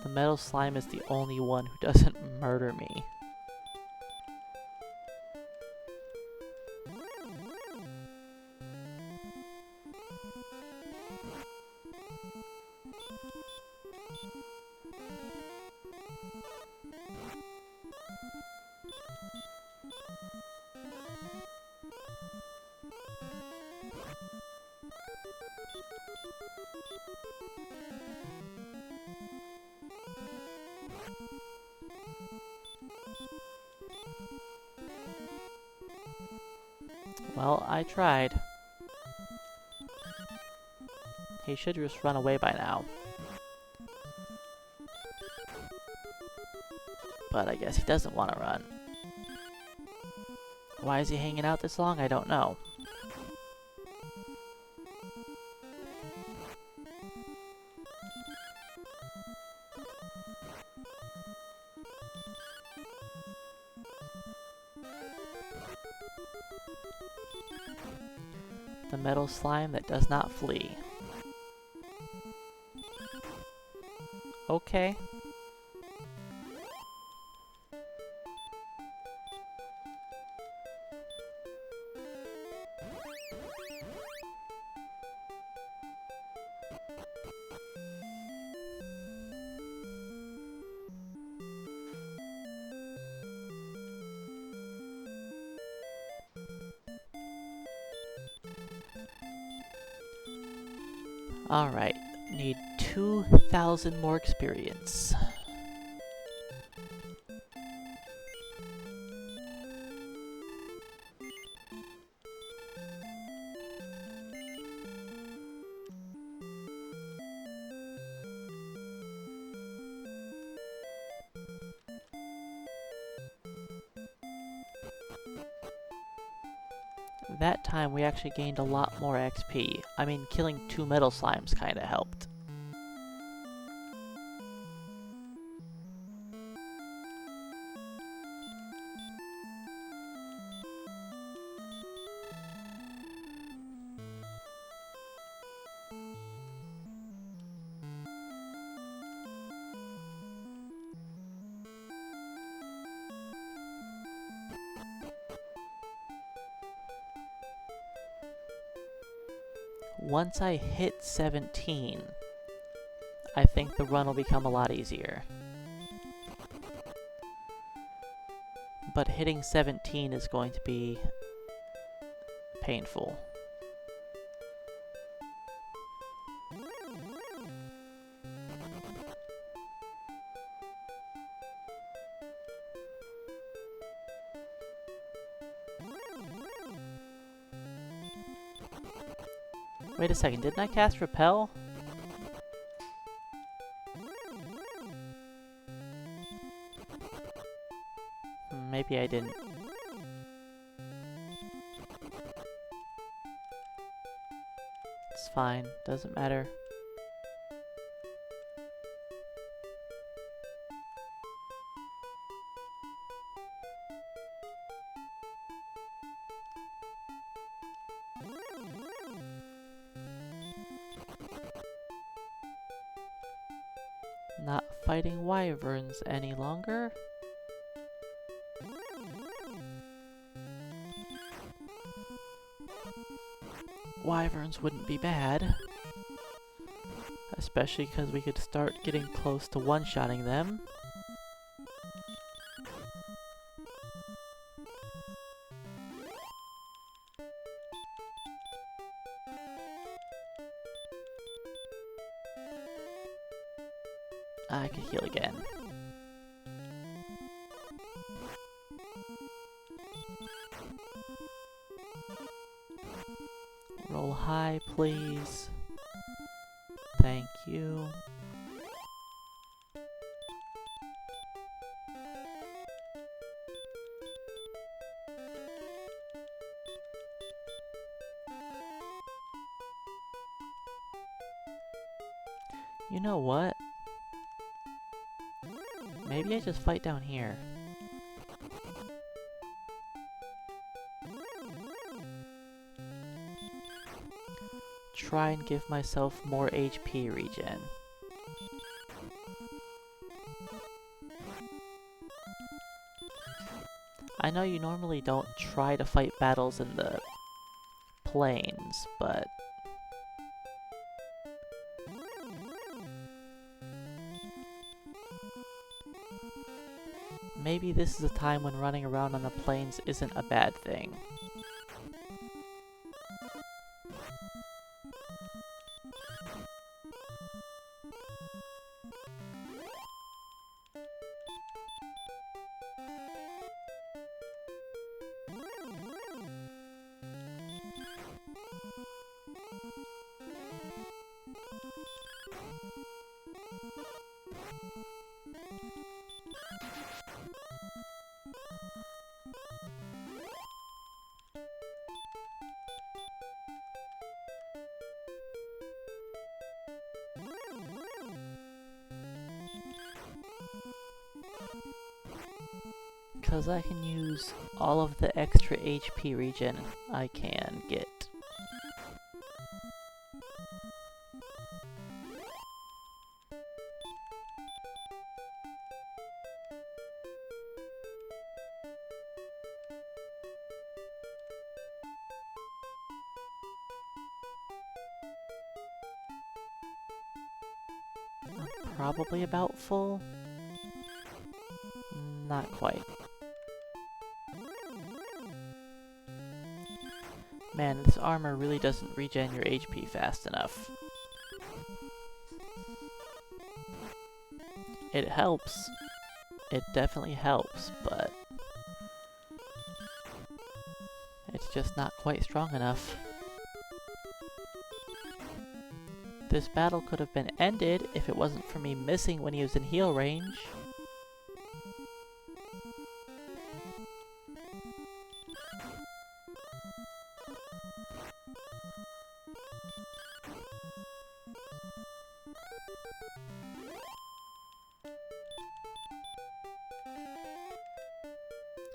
S1: The metal slime is the only one who doesn't murder me. Well, I tried. He should just run away by now. But I guess he doesn't want to run. Why is he hanging out this long? I don't know. The metal slime that does not flee. Okay. Alright, need 2,000 more experience. that time we actually gained a lot more XP. I mean, killing 2 metal slimes kinda helped. Once I hit 17, I think the run will become a lot easier. But hitting 17 is going to be painful. Wait a second, didn't I cast Repel? Maybe I didn't. It's fine, doesn't matter. Not fighting wyverns any longer. Wyverns wouldn't be bad. Especially because we could start getting close to one-shotting them. I could heal again. Roll high, please. Thank you. You know what? Maybe I just fight down here. Try and give myself more HP regen. I know you normally don't try to fight battles in the plains, but maybe this is a time when running around on the plains isn't a bad thing. Because I can use all of the extra HP regen I can get. I'm probably about full. Not quite. Man, this armor really doesn't regen your HP fast enough. It helps. It definitely helps, but it's just not quite strong enough. This battle could have been ended if it wasn't for me missing when he was in heal range.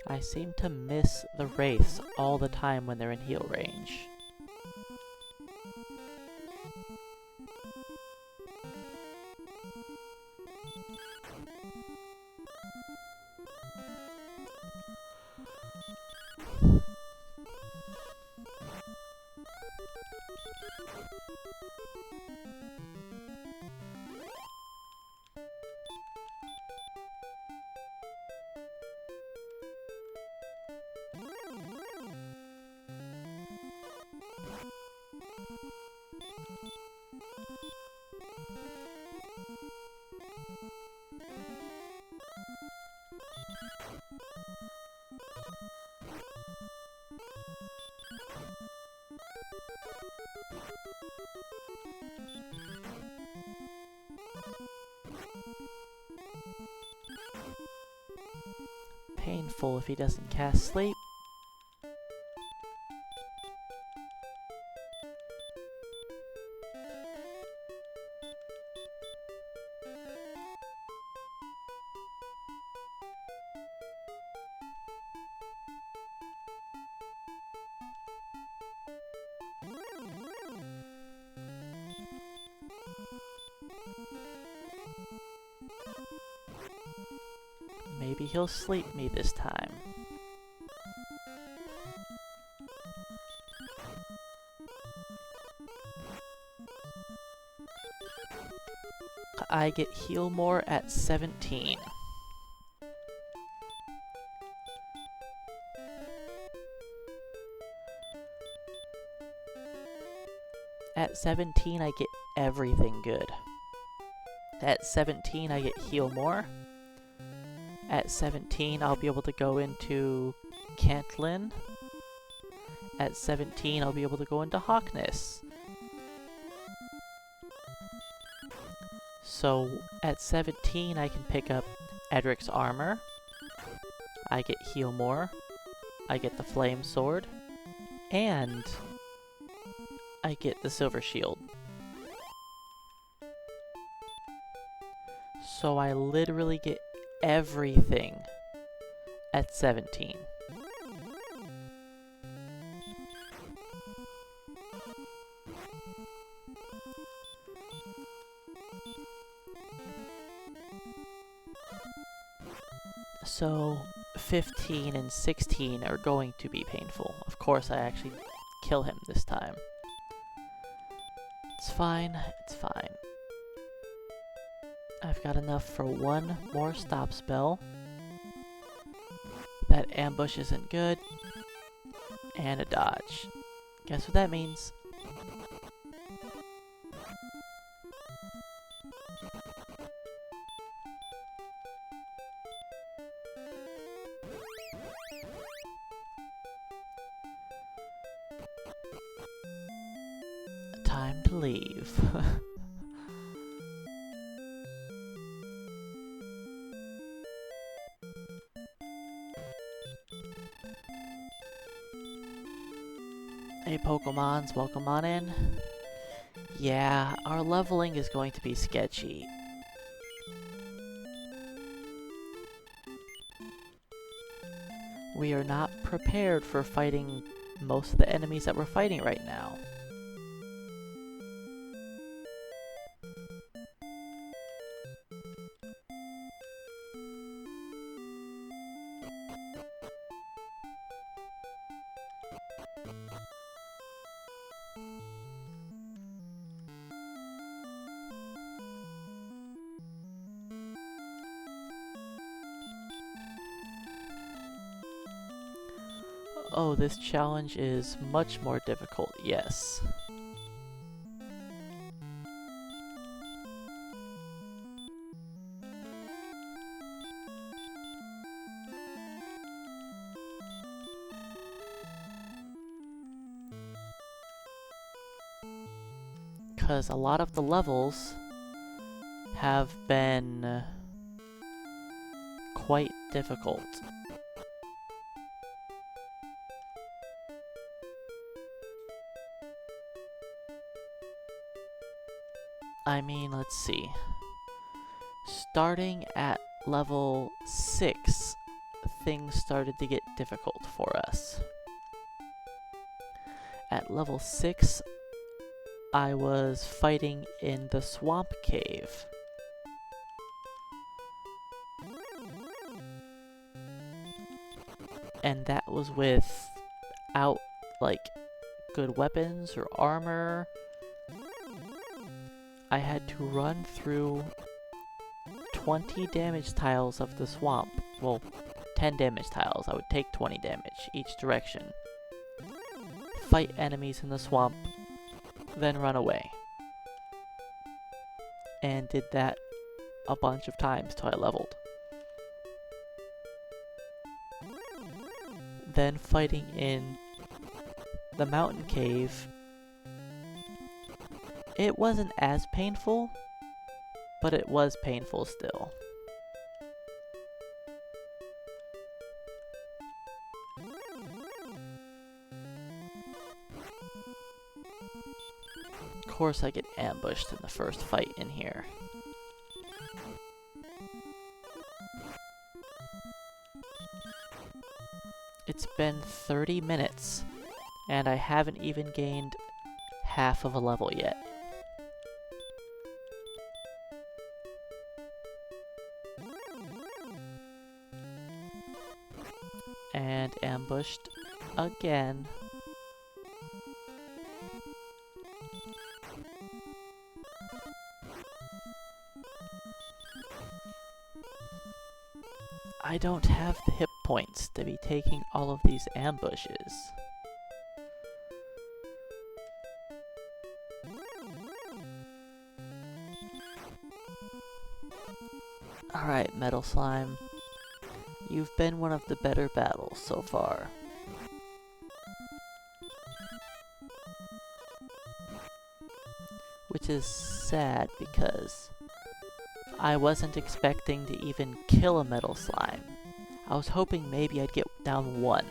S1: I seem to miss the wraiths all the time when they're in heal range. Painful if he doesn't cast sleep. Maybe he'll sleep me this time. I get heal more at 17. At 17, I get everything good. At 17, I get heal more. At 17, I'll be able to go into Cantlin. At 17, I'll be able to go into Hawkness. So, at 17, I can pick up Edric's armor. I get heal more. I get the flame sword. And I get the silver shield. So I literally get everything at 17. So 15 and 16 are going to be painful. Of course, I actually kill him this time. It's fine, it's fine. I've got enough for one more stop spell. That ambush isn't good. And a dodge. Guess what that means? Time to leave. Hey Pokemons, welcome on in. Yeah, our leveling is going to be sketchy. We are not prepared for fighting most of the enemies that we're fighting right now. Oh, this challenge is much more difficult, yes. Because a lot of the levels have been quite difficult. I mean, let's see. Starting at level 6 things started to get difficult for us. At level 6, I was fighting in the swamp cave. And that was without, like, good weapons or armor. I had to run through 20 damage tiles of the swamp. Well, 10 damage tiles. I would take 20 damage each direction. Fight enemies in the swamp, then run away. And did that a bunch of times till I leveled. Then fighting in the mountain cave, it wasn't as painful, but it was painful still. Of course I get ambushed in the first fight in here. It's been 30 minutes, and I haven't even gained half of a level yet. And ambushed again. I don't have the hit points to be taking all of these ambushes. Alright, Metal Slime. You've been one of the better battles so far. Which is sad because I wasn't expecting to even kill a Metal Slime. I was hoping maybe I'd get down one.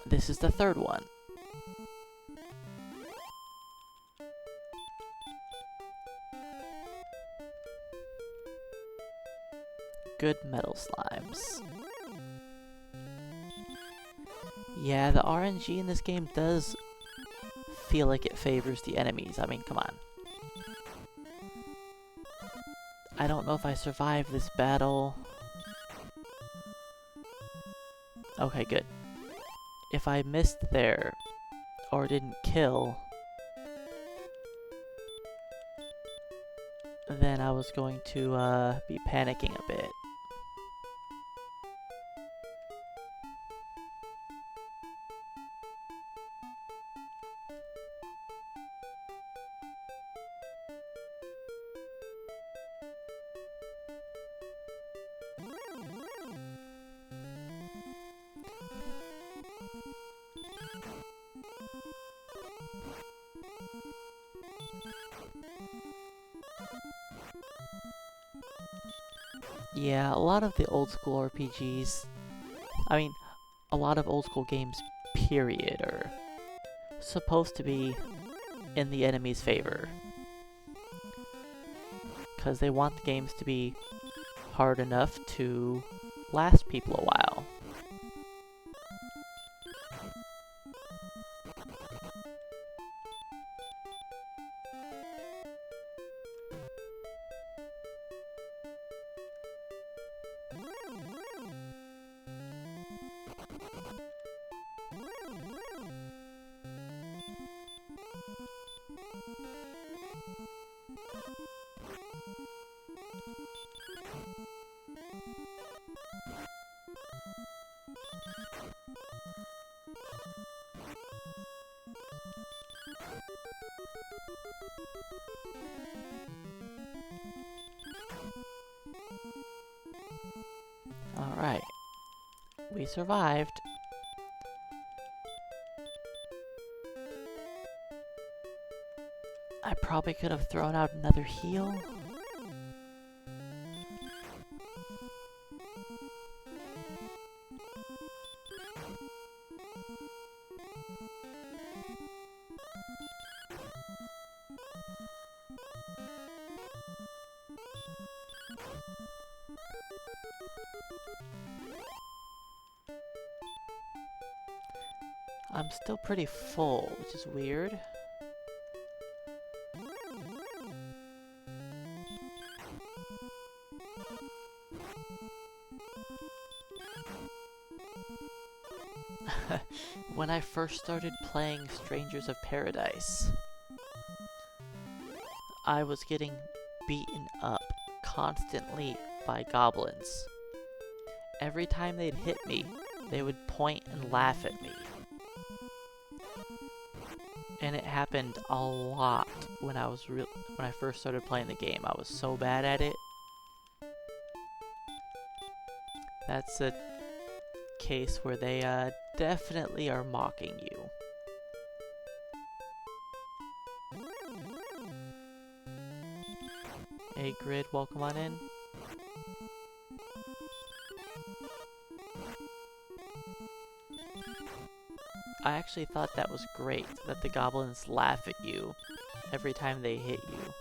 S1: This is the third one. Good Metal Slimes. Yeah, the RNG in this game does feel like it favors the enemies. I mean, come on. I don't know if I survived this battle. Okay, good. If I missed there, or didn't kill, then I was going to be panicking a bit. Yeah, a lot of the old school RPGs, I mean, a lot of old school games, period, are supposed to be in the enemy's favor. Because they want the games to be hard enough to last people a while. Alright. We survived. I probably could have thrown out another heal. I'm still pretty full, which is weird. When I first started playing Strangers of Paradise, I was getting beaten up constantly by goblins. Every time they'd hit me, they would point and laugh at me. And it happened a lot when I first started playing the game. I was so bad at it. That's a case where they definitely are mocking you. Hey Grid, welcome on in. I actually thought that was great, that the goblins laugh at you every time they hit you.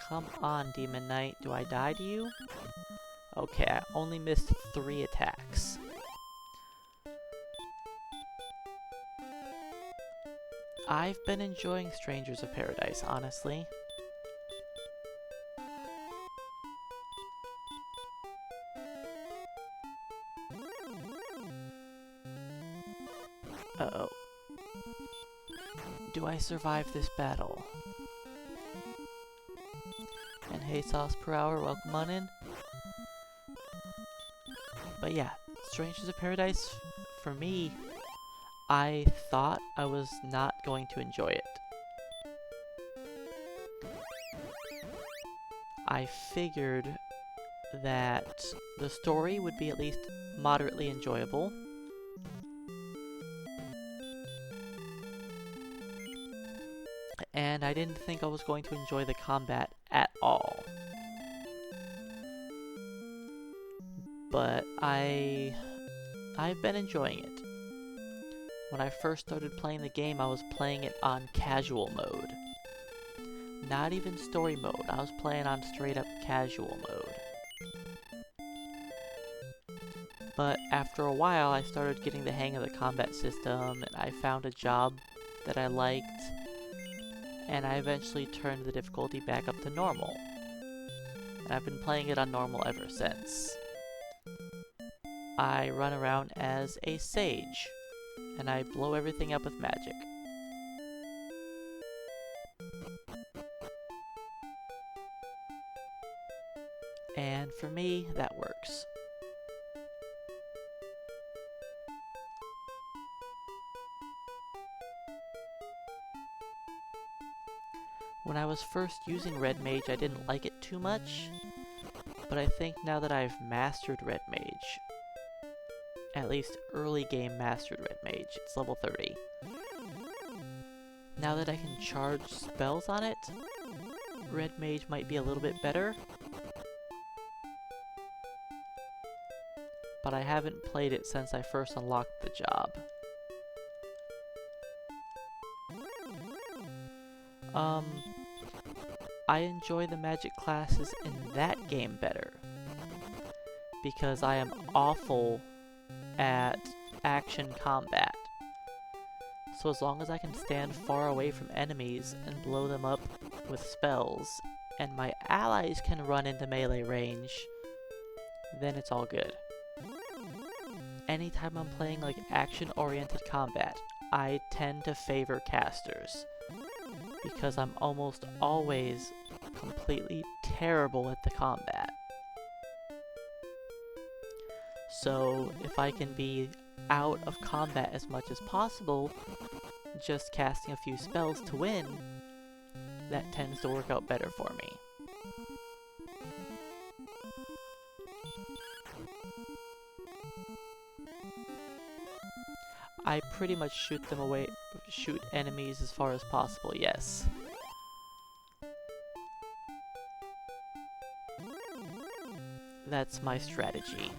S1: Come on, Demon Knight. Do I die to you? Okay, I only missed 3 attacks. I've been enjoying Strangers of Paradise, honestly. Uh-oh. Do I survive this battle? And hey, Sauce Per Hour, welcome on in. But yeah, Strangers of Paradise, for me, I thought I was not going to enjoy it. I figured that the story would be at least moderately enjoyable. And I didn't think I was going to enjoy the combat at all. But I've been enjoying it. When I first started playing the game, I was playing it on casual mode. Not even story mode, I was playing on straight up casual mode. But after a while, I started getting the hang of the combat system, and I found a job that I liked, and I eventually turned the difficulty back up to normal. And I've been playing it on normal ever since. I run around as a sage, and I blow everything up with magic. And for me, that works. When I was first using Red Mage, I didn't like it too much, but I think now that I've mastered Red Mage, at least early game mastered Red Mage, it's level 30. Now that I can charge spells on it, Red Mage might be a little bit better, but I haven't played it since I first unlocked the job. I enjoy the magic classes in that game better, because I am awful at action combat. So as long as I can stand far away from enemies and blow them up with spells, and my allies can run into melee range, then it's all good. Anytime I'm playing like action-oriented combat, I tend to favor casters, because I'm almost always completely terrible at the combat. So if I can be out of combat as much as possible, just casting a few spells to win, that tends to work out better for me. I pretty much shoot enemies as far as possible, yes. That's my strategy.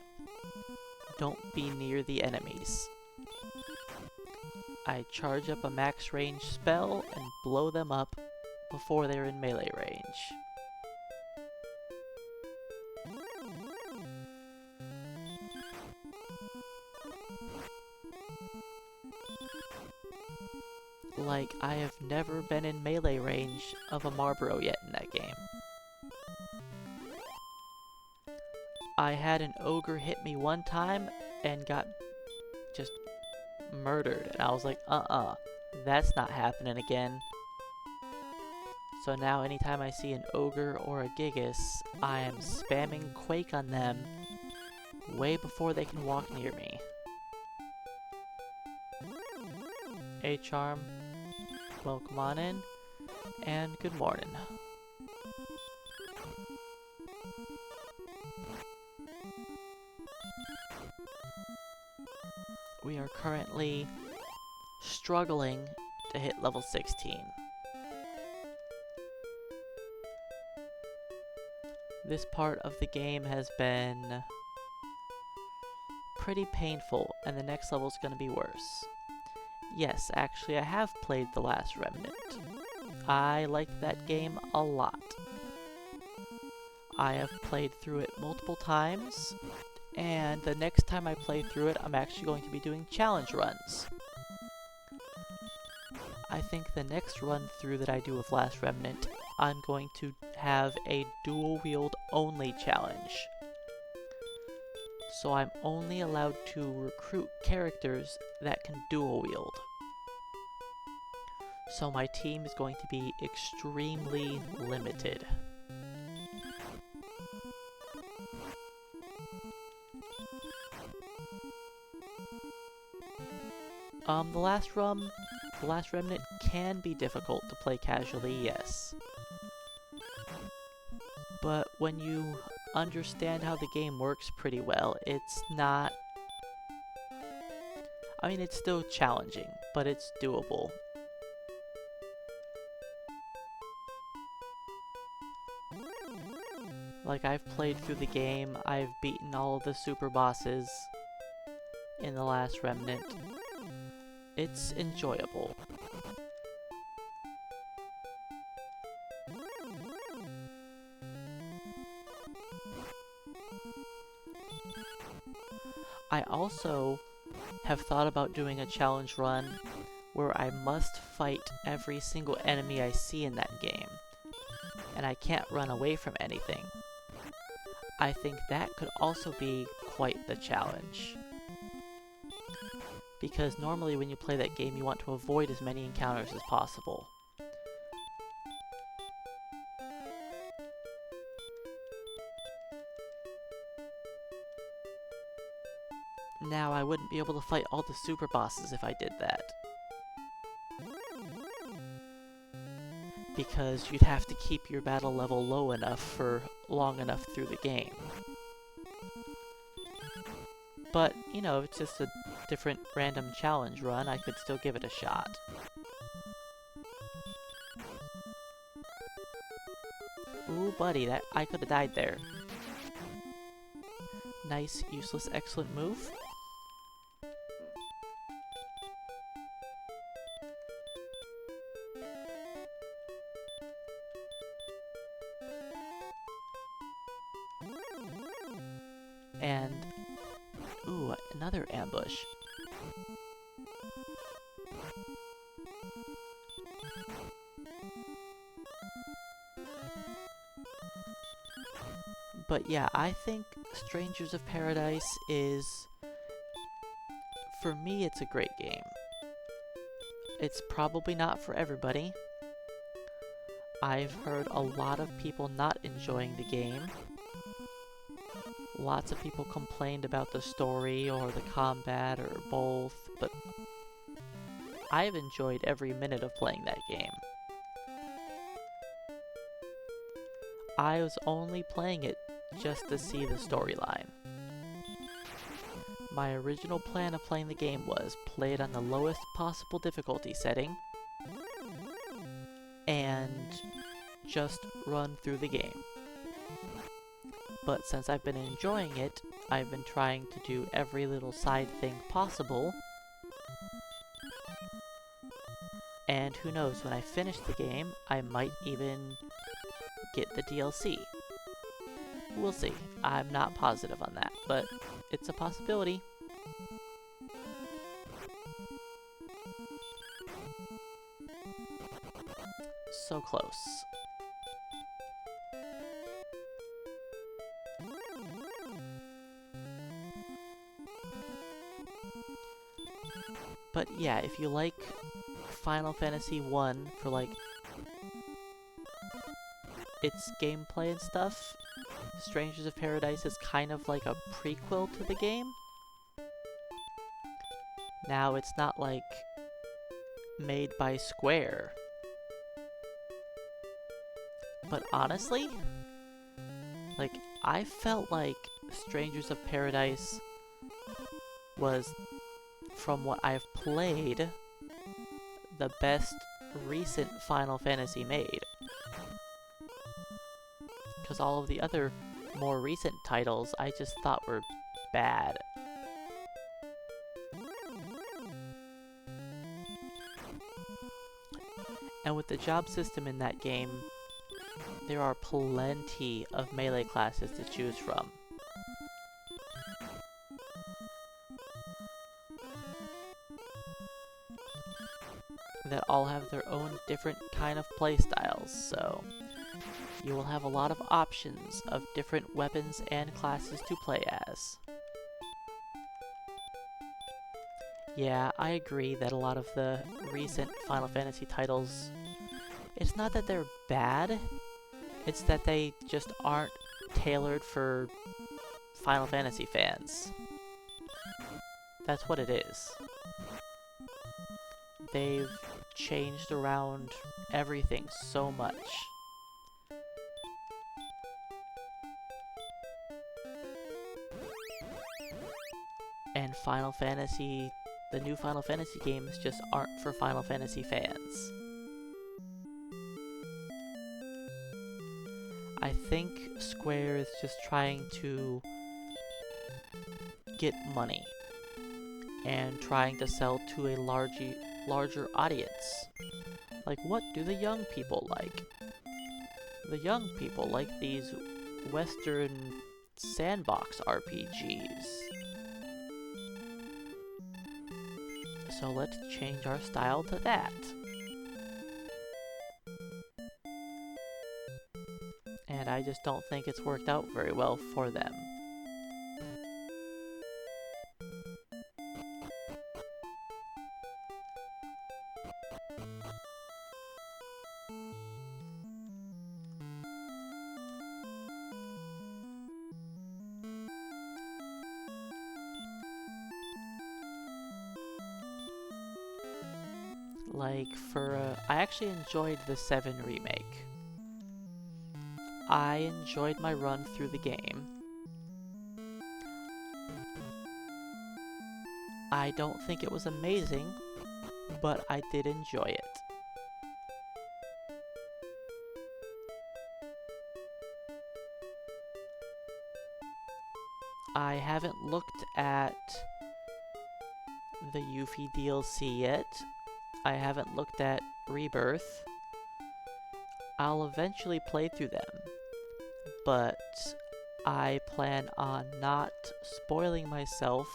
S1: don't be near the enemies. I charge up a max range spell and blow them up before they're in melee range. Like, I have never been in melee range of a Marlboro yet in that game. I had an ogre hit me one time and got just murdered, and I was like, that's not happening again. So now anytime I see an ogre or a gigas, I am spamming Quake on them way before they can walk near me. Hey Charm, welcome on in, and good morning. We are currently struggling to hit level 16. This part of the game has been pretty painful, and the next level is going to be worse. Yes, actually I have played The Last Remnant. I liked that game a lot. I have played through it multiple times, and the next time I play through it, I'm actually going to be doing challenge runs. I think the next run through that I do of Last Remnant, I'm going to have a dual wield only challenge. So I'm only allowed to recruit characters that can dual wield. So my team is going to be extremely limited. The Last Remnant can be difficult to play casually, yes. But when you understand how the game works pretty well, it's not... I mean, it's still challenging, but it's doable. Like, I've played through the game, I've beaten all of the super bosses in The Last Remnant. It's enjoyable. I also have thought about doing a challenge run where I must fight every single enemy I see in that game, and I can't run away from anything. I think that could also be quite the challenge. Because normally when you play that game, you want to avoid as many encounters as possible. Now, I wouldn't be able to fight all the super bosses if I did that. Because you'd have to keep your battle level low enough for long enough through the game. But, you know, if it's just a different random challenge run, I could still give it a shot. Ooh, buddy, that I could have died there. Nice, useless, excellent move. And, ooh, another ambush. But yeah, I think Strangers of Paradise is, for me, it's a great game. It's probably not for everybody. I've heard a lot of people not enjoying the game. Lots of people complained about the story or the combat or both, but I've enjoyed every minute of playing that game. I was only playing it just to see the storyline. My original plan of playing the game was play it on the lowest possible difficulty setting and just run through the game. But since I've been enjoying it, I've been trying to do every little side thing possible. And who knows, when I finish the game, I might even get the DLC. We'll see. I'm not positive on that, but it's a possibility. So close. But yeah, if you like Final Fantasy 1 for like its gameplay and stuff, Strangers of Paradise is kind of like a prequel to the game. Now it's not like made by Square. But honestly, like I felt like Strangers of Paradise was, from what I've played, the best recent Final Fantasy made. Because all of the other more recent titles I just thought were bad. And with the job system in that game, there are plenty of melee classes to choose from. That all have their own different kind of playstyles, so you will have a lot of options of different weapons and classes to play as. Yeah, I agree that a lot of the recent Final Fantasy titles, it's not that they're bad, it's that they just aren't tailored for Final Fantasy fans. That's what it is. They've changed around everything so much. And Final Fantasy, the new Final Fantasy games just aren't for Final Fantasy fans. I think Square is just trying to get money and trying to sell to a larger audience. Like, what do the young people like? The young people like these Western sandbox RPGs. So let's change our style to that. And I just don't think it's worked out very well for them. Like, I actually enjoyed the 7 remake. I enjoyed my run through the game. I don't think it was amazing, but I did enjoy it. I haven't looked at the Yuffie DLC yet. I haven't looked at Rebirth. I'll eventually play through them, but I plan on not spoiling myself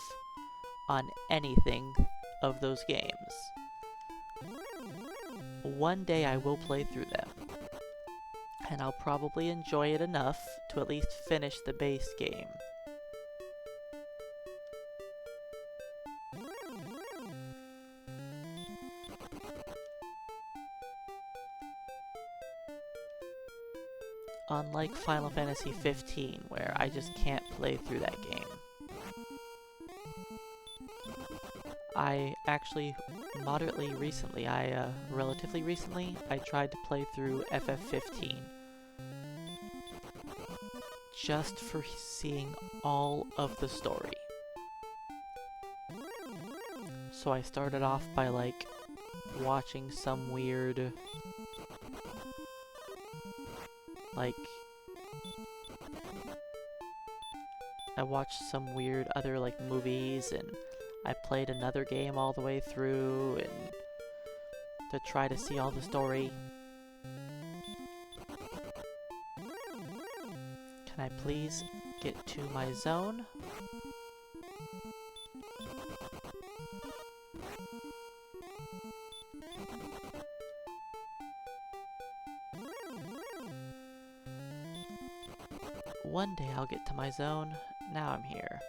S1: on anything of those games. One day I will play through them, and I'll probably enjoy it enough to at least finish the base game. Unlike Final Fantasy 15, where I just can't play through that game. I actually relatively recently, I tried to play through FF15. Just for seeing all of the story. So I started off by like watching some weird I watched some weird other like movies, and I played another game all the way through and to try to see all the story. Can I please get to my zone? One day I'll get to my zone. Now I'm here.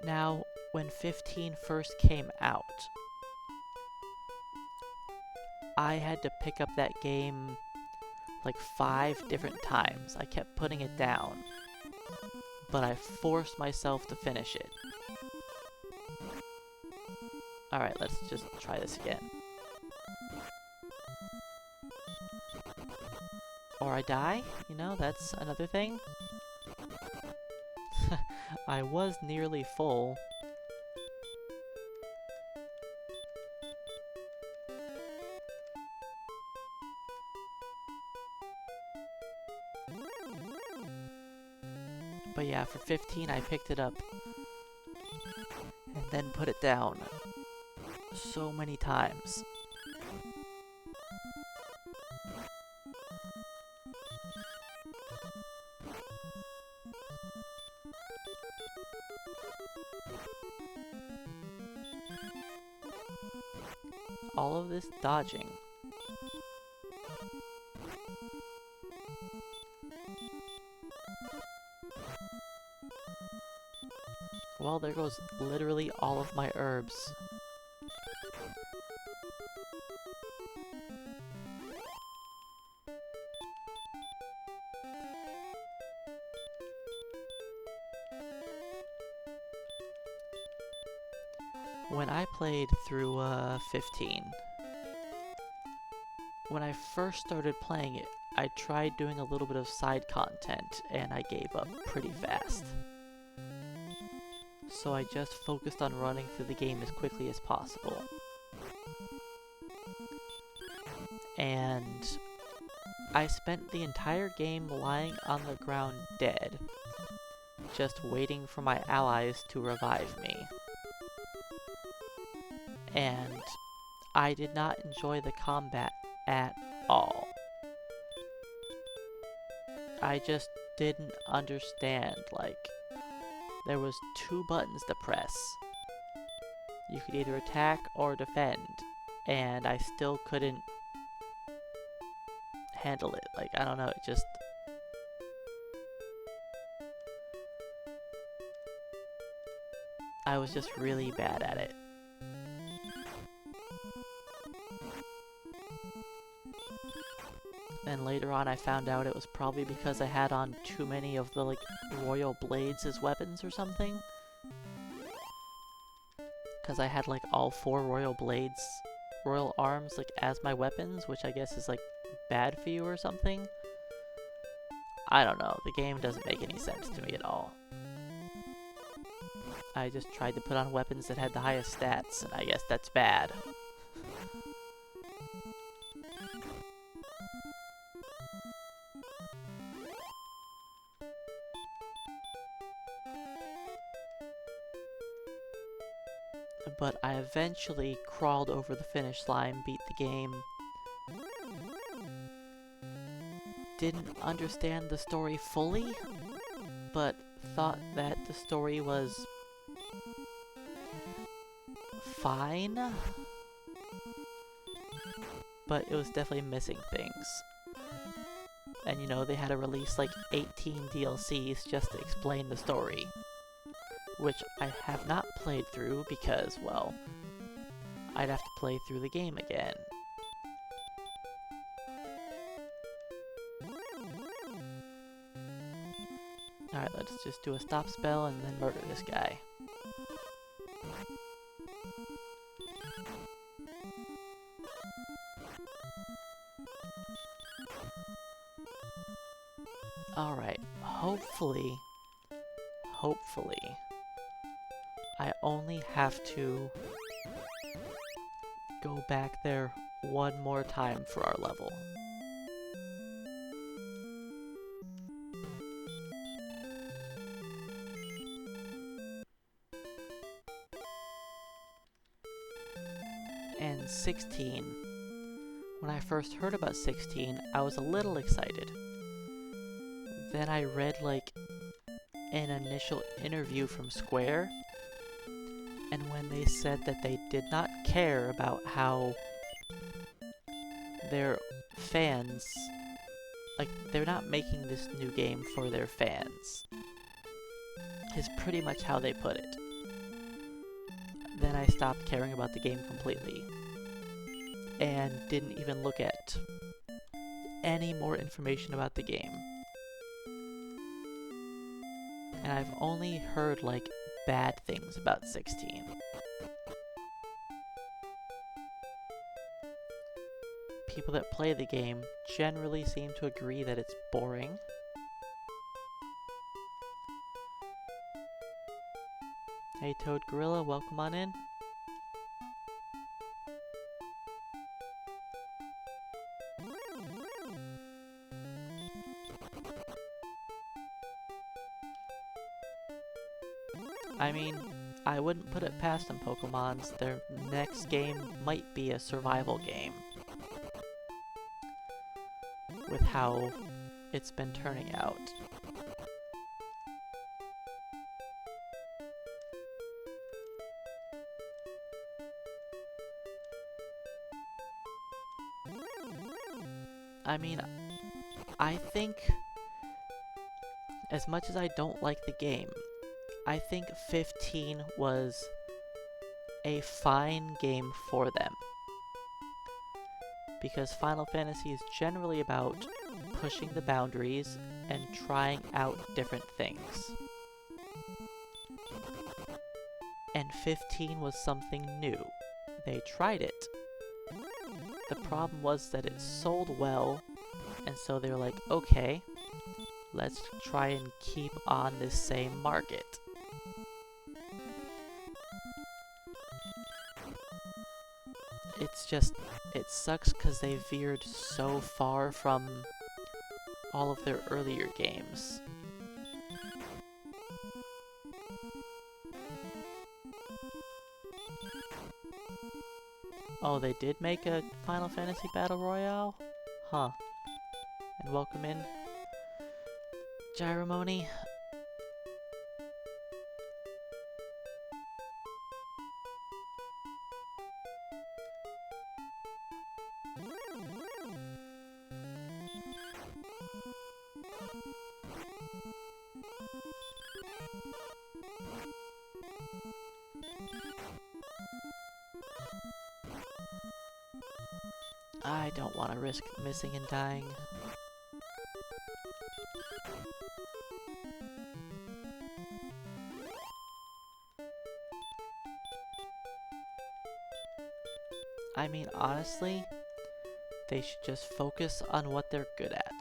S1: Now, when 15 first came out, I had to pick up that game like 5 different times. I kept putting it down, but I forced myself to finish it. Alright, let's just try this again. Or I die, you know, that's another thing. I was nearly full. But yeah, for 15 I picked it up and then put it down so many times. All of this dodging. Well, there goes literally all of my herbs. When I played through 15, when I first started playing it, I tried doing a little bit of side content and I gave up pretty fast. So I just focused on running through the game as quickly as possible. And I spent the entire game lying on the ground dead, just waiting for my allies to revive me. And I did not enjoy the combat at all. I just didn't understand, like, there was 2 buttons to press. You could either attack or defend, and I still couldn't handle it. Like, I don't know, it just... I was just really bad at it. And later on I found out it was probably because I had on too many of the, like, royal blades as weapons or something. Because I had, like, all 4 royal blades, royal arms, like, as my weapons, which I guess is, like, bad for you or something. I don't know, the game doesn't make any sense to me at all. I just tried to put on weapons that had the highest stats, and I guess that's bad. But I eventually crawled over the finish line, beat the game. Didn't understand the story fully, but thought that the story was fine. But it was definitely missing things. And you know, they had to release like 18 DLCs just to explain the story. Which I have not played through because, well, I'd have to play through the game again. Alright, let's just do a stop spell and then murder this guy. Alright, hopefully, I only have to go back there one more time for our level. And 16. When I first heard about 16, I was a little excited. Then I read like an initial interview from Square, and when they said that they did not care about how their fans, like, they're not making this new game for their fans, is pretty much how they put it. Then I stopped caring about the game completely and didn't even look at any more information about the game. And I've only heard like bad things about 16. People that play the game generally seem to agree that it's boring. Hey Toad Gorilla, welcome on in. I mean, I wouldn't put it past them, Pokemons. Their next game might be a survival game, with how it's been turning out. I mean, I think, as much as I don't like the game, I think 15 was a fine game for them. Because Final Fantasy is generally about pushing the boundaries and trying out different things. And 15 was something new. They tried it. The problem was that it sold well, and so they were like, okay, let's try and keep on this same market. It's just, it sucks because they veered so far from all of their earlier games. Oh, they did make a Final Fantasy Battle Royale? Huh. And welcome in, Gyromony. I don't want to risk missing and dying. I mean, honestly, they should just focus on what they're good at.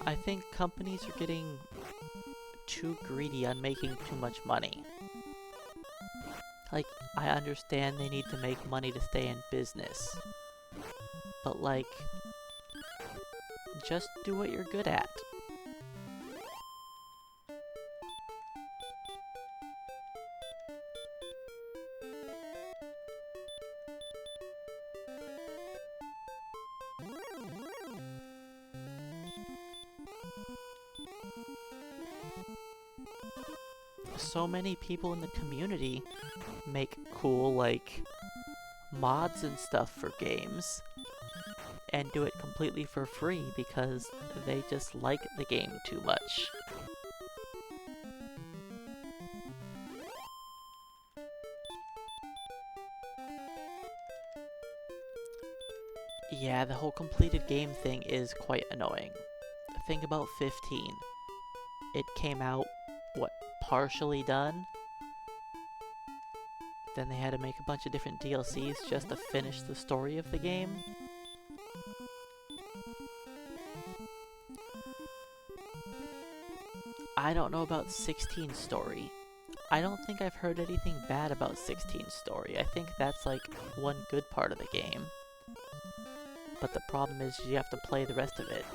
S1: I think companies are getting too greedy on making too much money. Like, I understand they need to make money to stay in business, but like, just do what you're good at. So many people in the community make cool, like, mods and stuff for games, and do it completely for free because they just like the game too much. Yeah, the whole completed game thing is quite annoying. Think about 15. It came out, what, partially done? Then they had to make a bunch of different DLCs just to finish the story of the game. I don't know about 16's story. I don't think I've heard anything bad about 16's story. I think that's like one good part of the game. But the problem is you have to play the rest of it.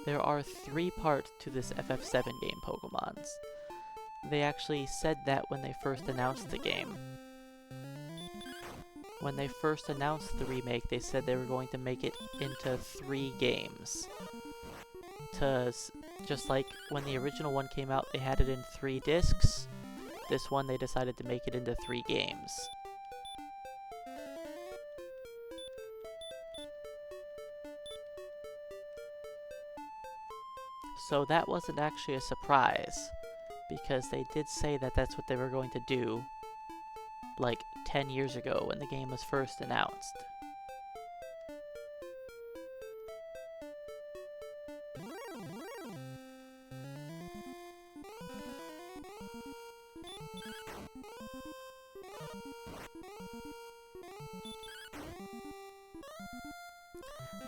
S1: There are 3 parts to this FF7 game, Pokemons. They actually said that when they first announced the game. When they first announced the remake, they said they were going to make it into 3 games. Just like when the original one came out, they had it in 3 discs. This one, they decided to make it into 3 games. So that wasn't actually a surprise, because they did say that that's what they were going to do, like 10 years ago when the game was first announced.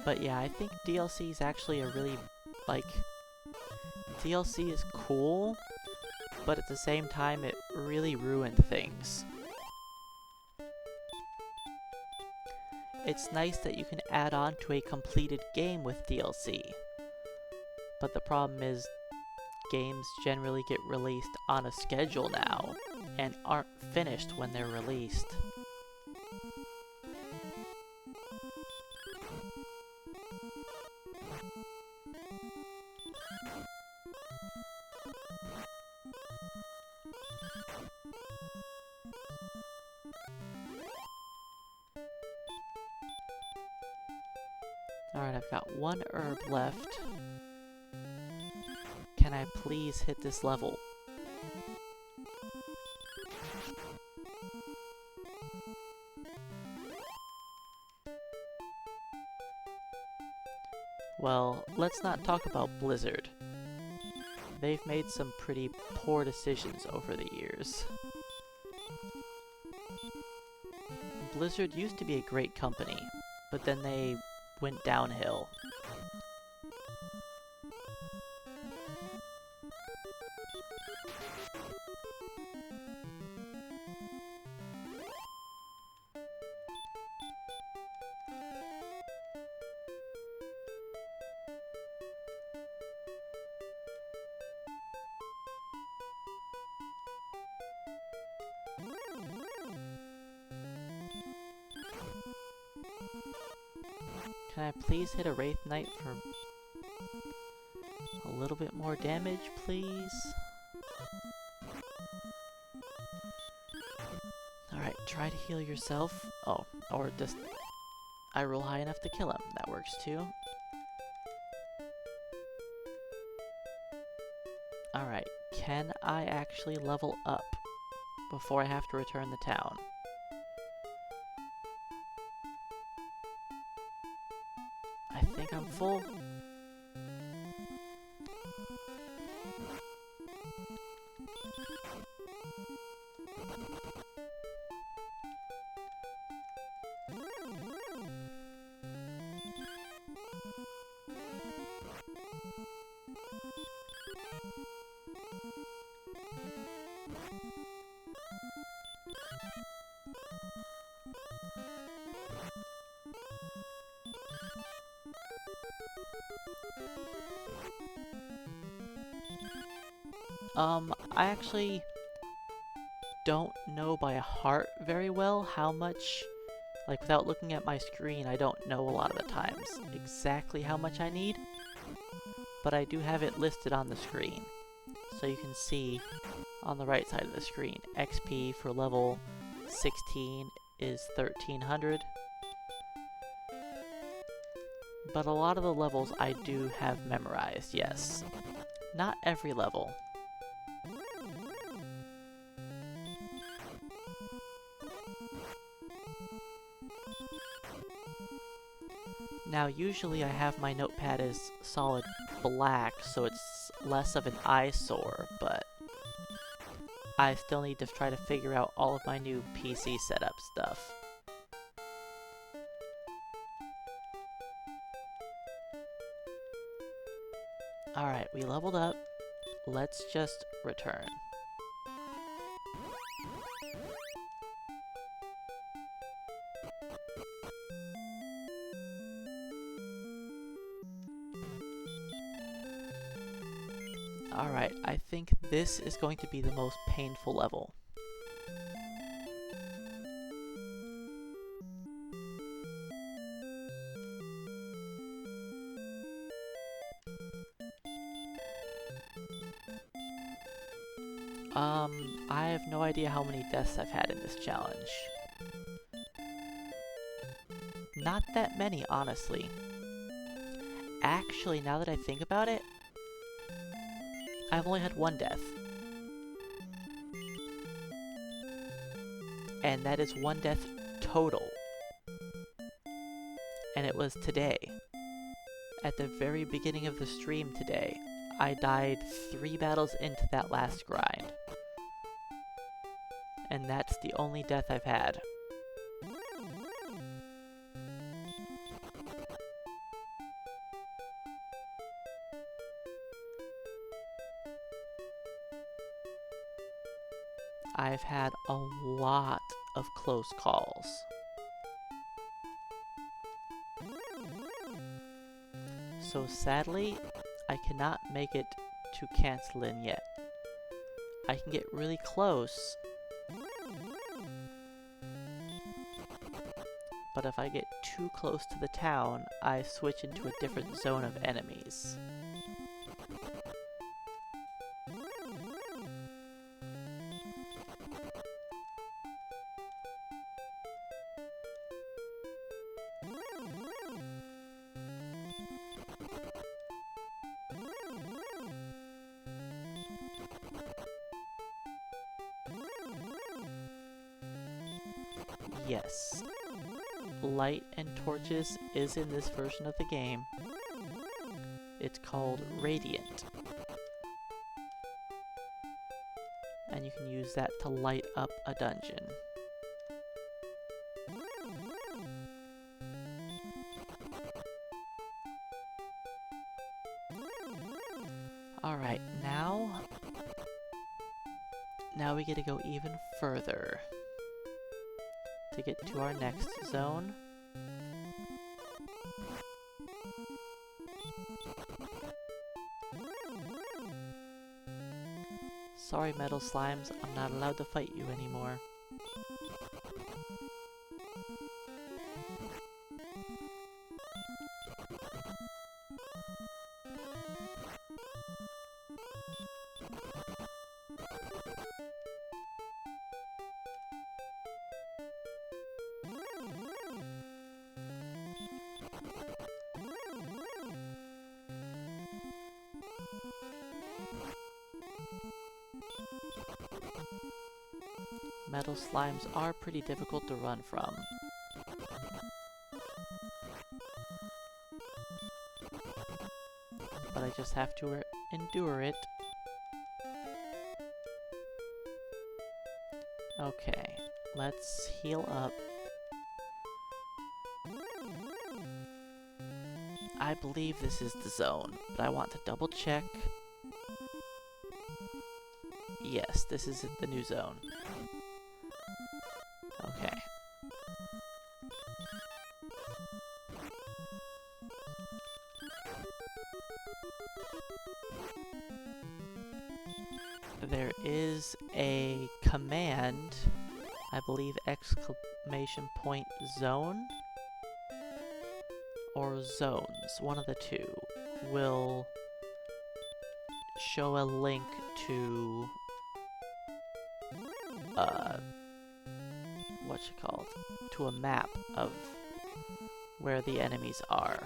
S1: But yeah, I think DLC is actually a really, DLC is cool, but at the same time it really ruined things. It's nice that you can add on to a completed game with DLC, but the problem is games generally get released on a schedule now, and aren't finished when they're released. Alright, I've got 1 herb left. Can I please hit this level? Well, let's not talk about Blizzard. They've made some pretty poor decisions over the years. Blizzard used to be a great company, but then they went downhill. Can I please hit a Wraith Knight for a little bit more damage, please? Alright, try to heal yourself. Oh, or just I roll high enough to kill him. That works too. Alright, can I actually level up before I have to return the town? I think I'm full. I actually don't know by heart very well how much, like without looking at my screen, I don't know a lot of the times exactly how much I need, but I do have it listed on the screen. So you can see on the right side of the screen, XP for level 16 is 1300. But a lot of the levels I do have memorized, yes. Not every level. Now, usually I have my notepad as solid black, so it's less of an eyesore, but I still need to try to figure out all of my new PC setup stuff. Alright, we leveled up. Let's just return. Alright, I think this is going to be the most painful level. I have no idea how many deaths I've had in this challenge. Not that many, honestly. Actually, now that I think about it, I've only had one death. And that is one death total. And it was today. At the very beginning of the stream today, I died 3 battles into that last grind. And that's the only death I've had. I've had a lot of close calls. So sadly, I cannot make it to cancel in yet. I can get really close, but if I get too close to the town, I switch into a different zone of enemies. Yes, light and torches is in this version of the game. It's called Radiant. And you can use that to light up a dungeon. Alright, now we get to go even further to get to our next zone. Sorry, metal slimes, I'm not allowed to fight you anymore. Metal slimes are pretty difficult to run from. But I just have to endure it. Okay, let's heal up. I believe this is the zone, but I want to double check. Yes, this is the new zone. Okay. There is a command, I believe exclamation point zone or zones, one of the two, will show a link to to a map of where the enemies are.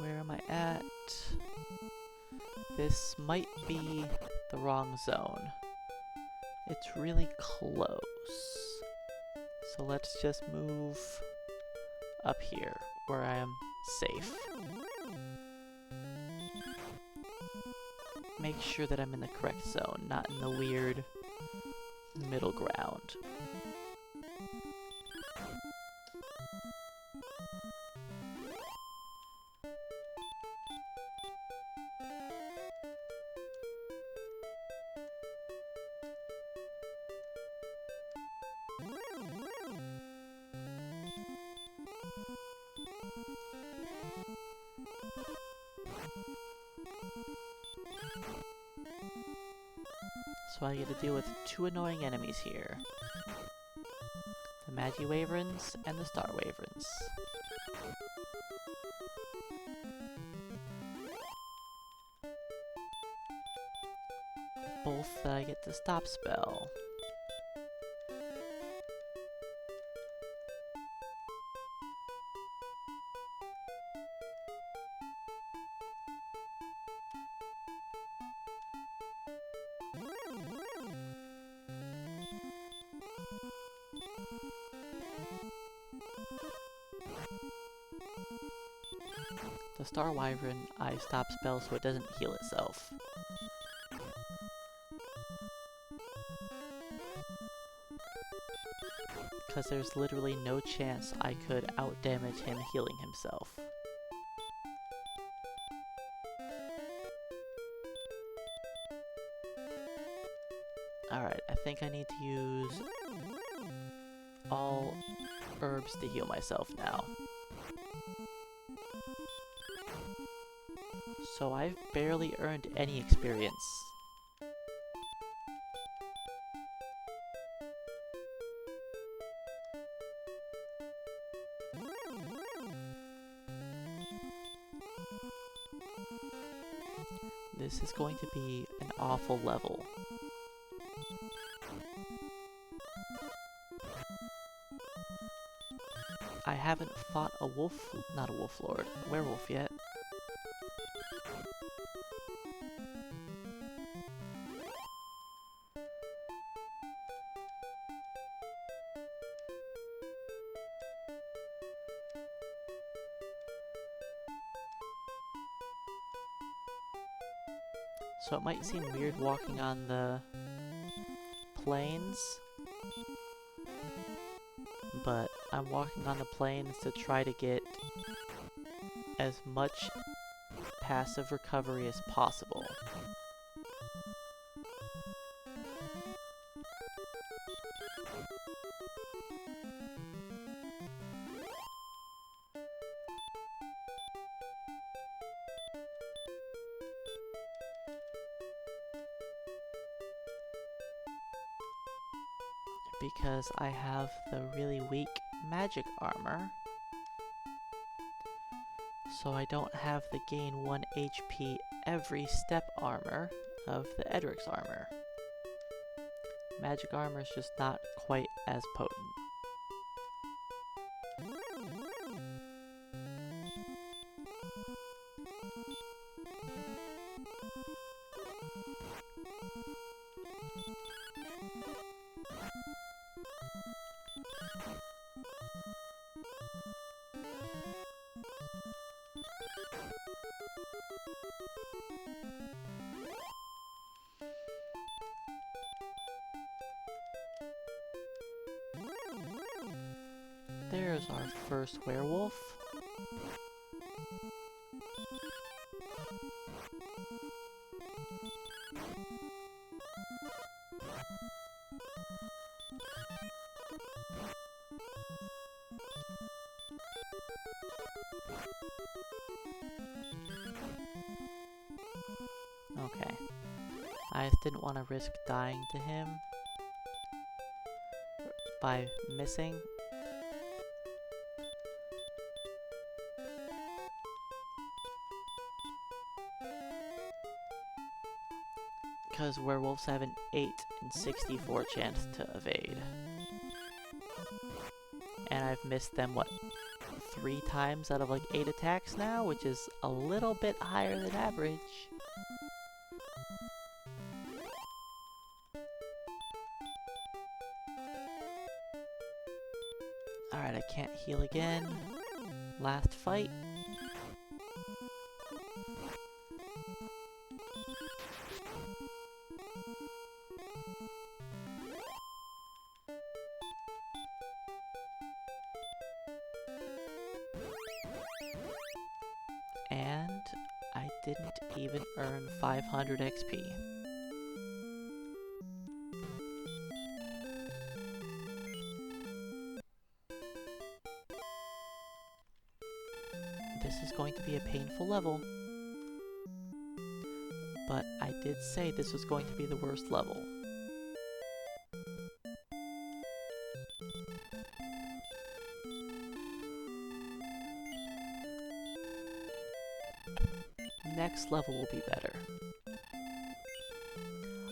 S1: Where am I at? This might be the wrong zone. It's really close. So let's just move up here, where I am safe. make sure that I'm in the correct zone, not in the weird middle ground. So I get to deal with two annoying enemies here. The Magi-Waverns and the Star Waverns. Both that I get to stop spell. The Star Wyvern, I stop spell so it doesn't heal itself. Because there's literally no chance I could outdamage him healing himself. Alright, I think I need to use all herbs to heal myself now. So I've barely earned any experience. This is going to be an awful level. I haven't fought a wolf, not a wolf lord, a werewolf yet. So it might seem weird walking on the plains, but I'm walking on the plains to try to get as much passive recovery as possible. Because I have the really weak magic armor, so I don't have the gain 1 HP every step armor of the Edric's armor. Magic armor is just not quite as potent. There's our first werewolf. Okay. I just didn't want to risk dying to him by missing. Because werewolves have an 8 in 64 chance to evade. And I've missed them, what, 3 times out of like 8 attacks now, which is a little bit higher than average. Alright, I can't heal again. Last fight. And I didn't even earn 500 XP. This is going to be a painful level. But I did say this was going to be the worst level. Next level will be better.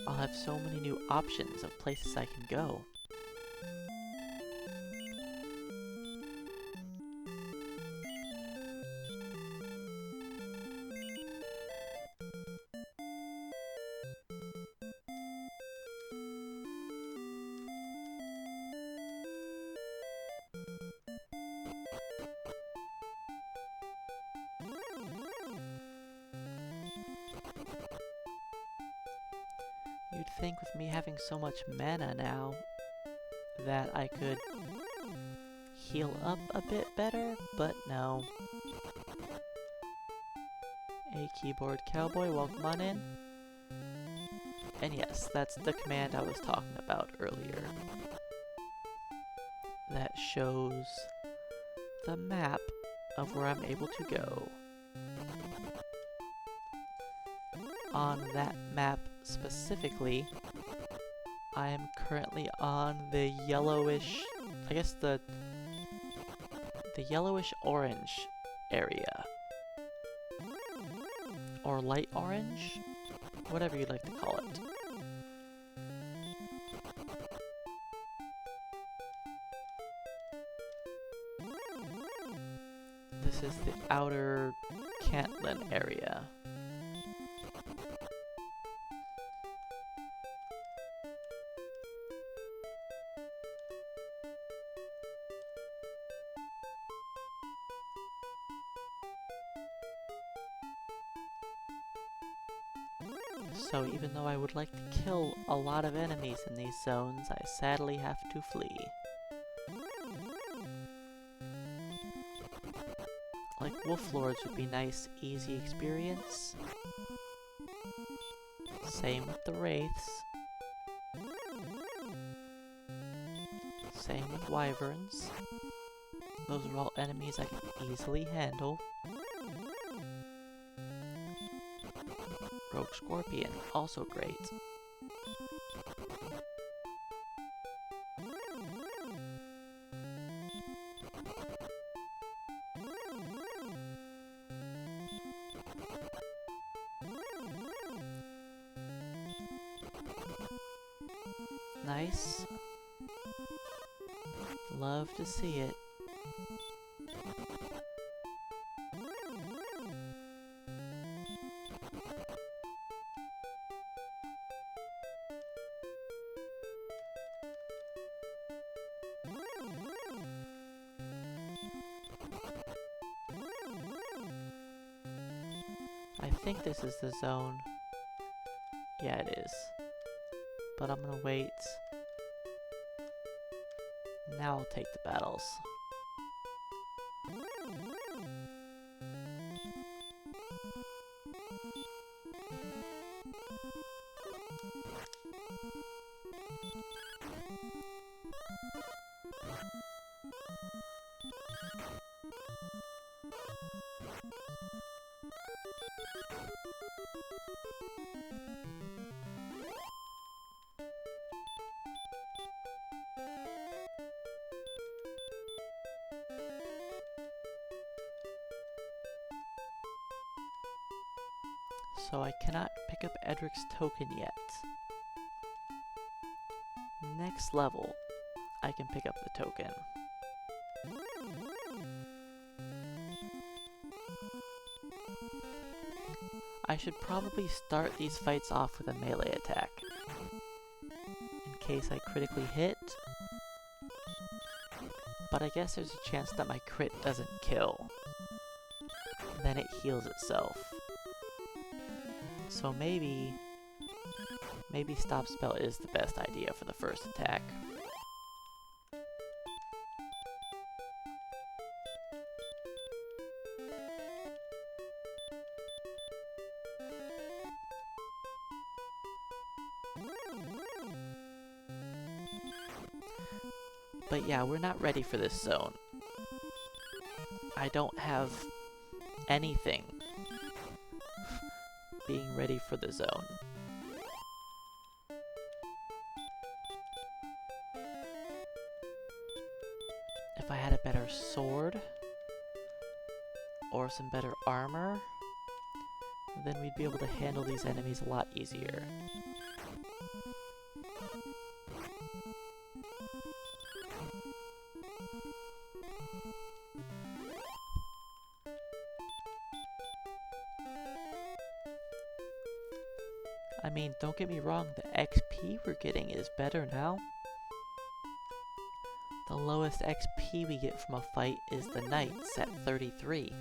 S1: I'll have so many new options of places I can go. You'd think with me having so much mana now that I could heal up a bit better, but no. A keyboard cowboy, welcome on in. And yes, that's the command I was talking about earlier. That shows the map of where I'm able to go. On that map specifically, I am currently on the yellowish, I guess the yellowish orange area. Or light orange? Whatever you'd like to call it. This is the outer Cantlin area. So even though I would like to kill a lot of enemies in these zones, I sadly have to flee. Like Wolf Lords would be nice, easy experience. Same with the Wraiths. Same with Wyverns. Those are all enemies I can easily handle. Rogue Scorpion, also great. Nice. Love to see it. I think this is the zone. Yeah, it is. But I'm gonna wait. Now I'll take the battles. So I cannot pick up Edric's token yet. Next level, I can pick up the token. I should probably start these fights off with a melee attack, in case I critically hit, but I guess there's a chance that my crit doesn't kill, then it heals itself. So maybe Stop Spell is the best idea for the first attack. But yeah, we're not ready for this zone. I don't have anything being ready for the zone. If I had a better sword, or some better armor, then we'd be able to handle these enemies a lot easier. I mean, don't get me wrong, the XP we're getting is better now. The lowest XP we get from a fight is the Knights at 33.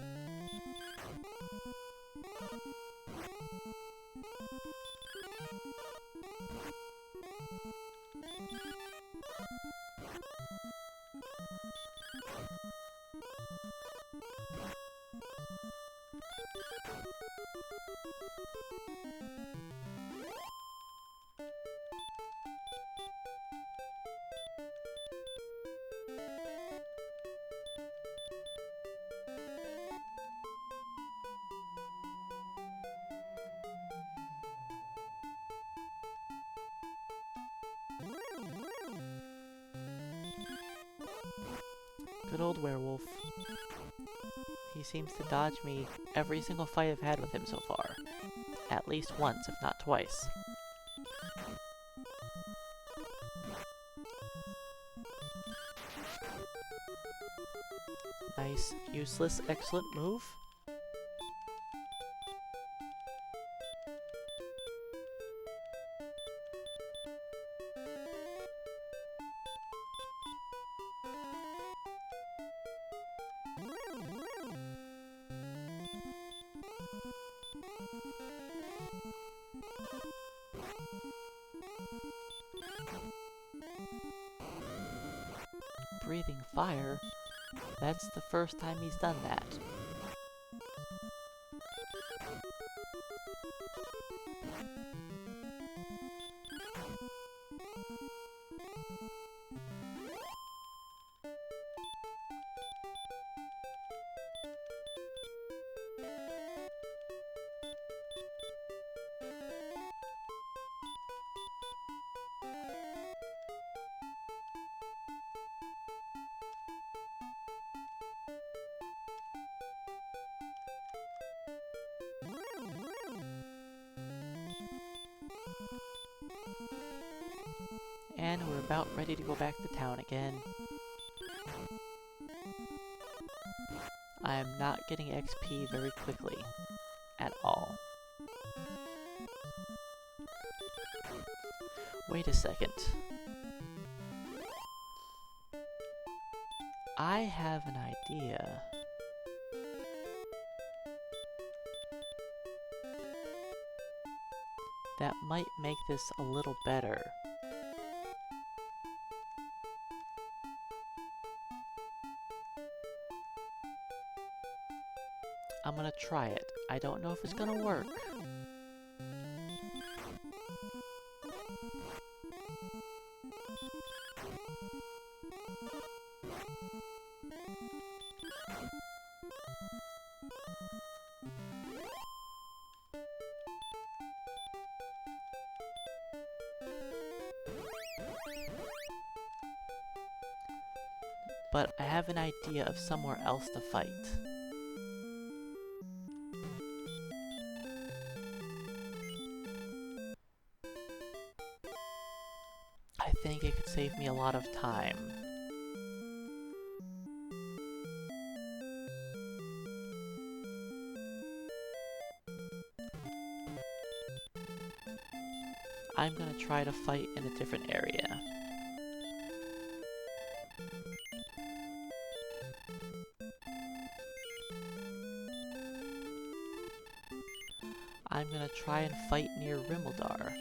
S1: Good old werewolf. He seems to dodge me every single fight I've had with him so far. At least once, if not twice. Nice, useless, excellent move. Breathing fire? That's the first time he's done that. And we're about ready to go back to town again. I am not getting XP very quickly. At all. Wait a second. I have an idea. That might make this a little better. I'm gonna try it. I don't know if it's gonna work. But I have an idea of somewhere else to fight. I think it could save me a lot of time. I'm gonna try to fight in a different area. I'm gonna try and fight near Rimeldar.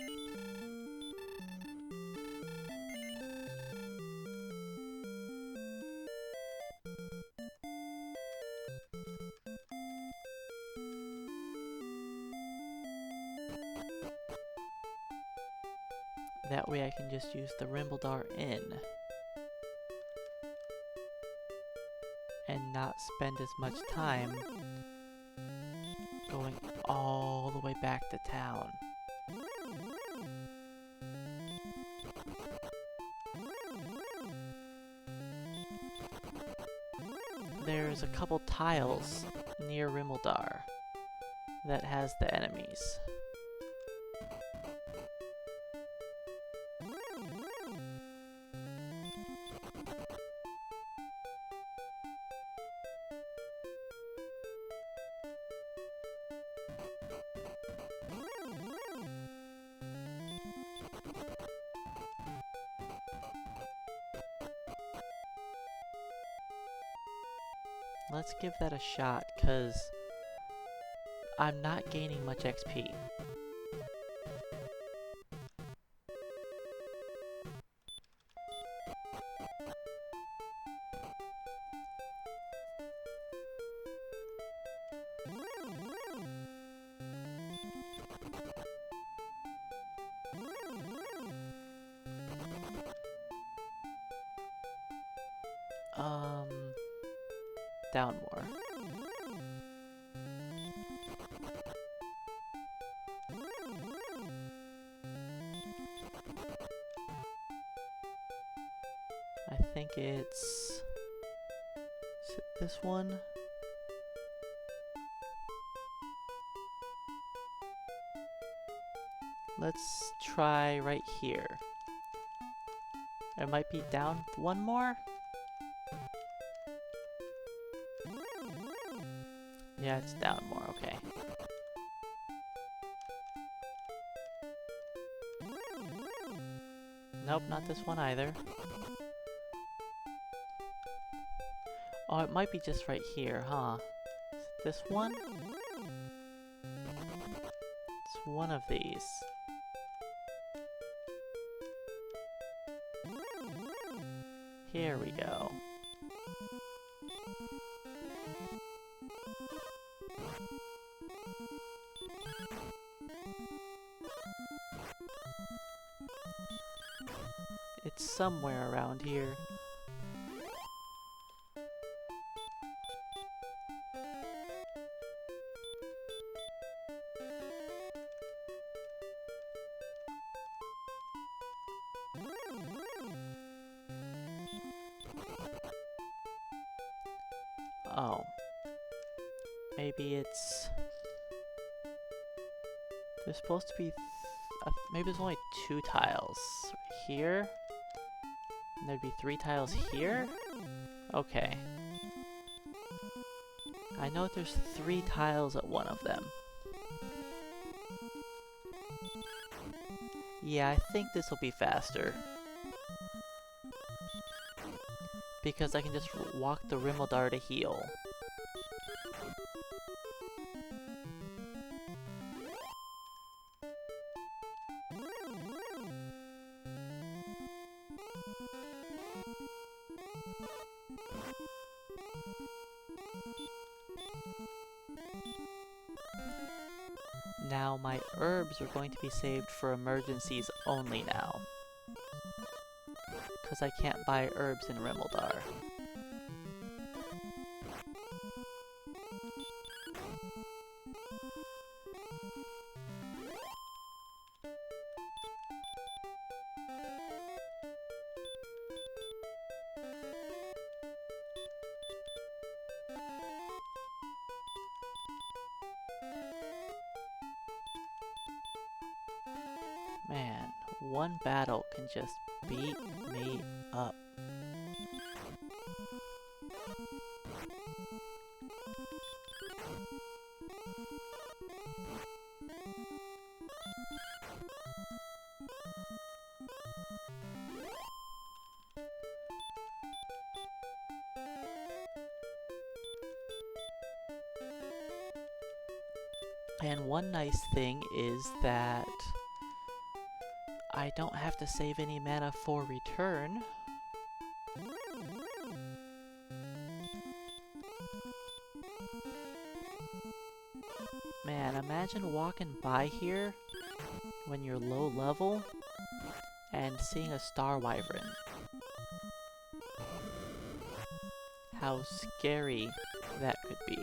S1: That way I can just use the Rimeldar Inn. not spend as much time going all the way back to town. There's a couple tiles near Rimmildar that has the enemies. Let's give that a shot, cause I'm not gaining much XP. Down more. I think it's... Is it this one? Let's try right here. It might be down one more? Yeah, it's down more, okay. Nope, not this one either. Oh, it might be just right here, huh? Is it this one? It's one of these. Here we go. It's somewhere around here. Oh. Maybe it's... There's supposed to be... maybe there's only 2 tiles. Here? And there'd be 3 tiles here? Okay. I know there's 3 tiles at one of them. Yeah, I think this will be faster. Because I can just walk the Rimmildar to heal. Now my herbs are going to be saved for emergencies only now. Because I can't buy herbs in Rimmildar. Man, one battle can just beat me up. And one nice thing is that I don't have to save any mana for return. Man, imagine walking by here when you're low level and seeing a Star Wyvern. how scary that could be.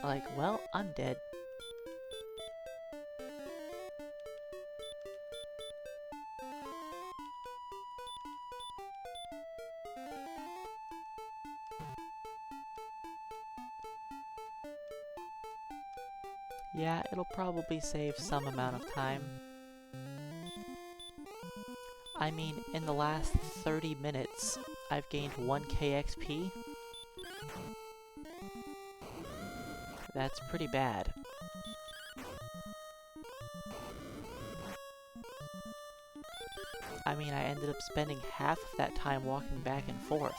S1: Like, well, I'm dead. Yeah, it'll probably save some amount of time. I mean, in the last 30 minutes, I've gained 1k XP. That's pretty bad. I mean, I ended up spending half of that time walking back and forth.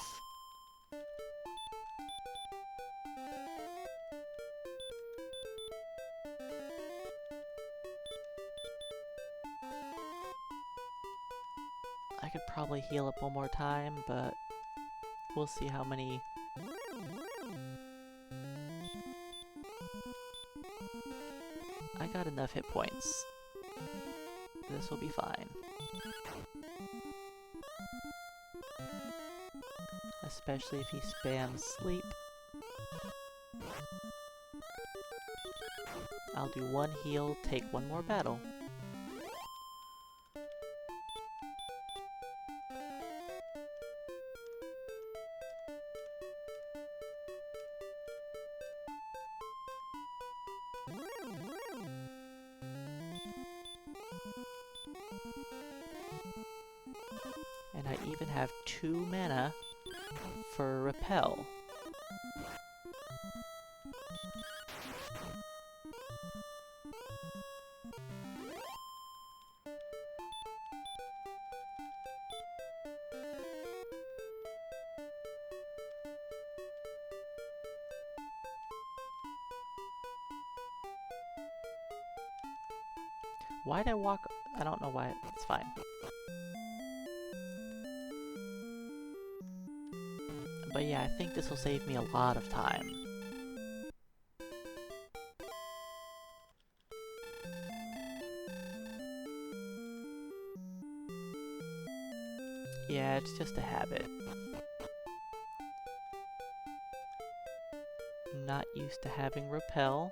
S1: I could probably heal up one more time, but we'll see how many... I got enough hit points. This will be fine. Especially if he spams sleep. I'll do one heal, take one more battle. And I even have 2 mana for Repel. Why'd I walk? I don't know why. It's fine. But yeah, I think this will save me a lot of time. Yeah, it's just a habit. Not used to having Repel.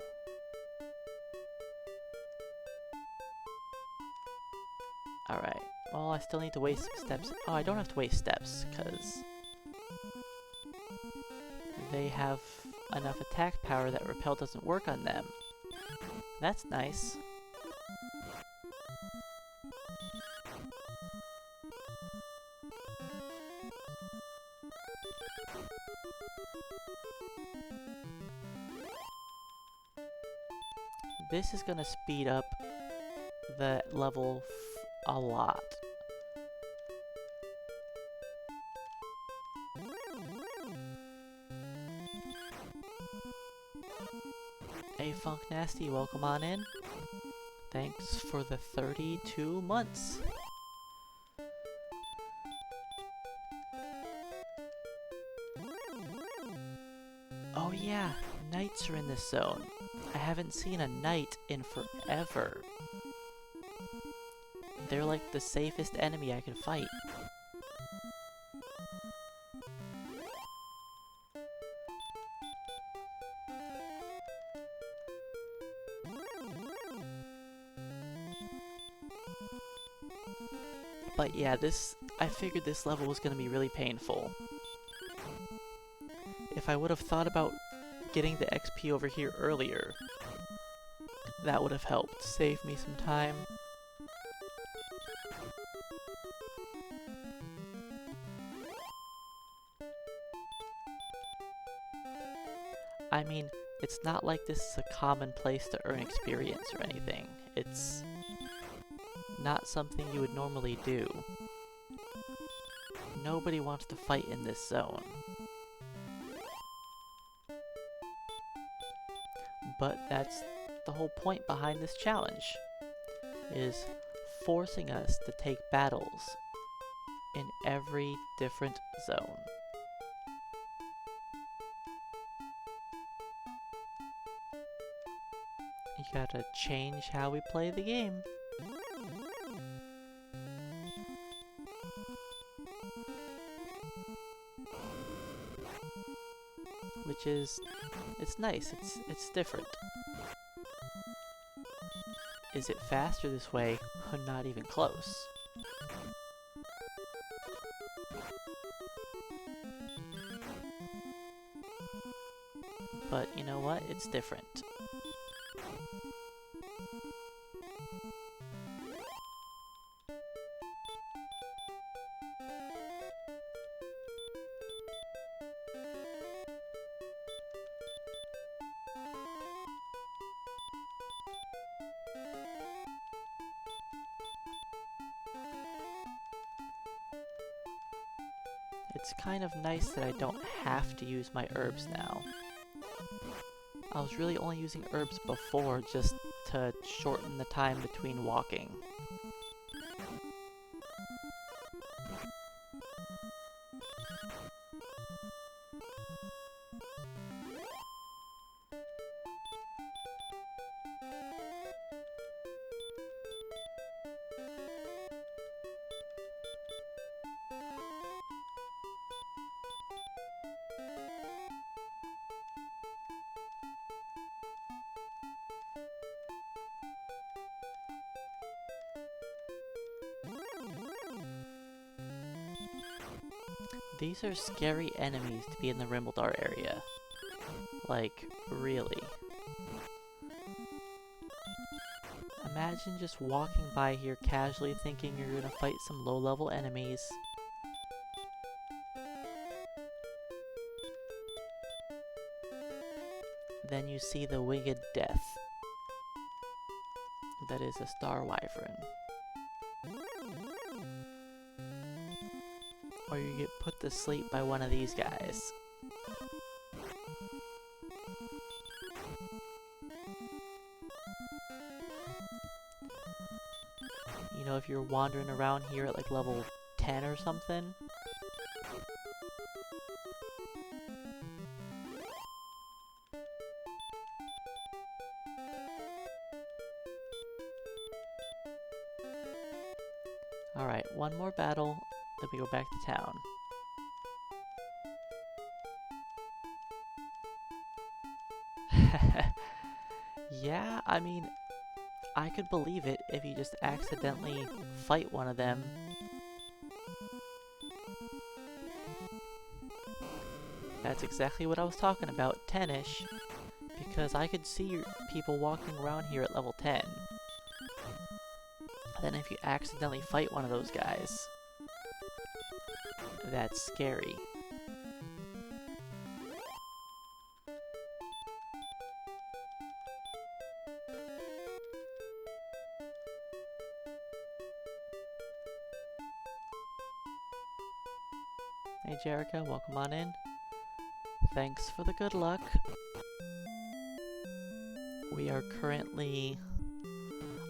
S1: Alright, well, I still need to waste some steps. Oh, I don't have to waste steps, because they have enough attack power that Repel doesn't work on them. That's nice. This is gonna speed up the level a lot. Hey Funk Nasty, welcome on in. Thanks for the 32 months. Oh yeah, knights are in this zone. I haven't seen a knight in forever. They're like the safest enemy I can fight. But yeah, I figured this level was going to be really painful. If I would have thought about getting the XP over here earlier, that would have helped save me some time. I mean, it's not like this is a common place to earn experience or anything. It's not something you would normally do. Nobody wants to fight in this zone. But that's the whole point behind this challenge, is forcing us to take battles in every different zone. gotta change how we play the game. Which is, it's nice, it's different. Is it faster this way? Not even close. But you know what? It's different. It's kind of nice that I don't have to use my herbs now. I was really only using herbs before just to shorten the time between walking. These are scary enemies to be in the Rimbledar area. Like, really. Imagine just walking by here casually thinking you're gonna fight some low-level enemies. Then you see the winged death. That is a star wyvern. Or you get put to sleep by one of these guys. You know, if you're wandering around here at like level 10 or something. Alright, one more battle, then we go back to town. Yeah, I mean, I could believe it if you just accidentally fight one of them. That's exactly what I was talking about, 10-ish, because I could see people walking around here at level 10. Then if you accidentally fight one of those guys, that's scary. Hey Jerica, welcome on in. Thanks for the good luck. We are currently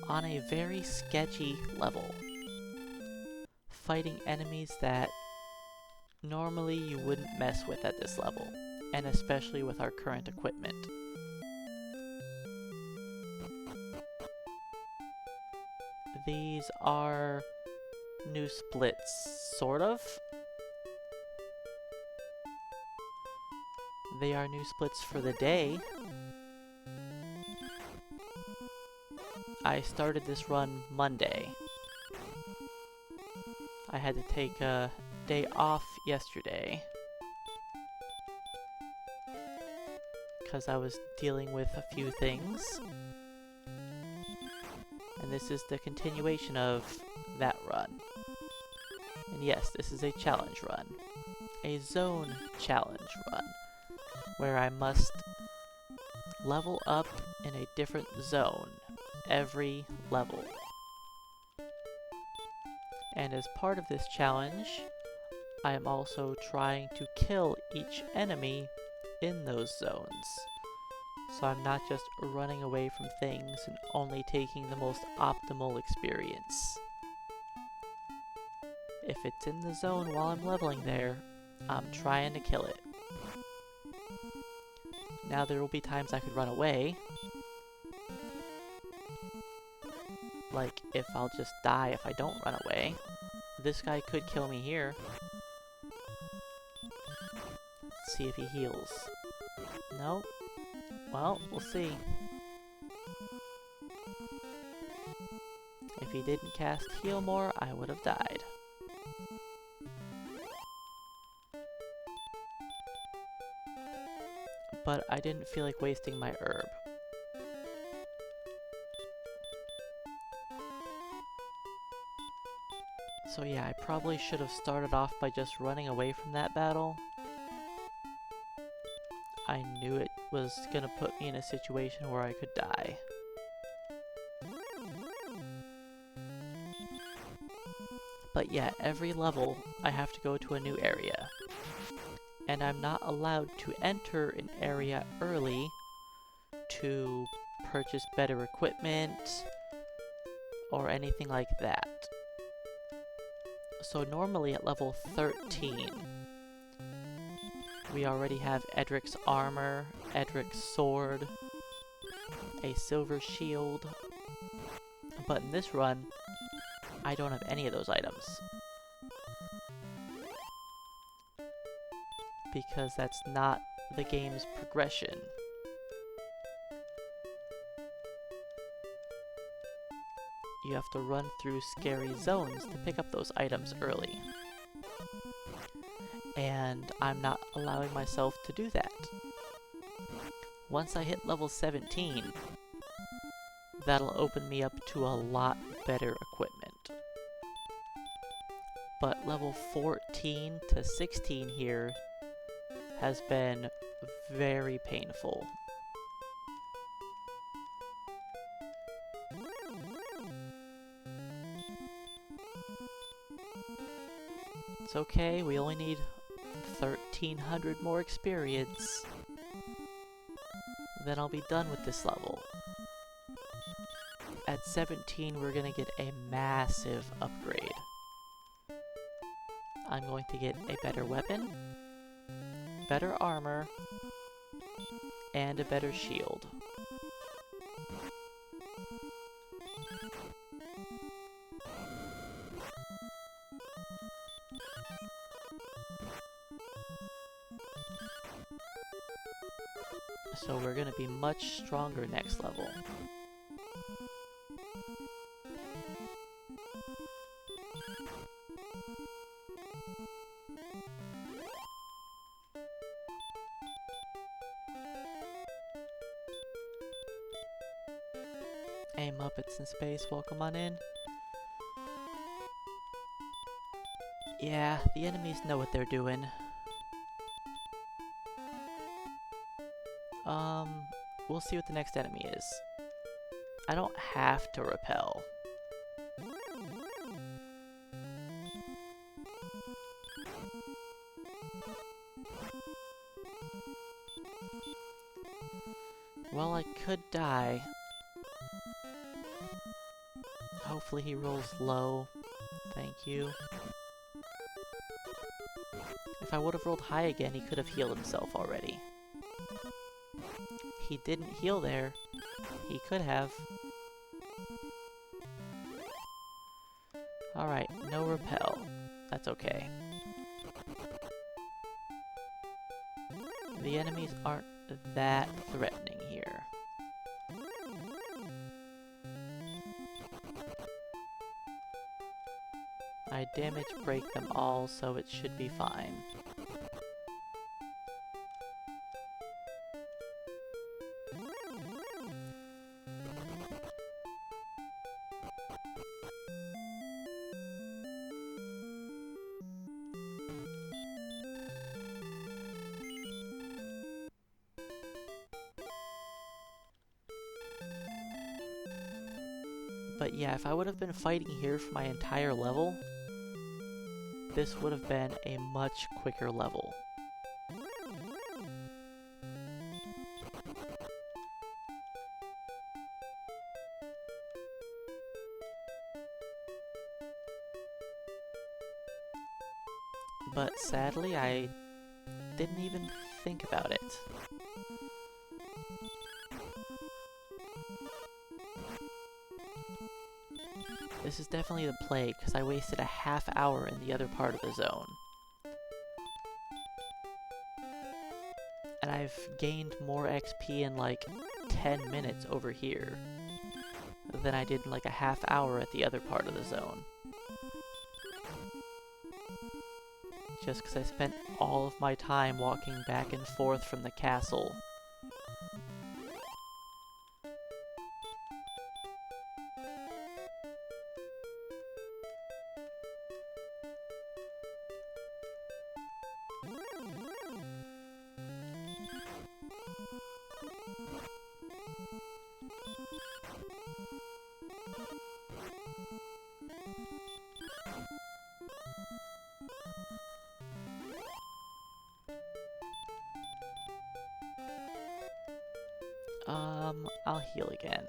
S1: on a very sketchy level, fighting enemies that normally you wouldn't mess with at this level, and especially with our current equipment. These are new splits, sort of. They are new splits for the day. I started this run Monday. I had to take a day off yesterday because I was dealing with a few things. And this is the continuation of that run. And yes, this is a challenge run. A zone challenge run, where I must level up in a different zone every level. And as part of this challenge, I am also trying to kill each enemy in those zones. So I'm not just running away from things and only taking the most optimal experience. If it's in the zone while I'm leveling there, I'm trying to kill it. Now there will be times I could run away, if I'll just die if I don't run away. This guy could kill me here. Let's see if he heals. Nope. Well, we'll see. If he didn't cast heal more, I would have died. But I didn't feel like wasting my herb. So yeah, I probably should have started off by just running away from that battle. I knew it was gonna put me in a situation where I could die. But yeah, every level I have to go to a new area. And I'm not allowed to enter an area early to purchase better equipment or anything like that. So normally at level 13, we already have Edric's armor, Edric's sword, a silver shield, but in this run, I don't have any of those items. Because that's not the game's progression. You have to run through scary zones to pick up those items early. And I'm not allowing myself to do that. Once I hit level 17, that'll open me up to a lot better equipment. But level 14 to 16 here has been very painful. It's okay, we only need 1,300 more experience. Then I'll be done with this level. At 17, we're gonna get a massive upgrade. I'm going to get a better weapon, better armor, and a better shield. So we're gonna be much stronger next level. Hey Muppets in space, welcome on in. Yeah, the enemies know what they're doing. We'll see what the next enemy is. I don't have to repel. Well, I could die. Hopefully he rolls low. Thank you. If I would have rolled high again, he could have healed himself already. He didn't heal there. He could have. Alright, no repel. That's okay. The enemies aren't that threatening here. I damage break them all, so it should be fine. But yeah, if I would have been fighting here for my entire level, this would have been a much quicker level. But sadly, I didn't even think about it. This is definitely the plague, because I wasted a half hour in the other part of the zone. And I've gained more XP in like 10 minutes over here than I did in like a half hour at the other part of the zone. Just because I spent all of my time walking back and forth from the castle. I'll heal again.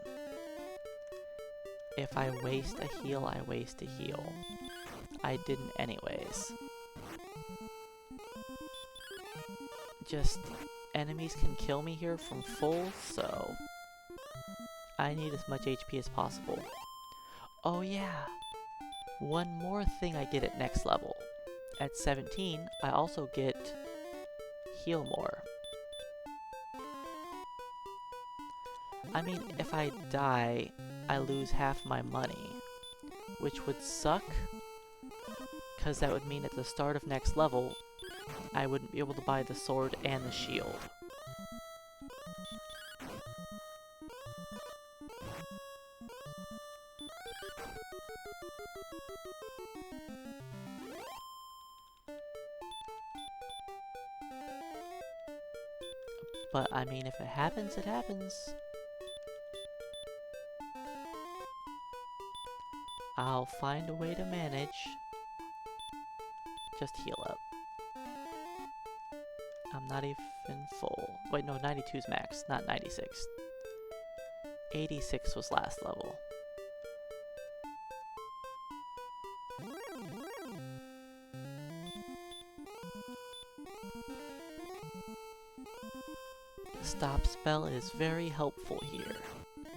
S1: If I waste a heal, I waste a heal. I didn't anyways. Just, enemies can kill me here from full, so I need as much HP as possible. Oh yeah! One more thing I get at next level. At 17, I also get heal more. I mean, if I die, I lose half my money, which would suck, because that would mean at the start of next level, I wouldn't be able to buy the sword and the shield. But, I mean, if it happens, it happens. I'll find a way to manage. Just heal up. I'm not even full. Wait, no, 92's max, not 96. 86 was last level. The stop spell is very helpful here,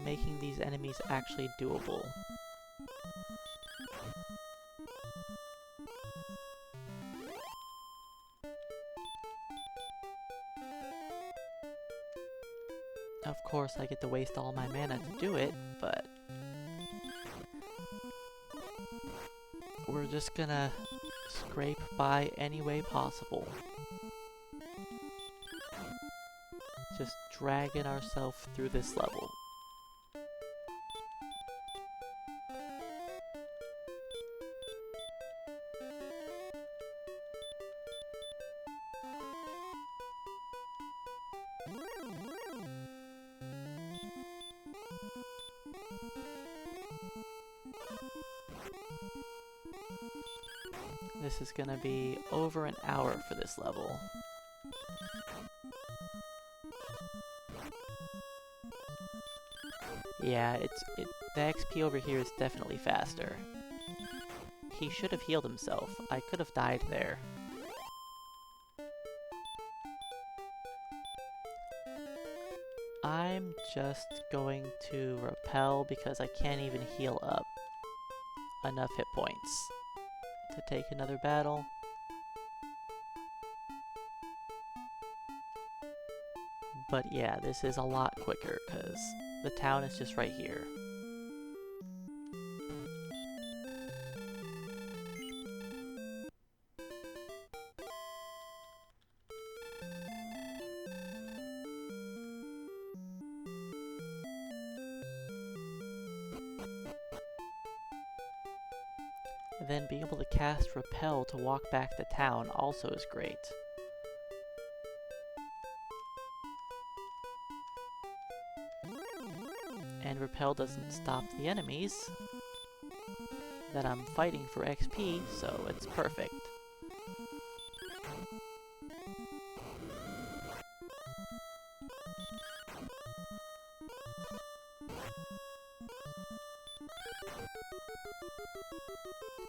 S1: making these enemies actually doable. Of course, I get to waste all my mana to do it, but we're just gonna scrape by any way possible. Just dragging ourselves through this level. This is gonna be over an hour for this level. Yeah, the XP over here is definitely faster. He should have healed himself. I could have died there. I'm just going to repel because I can't even heal up enough hit points to take another battle. But yeah, this is a lot quicker because the town is just right here. And then being able to cast Repel to walk back to town also is great. And Repel doesn't stop the enemies that I'm fighting for XP, so it's perfect.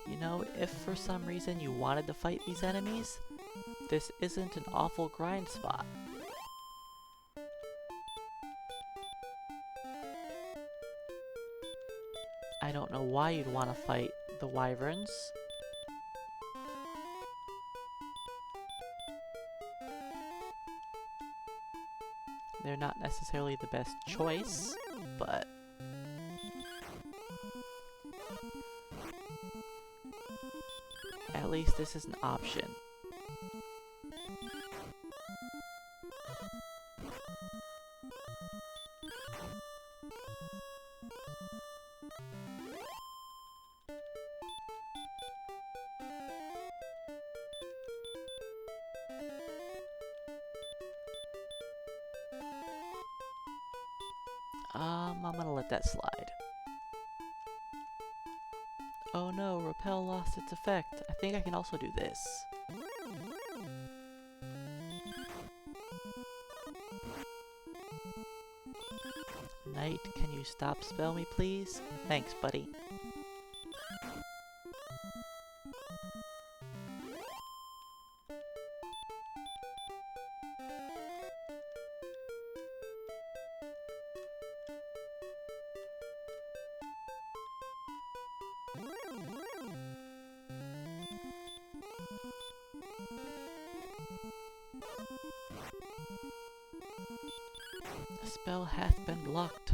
S1: You know, if for some reason you wanted to fight these enemies, this isn't an awful grind spot. I don't know why you'd want to fight the wyverns. They're not necessarily the best choice, but at least this is an option. I'm gonna let that slide. Oh no, repel lost its effect. I think I can also do this. Knight, can you stop spell me please? Thanks, buddy. The spell hath been blocked.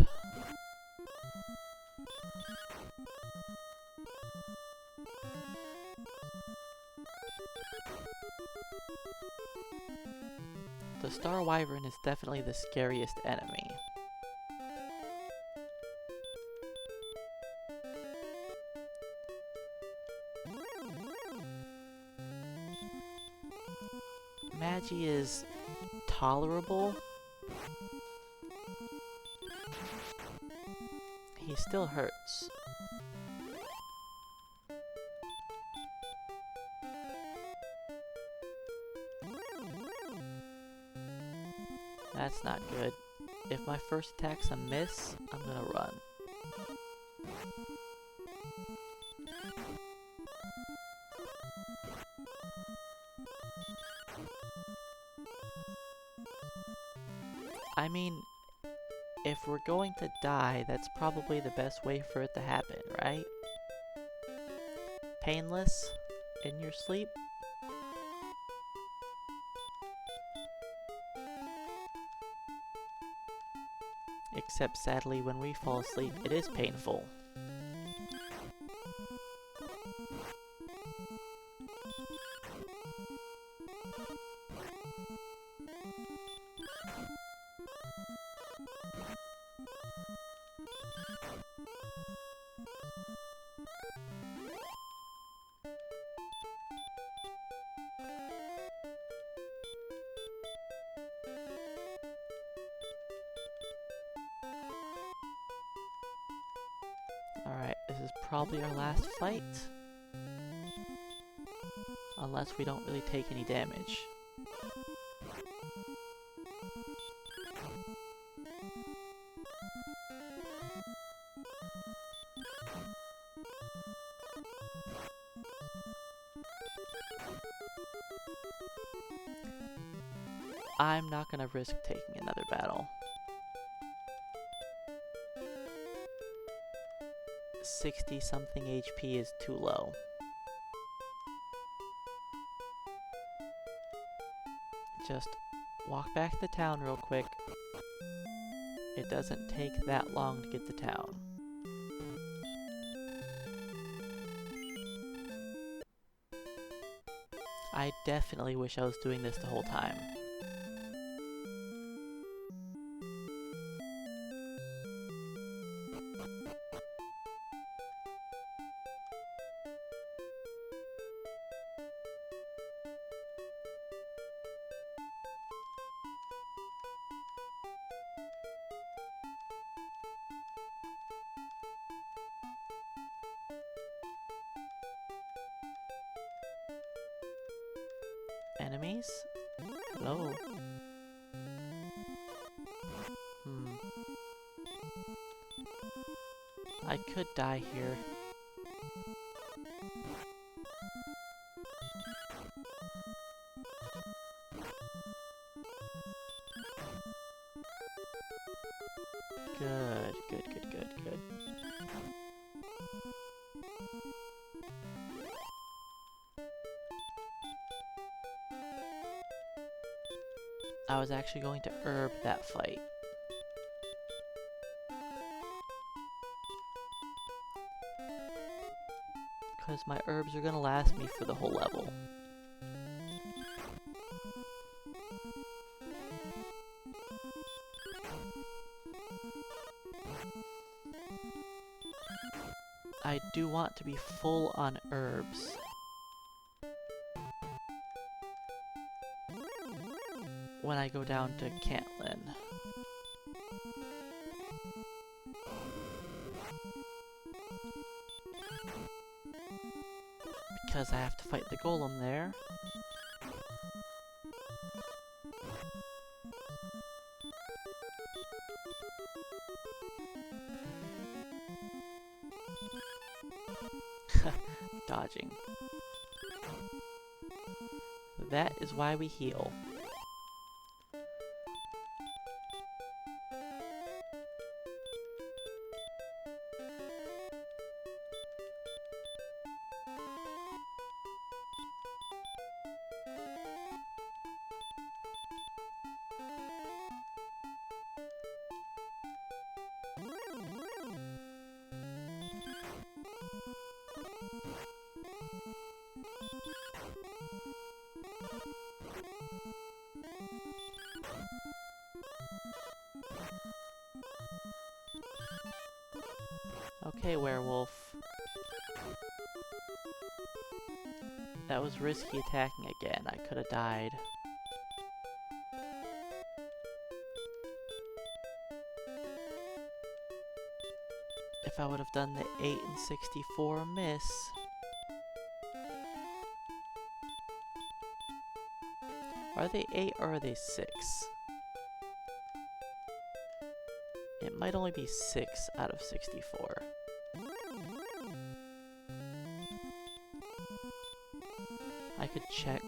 S1: The Star Wyvern is definitely the scariest enemy. Magi is tolerable. He still hurts. That's not good. If my first attack's a miss, I'm gonna run. I mean, if we're going to die, that's probably the best way for it to happen, right? Painless in your sleep? Except sadly, when we fall asleep, it is painful. Alright, this is probably our last fight. Unless we don't really take any damage. I'm not gonna risk taking another battle. 60-something HP is too low. Just walk back to town real quick. It doesn't take that long to get to town. I definitely wish I was doing this the whole time. Enemies? Hello? I could die here. Good. I was actually going to herb that fight. Because my herbs are gonna last me for the whole level. I do want to be full on herbs. When I go down to Cantlin. Because I have to fight the golem there. Dodging. That is why we heal. Okay, werewolf. That was risky attacking again. I could have died. If I would have done the 8 and 64 miss. Are they 8 or are they 6? It might only be 6 out of 64. I could check.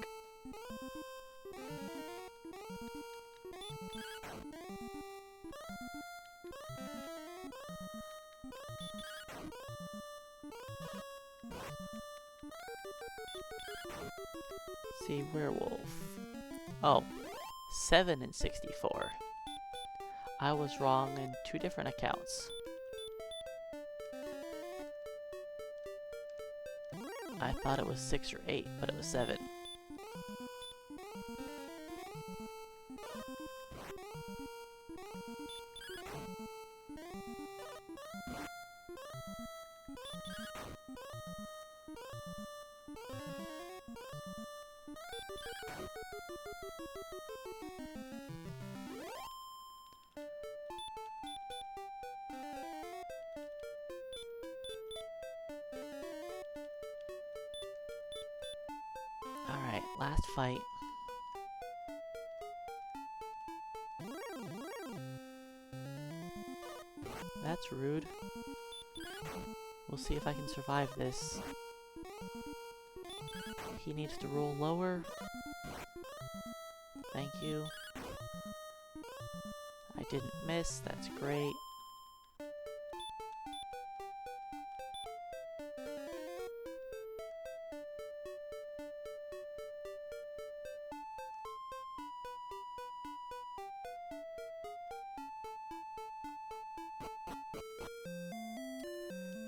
S1: See, werewolf. Oh, 7 and 64. I was wrong in 2 different accounts. I thought it was 6 or 8, but it was 7. Alright, last fight. That's rude. We'll see if I can survive this. He needs to roll lower. Thank you. I didn't miss, that's great.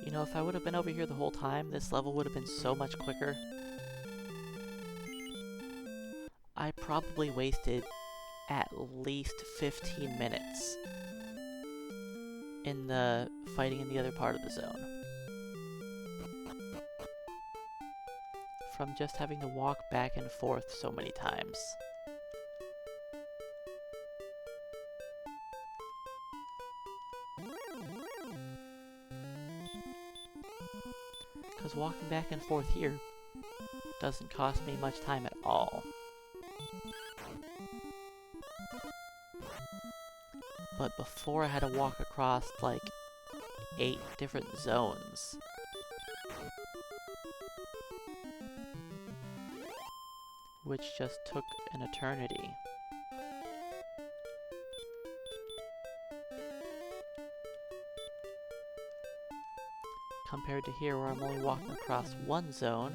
S1: You know, if I would have been over here the whole time, this level would have been so much quicker. I probably wasted at least 15 minutes in the fighting in the other part of the zone. From just having to walk back and forth so many times. Because walking back and forth here doesn't cost me much time at all. But before I had to walk across like 8 different zones. Which just took an eternity. compared to here where I'm only walking across one zone.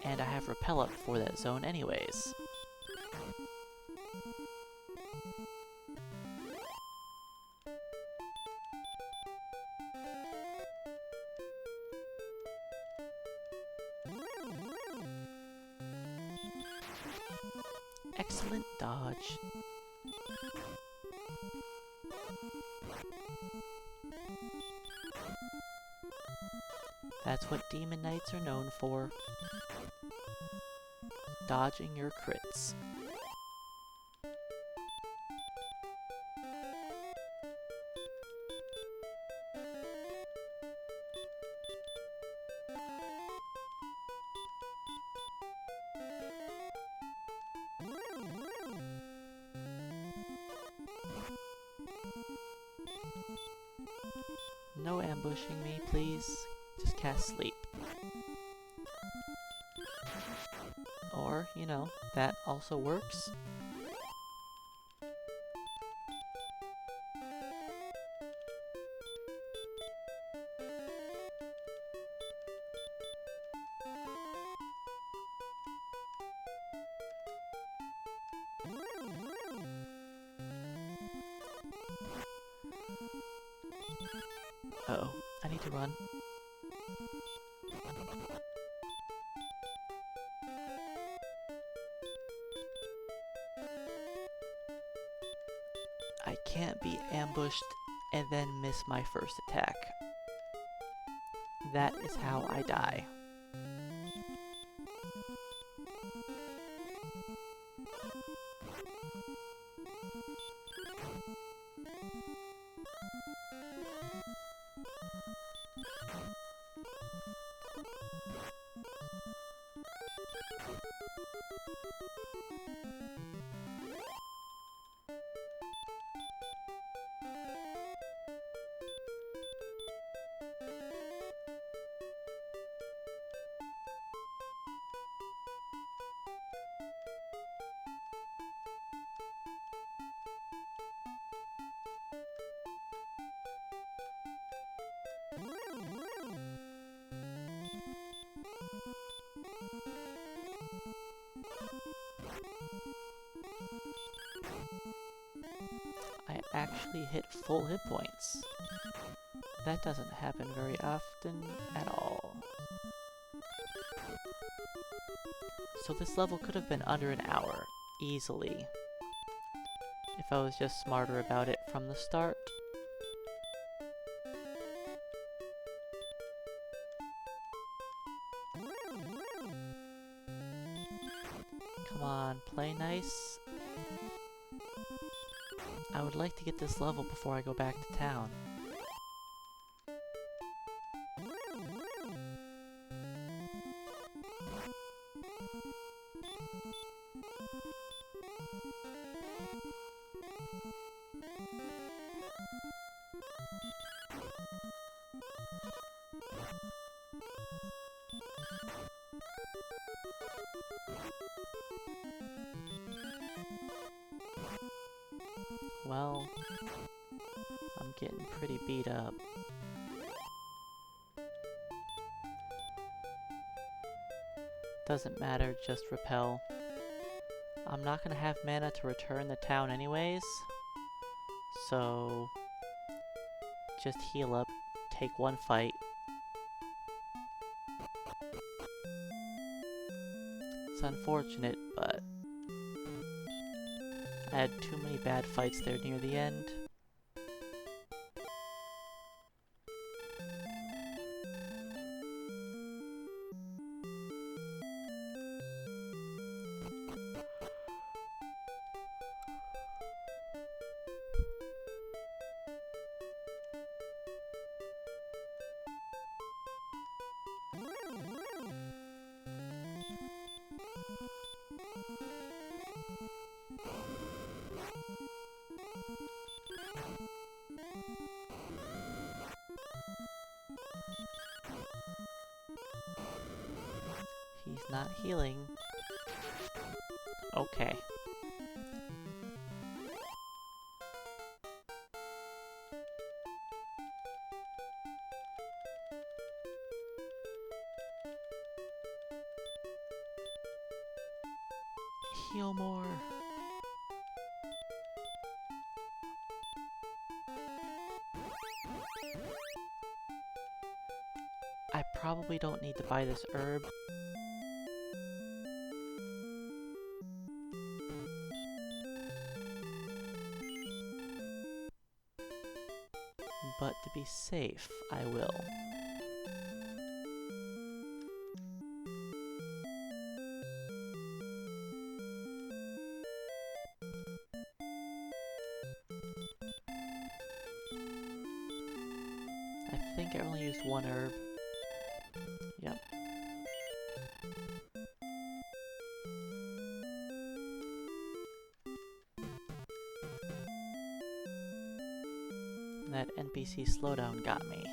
S1: And I have repel up for that zone anyways. Excellent dodge. That's what Demon Knights are known for. Dodging your crits. No ambushing me, please. Just cast sleep. Or, you know, that also works. Uh-oh, I need to run. I can't be ambushed and then miss my first attack. That is how I die. I actually hit full hit points. That doesn't happen very often at all. So this level could have been under an hour, easily, if I was just smarter about it from the start. Come on, play nice. I would like to get this level before I go back to town. Well, I'm getting pretty beat up. Doesn't matter, just repel. I'm not gonna have mana to return the town anyways, so just heal up, take one fight. It's unfortunate, but I had too many bad fights there near the end. He's not healing. Okay. heal more. I probably don't need to buy this herb. But to be safe, I will. I think I only used one herb. Yep. That NPC slowdown got me.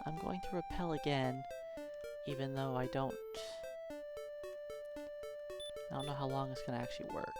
S1: I'm going to repel again, even though I don't know how long it's gonna actually work.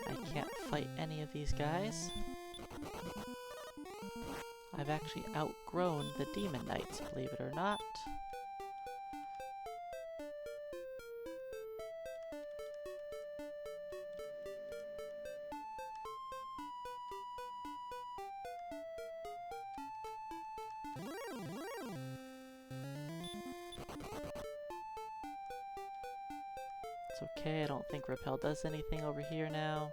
S1: I can't fight any of these guys. I've actually outgrown the Demon Knights, believe it or not. It's okay, I don't think Repel does anything over here now.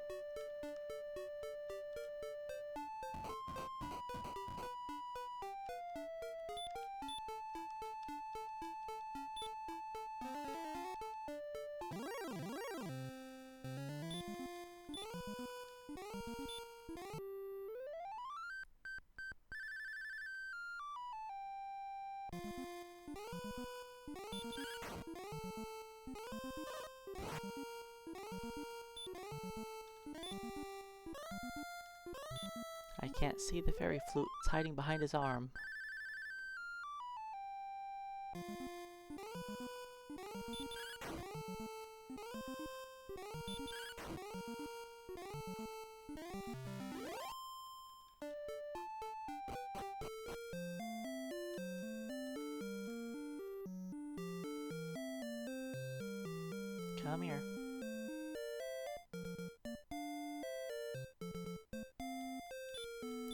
S1: I can't see the fairy flute. It's hiding behind his arm. Come here.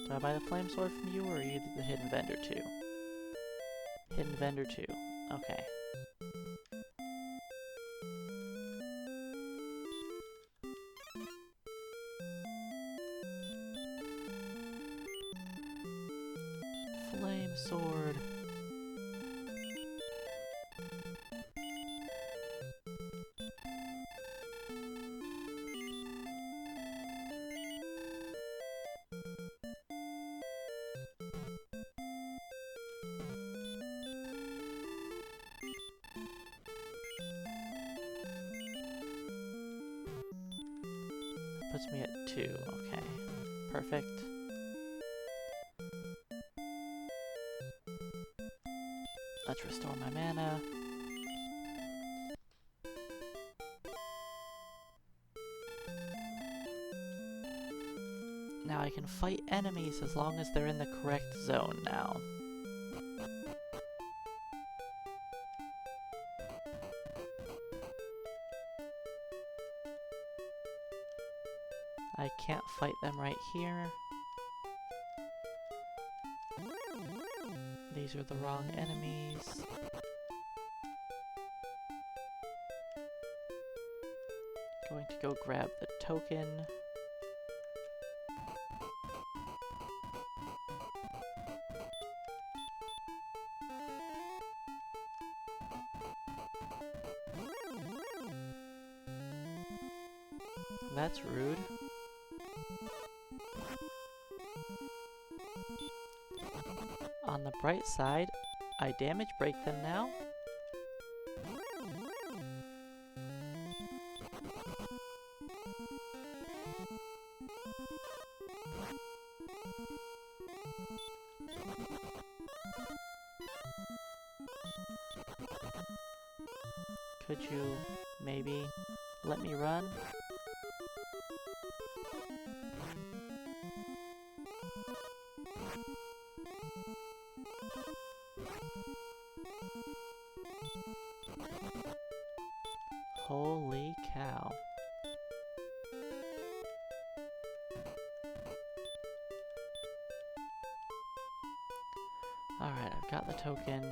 S1: Do I buy the flame sword from you, or are you the hidden vendor too? Hidden vendor too. Okay. Flame sword. Puts me at 2. Okay. Perfect. Let's restore my mana. Now I can fight enemies as long as they're in the correct zone now. I can't fight them right here. These are the wrong enemies. Going to go grab the token. That's rude. On the bright side, I damage break them now. Could you maybe let me run? Holy cow. Alright, I've got the token.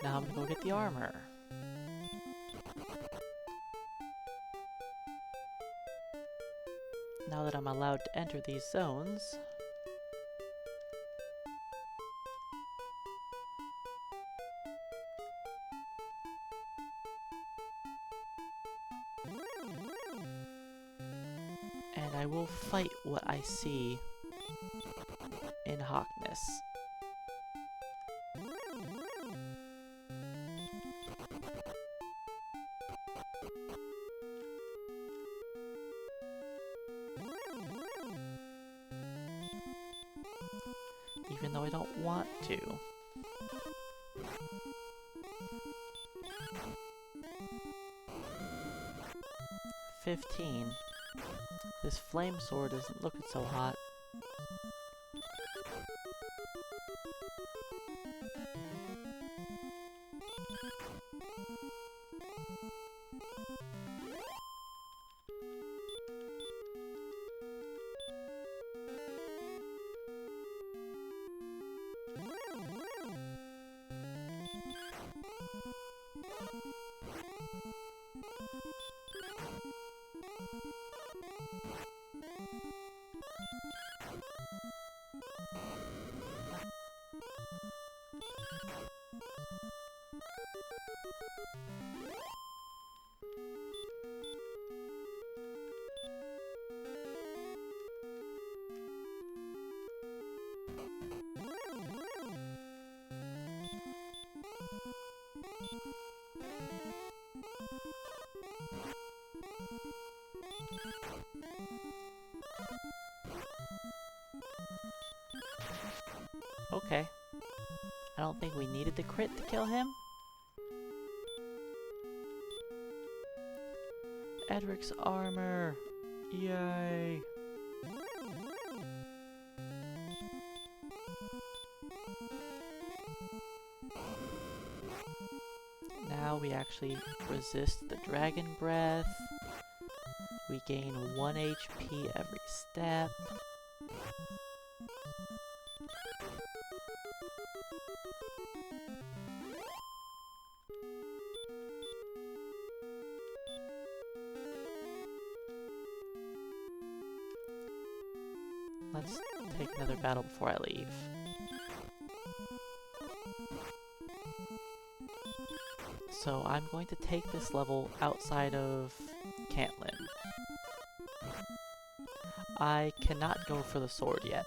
S1: Now I'm gonna go get the armor. Now that I'm allowed to enter these zones, and I will fight what I see in Hawkness. Even though I don't want to. $15. This flame sword isn't looking so hot. Okay. I don't think we needed the crit to kill him. Edric's armor! Yay! Now we actually resist the dragon breath. We gain 1 HP every step. Let's take another battle before I leave. So I'm going to take this level outside of Cantlin. I cannot go for the sword yet.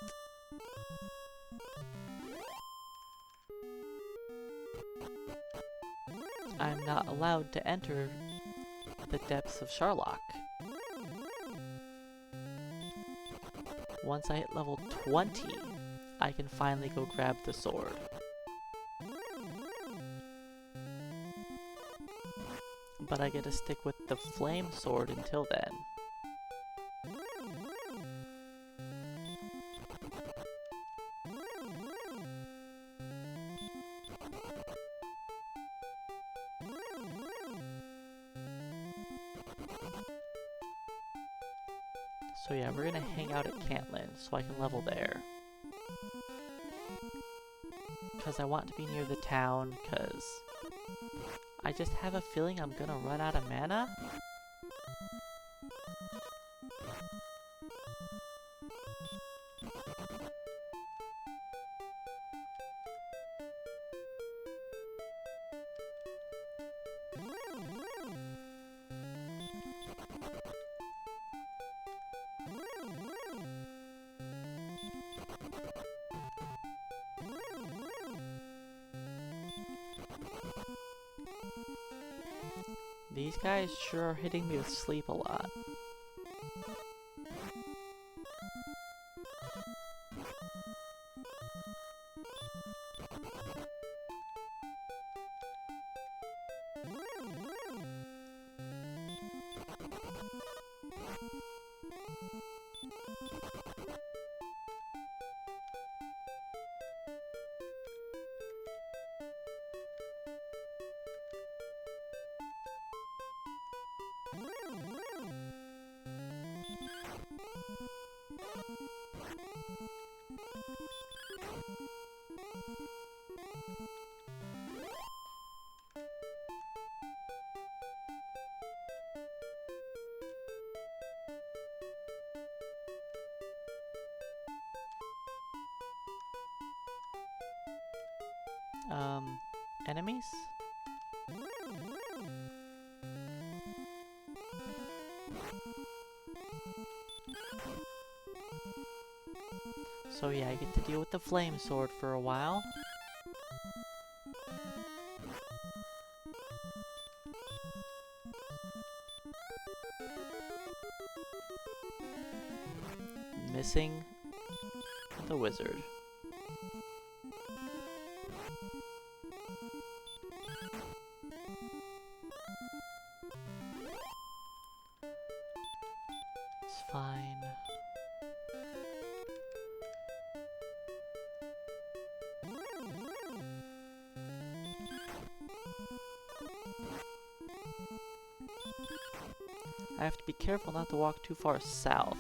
S1: I'm not allowed to enter the depths of Sharlock. Once I hit level 20, I can finally go grab the sword. But I get to stick with the flame sword until then. So yeah, we're gonna hang out at Cantlin so I can level there. Because I want to be near the town, because I just have a feeling I'm gonna run out of mana. These guys sure are hitting me with sleep a lot. Enemies? So yeah, I get to deal with the flame sword for a while. Missing the wizard. It's fine. I have to be careful not to walk too far south.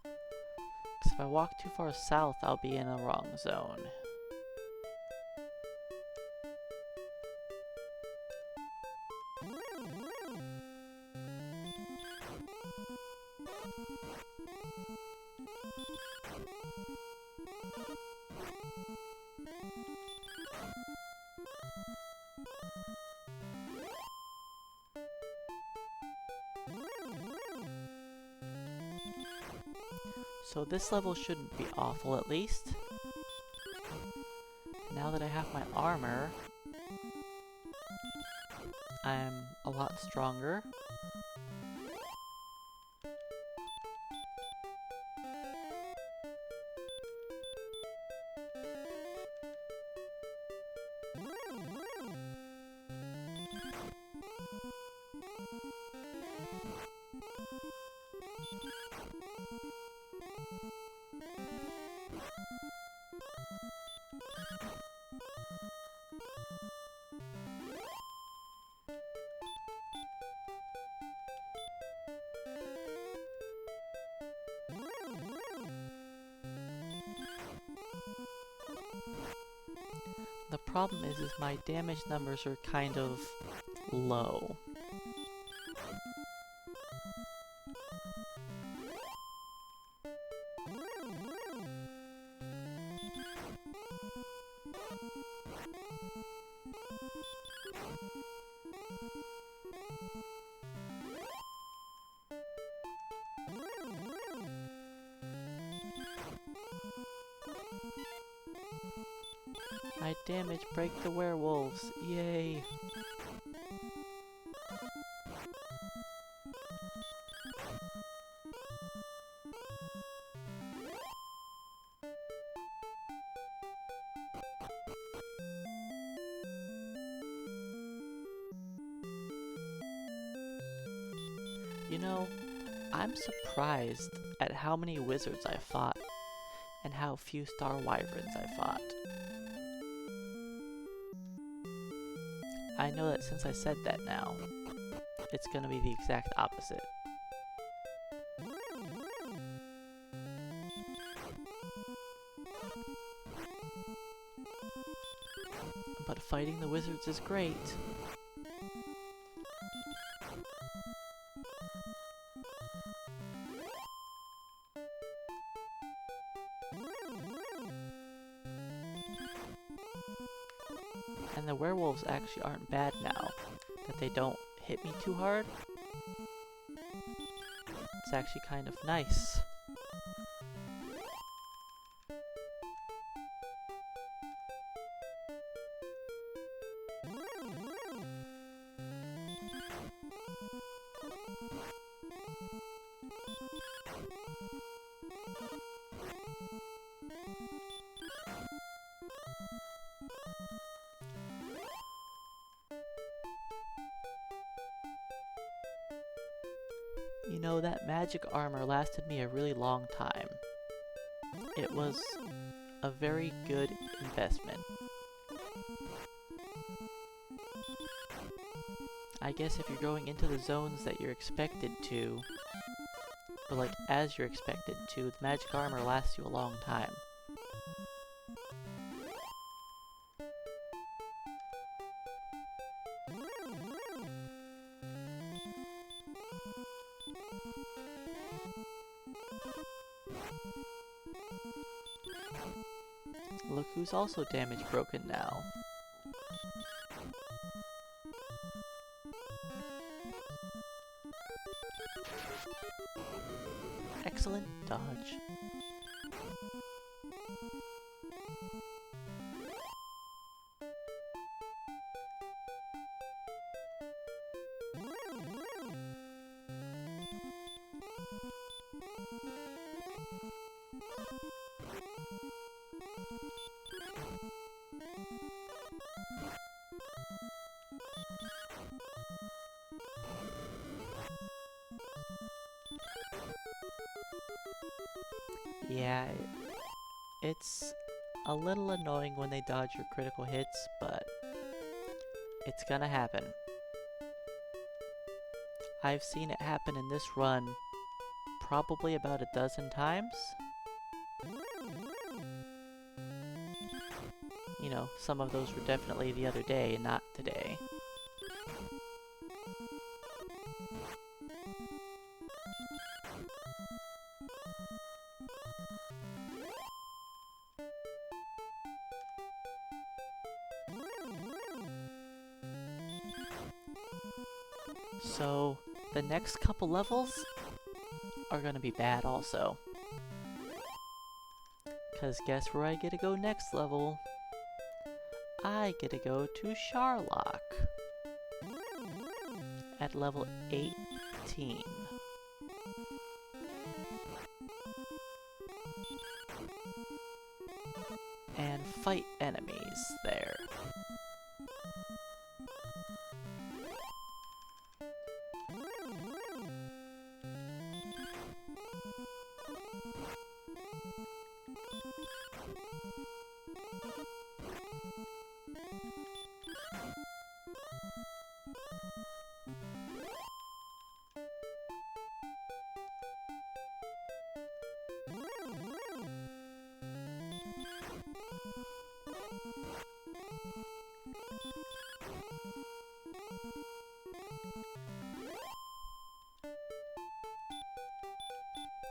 S1: Because if I walk too far south, I'll be in a wrong zone. So this level shouldn't be awful, at least. Now that I have my armor, I'm a lot stronger. The problem is my damage numbers are kind of low. My damage break the werewolves, yay! You know, I'm surprised at how many wizards I fought and how few star wyverns I fought. I know that since I said that now, it's gonna be the exact opposite. But fighting the wizards is great. And the werewolves actually aren't bad now, that they don't hit me too hard. It's actually kind of nice. You know, that magic armor lasted me a really long time. It was a very good investment. I guess if you're going into the zones that you're expected to, or like as you're expected to, the magic armor lasts you a long time. Look who's also damage broken now. Excellent dodge. Yeah, it's a little annoying when they dodge your critical hits, but it's gonna happen. I've seen it happen in this run probably about a dozen times. You know, some of those were definitely the other day and not today. So, the next couple levels are gonna be bad also. Cause guess where I get to go next level? I get to go to Sharlock at level 18. And fight enemies there.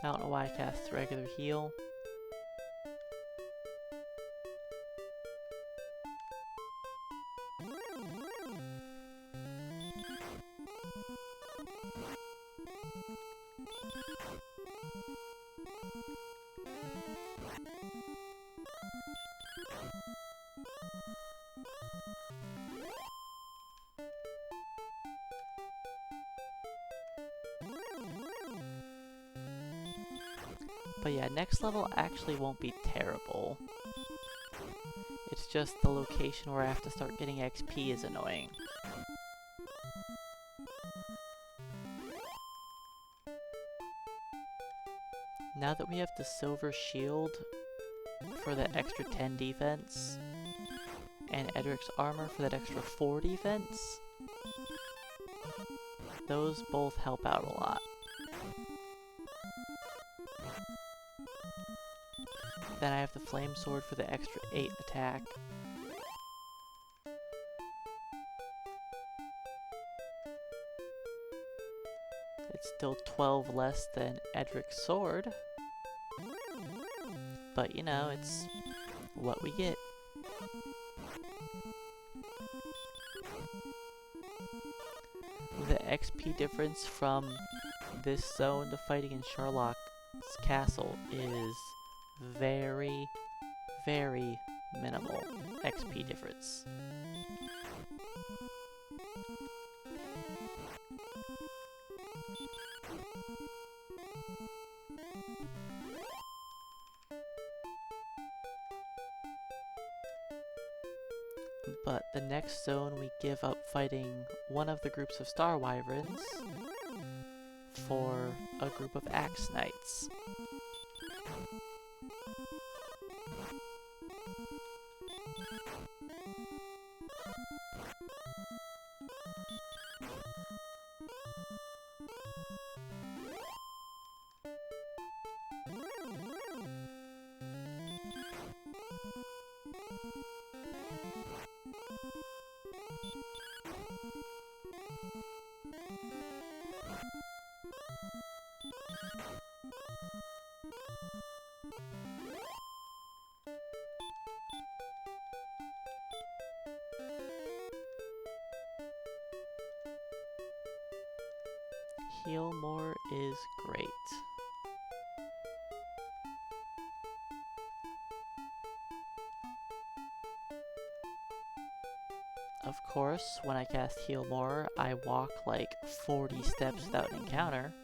S1: I don't know why I cast regular heal. But yeah, next level actually won't be terrible. It's just the location where I have to start getting XP is annoying. Now that we have the silver shield for that extra 10 defense, and Edric's armor for that extra 4 defense, those both help out a lot. Then I have the flame sword for the extra 8 attack. It's still 12 less than Edric's sword, but you know, it's what we get. The XP difference from this zone to fighting in Sherlock's castle is very, very minimal XP difference. But the next zone we give up fighting one of the groups of Star Wyverns for a group of Axe Knights. Heal more is great. Of course, when I cast Heal More, I walk like 40 steps without an encounter.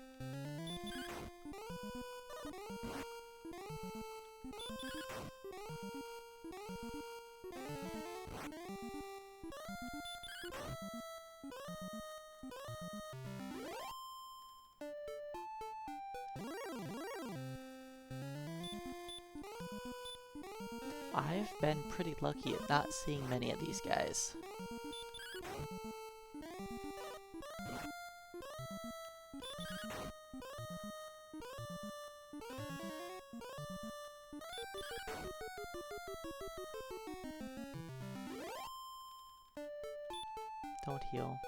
S1: I've been pretty lucky at not seeing many of these guys. Don't heal.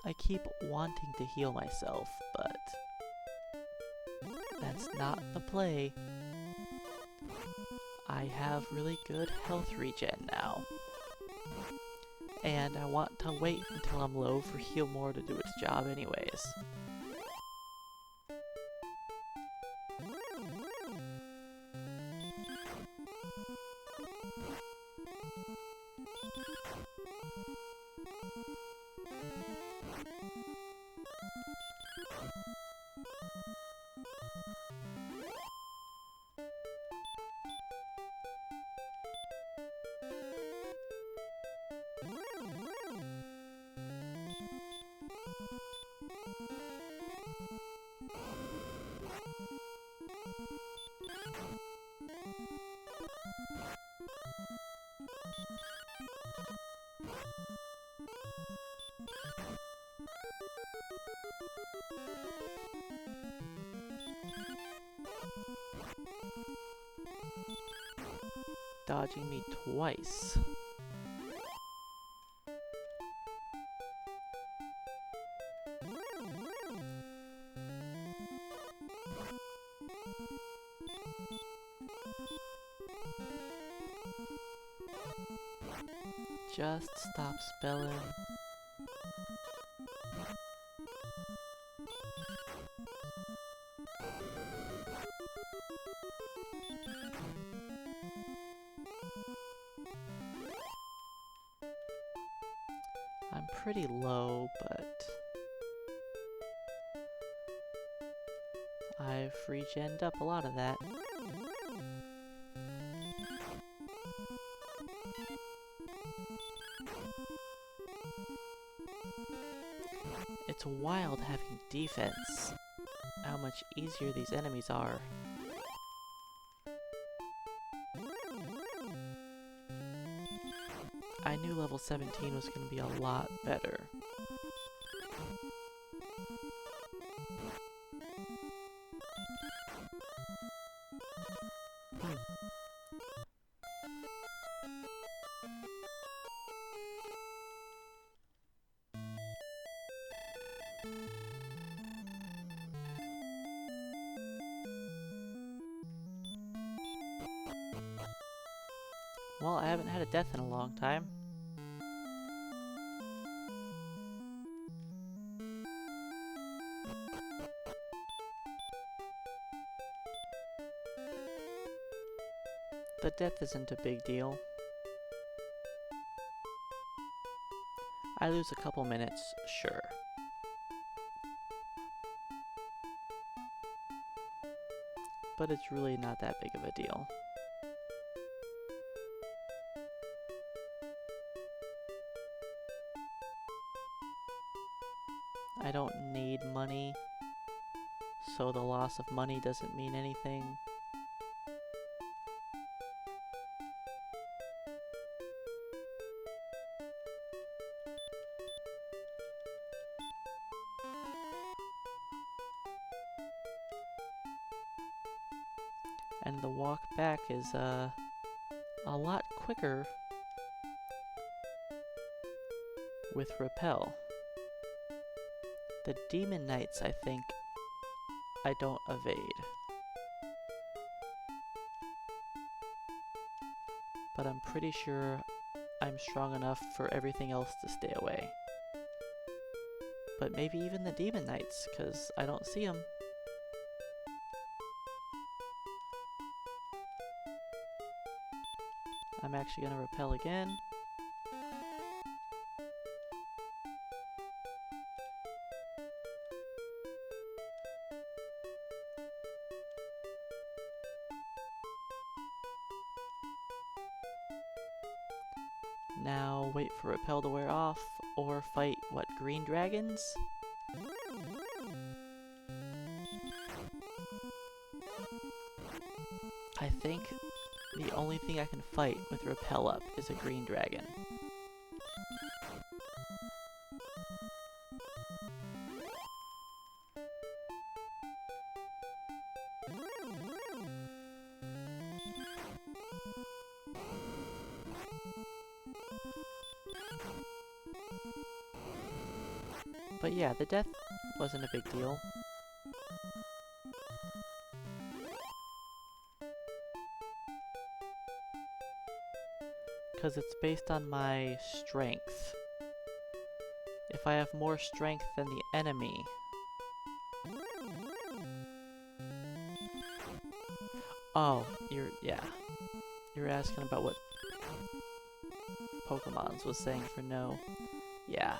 S1: I keep wanting to heal myself, but that's not the play. I have really good health regen now, and I want to wait until I'm low for Heal More to do its job anyways. Dodging me twice. Just stop spelling. I'm pretty low, but I've regened up a lot of that. It's wild having defense, how much easier these enemies are. I knew level 17 was going to be a lot better. Well, I haven't had a death in a long time. The death isn't a big deal. I lose a couple minutes, sure. But it's really not that big of a deal. I don't need money, so the loss of money doesn't mean anything. And the walk back is a lot quicker with Repel. The Demon Knights, I think, I don't evade. But I'm pretty sure I'm strong enough for everything else to stay away. But maybe even the Demon Knights, because I don't see them. I'm actually going to repel again. Now wait for repel to wear off, or fight, what, green dragons? I think the only thing I can fight with repel up is a green dragon. But yeah, the death wasn't a big deal. Because it's based on my strength. If I have more strength than the enemy... Oh, you're asking about what Pokemon's was saying for no. Yeah,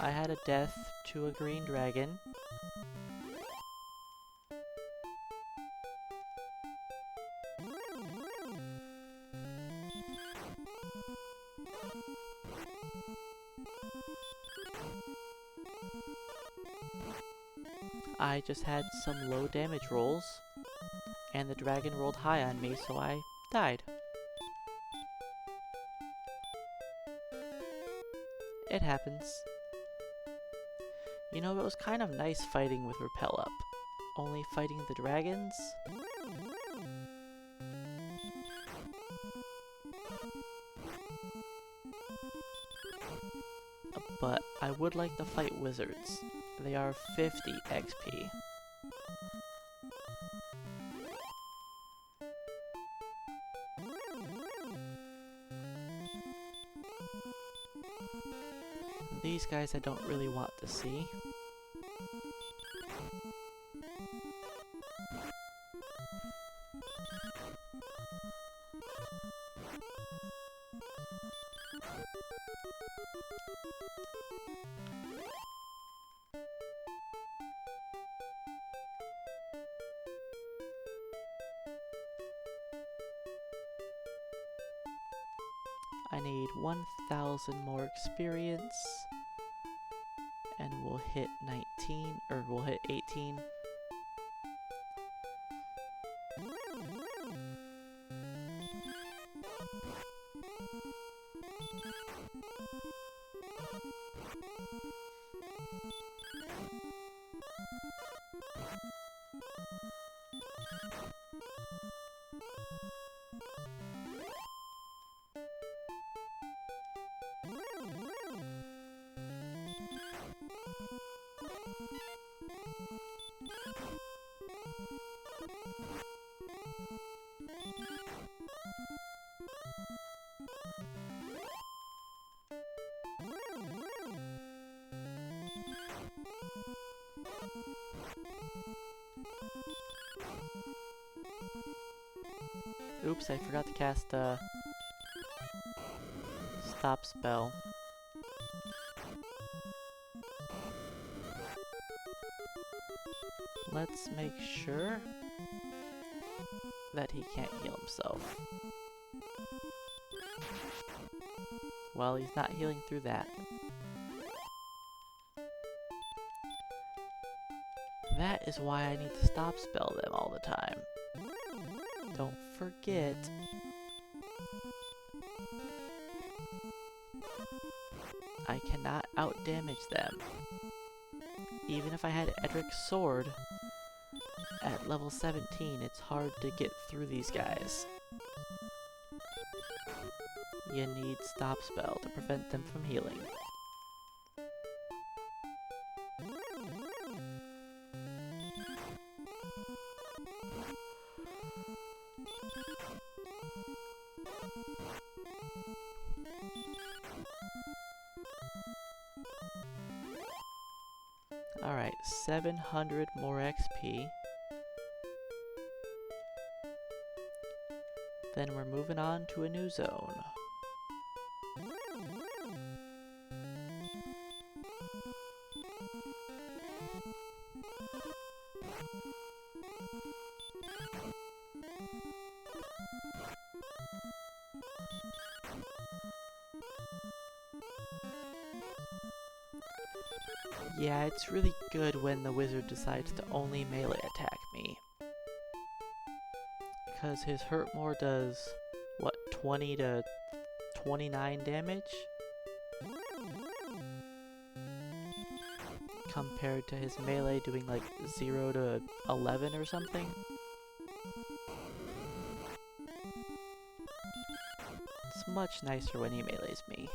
S1: I had a death to a green dragon. I just had some low damage rolls, and the dragon rolled high on me, so I died. It happens. You know, it was kind of nice fighting with Repel up. Only fighting the dragons? But I would like to fight wizards. They are 50 XP. These guys I don't really want to see. I need 1,000 more experience, and we'll hit 19, or we'll hit 18. Oops, I forgot to cast a stop spell. Let's make sure that he can't heal himself. Well, he's not healing through that. That is why I need to stop spell them all the time. Don't forget. I cannot outdamage them. Even if I had Edric's sword, at level 17, it's hard to get through these guys. You need stop spell to prevent them from healing. Alright, 700 more XP. Then we're moving on to a new zone. Yeah, it's really good when the wizard decides to only melee attack me. Because his hurt more does, what, 20 to 29 damage? Compared to his melee doing like 0 to 11 or something. It's much nicer when he melees me.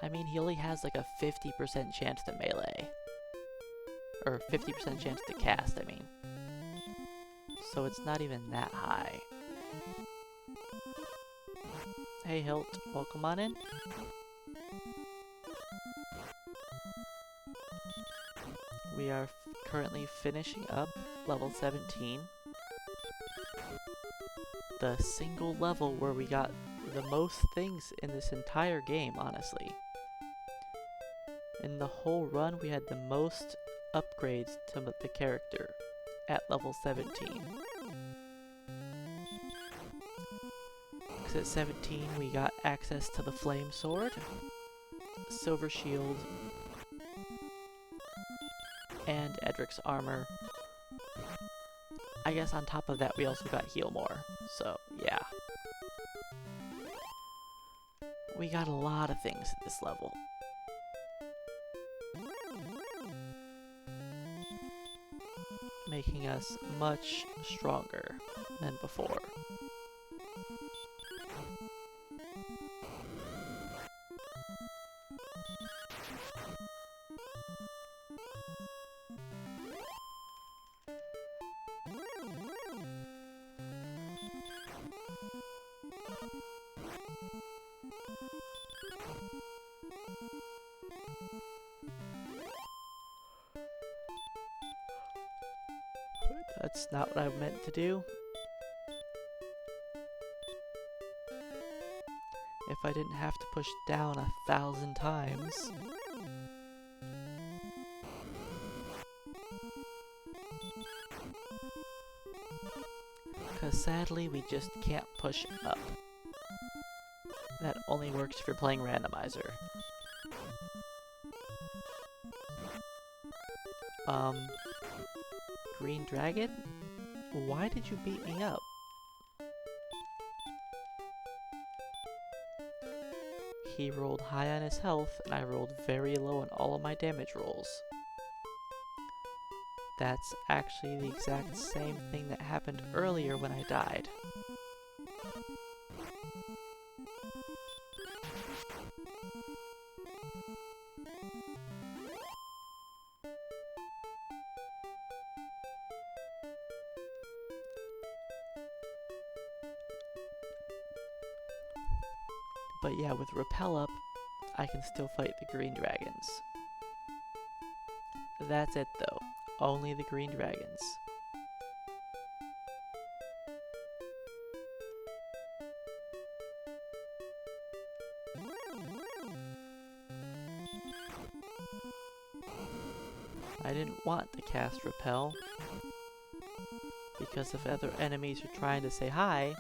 S1: I mean, he only has like a 50% chance to melee. Or 50% chance to cast, I mean. So it's not even that high. Hey Hilt, welcome on in. We are currently finishing up level 17. The single level where we got the most things in this entire game, honestly. In the whole run, we had the most upgrades to the character at level 17. Because at 17, we got access to the Flame Sword, Silver Shield, and Edric's Armor. I guess on top of that, we also got Heal More, so yeah. We got a lot of things at this level. Making us much stronger than before. That's not what I meant to do. If I didn't have to push down 1,000 times. Because sadly, we just can't push up. That only works if you're playing randomizer. Green Dragon? Why did you beat me up? He rolled high on his health, and I rolled very low on all of my damage rolls. That's actually the exact same thing that happened earlier when I died. But yeah, with Repel up, I can still fight the green dragons. That's it though. Only the green dragons. I didn't want to cast Repel, because if other enemies are trying to say hi,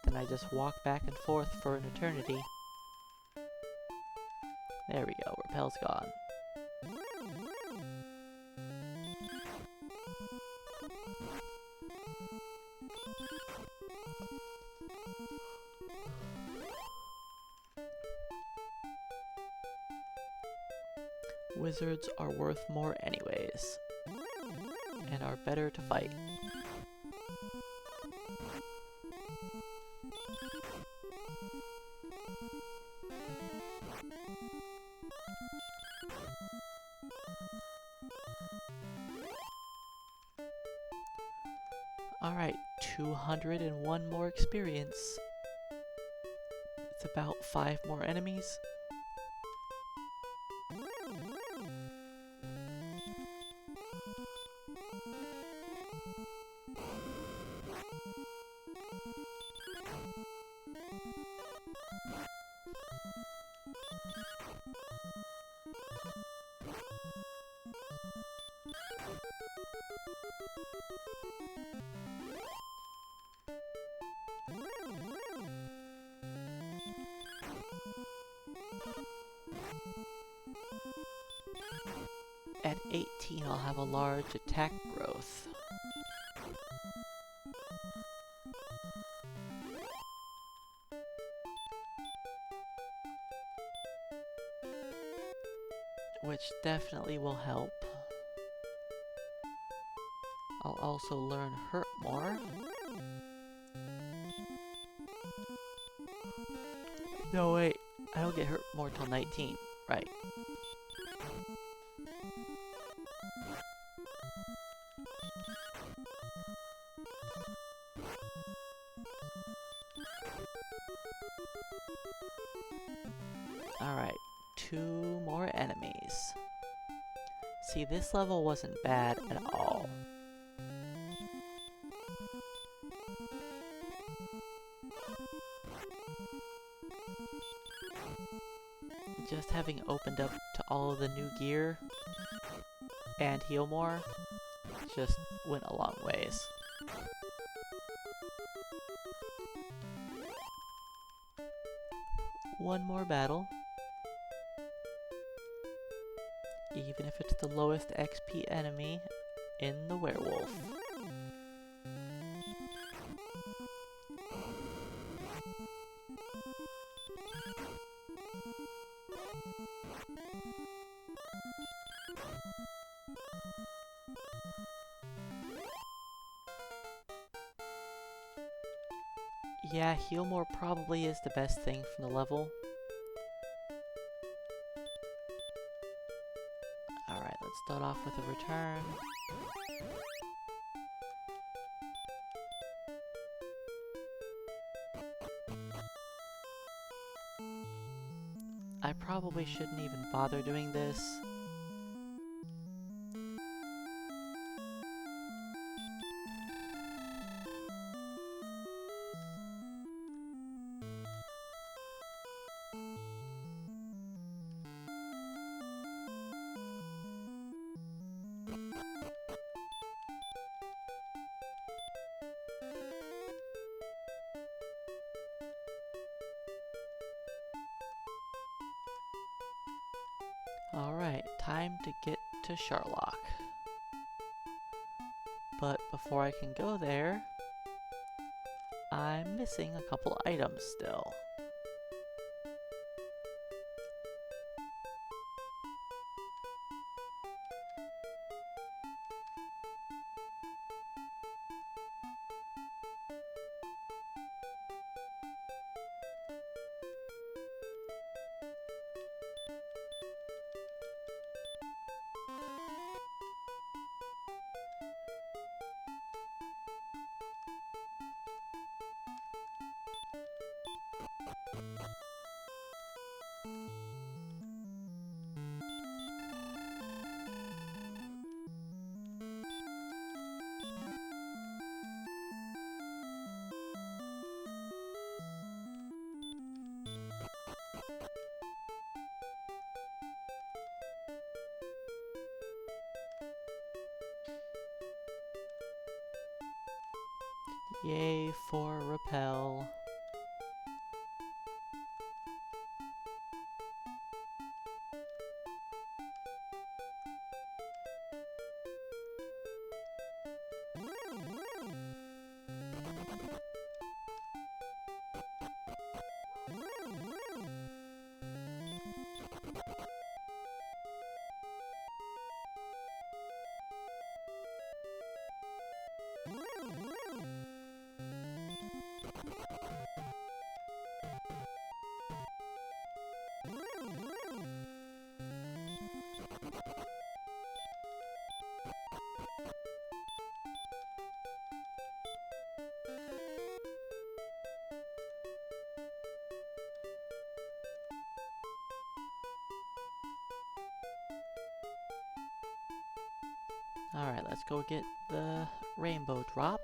S1: then I just walk back and forth for an eternity. There we go, Repel's gone. Wizards are worth more anyways, and are better to fight. Alright, 201 more experience. It's about 5 more enemies. At 18, I'll have a large attack growth. Which definitely will help. I'll also learn Hurt more. No, wait. I don't get hurt more till 19. Right. Alright. 2 more enemies. See, this level wasn't bad at all. Just having opened up to all of the new gear and heal more just went a long ways. One more battle. Even if it's the lowest XP enemy in the werewolf. Yeah, heal more probably is the best thing from the level. Alright, let's start off with a return. I probably shouldn't even bother doing this. Alright, time to get to Sherlock. But before I can go there, I'm missing a couple items still. Yay for repel. Alright, let's go get the rainbow drop.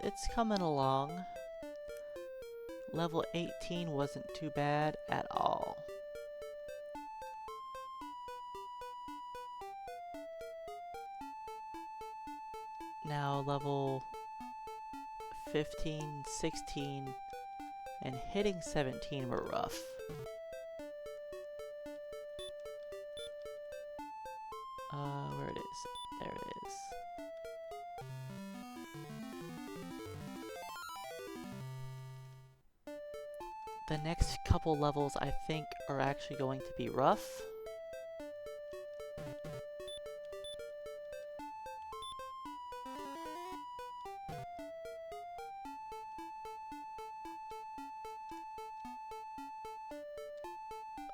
S1: It's coming along. Level 18 wasn't too bad at all. Now level 15, 16, and hitting 17 were rough. Where it is? There it is. The next couple levels, I think, are actually going to be rough.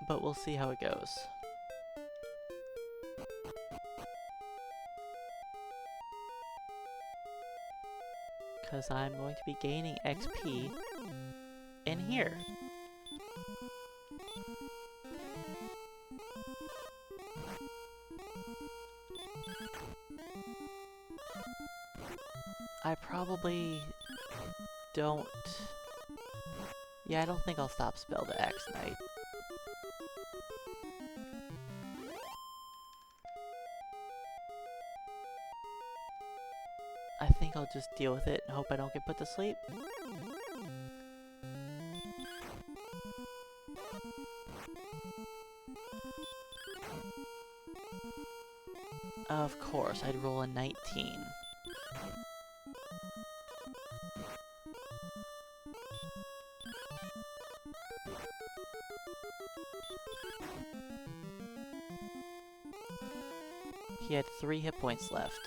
S1: But we'll see how it goes. Because I'm going to be gaining XP in here. I probably don't... Yeah, I don't think I'll stop Spell the Axe Knight. I think I'll just deal with it and hope I don't get put to sleep. Of course, I'd roll a 19. He had 3 hit points left.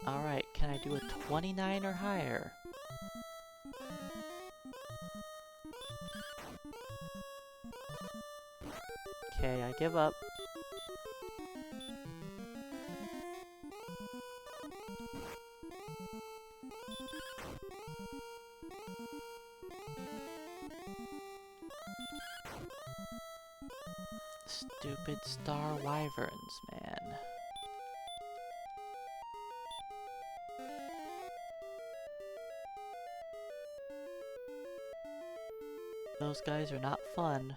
S1: Alright, can I do a 29 or higher? Okay, I give up. Stupid star wyverns, man. Those guys are not fun.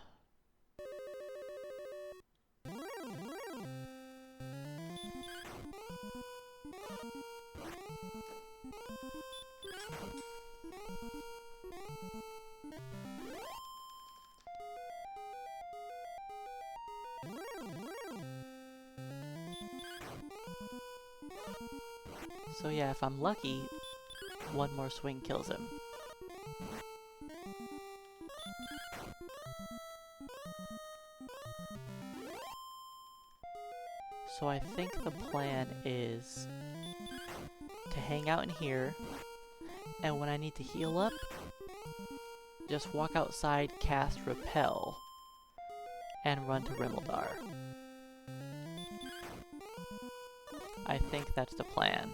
S1: So yeah, if I'm lucky, one more swing kills him. So I think the plan is to hang out in here, and when I need to heal up, just walk outside, cast Repel, and run to Rimeldar. I think that's the plan.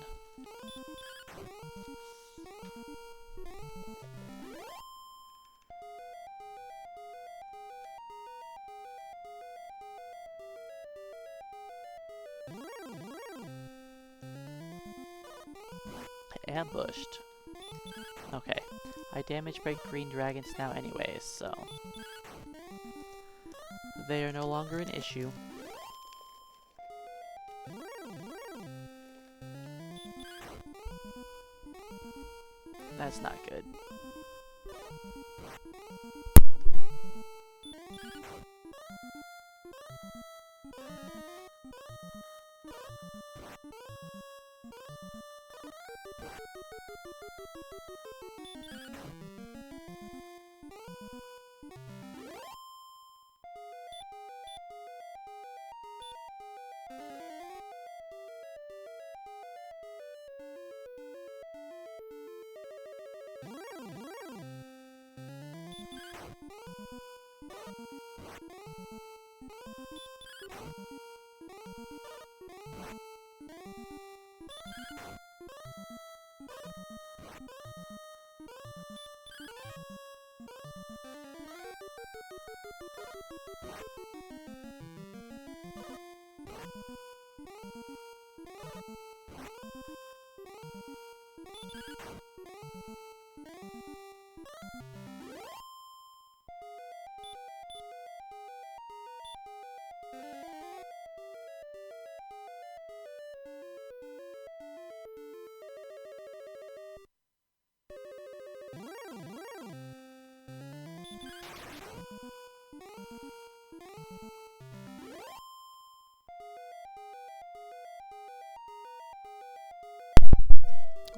S1: Ambushed. Okay. I damage break green dragons now anyways, so they are no longer an issue. That's not good.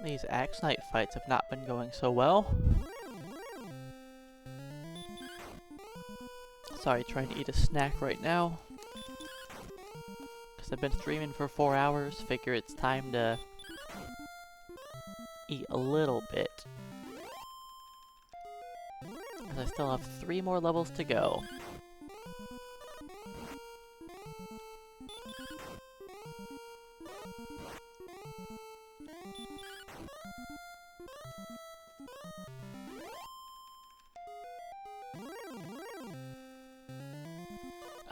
S1: These Axe Knight fights have not been going so well. Sorry, trying to eat a snack right now. Because I've been streaming for 4 hours, figure it's time to eat a little bit. Because I still have 3 more levels to go.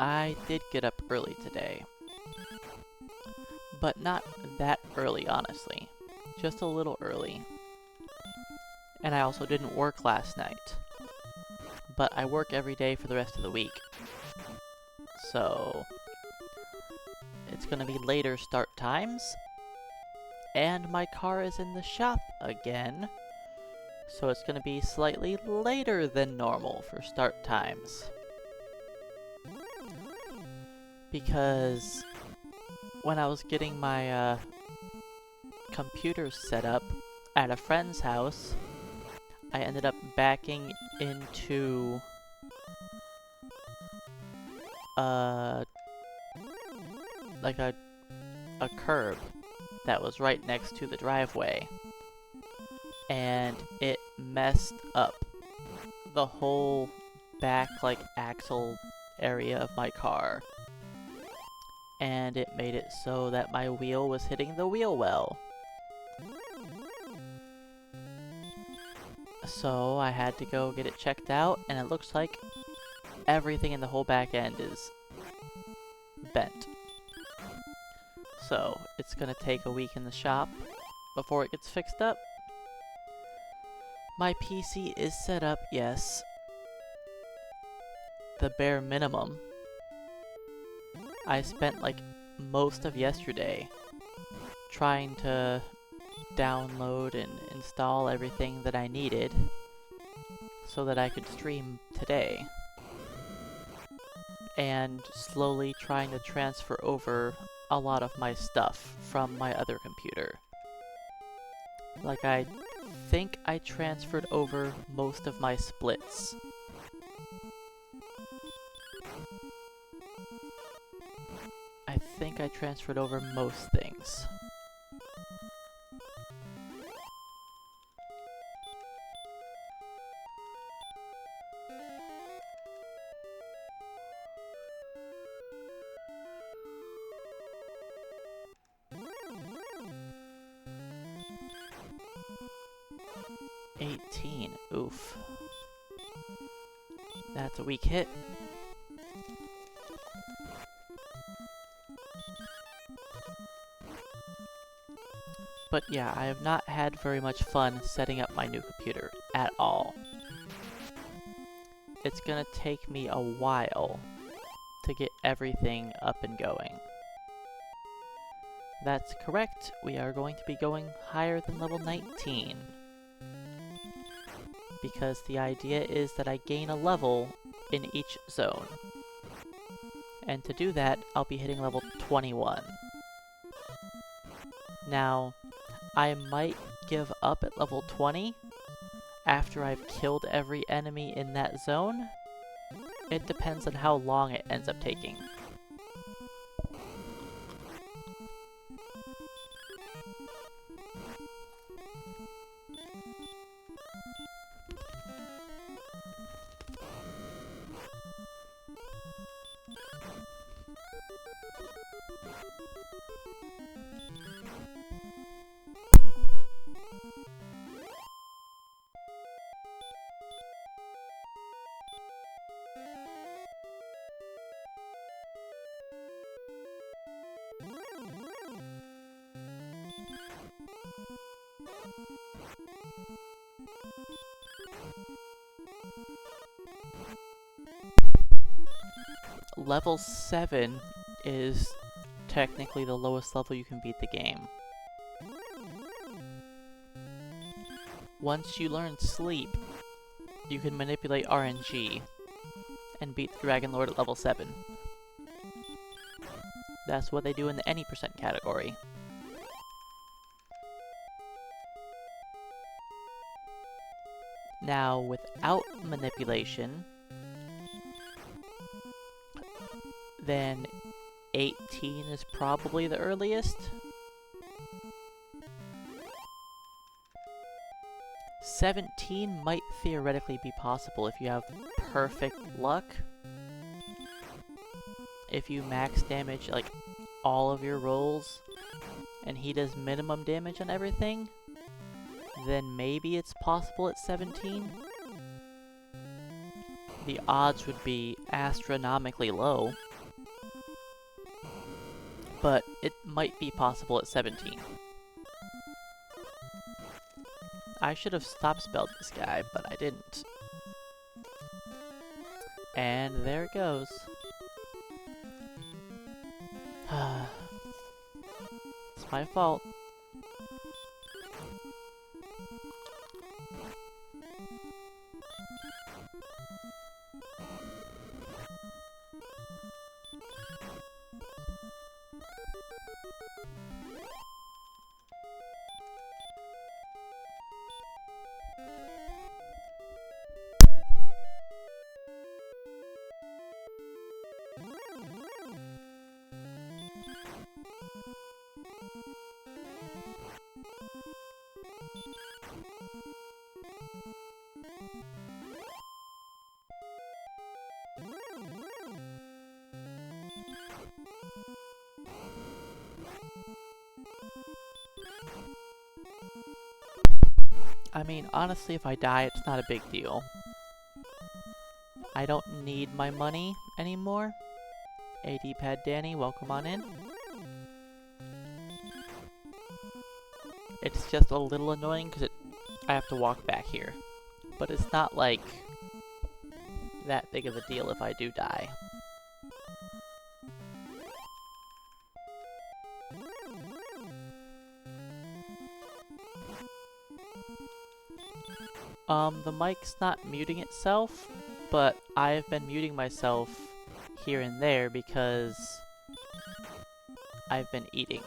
S1: I did get up early today, but not that early, honestly. Just a little early. And I also didn't work last night, but I work every day for the rest of the week. So, it's gonna be later start times, and my car is in the shop again, so it's gonna be slightly later than normal for start times. Because when I was getting my computer set up at a friend's house, I ended up backing into like a curb that was right next to the driveway, and it messed up the whole back axle area of my car. And it made it so that my wheel was hitting the wheel well. So I had to go get it checked out, and it looks like everything in the whole back end is bent. So it's gonna take a week in the shop before it gets fixed up. My PC is set up, yes. The bare minimum. I spent like most of yesterday trying to download and install everything that I needed so that I could stream today. And slowly trying to transfer over a lot of my stuff from my other computer. Like, I think I transferred over most of my splits. I think I transferred over most things. Oof. That's a weak hit. But yeah, I have not had very much fun setting up my new computer at all. It's gonna take me a while to get everything up and going. That's correct, we are going to be going higher than level 19. Because the idea is that I gain a level in each zone. And to do that, I'll be hitting level 21. Now, I might give up at level 20 after I've killed every enemy in that zone. It depends on how long it ends up taking. Level 7 is technically the lowest level you can beat the game. Once you learn Sleep, you can manipulate RNG and beat the Dragon Lord at level 7. That's what they do in the any percent category. Now, without manipulation, then 18 is probably the earliest. 17 might theoretically be possible if you have perfect luck. If you max damage like all of your rolls and he does minimum damage on everything, then maybe it's possible at 17. The odds would be astronomically low, but it might be possible at 17. I should have stop spelled this guy, but I didn't. And there it goes. It's my fault. I mean, honestly, if I die, it's not a big deal. I don't need my money anymore. AD Pad Danny, welcome on in. It's just a little annoying because I have to walk back here. But it's not like that big of a deal if I do die. The mic's not muting itself, but I've been muting myself here and there because I've been eating.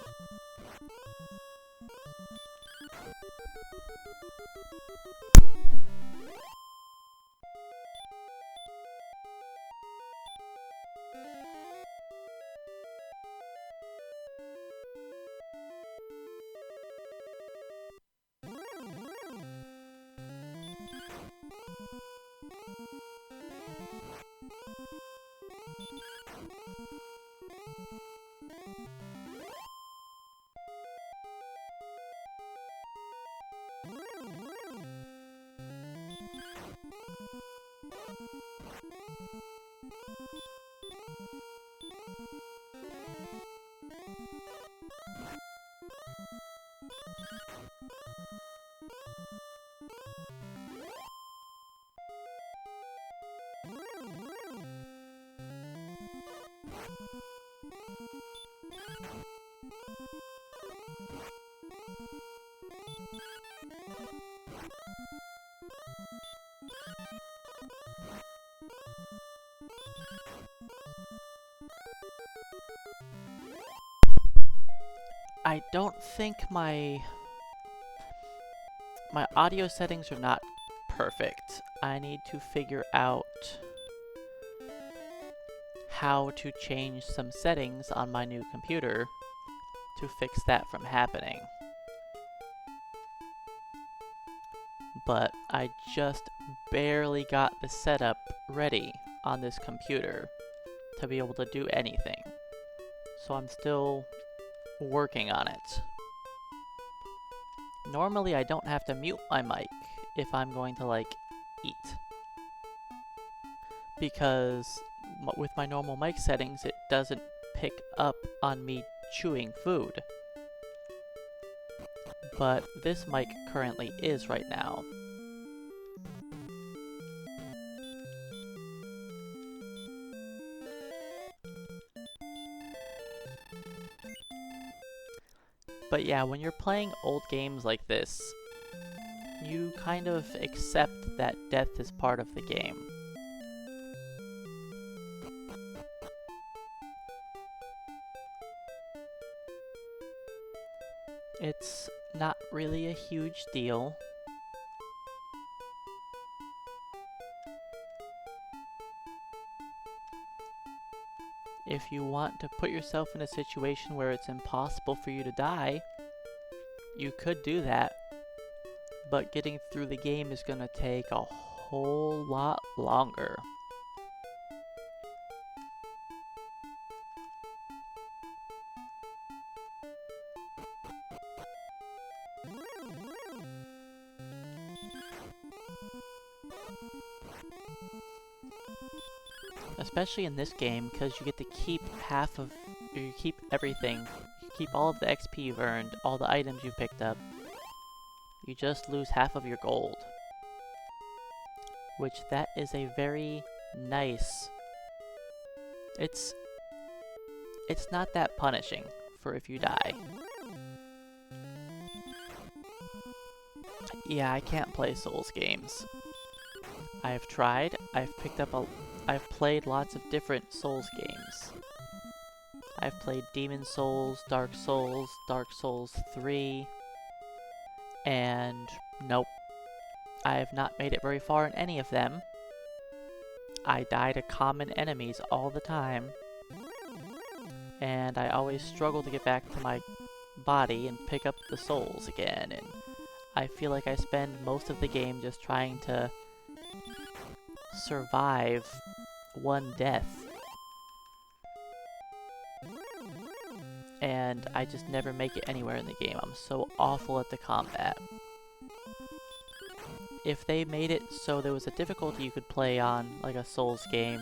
S1: I don't think my audio settings are not perfect. I need to figure out how to change some settings on my new computer to fix that from happening. But I just barely got the setup ready on this computer to be able to do anything. So I'm still working on it. Normally I don't have to mute my mic if I'm going to, like, eat. Because with my normal mic settings, it doesn't pick up on me chewing food. But this mic currently is right now. But yeah, when you're playing old games like this, you kind of accept that death is part of the game. It's not really a huge deal. If you want to put yourself in a situation where it's impossible for you to die, you could do that. But getting through the game is gonna take a whole lot longer. Especially in this game, because you get to keep you keep everything. You keep all of the XP you've earned, all the items you've picked up. You just lose half of your gold. Which, that is a very nice... It's not that punishing for if you die. Yeah, I can't play Souls games. I've tried, I've played lots of different Souls games. I've played Demon Souls, Dark Souls 3, and nope. I have not made it very far in any of them. I die to common enemies all the time, and I always struggle to get back to my body and pick up the souls again, and I feel like I spend most of the game just trying to survive one death. And I just never make it anywhere in the game. I'm so awful at the combat. if they made it so there was a difficulty you could play on, like a Souls game,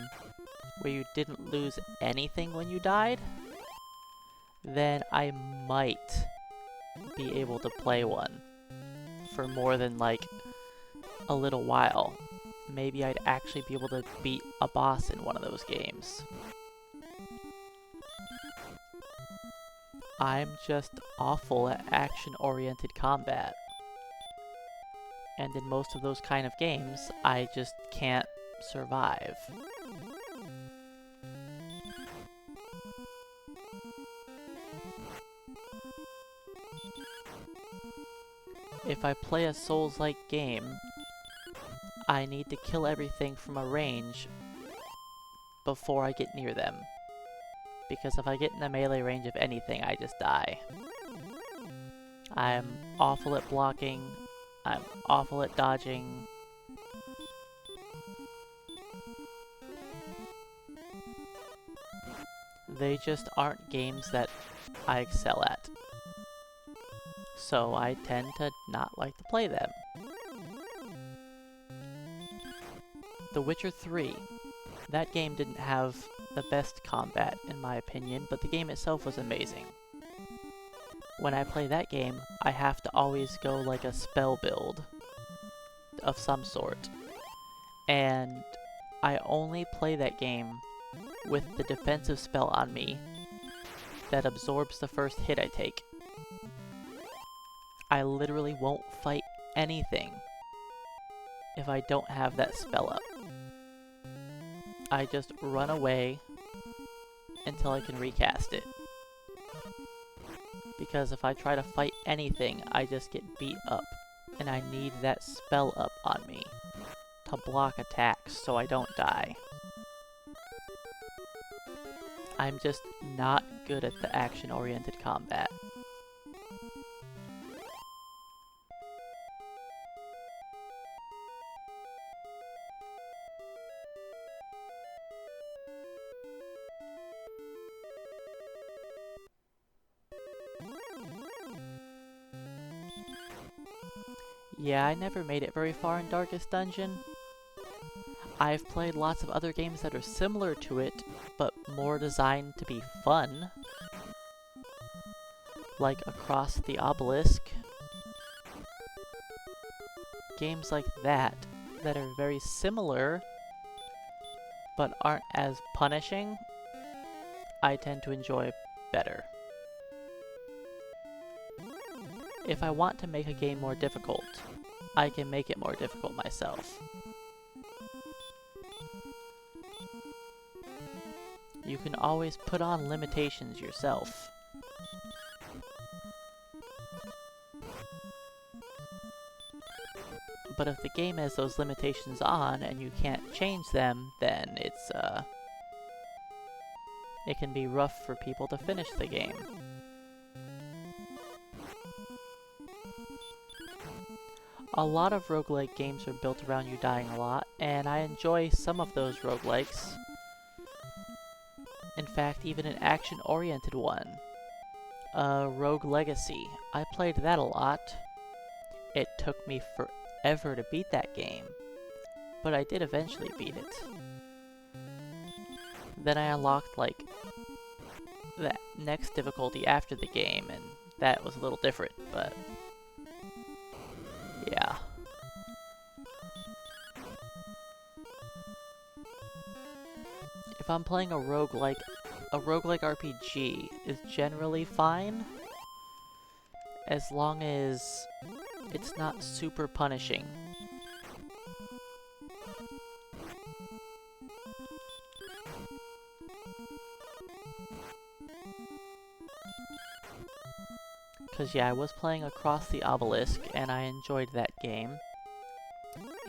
S1: where you didn't lose anything when you died, then I might be able to play one for more than like a little while. Maybe I'd actually be able to beat a boss in one of those games. I'm just awful at action-oriented combat. And in most of those kind of games, I just can't survive. If I play a Souls-like game, I need to kill everything from a range before I get near them. Because if I get in the melee range of anything, I just die. I'm awful at blocking. I'm awful at dodging. They just aren't games that I excel at. So I tend to not like to play them. The Witcher 3. That game didn't have the best combat, in my opinion, but the game itself was amazing. When I play that game, I have to always go like a spell build of some sort. And I only play that game with the defensive spell on me that absorbs the first hit I take. I literally won't fight anything if I don't have that spell up. I just run away until I can recast it. Because if I try to fight anything, I just get beat up. And I need that spell up on me to block attacks so I don't die. I'm just not good at the action-oriented combat. Yeah, I never made it very far in Darkest Dungeon. I've played lots of other games that are similar to it, but more designed to be fun. Like Across the Obelisk. Games like that are very similar, but aren't as punishing, I tend to enjoy better. If I want to make a game more difficult, I can make it more difficult myself. You can always put on limitations yourself. But if the game has those limitations on and you can't change them, then it can be rough for people to finish the game. A lot of roguelike games are built around you dying a lot, and I enjoy some of those roguelikes. In fact, even an action-oriented one. Rogue Legacy. I played that a lot. It took me forever to beat that game, but I did eventually beat it. Then I unlocked, like, the next difficulty after the game, and that was a little different, but yeah. If I'm playing a roguelike RPG is generally fine, as long as it's not super punishing. Because yeah, I was playing Across the Obelisk, and I enjoyed that game.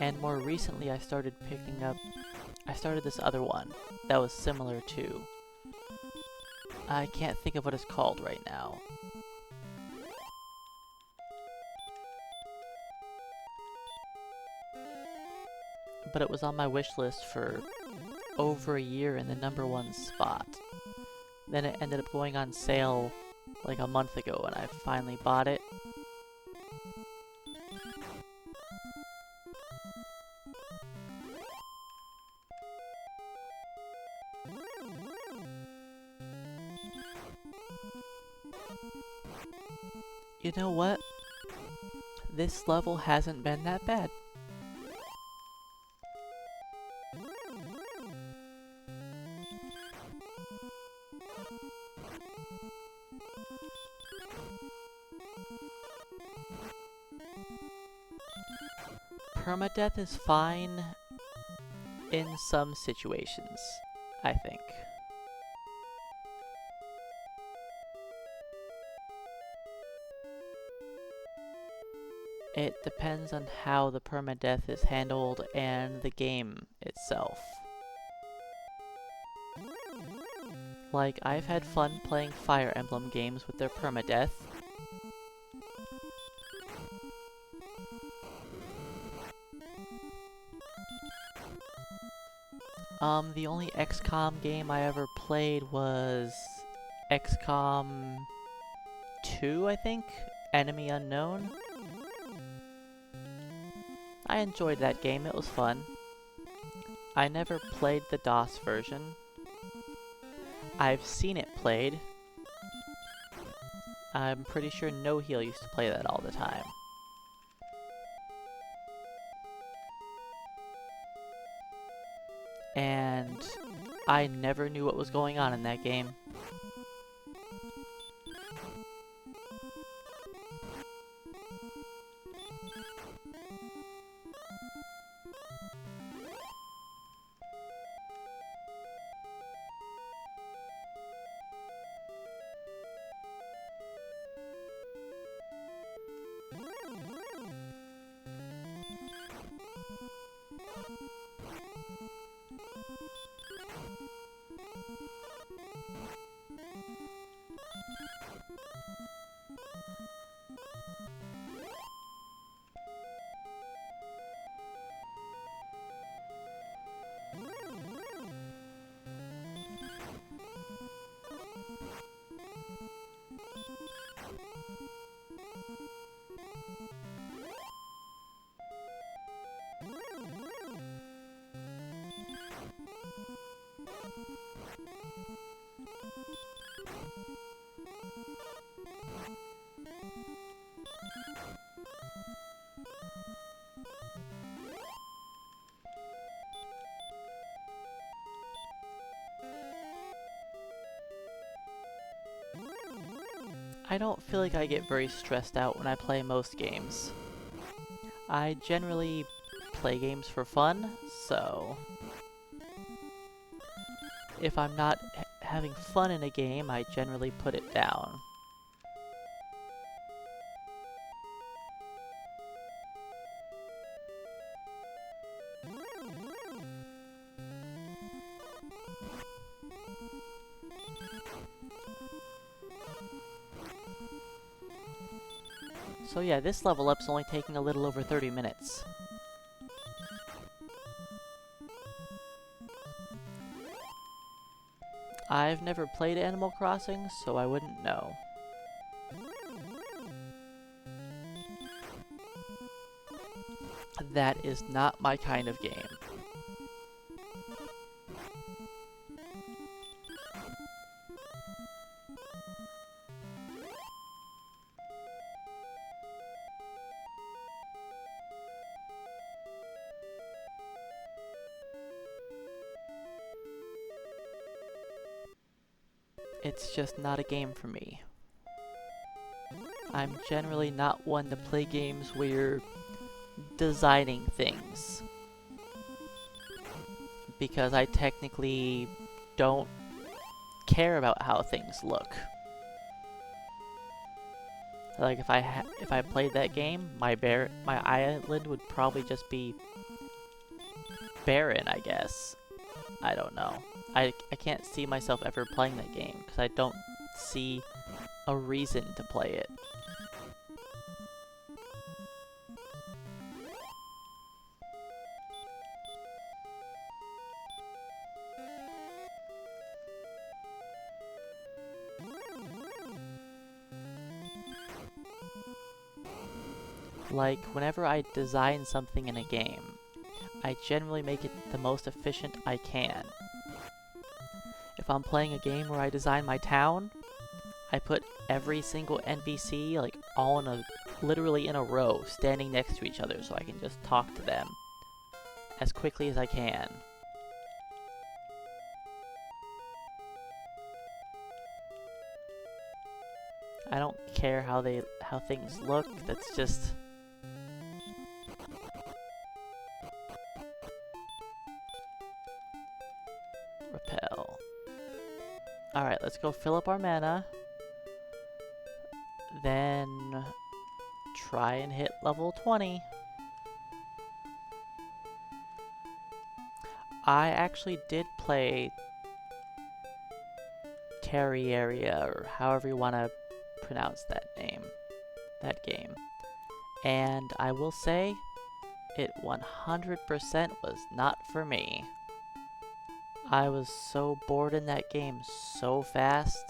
S1: And more recently I started this other one that was similar to... I can't think of what it's called right now. But it was on my wish list for over a year in the #1 spot. Then it ended up going on sale like a month ago, and I finally bought it. You know what? This level hasn't been that bad. Permadeath is fine in some situations, I think. It depends on how the permadeath is handled and the game itself. Like, I've had fun playing Fire Emblem games with their permadeath. The only XCOM game I ever played was XCOM 2, I think? Enemy Unknown. I enjoyed that game, it was fun. I never played the DOS version. I've seen it played. I'm pretty sure No Heal used to play that all the time. And I never knew what was going on in that game. I don't feel like I get very stressed out when I play most games. I generally play games for fun, so if I'm not having fun in a game, I generally put it down. So yeah, this level up's only taking a little over 30 minutes. I've never played Animal Crossing, so I wouldn't know. That is not my kind of game. It's just not a game for me. I'm generally not one to play games where you're designing things, because I technically don't care about how things look. Like if I played that game, my island would probably just be barren, I guess. I don't know. I can't see myself ever playing that game because I don't see a reason to play it. Like, whenever I design something in a game, I generally make it the most efficient I can. If I'm playing a game where I design my town, I put every single NPC like all in a literally in a row, standing next to each other so I can just talk to them as quickly as I can. I don't care how things look, that's just repel. Alright, let's go fill up our mana. Then try and hit level 20. I actually did play Terraria, or however you want to pronounce that game. And I will say, it 100% was not for me. I was so bored in that game so fast.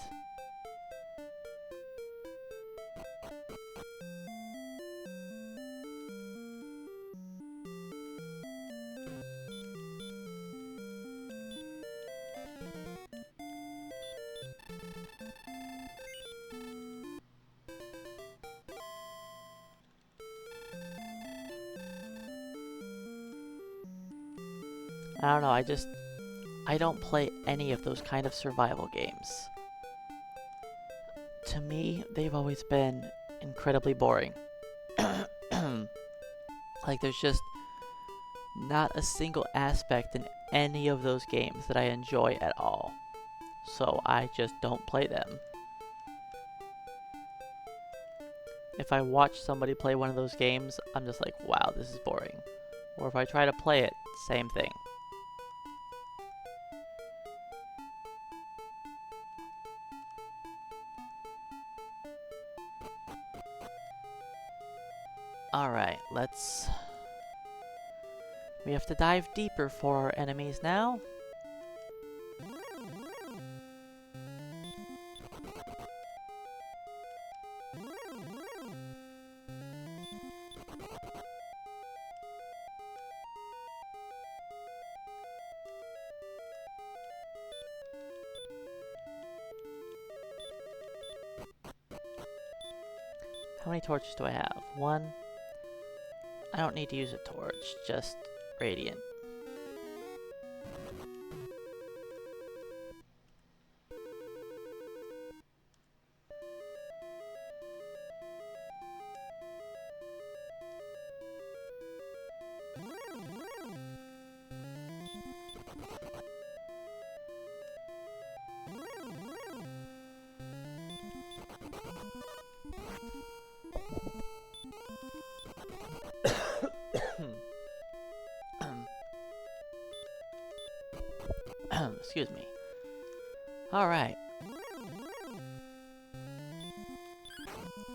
S1: I don't know, I don't play any of those kind of survival games. To me, they've always been incredibly boring. Like, there's just not a single aspect in any of those games that I enjoy at all. So I just don't play them. If I watch somebody play one of those games, I'm just like, wow, this is boring. Or if I try to play it, same thing. Alright, we have to dive deeper for our enemies now. How many torches do I have? One. I don't need to use a torch, just radiant. Excuse me. Alright.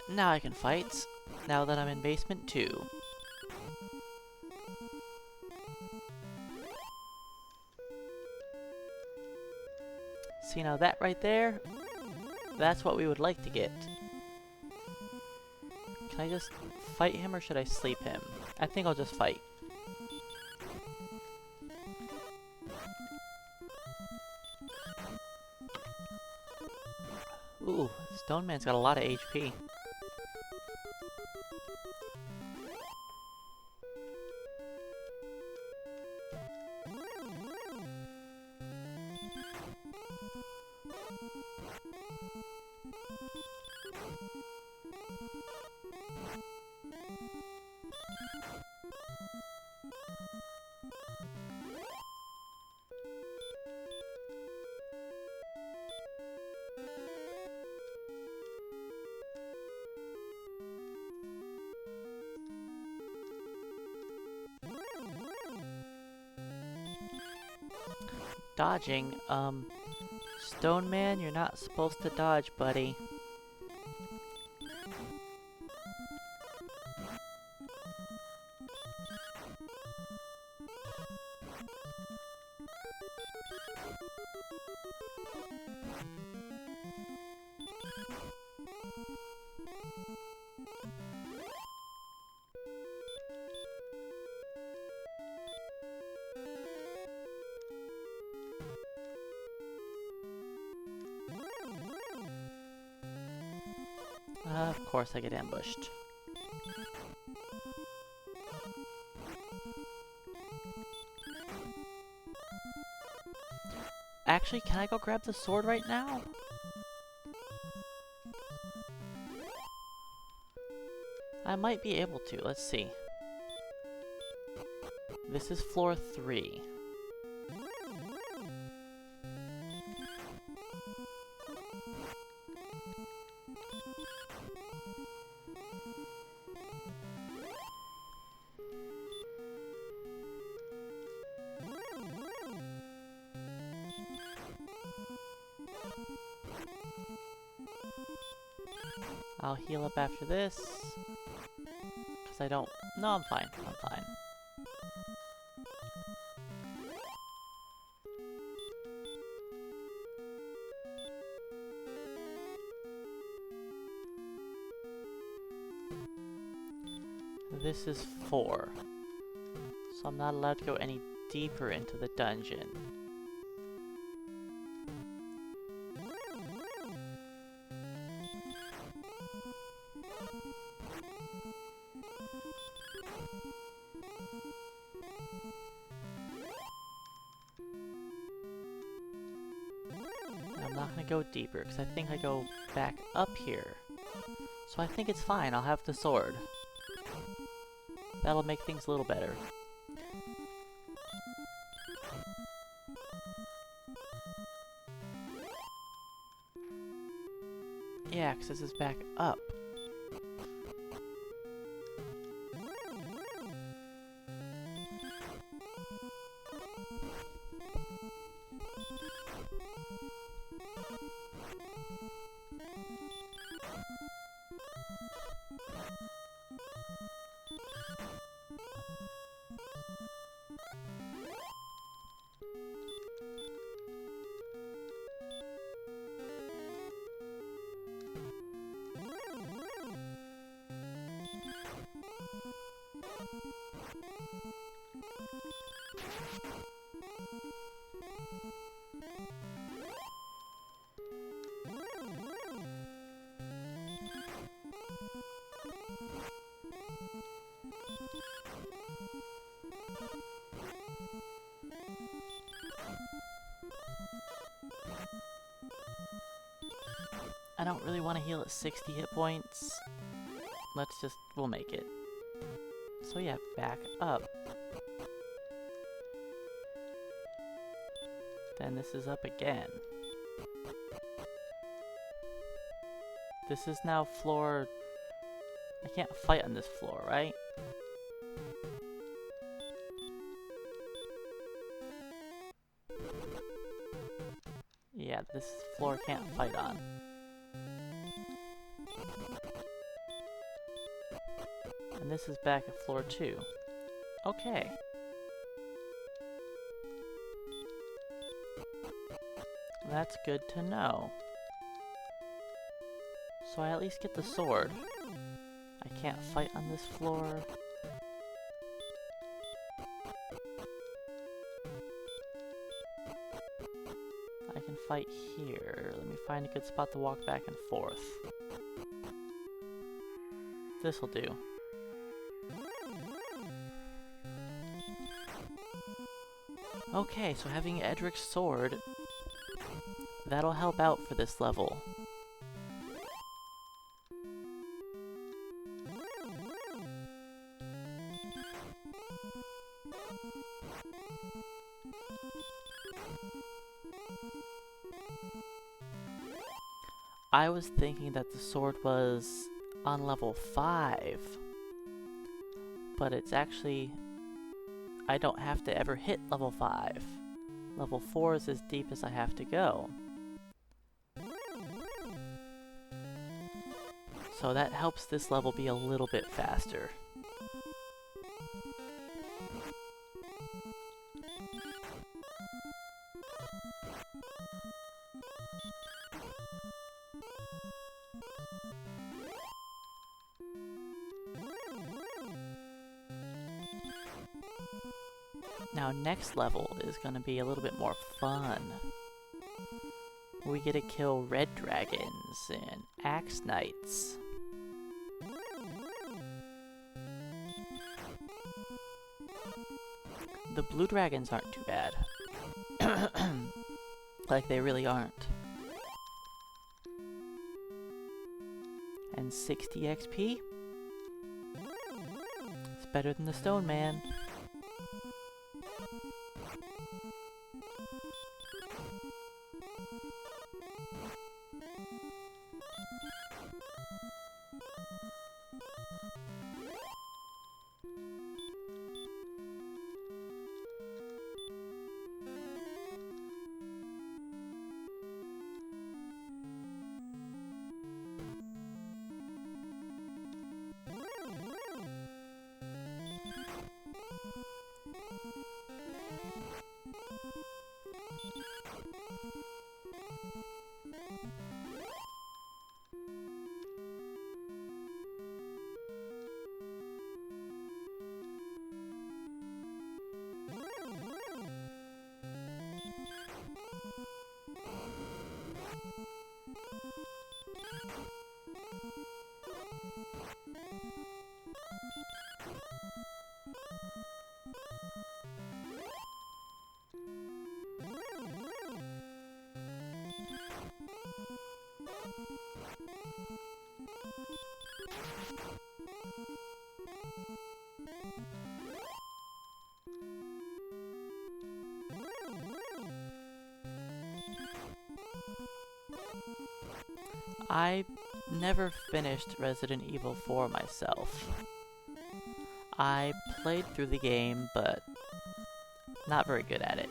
S1: Now I can fight, now that I'm in basement 2. See, now that right there, that's what we would like to get. Can I just fight him or should I sleep him? I think I'll just fight. Ooh, Stone Man's got a lot of HP. Dodging, Stone Man, you're not supposed to dodge, buddy. Of course I get ambushed. Actually, can I go grab the sword right now? I might be able to. Let's see. This is floor 3. I'll heal up after this. Because I don't... No, I'm fine. I'm fine. This is 4. So I'm not allowed to go any deeper into the dungeon. I'm not gonna go deeper, because I think I go back up here. So I think it's fine, I'll have the sword. That'll make things a little better. Yeah, because this is back up. I don't really want to heal at 60 hit points. We'll make it. So yeah, back up. Then this is up again. This is now floor... I can't fight on this floor, right? Yeah, this floor can't fight on. And this is back at floor 2. Okay. That's good to know. So I at least get the sword. I can't fight on this floor. I can fight here. Let me find a good spot to walk back and forth. This'll do. Okay, so having Edric's sword, that'll help out for this level. I was thinking that the sword was on level 5, but it's actually... I don't have to ever hit level 5. Level 4 is as deep as I have to go. So that helps this level be a little bit faster. Now next level is going to be a little bit more fun. We get to kill red dragons and axe knights. the blue dragons aren't too bad. Like, they really aren't. And 60 XP? It's better than the Stone Man. I never finished Resident Evil 4 myself. I played through the game, but not very good at it.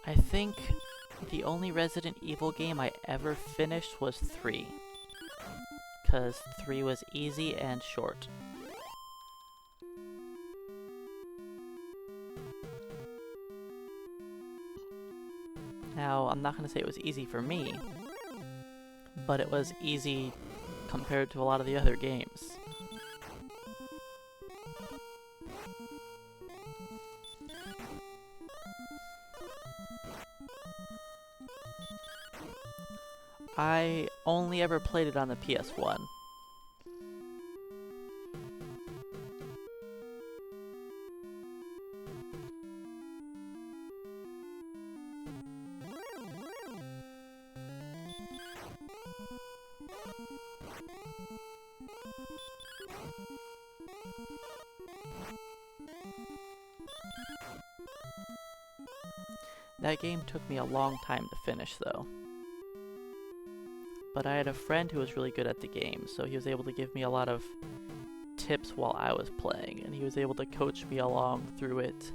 S1: I think the only Resident Evil game I ever finished was 3. 'Cause 3 was easy and short. Now, I'm not gonna say it was easy for me, but it was easy compared to a lot of the other games. I only ever played it on the PS1. That game took me a long time to finish, though. But I had a friend who was really good at the game, so he was able to give me a lot of tips while I was playing, and he was able to coach me along through it.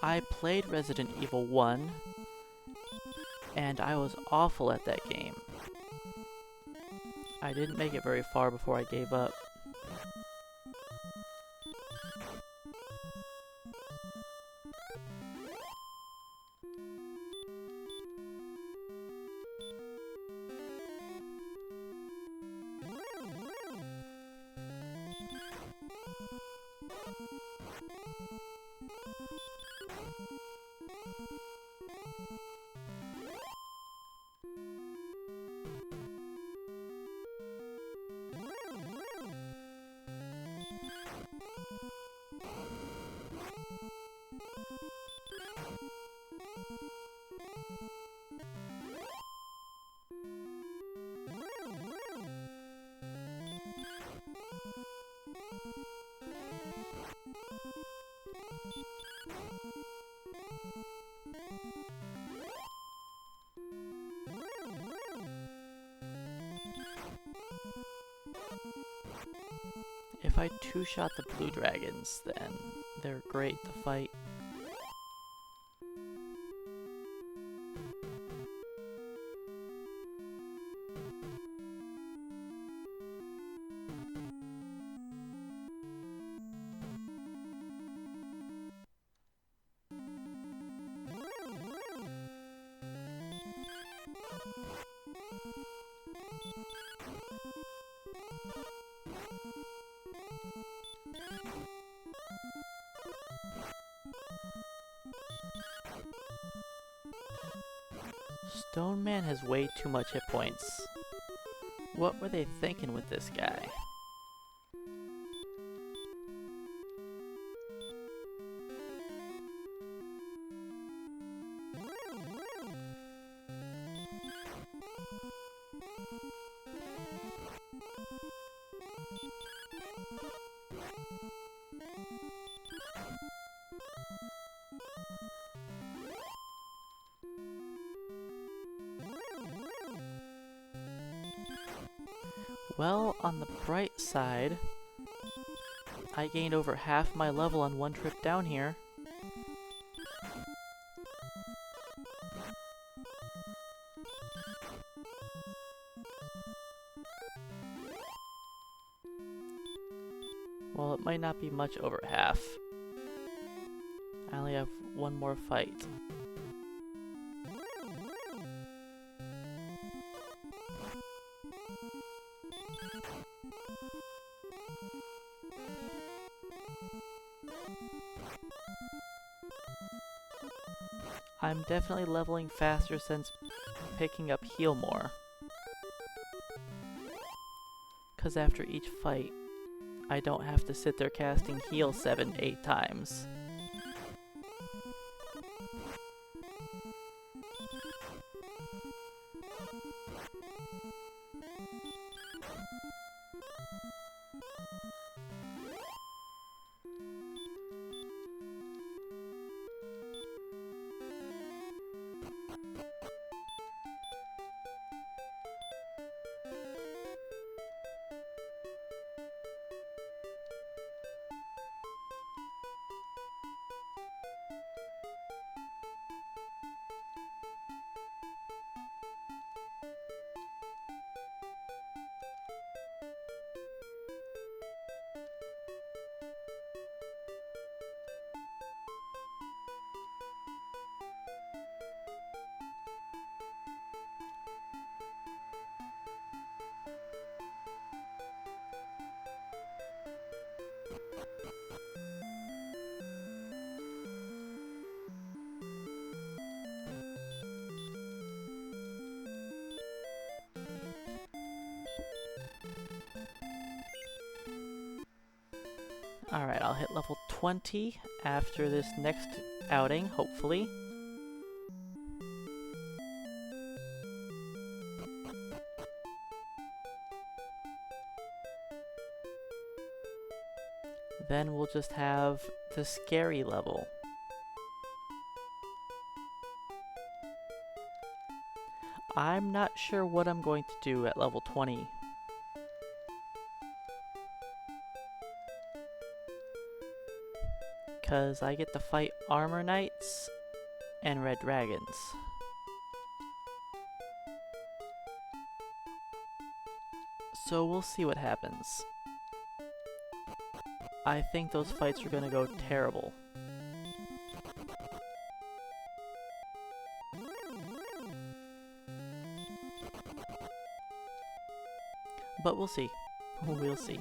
S1: I played Resident Evil 1, and I was awful at that game. I didn't make it very far before I gave up. If I two-shot the blue dragons, then they're great to fight. Stone Man has way too much hit points. What were they thinking with this guy? Well, on the bright side, I gained over half my level on one trip down here. Well, it might not be much over half. I only have one more fight. I'm definitely leveling faster since picking up heal more. 'Cause after each fight, I don't have to sit there casting heal 7-8 times. Alright, I'll hit level 20 after this next outing, hopefully. Then we'll just have the scary level. I'm not sure what I'm going to do at level 20. Because I get to fight Armor Knights and Red Dragons. So we'll see what happens. I think those fights are gonna go terrible. But we'll see. We'll see.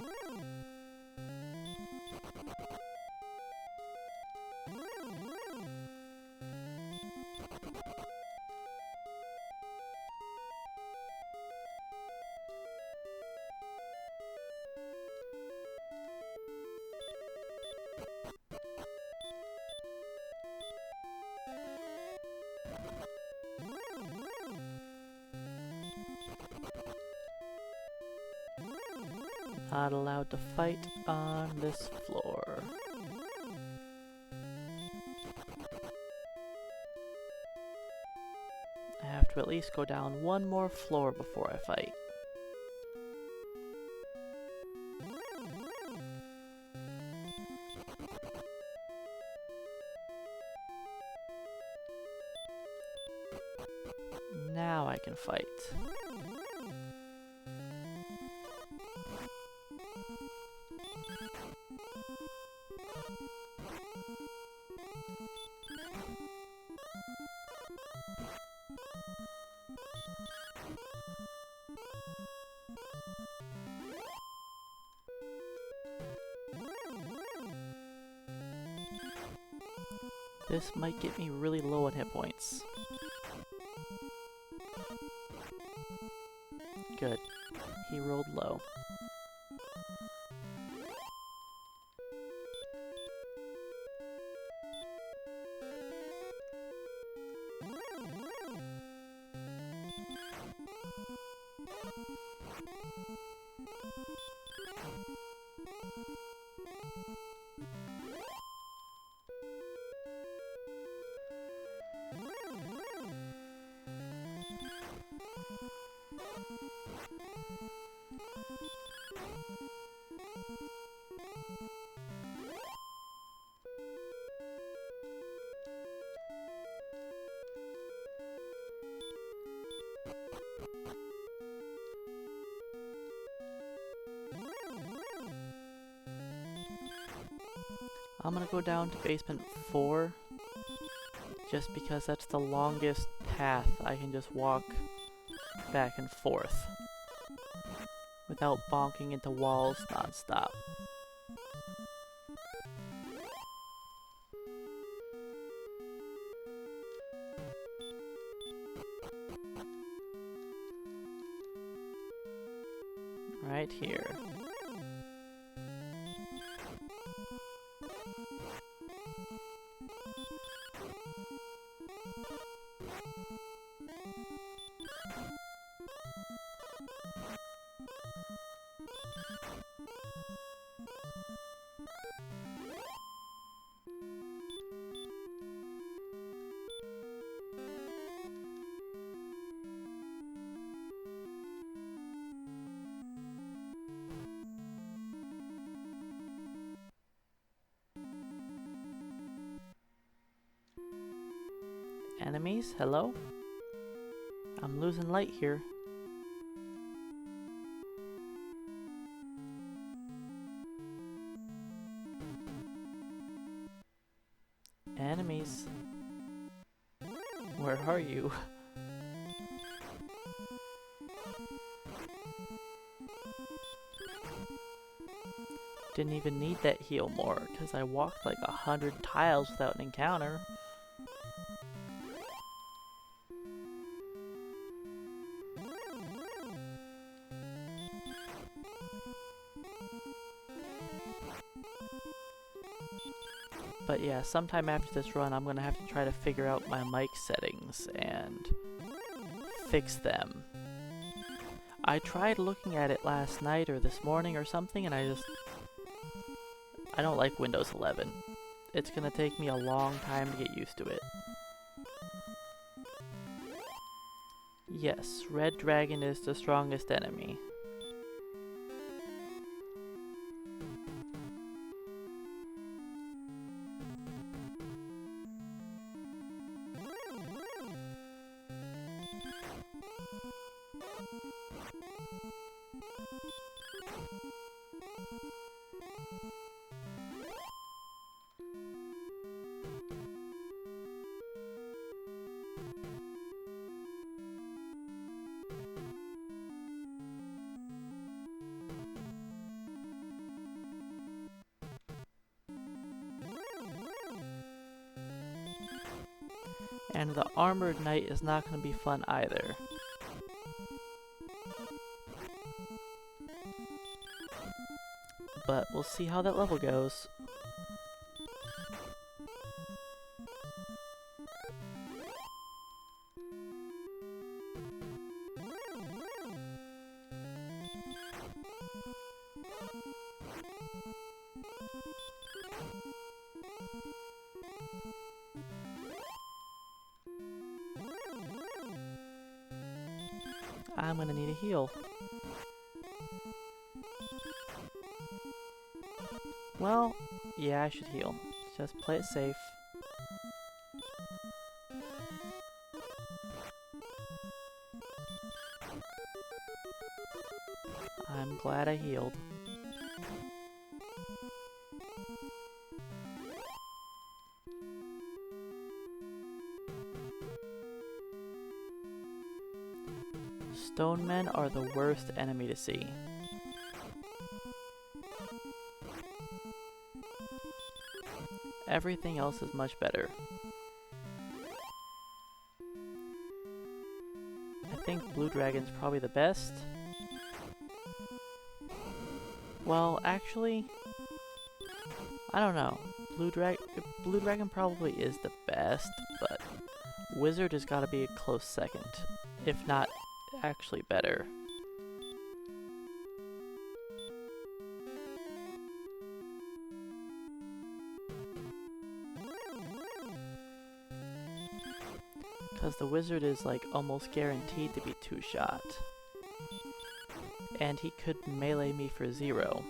S1: Not allowed to fight on this floor. I have to at least go down one more floor before I fight. fight. This might get me really low on hit points. Good. He rolled low. I'm gonna go down to basement 4 just because that's the longest path I can just walk back and forth without bonking into walls non-stop. Right here. Enemies? Hello? I'm losing light here. Enemies? Where are you? Didn't even need that heal more, because I walked like 100 tiles without an encounter. But yeah, sometime after this run, I'm gonna have to try to figure out my mic settings and fix them. I tried looking at it last night or this morning or something, and I don't like Windows 11. It's gonna take me a long time to get used to it. Yes, Red Dragon is the strongest enemy. And the Armored Knight is not going to be fun either. But we'll see how that level goes. I'm gonna need a heal. Well, yeah, I should heal. Just play it safe. I'm glad I healed. Stone men are the worst enemy to see. Everything else is much better. I think Blue Dragon's probably the best. Well, actually, I don't know. Blue Dragon probably is the best, but Wizard has got to be a close second, if not actually better. Because the Wizard is like almost guaranteed to be two-shot. And he could melee me for 0.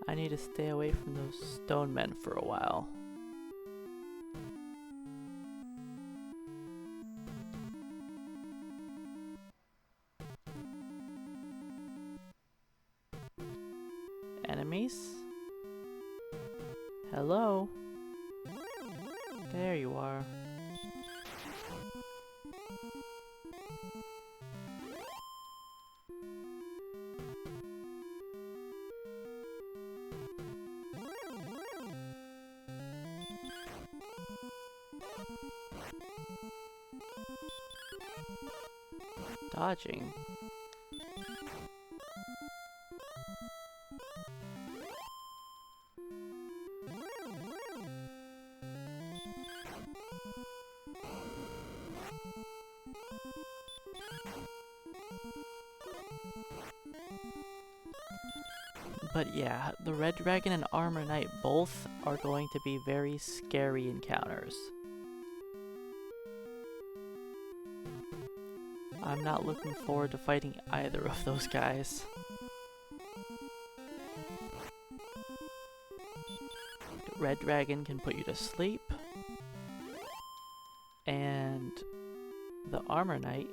S1: I need to stay away from those stone men for a while. Enemies? Hello? There you are. Dodging. But yeah, the Red Dragon and Armor Knight both are going to be very scary encounters. I'm not looking forward to fighting either of those guys. Red Dragon can put you to sleep, and the Armor Knight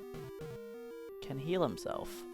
S1: can heal himself.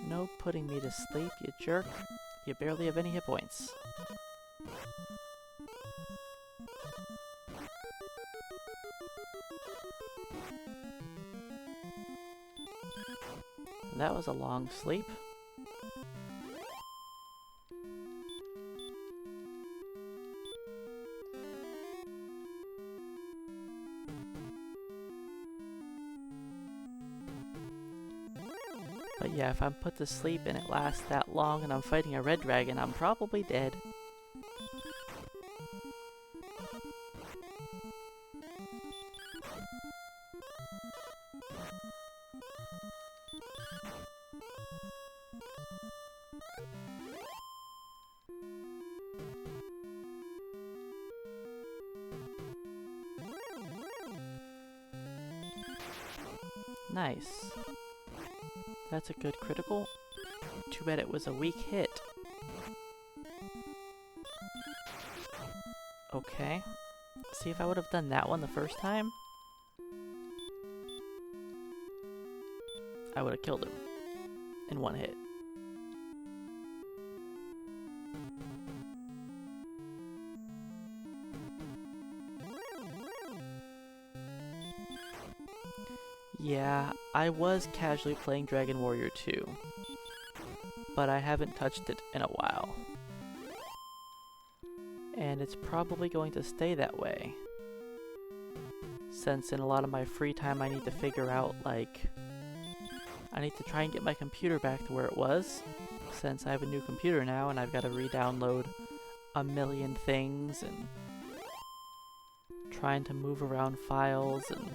S1: No putting me to sleep, you jerk. You barely have any hit points. That was a long sleep. But yeah, if I'm put to sleep and it lasts that long and I'm fighting a red dragon, I'm probably dead. Nice. That's a good critical. Too bad it was a weak hit. Okay. See if I would have done that one the first time. I would have killed him in one hit. Yeah, I was casually playing Dragon Warrior 2, but I haven't touched it in a while. And it's probably going to stay that way, since in a lot of my free time I need to figure out, like, I need to try and get my computer back to where it was, since I have a new computer now and I've got to re-download a million things and trying to move around files and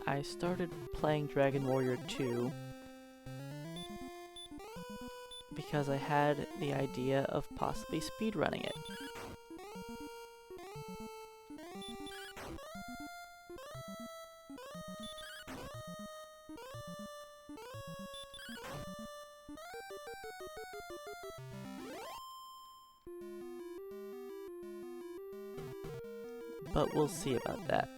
S1: I started playing Dragon Warrior 2 because I had the idea of possibly speedrunning it. But we'll see about that.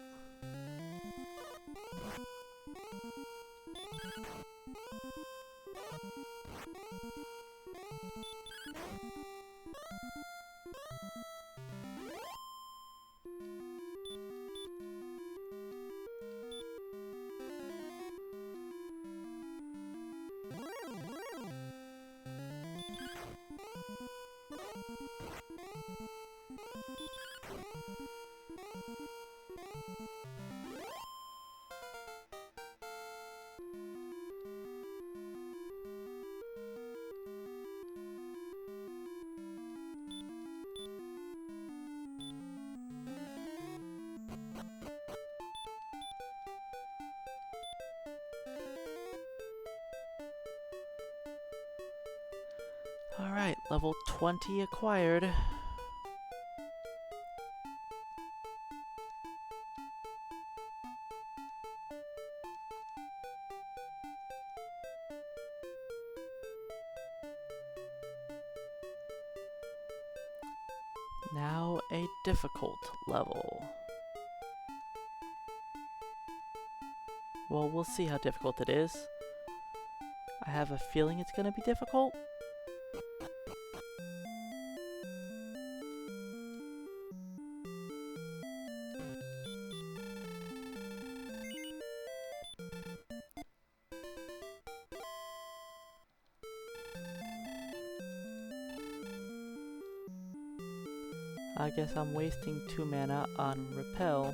S1: Alright, level 20 acquired. Now a difficult level. Well, we'll see how difficult it is. I have a feeling it's gonna be difficult. I guess I'm wasting 2 mana on Repel.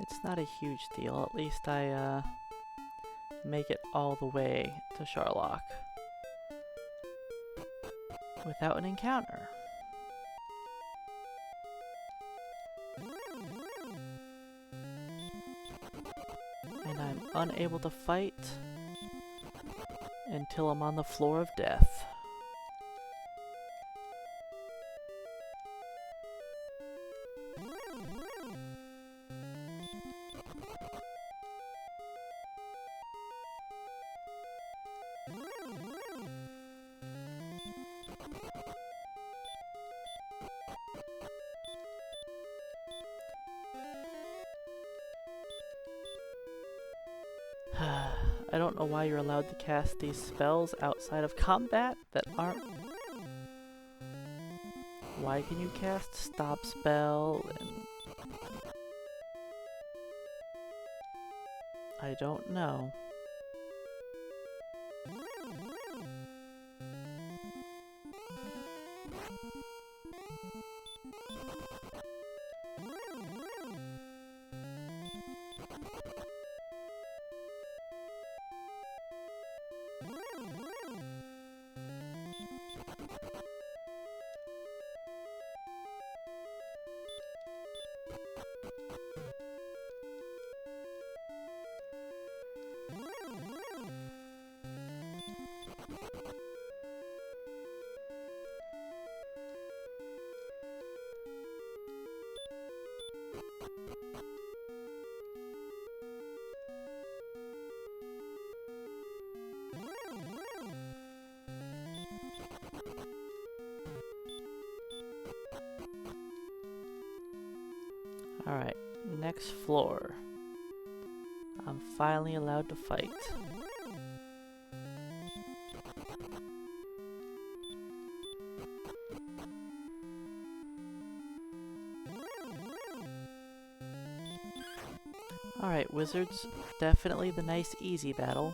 S1: It's not a huge deal, at least I make it all the way to Sharlock without an encounter. And I'm unable to fight until I'm on the floor of death. I don't know why you're allowed to cast these spells outside of combat that aren't... Why can you cast Stop Spell and... I don't know. Alright, next floor. I'm finally allowed to fight. Alright, wizards. Definitely the nice easy battle.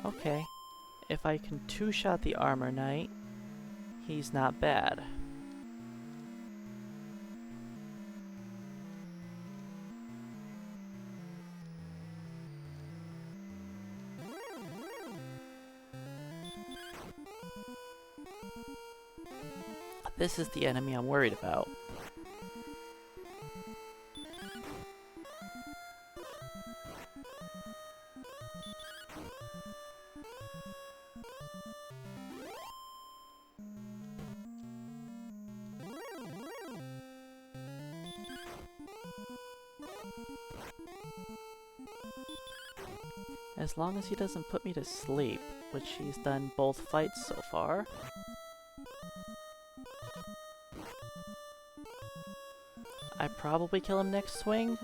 S1: Okay, if I can two-shot the armor knight, he's not bad. This is the enemy I'm worried about. As long as he doesn't put me to sleep, which he's done both fights so far. I probably kill him next swing.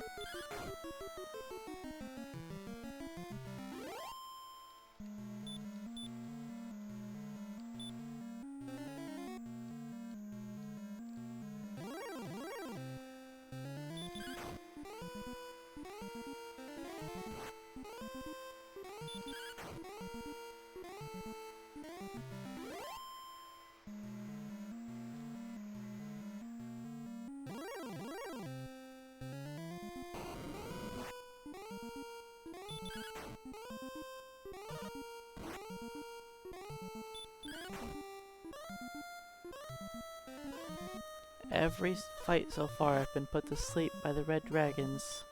S1: Every fight so far I've been put to sleep by the red dragons.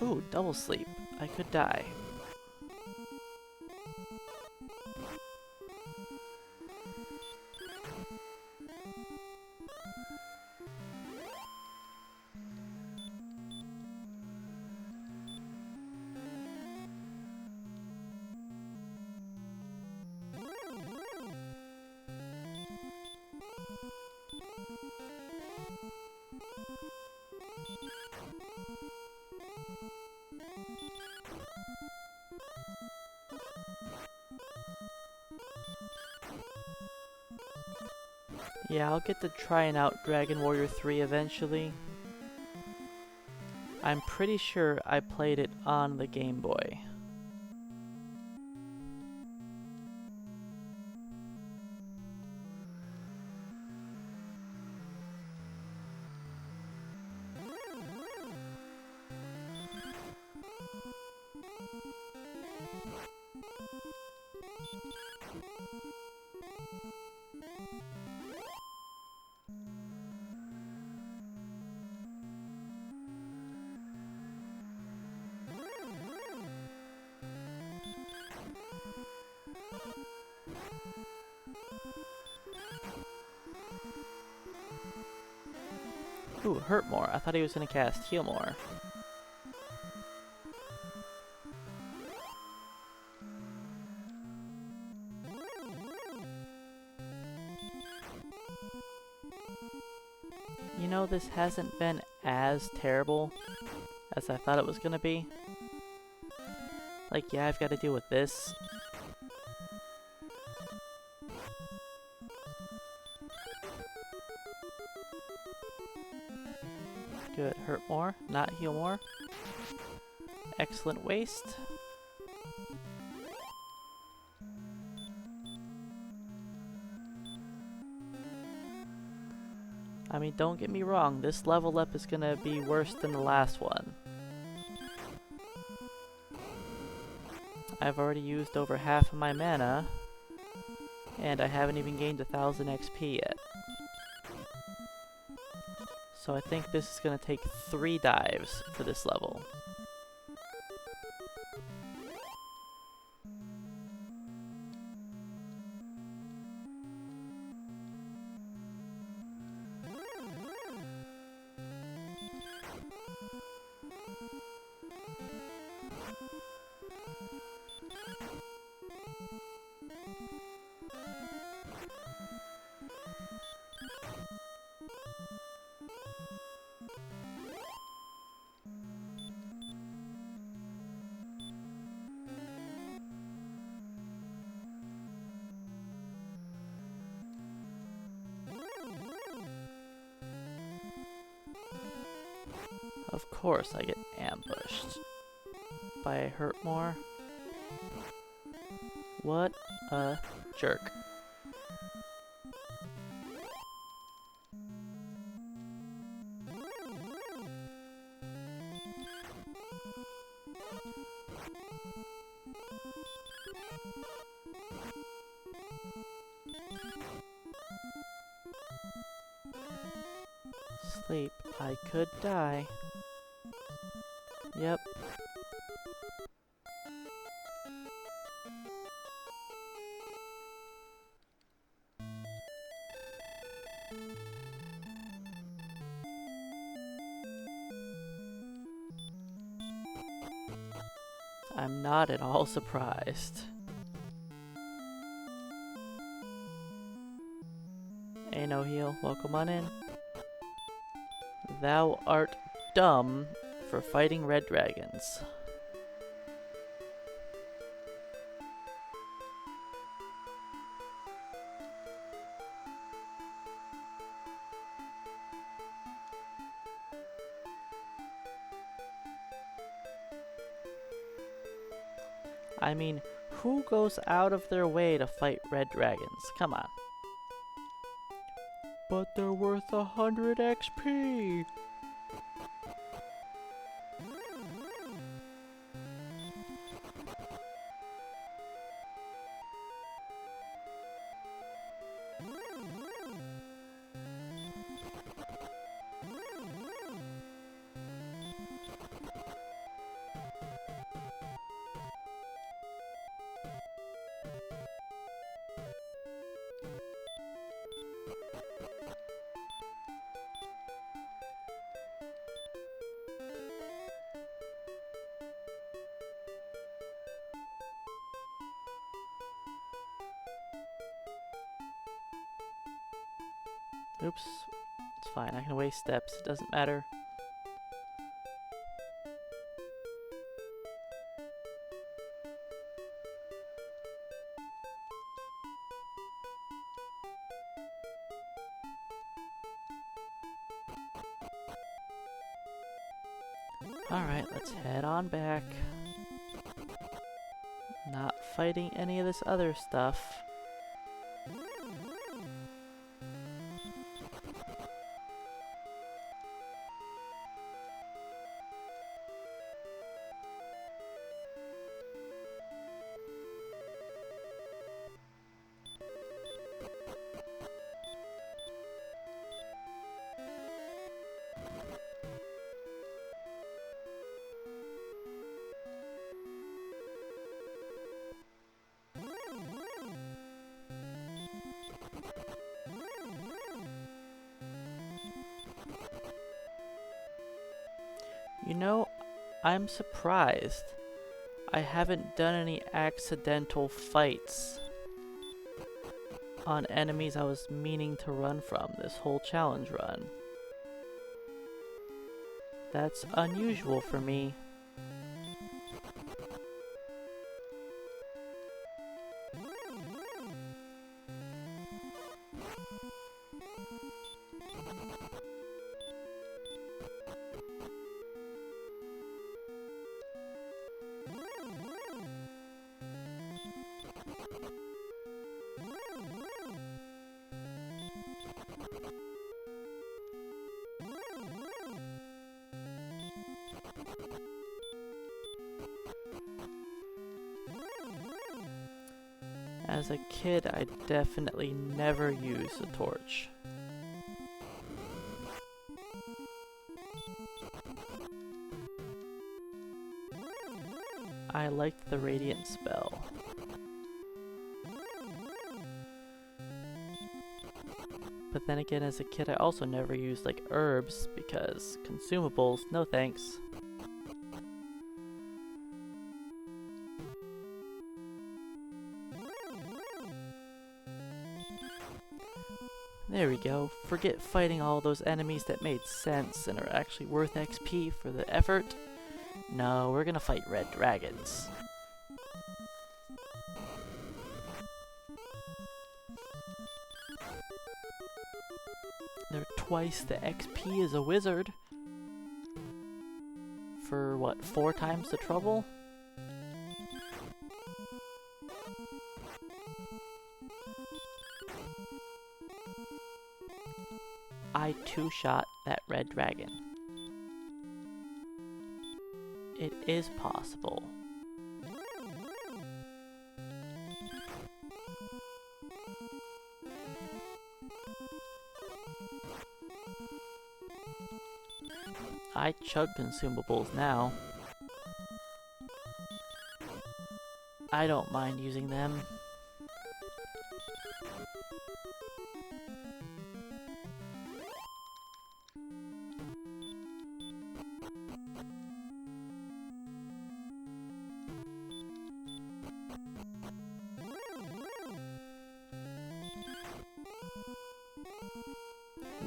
S1: Ooh, double sleep. I could die. Yeah, I'll get to trying out Dragon Warrior 3 eventually. I'm pretty sure I played it on the Game Boy. Ooh, hurt more. I thought he was gonna cast heal more. You know, this hasn't been as terrible as I thought it was gonna be. Like, yeah, I've got to deal with this. Good. Hurt more, not heal more. Excellent waste. I mean, don't get me wrong, this level up is gonna be worse than the last one. I've already used over half of my mana, and I haven't even gained 1000 XP yet. So I think this is gonna take 3 dives for this level. Of course I get ambushed by a hurt more. What a jerk. Sleep. I could die. Yep. I'm not at all surprised. Ain't no heal. Welcome on in. Thou art dumb for fighting red dragons. I mean, who goes out of their way to fight red dragons? Come on. But they're worth 100 XP! Oops. It's fine, I can waste steps, it doesn't matter. Alright, let's head on back. Not fighting any of this other stuff. You know, I'm surprised I haven't done any accidental fights on enemies I was meaning to run from this whole challenge run. That's unusual for me. As a kid, I definitely never used a torch. I liked the radiant spell. But then again, as a kid, I also never used like herbs because consumables, no thanks. There we go. Forget fighting all those enemies that made sense and are actually worth XP for the effort. No, we're gonna fight red dragons. They're twice the XP as a wizard. For what, 4 times the trouble? I two-shot that red dragon. It is possible. I chug consumables now. I don't mind using them.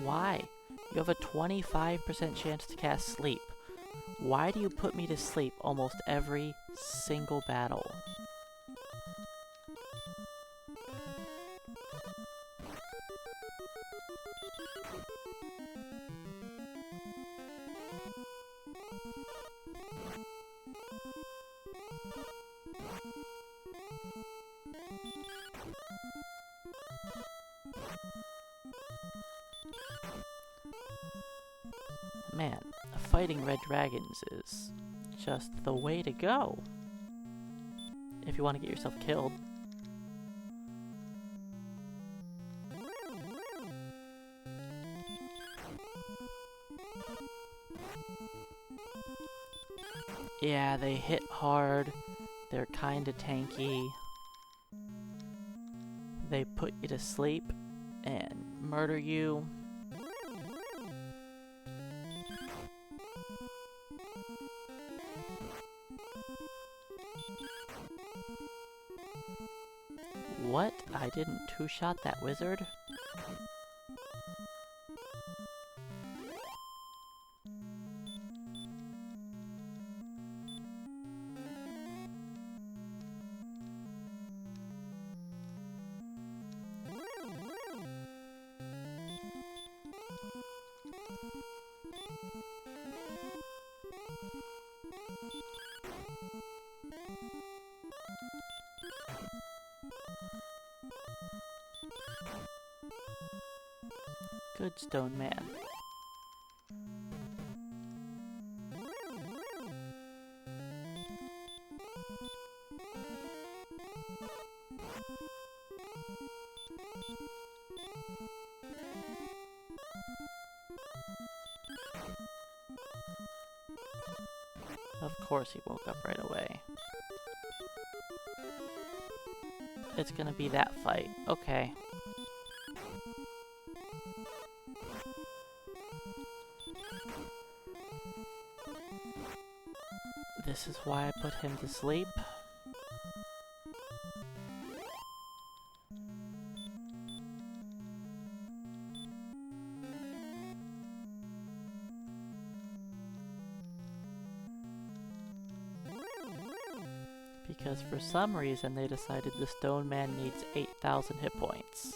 S1: Why? You have a 25% chance to cast sleep. Why do you put me to sleep almost every single battle? Man, fighting red dragons is just the way to go if you want to get yourself killed. Yeah, they hit hard, they're kinda tanky, they put you to sleep and murder you. What? I didn't two-shot that wizard? Good stone man. Of course he woke up right away. It's gonna be that fight. Okay. This is why I put him to sleep. Because for some reason they decided the stone man needs 8,000 hit points.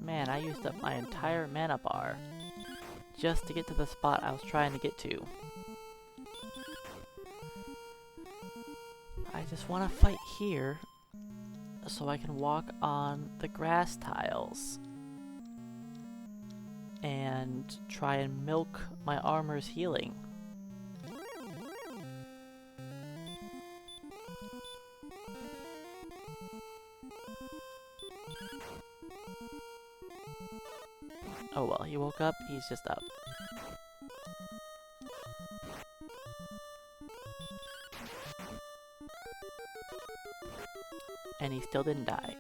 S1: Man, I used up my entire mana bar just to get to the spot I was trying to get to. I just want to fight here so I can walk on the grass tiles and try and milk my armor's healing. Oh well, he woke up, he's just up. And he still didn't die.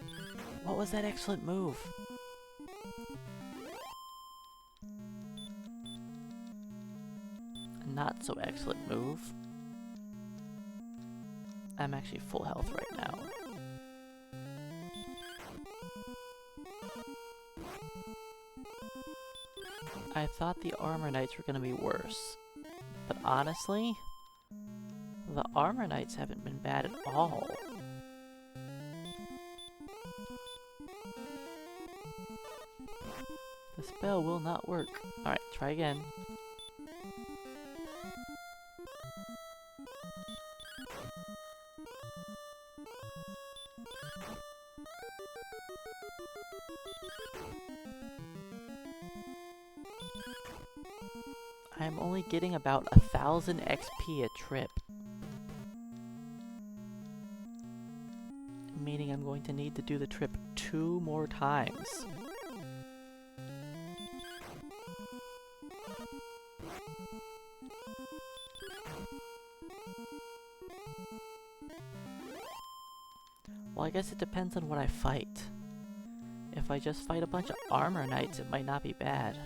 S1: What was that excellent move? Not so excellent move. I'm actually full health right now. I thought the Armor Knights were gonna be worse, but honestly, the Armor Knights haven't been bad at all. The spell will not work. Alright, try again. I am only getting about 1,000 XP a trip. Meaning I'm going to need to do the trip 2 more times. Well, I guess it depends on what I fight. If I just fight a bunch of Armor Knights, it might not be bad.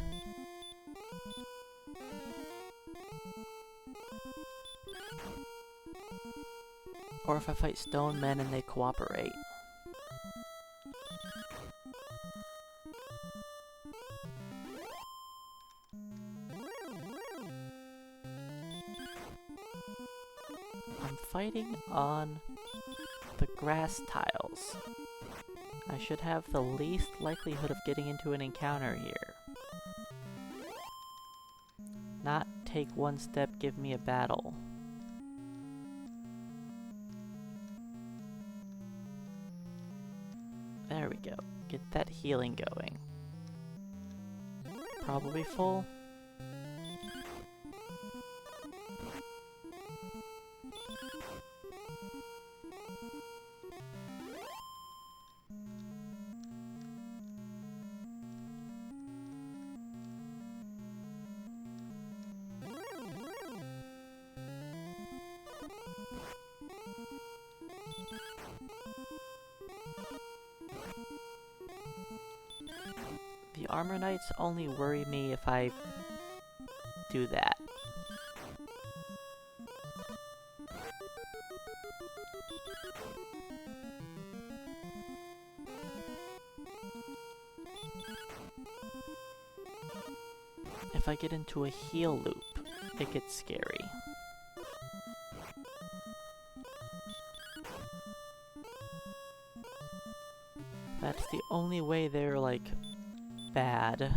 S1: Or if I fight stone men and they cooperate. I'm fighting on the grass tiles. I should have the least likelihood of getting into an encounter here. Not take one step, give me a battle. There we go. Get that healing going. Probably full. The Armor Knights only worry me if I do that. If I get into a heal loop, it gets scary. That's the only way they're, like, bad.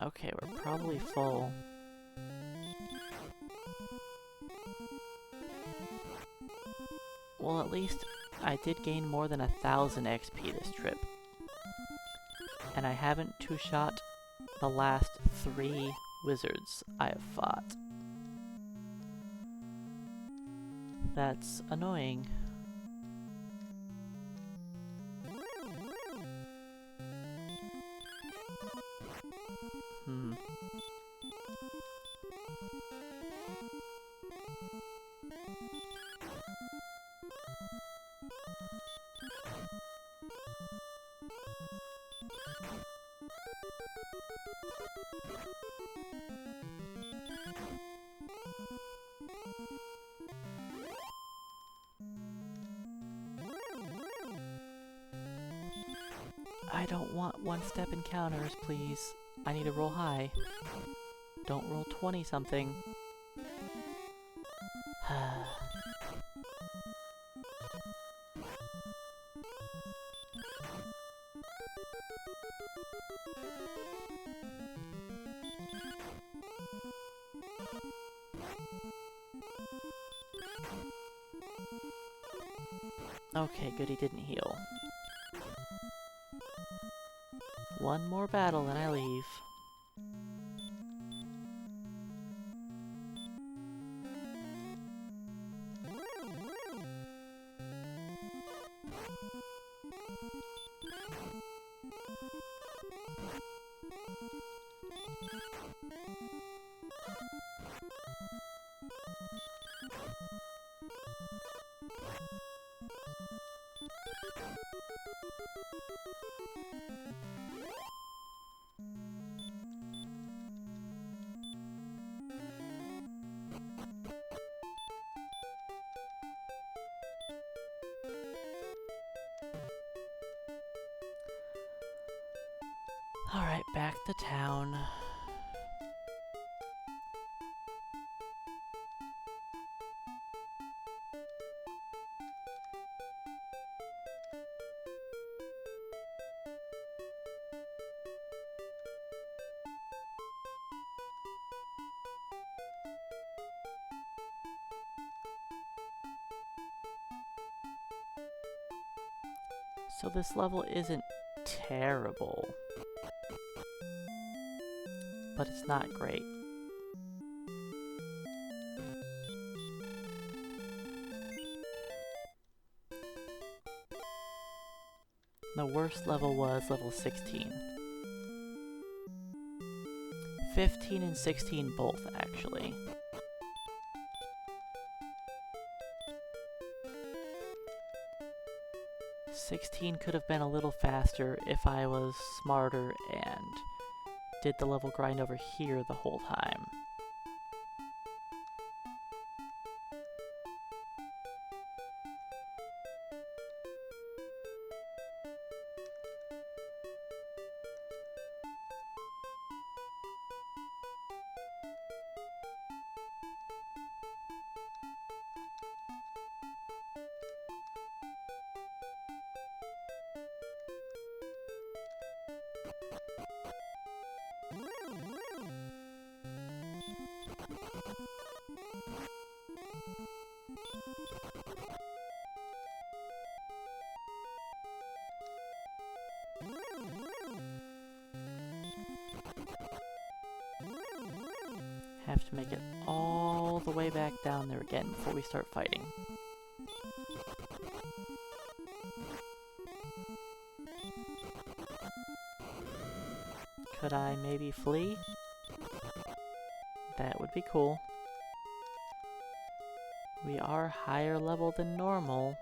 S1: Okay, we're probably full. Well, at least I did gain more than 1,000 XP this trip. And I haven't two-shot the last 3 wizards I have fought. That's annoying. I don't want one-step encounters, please. I need to roll high. Don't roll 20-something. Okay, good, he didn't heal. One more battle and I leave. Alright, back to town. So this level isn't terrible, but it's not great. The worst level was level 16. 15 and 16 both, actually. '16 could have been a little faster if I was smarter and did the level grind over here the whole time. Have to make it all the way back down there again before we start fighting. Could I maybe flee? That would be cool. We are higher level than normal.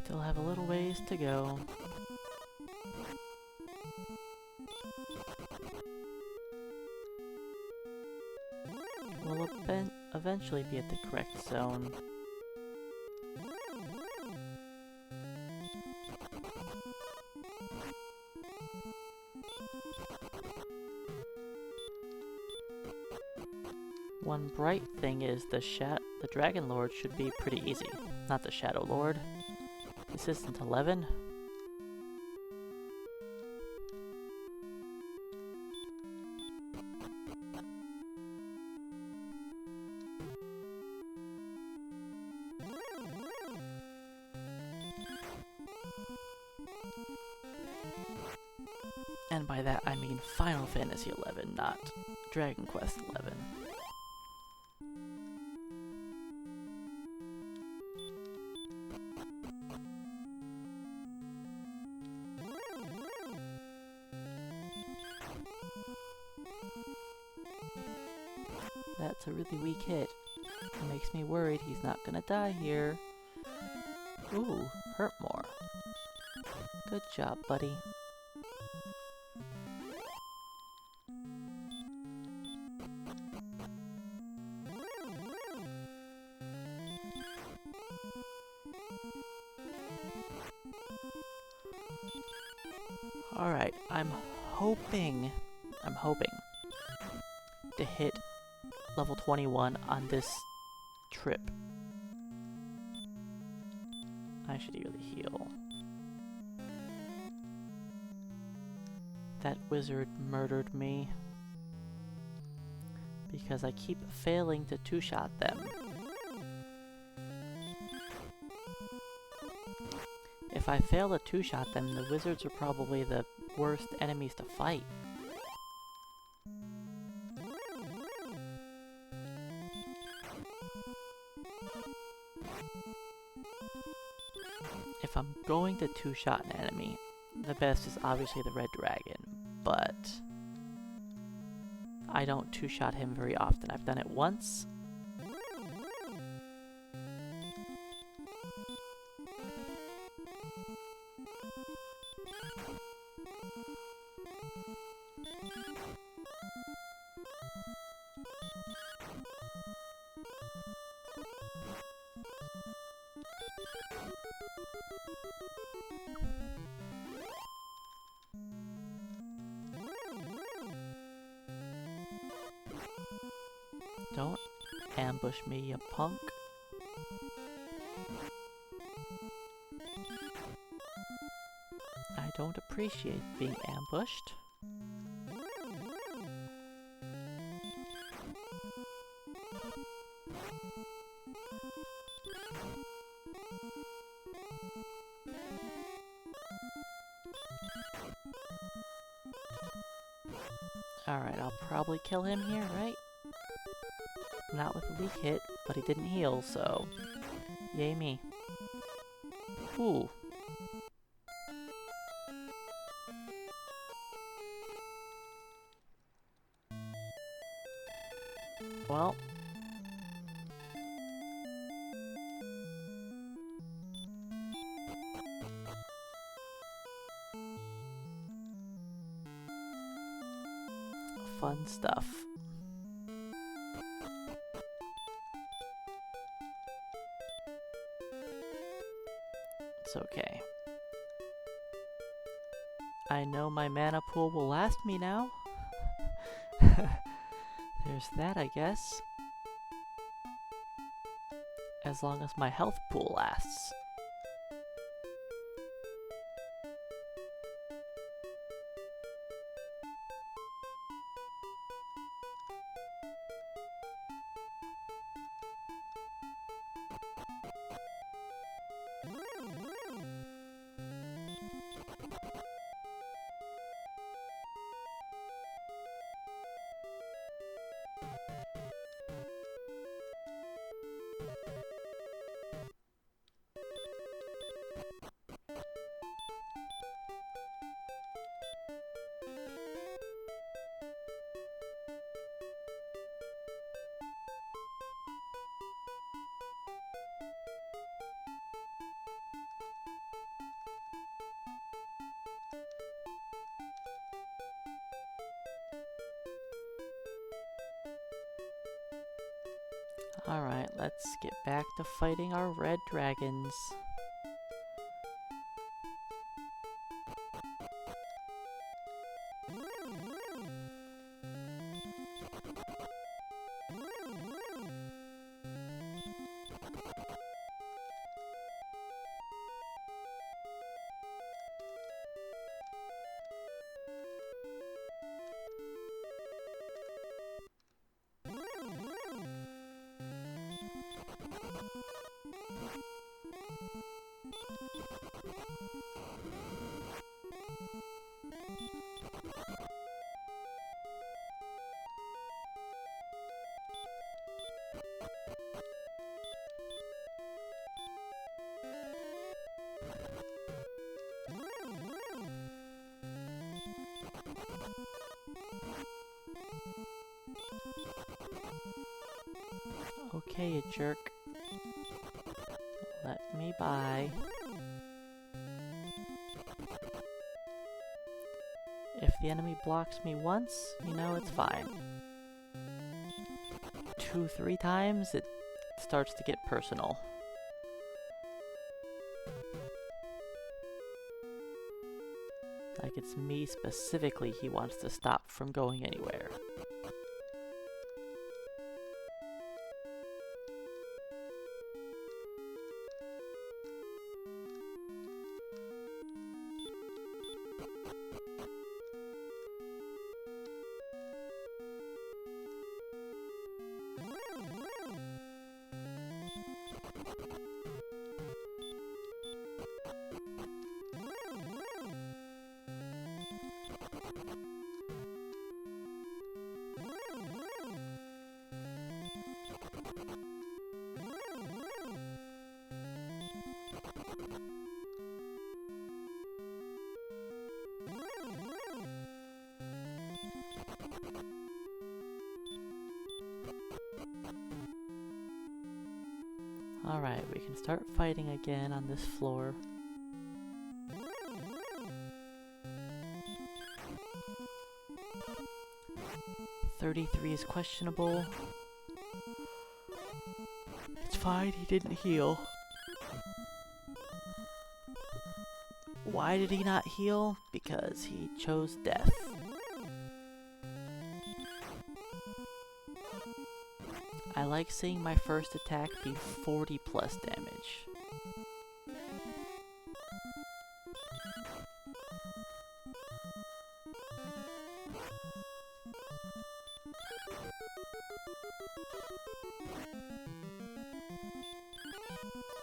S1: Still have a little ways to go. We'll eventually be at the correct zone. One bright thing is the Dragon Lord should be pretty easy. Not the Shadow Lord. This isn't 11. And by that I mean Final Fantasy XI, not Dragon Quest XI. That's a really weak hit. It makes me worried he's not gonna die here. Ooh, hurt more. Good job, buddy. Alright, I'm hoping to hit level 21 on this trip. I should really heal. That wizard murdered me because I keep failing to two-shot them. If I fail to two-shot them, the wizards are probably the worst enemies to fight. If I'm going to two-shot an enemy, the best is obviously the red dragon, but I don't two-shot him very often. I've done it once. Don't ambush me, you punk. I don't appreciate being ambushed. Alright, I'll probably kill him here, right? Not with a weak hit, but he didn't heal, so yay me. Ooh. Well. Fun stuff. It's okay. I know my mana pool will last me now. There's that, I guess. As long as my health pool lasts. Alright, let's get back to fighting our red dragons. Okay, you jerk. Let me by. If the enemy blocks me once, you know, it's fine. 2, 3 times, it starts to get personal. Like it's me specifically he wants to stop from going anywhere. Alright, we can start fighting again on this floor. $33 is questionable. It's fine, he didn't heal. Why did he not heal? Because he chose death. I like seeing my first attack be 40 plus damage.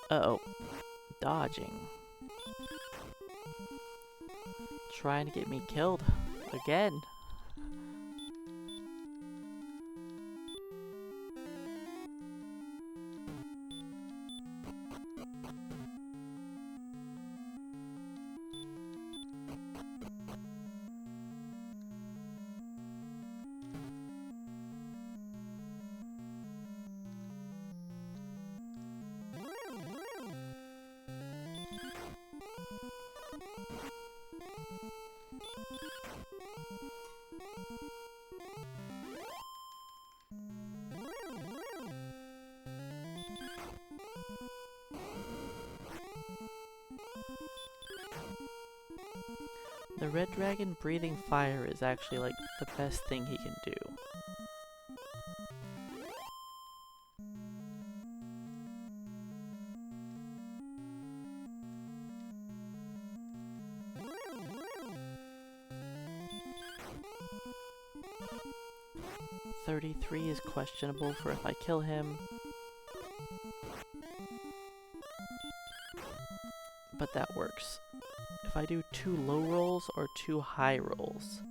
S1: Uh-oh. Dodging. Trying to get me killed. Again. The red dragon breathing fire is actually like the best thing he can do. $33 is questionable for if I kill him. But that works. If I do 2 low rolls or 2 high rolls,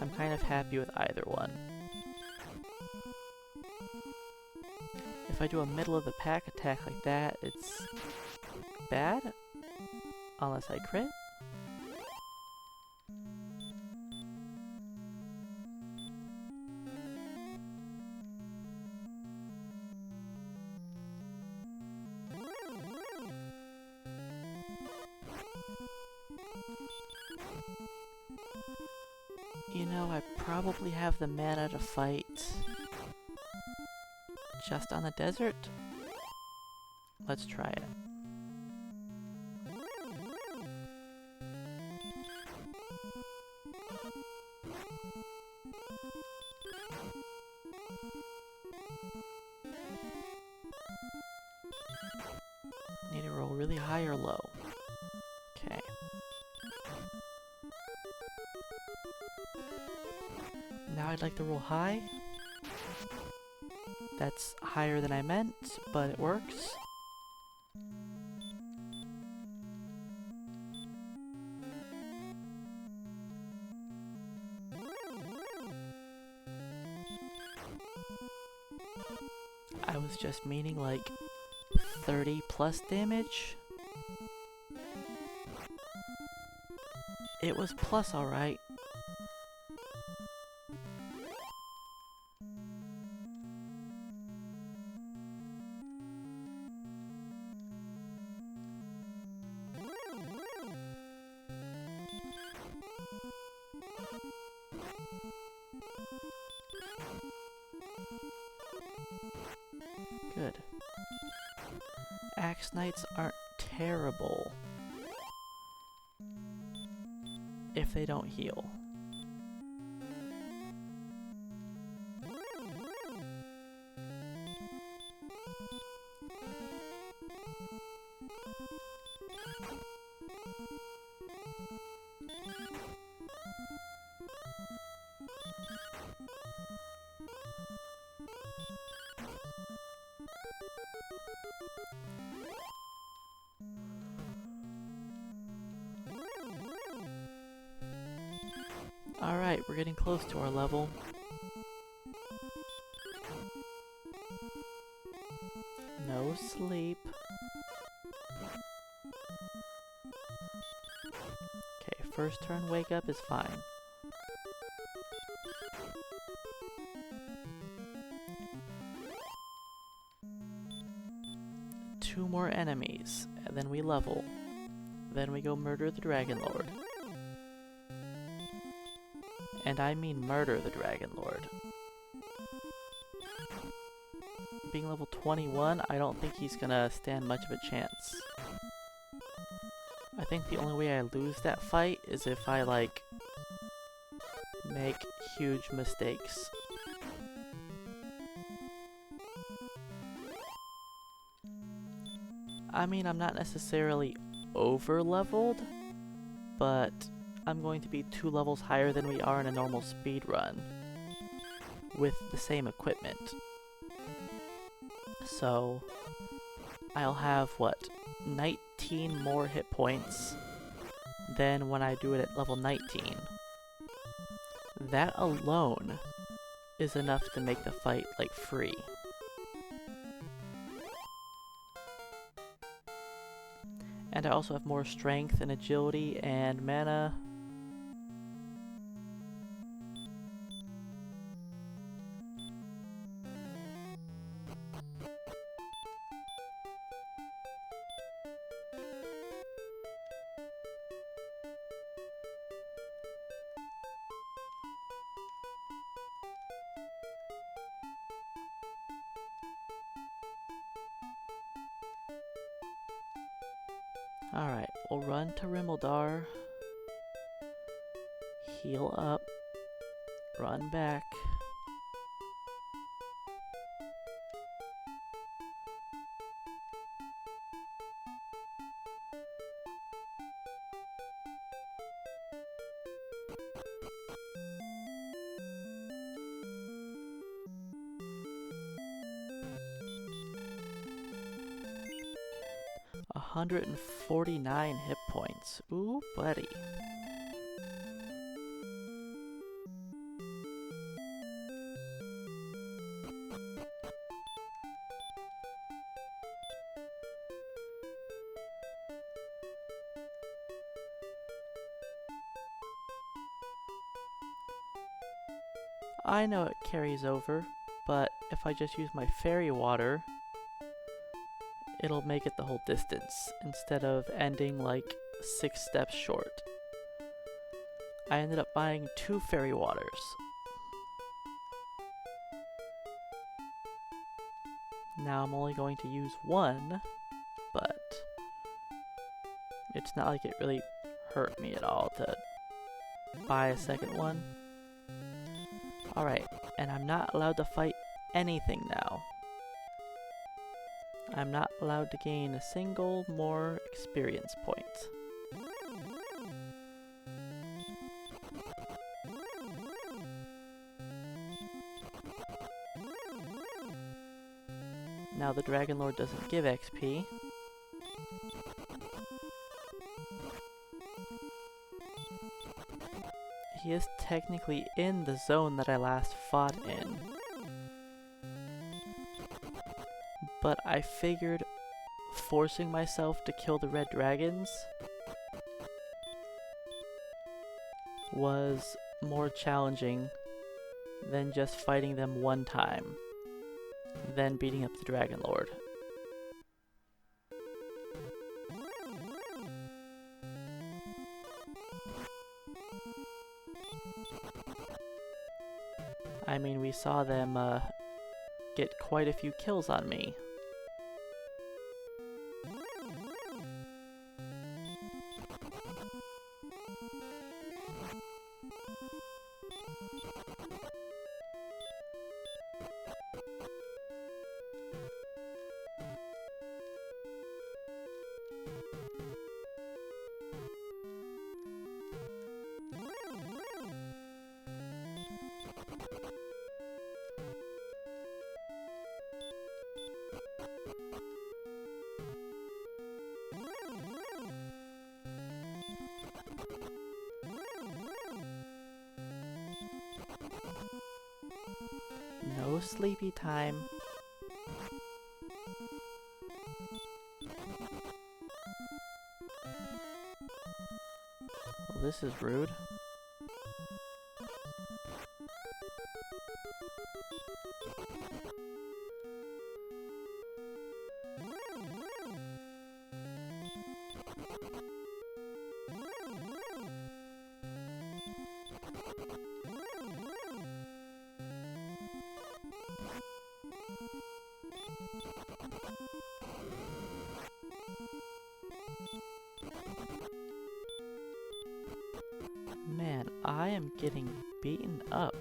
S1: I'm kind of happy with either one. If I do a middle of the pack attack like that, it's bad, unless I crit. You know, I probably have the mana to fight just on the desert? Let's try it. Need to roll really high or low. Okay. Now I'd like to roll high. That's higher than I meant, but it works. I was just meaning like 30 plus damage. It was plus, alright. Good. Axe Knights aren't terrible if they don't heal. Alright, we're getting close to our level. No sleep. Okay, first turn wake up is fine. Two more enemies, and then we level. Then we go murder the Dragon Lord. And I mean murder the Dragon Lord. Being level 21, I don't think he's gonna stand much of a chance. I think the only way I lose that fight is if I, like, make huge mistakes. I mean, I'm not necessarily over-leveled, but I'm going to be 2 levels higher than we are in a normal speed run with the same equipment. So I'll have, what, 19 more hit points than when I do it at level 19. That alone is enough to make the fight, like, free. And I also have more strength and agility and mana. Alright, we'll run to Rimeldar, heal up, run back. $149 hit points. Ooh, buddy. I know it carries over, but if I just use my fairy water, it'll make it the whole distance, instead of ending like 6 steps short. I ended up buying 2 fairy waters. Now I'm only going to use one, but it's not like it really hurt me at all to buy a second one. Alright, and I'm not allowed to fight anything now. I'm not allowed to gain a single more experience point. Now the Dragon Lord doesn't give XP. He is technically in the zone that I last fought in. But I figured forcing myself to kill the red dragons was more challenging than just fighting them one time, then beating up the Dragon Lord. I mean, we saw them get quite a few kills on me. No sleepy time. Well, this is rude. Man, I am getting beaten up.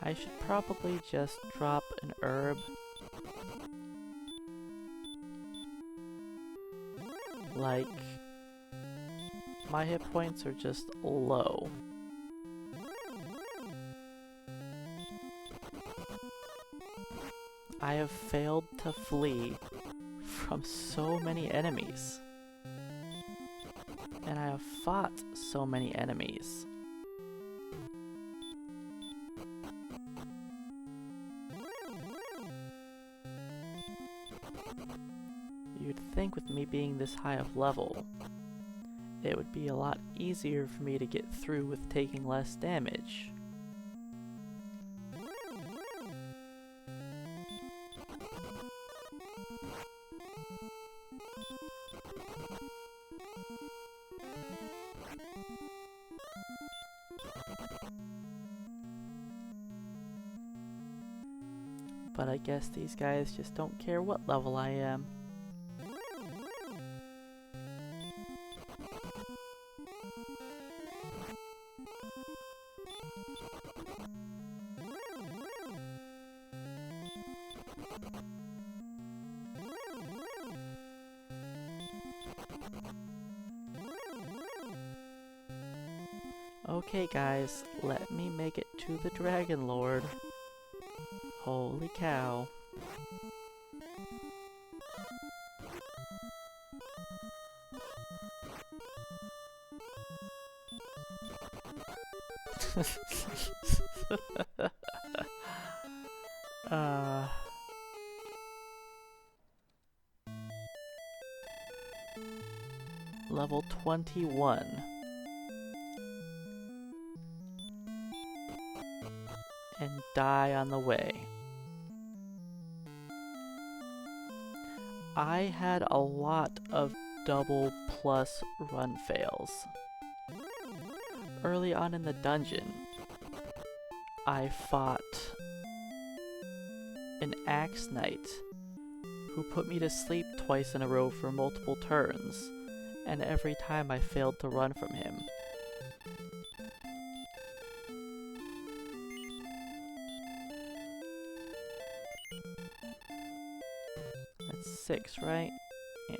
S1: I should probably just drop an herb. Like, my hit points are just low. I have failed to flee from so many enemies. And I have fought so many enemies. You'd think with me being this high of level, it would be a lot easier for me to get through with taking less damage. But I guess these guys just don't care what level I am. Okay guys, let me make it to the Dragon Lord. Holy cow. Level 21. And die on the way. I had a lot of double plus run fails. Early on in the dungeon, I fought an axe knight who put me to sleep twice in a row for multiple turns, and every time I failed to run from him. That's 6, right? Yeah.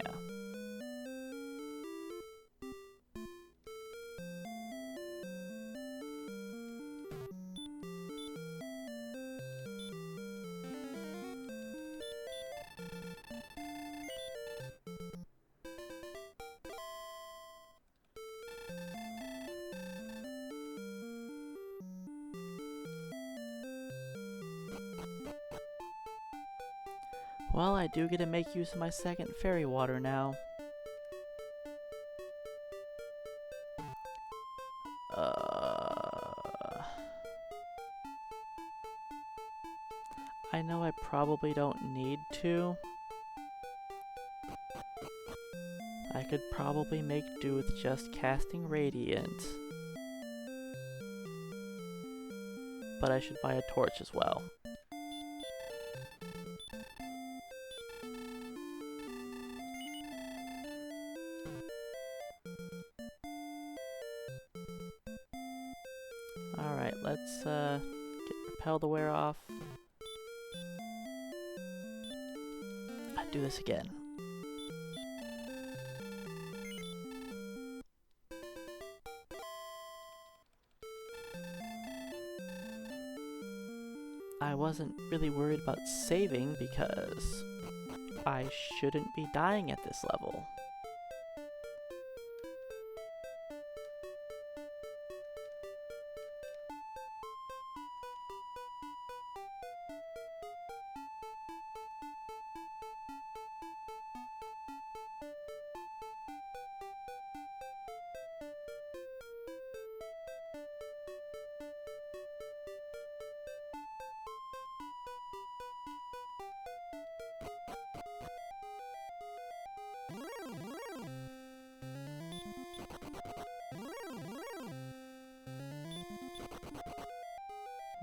S1: Well, I do get to make use of my second fairy water now. I know I probably don't need to. I could probably make do with just casting Radiant. But I should buy a torch as well. Alright, let's get Repel to wear off. I'll do this again. I wasn't really worried about saving because I shouldn't be dying at this level.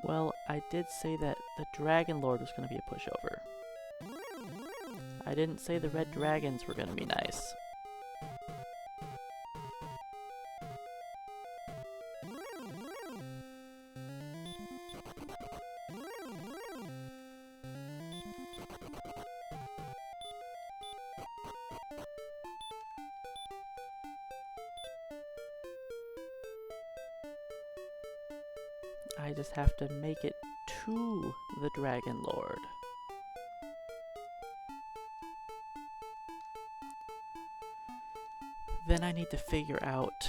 S1: Well, I did say that the Dragon Lord was going to be a pushover. I didn't say the red dragons were going to be nice. I just have to make it to the Dragon Lord. Then I need to figure out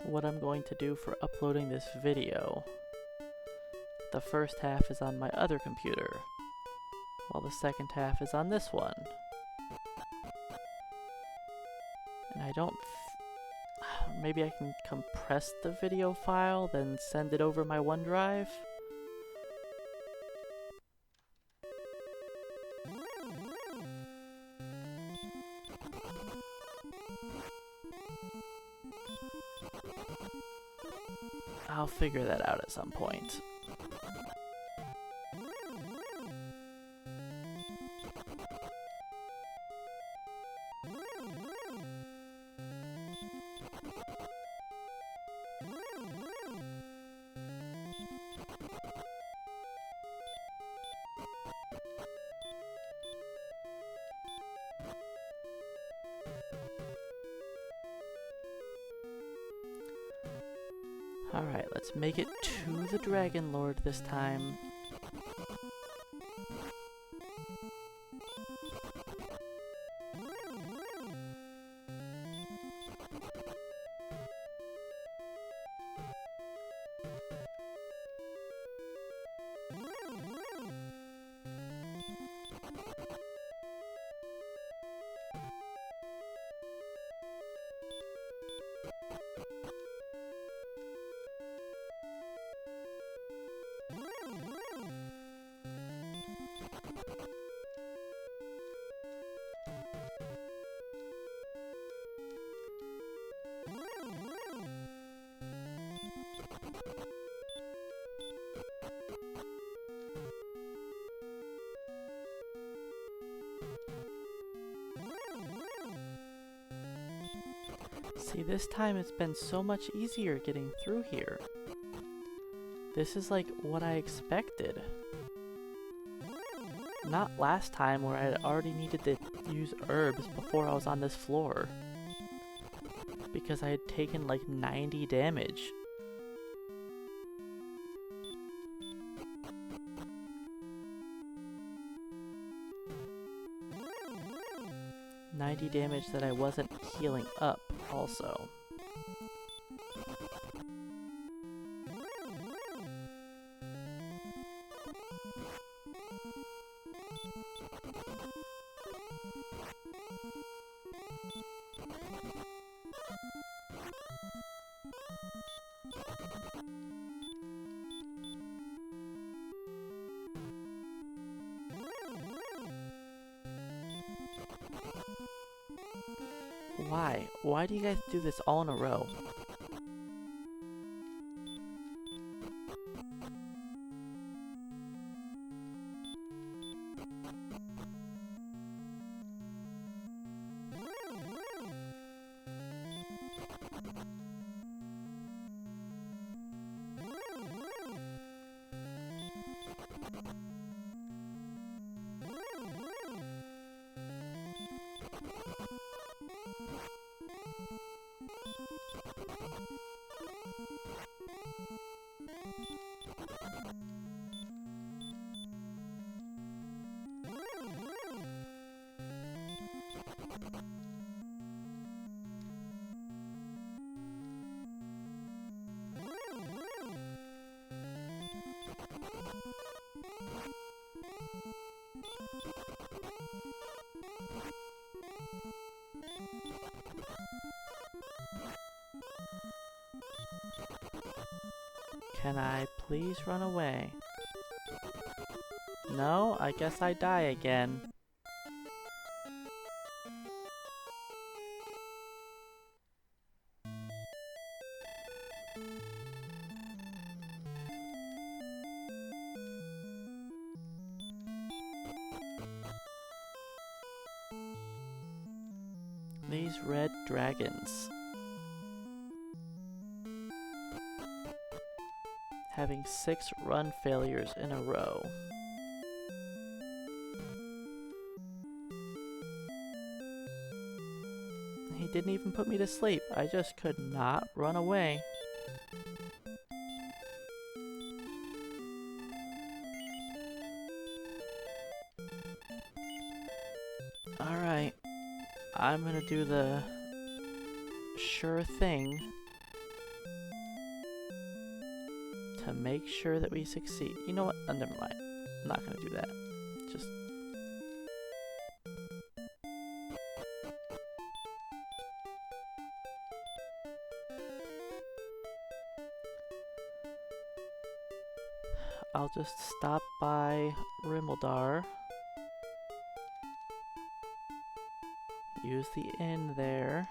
S1: what I'm going to do for uploading this video. The first half is on my other computer, while the second half is on this one. And I don't... Maybe I can compress the video file, then send it over my OneDrive? I'll figure that out at some point. Alright, let's make it to the Dragon Lord this time. See, this time it's been so much easier getting through here. This is like what I expected. Not last time where I already needed to use herbs before I was on this floor. Because I had taken like 90 damage. Damage that I wasn't healing up also. Why? Why do you guys do this all in a row? Can I please run away? No, I guess I die again. These red dragons. Having 6 run failures in a row. He didn't even put me to sleep. I just could not run away. Alright. I'm gonna do the sure thing to make sure that we succeed. You know what? Never mind. I'm not gonna do that. Just... I'll just stop by Rimeldar. Use the inn there.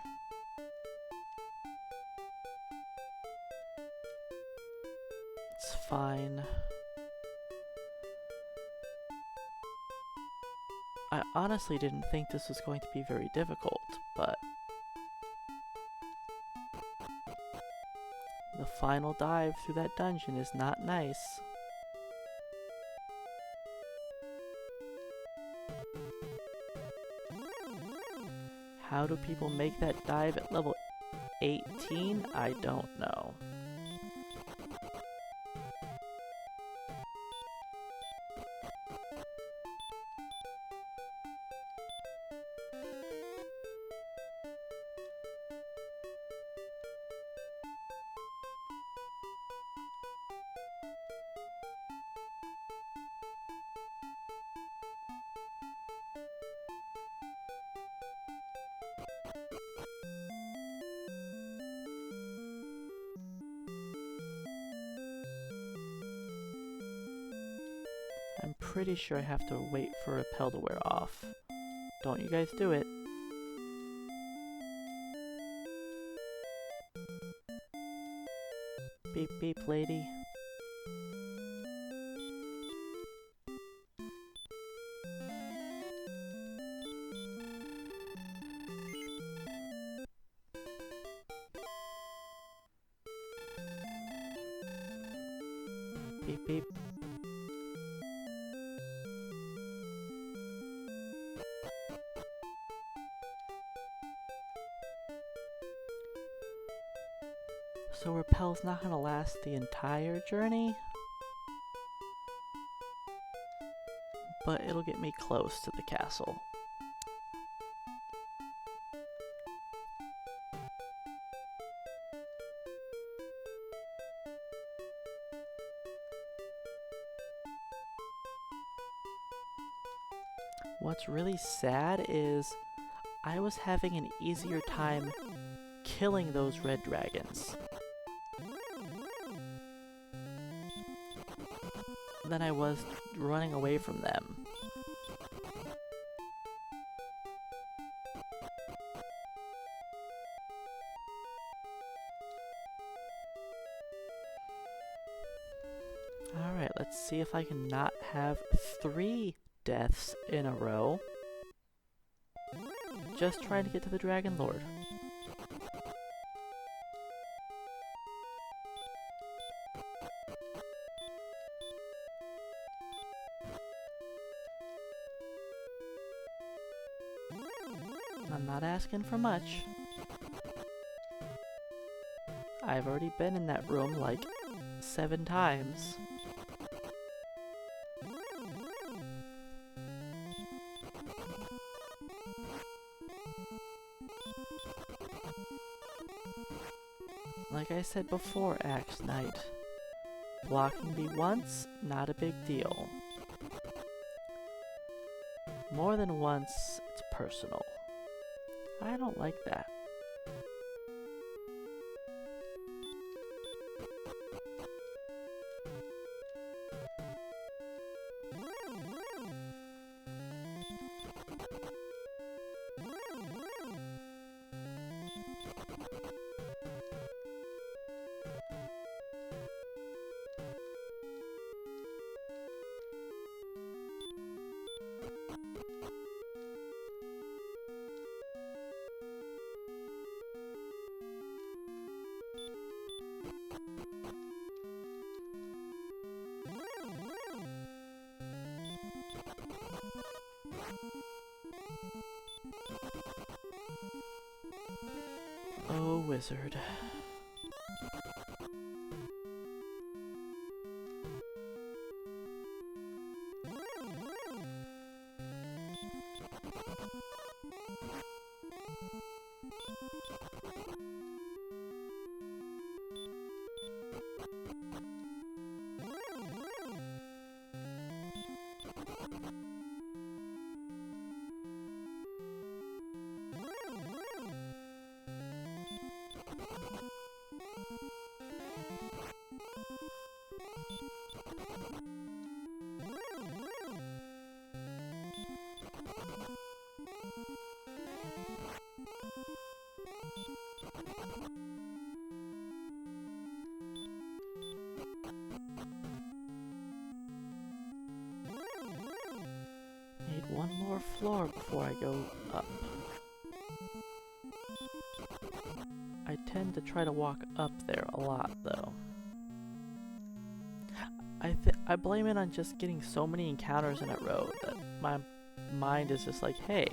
S1: It's fine. I honestly didn't think this was going to be very difficult, but the final dive through that dungeon is not nice. How do people make that dive at level 18? I don't know. I'm pretty sure I have to wait for Repel to wear off. Don't you guys do it. Beep beep, lady. Beep beep. So Repel's not gonna last the entire journey, but it'll get me close to the castle. What's really sad is I was having an easier time killing those red dragons than I was running away from them. Alright, let's see if I can not have 3 deaths in a row. Just trying to get to the Dragon Lord. I'm not asking for much. I've already been in that room like 7 times. Like I said before, Axe Knight, blocking me once, not a big deal. More than once, it's personal. I don't like that. Oh, wizard. Need one more floor before I go up. I tend to try to walk up there a lot, though. I blame it on just getting so many encounters in a row that my mind is just like, hey,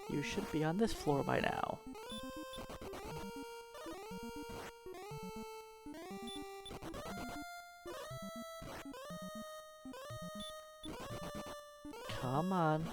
S1: you should be on this floor by now. Come on.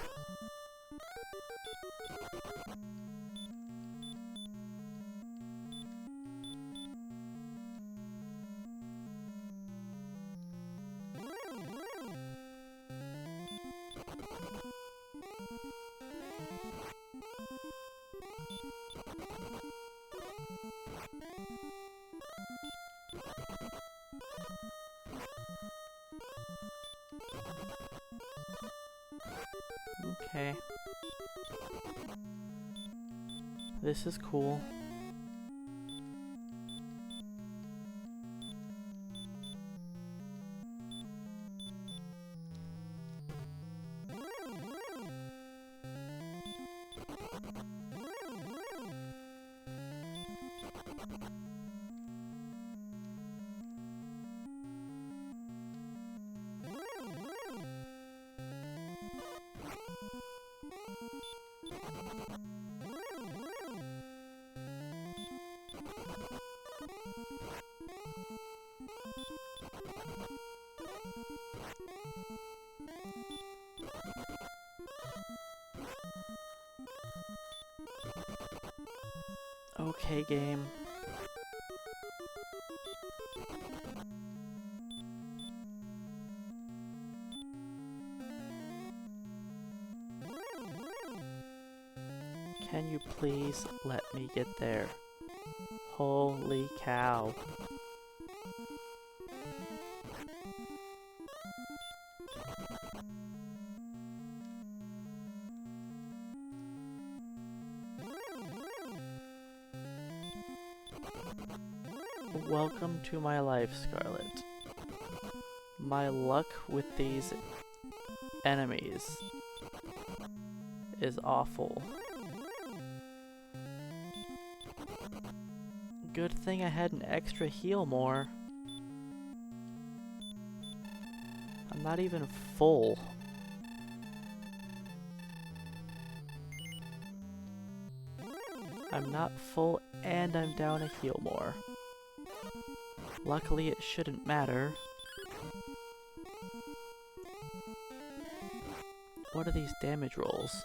S1: Okay. This is cool. Okay, game. Can you please let me get there? Holy cow. Welcome to my life, Scarlet. My luck with these enemies is awful. Good thing I had an extra heal more. I'm not even full. I'm not full and I'm down a heal more. Luckily it shouldn't matter. What are these damage rolls?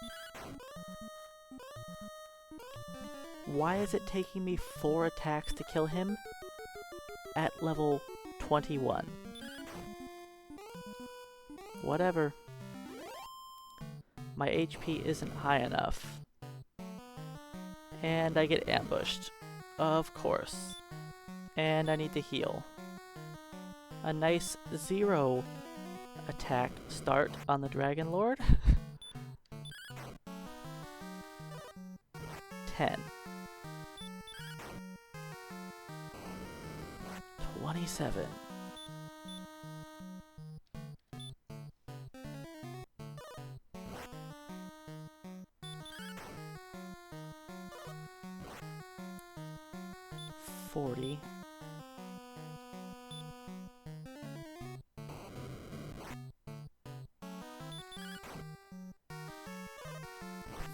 S1: Why is it taking me 4 attacks to kill him at level 21? Whatever. My HP isn't high enough. And I get ambushed. Of course. And I need to heal. A nice 0 attack start on the Dragon Lord. 10. 27. $40.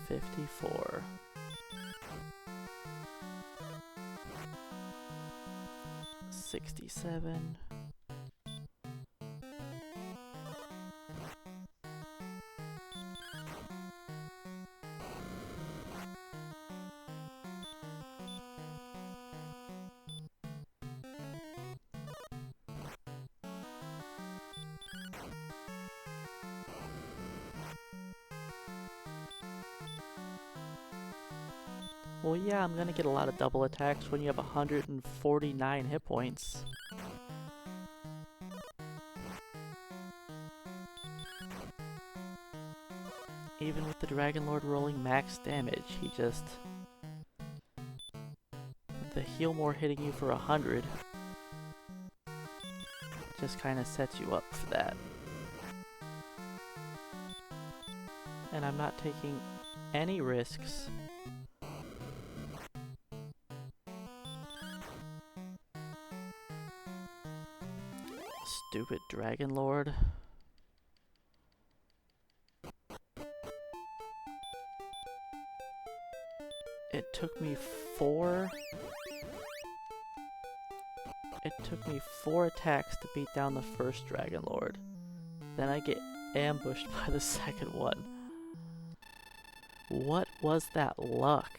S1: 54. 67. Well, yeah, I'm gonna get a lot of double attacks when you have 149 hit points. Even with the Dragon Lord rolling max damage, he just... The heal more hitting you for 100 just kinda sets you up for that. And I'm not taking any risks. Stupid Dragon Lord. It took me 4 attacks to beat down the first Dragon Lord. Then I get ambushed by the second one. What was that luck?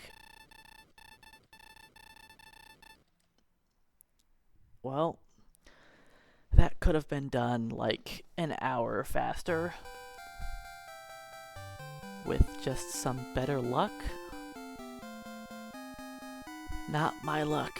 S1: Well, that could have been done like an hour faster with just some better luck. Not my luck.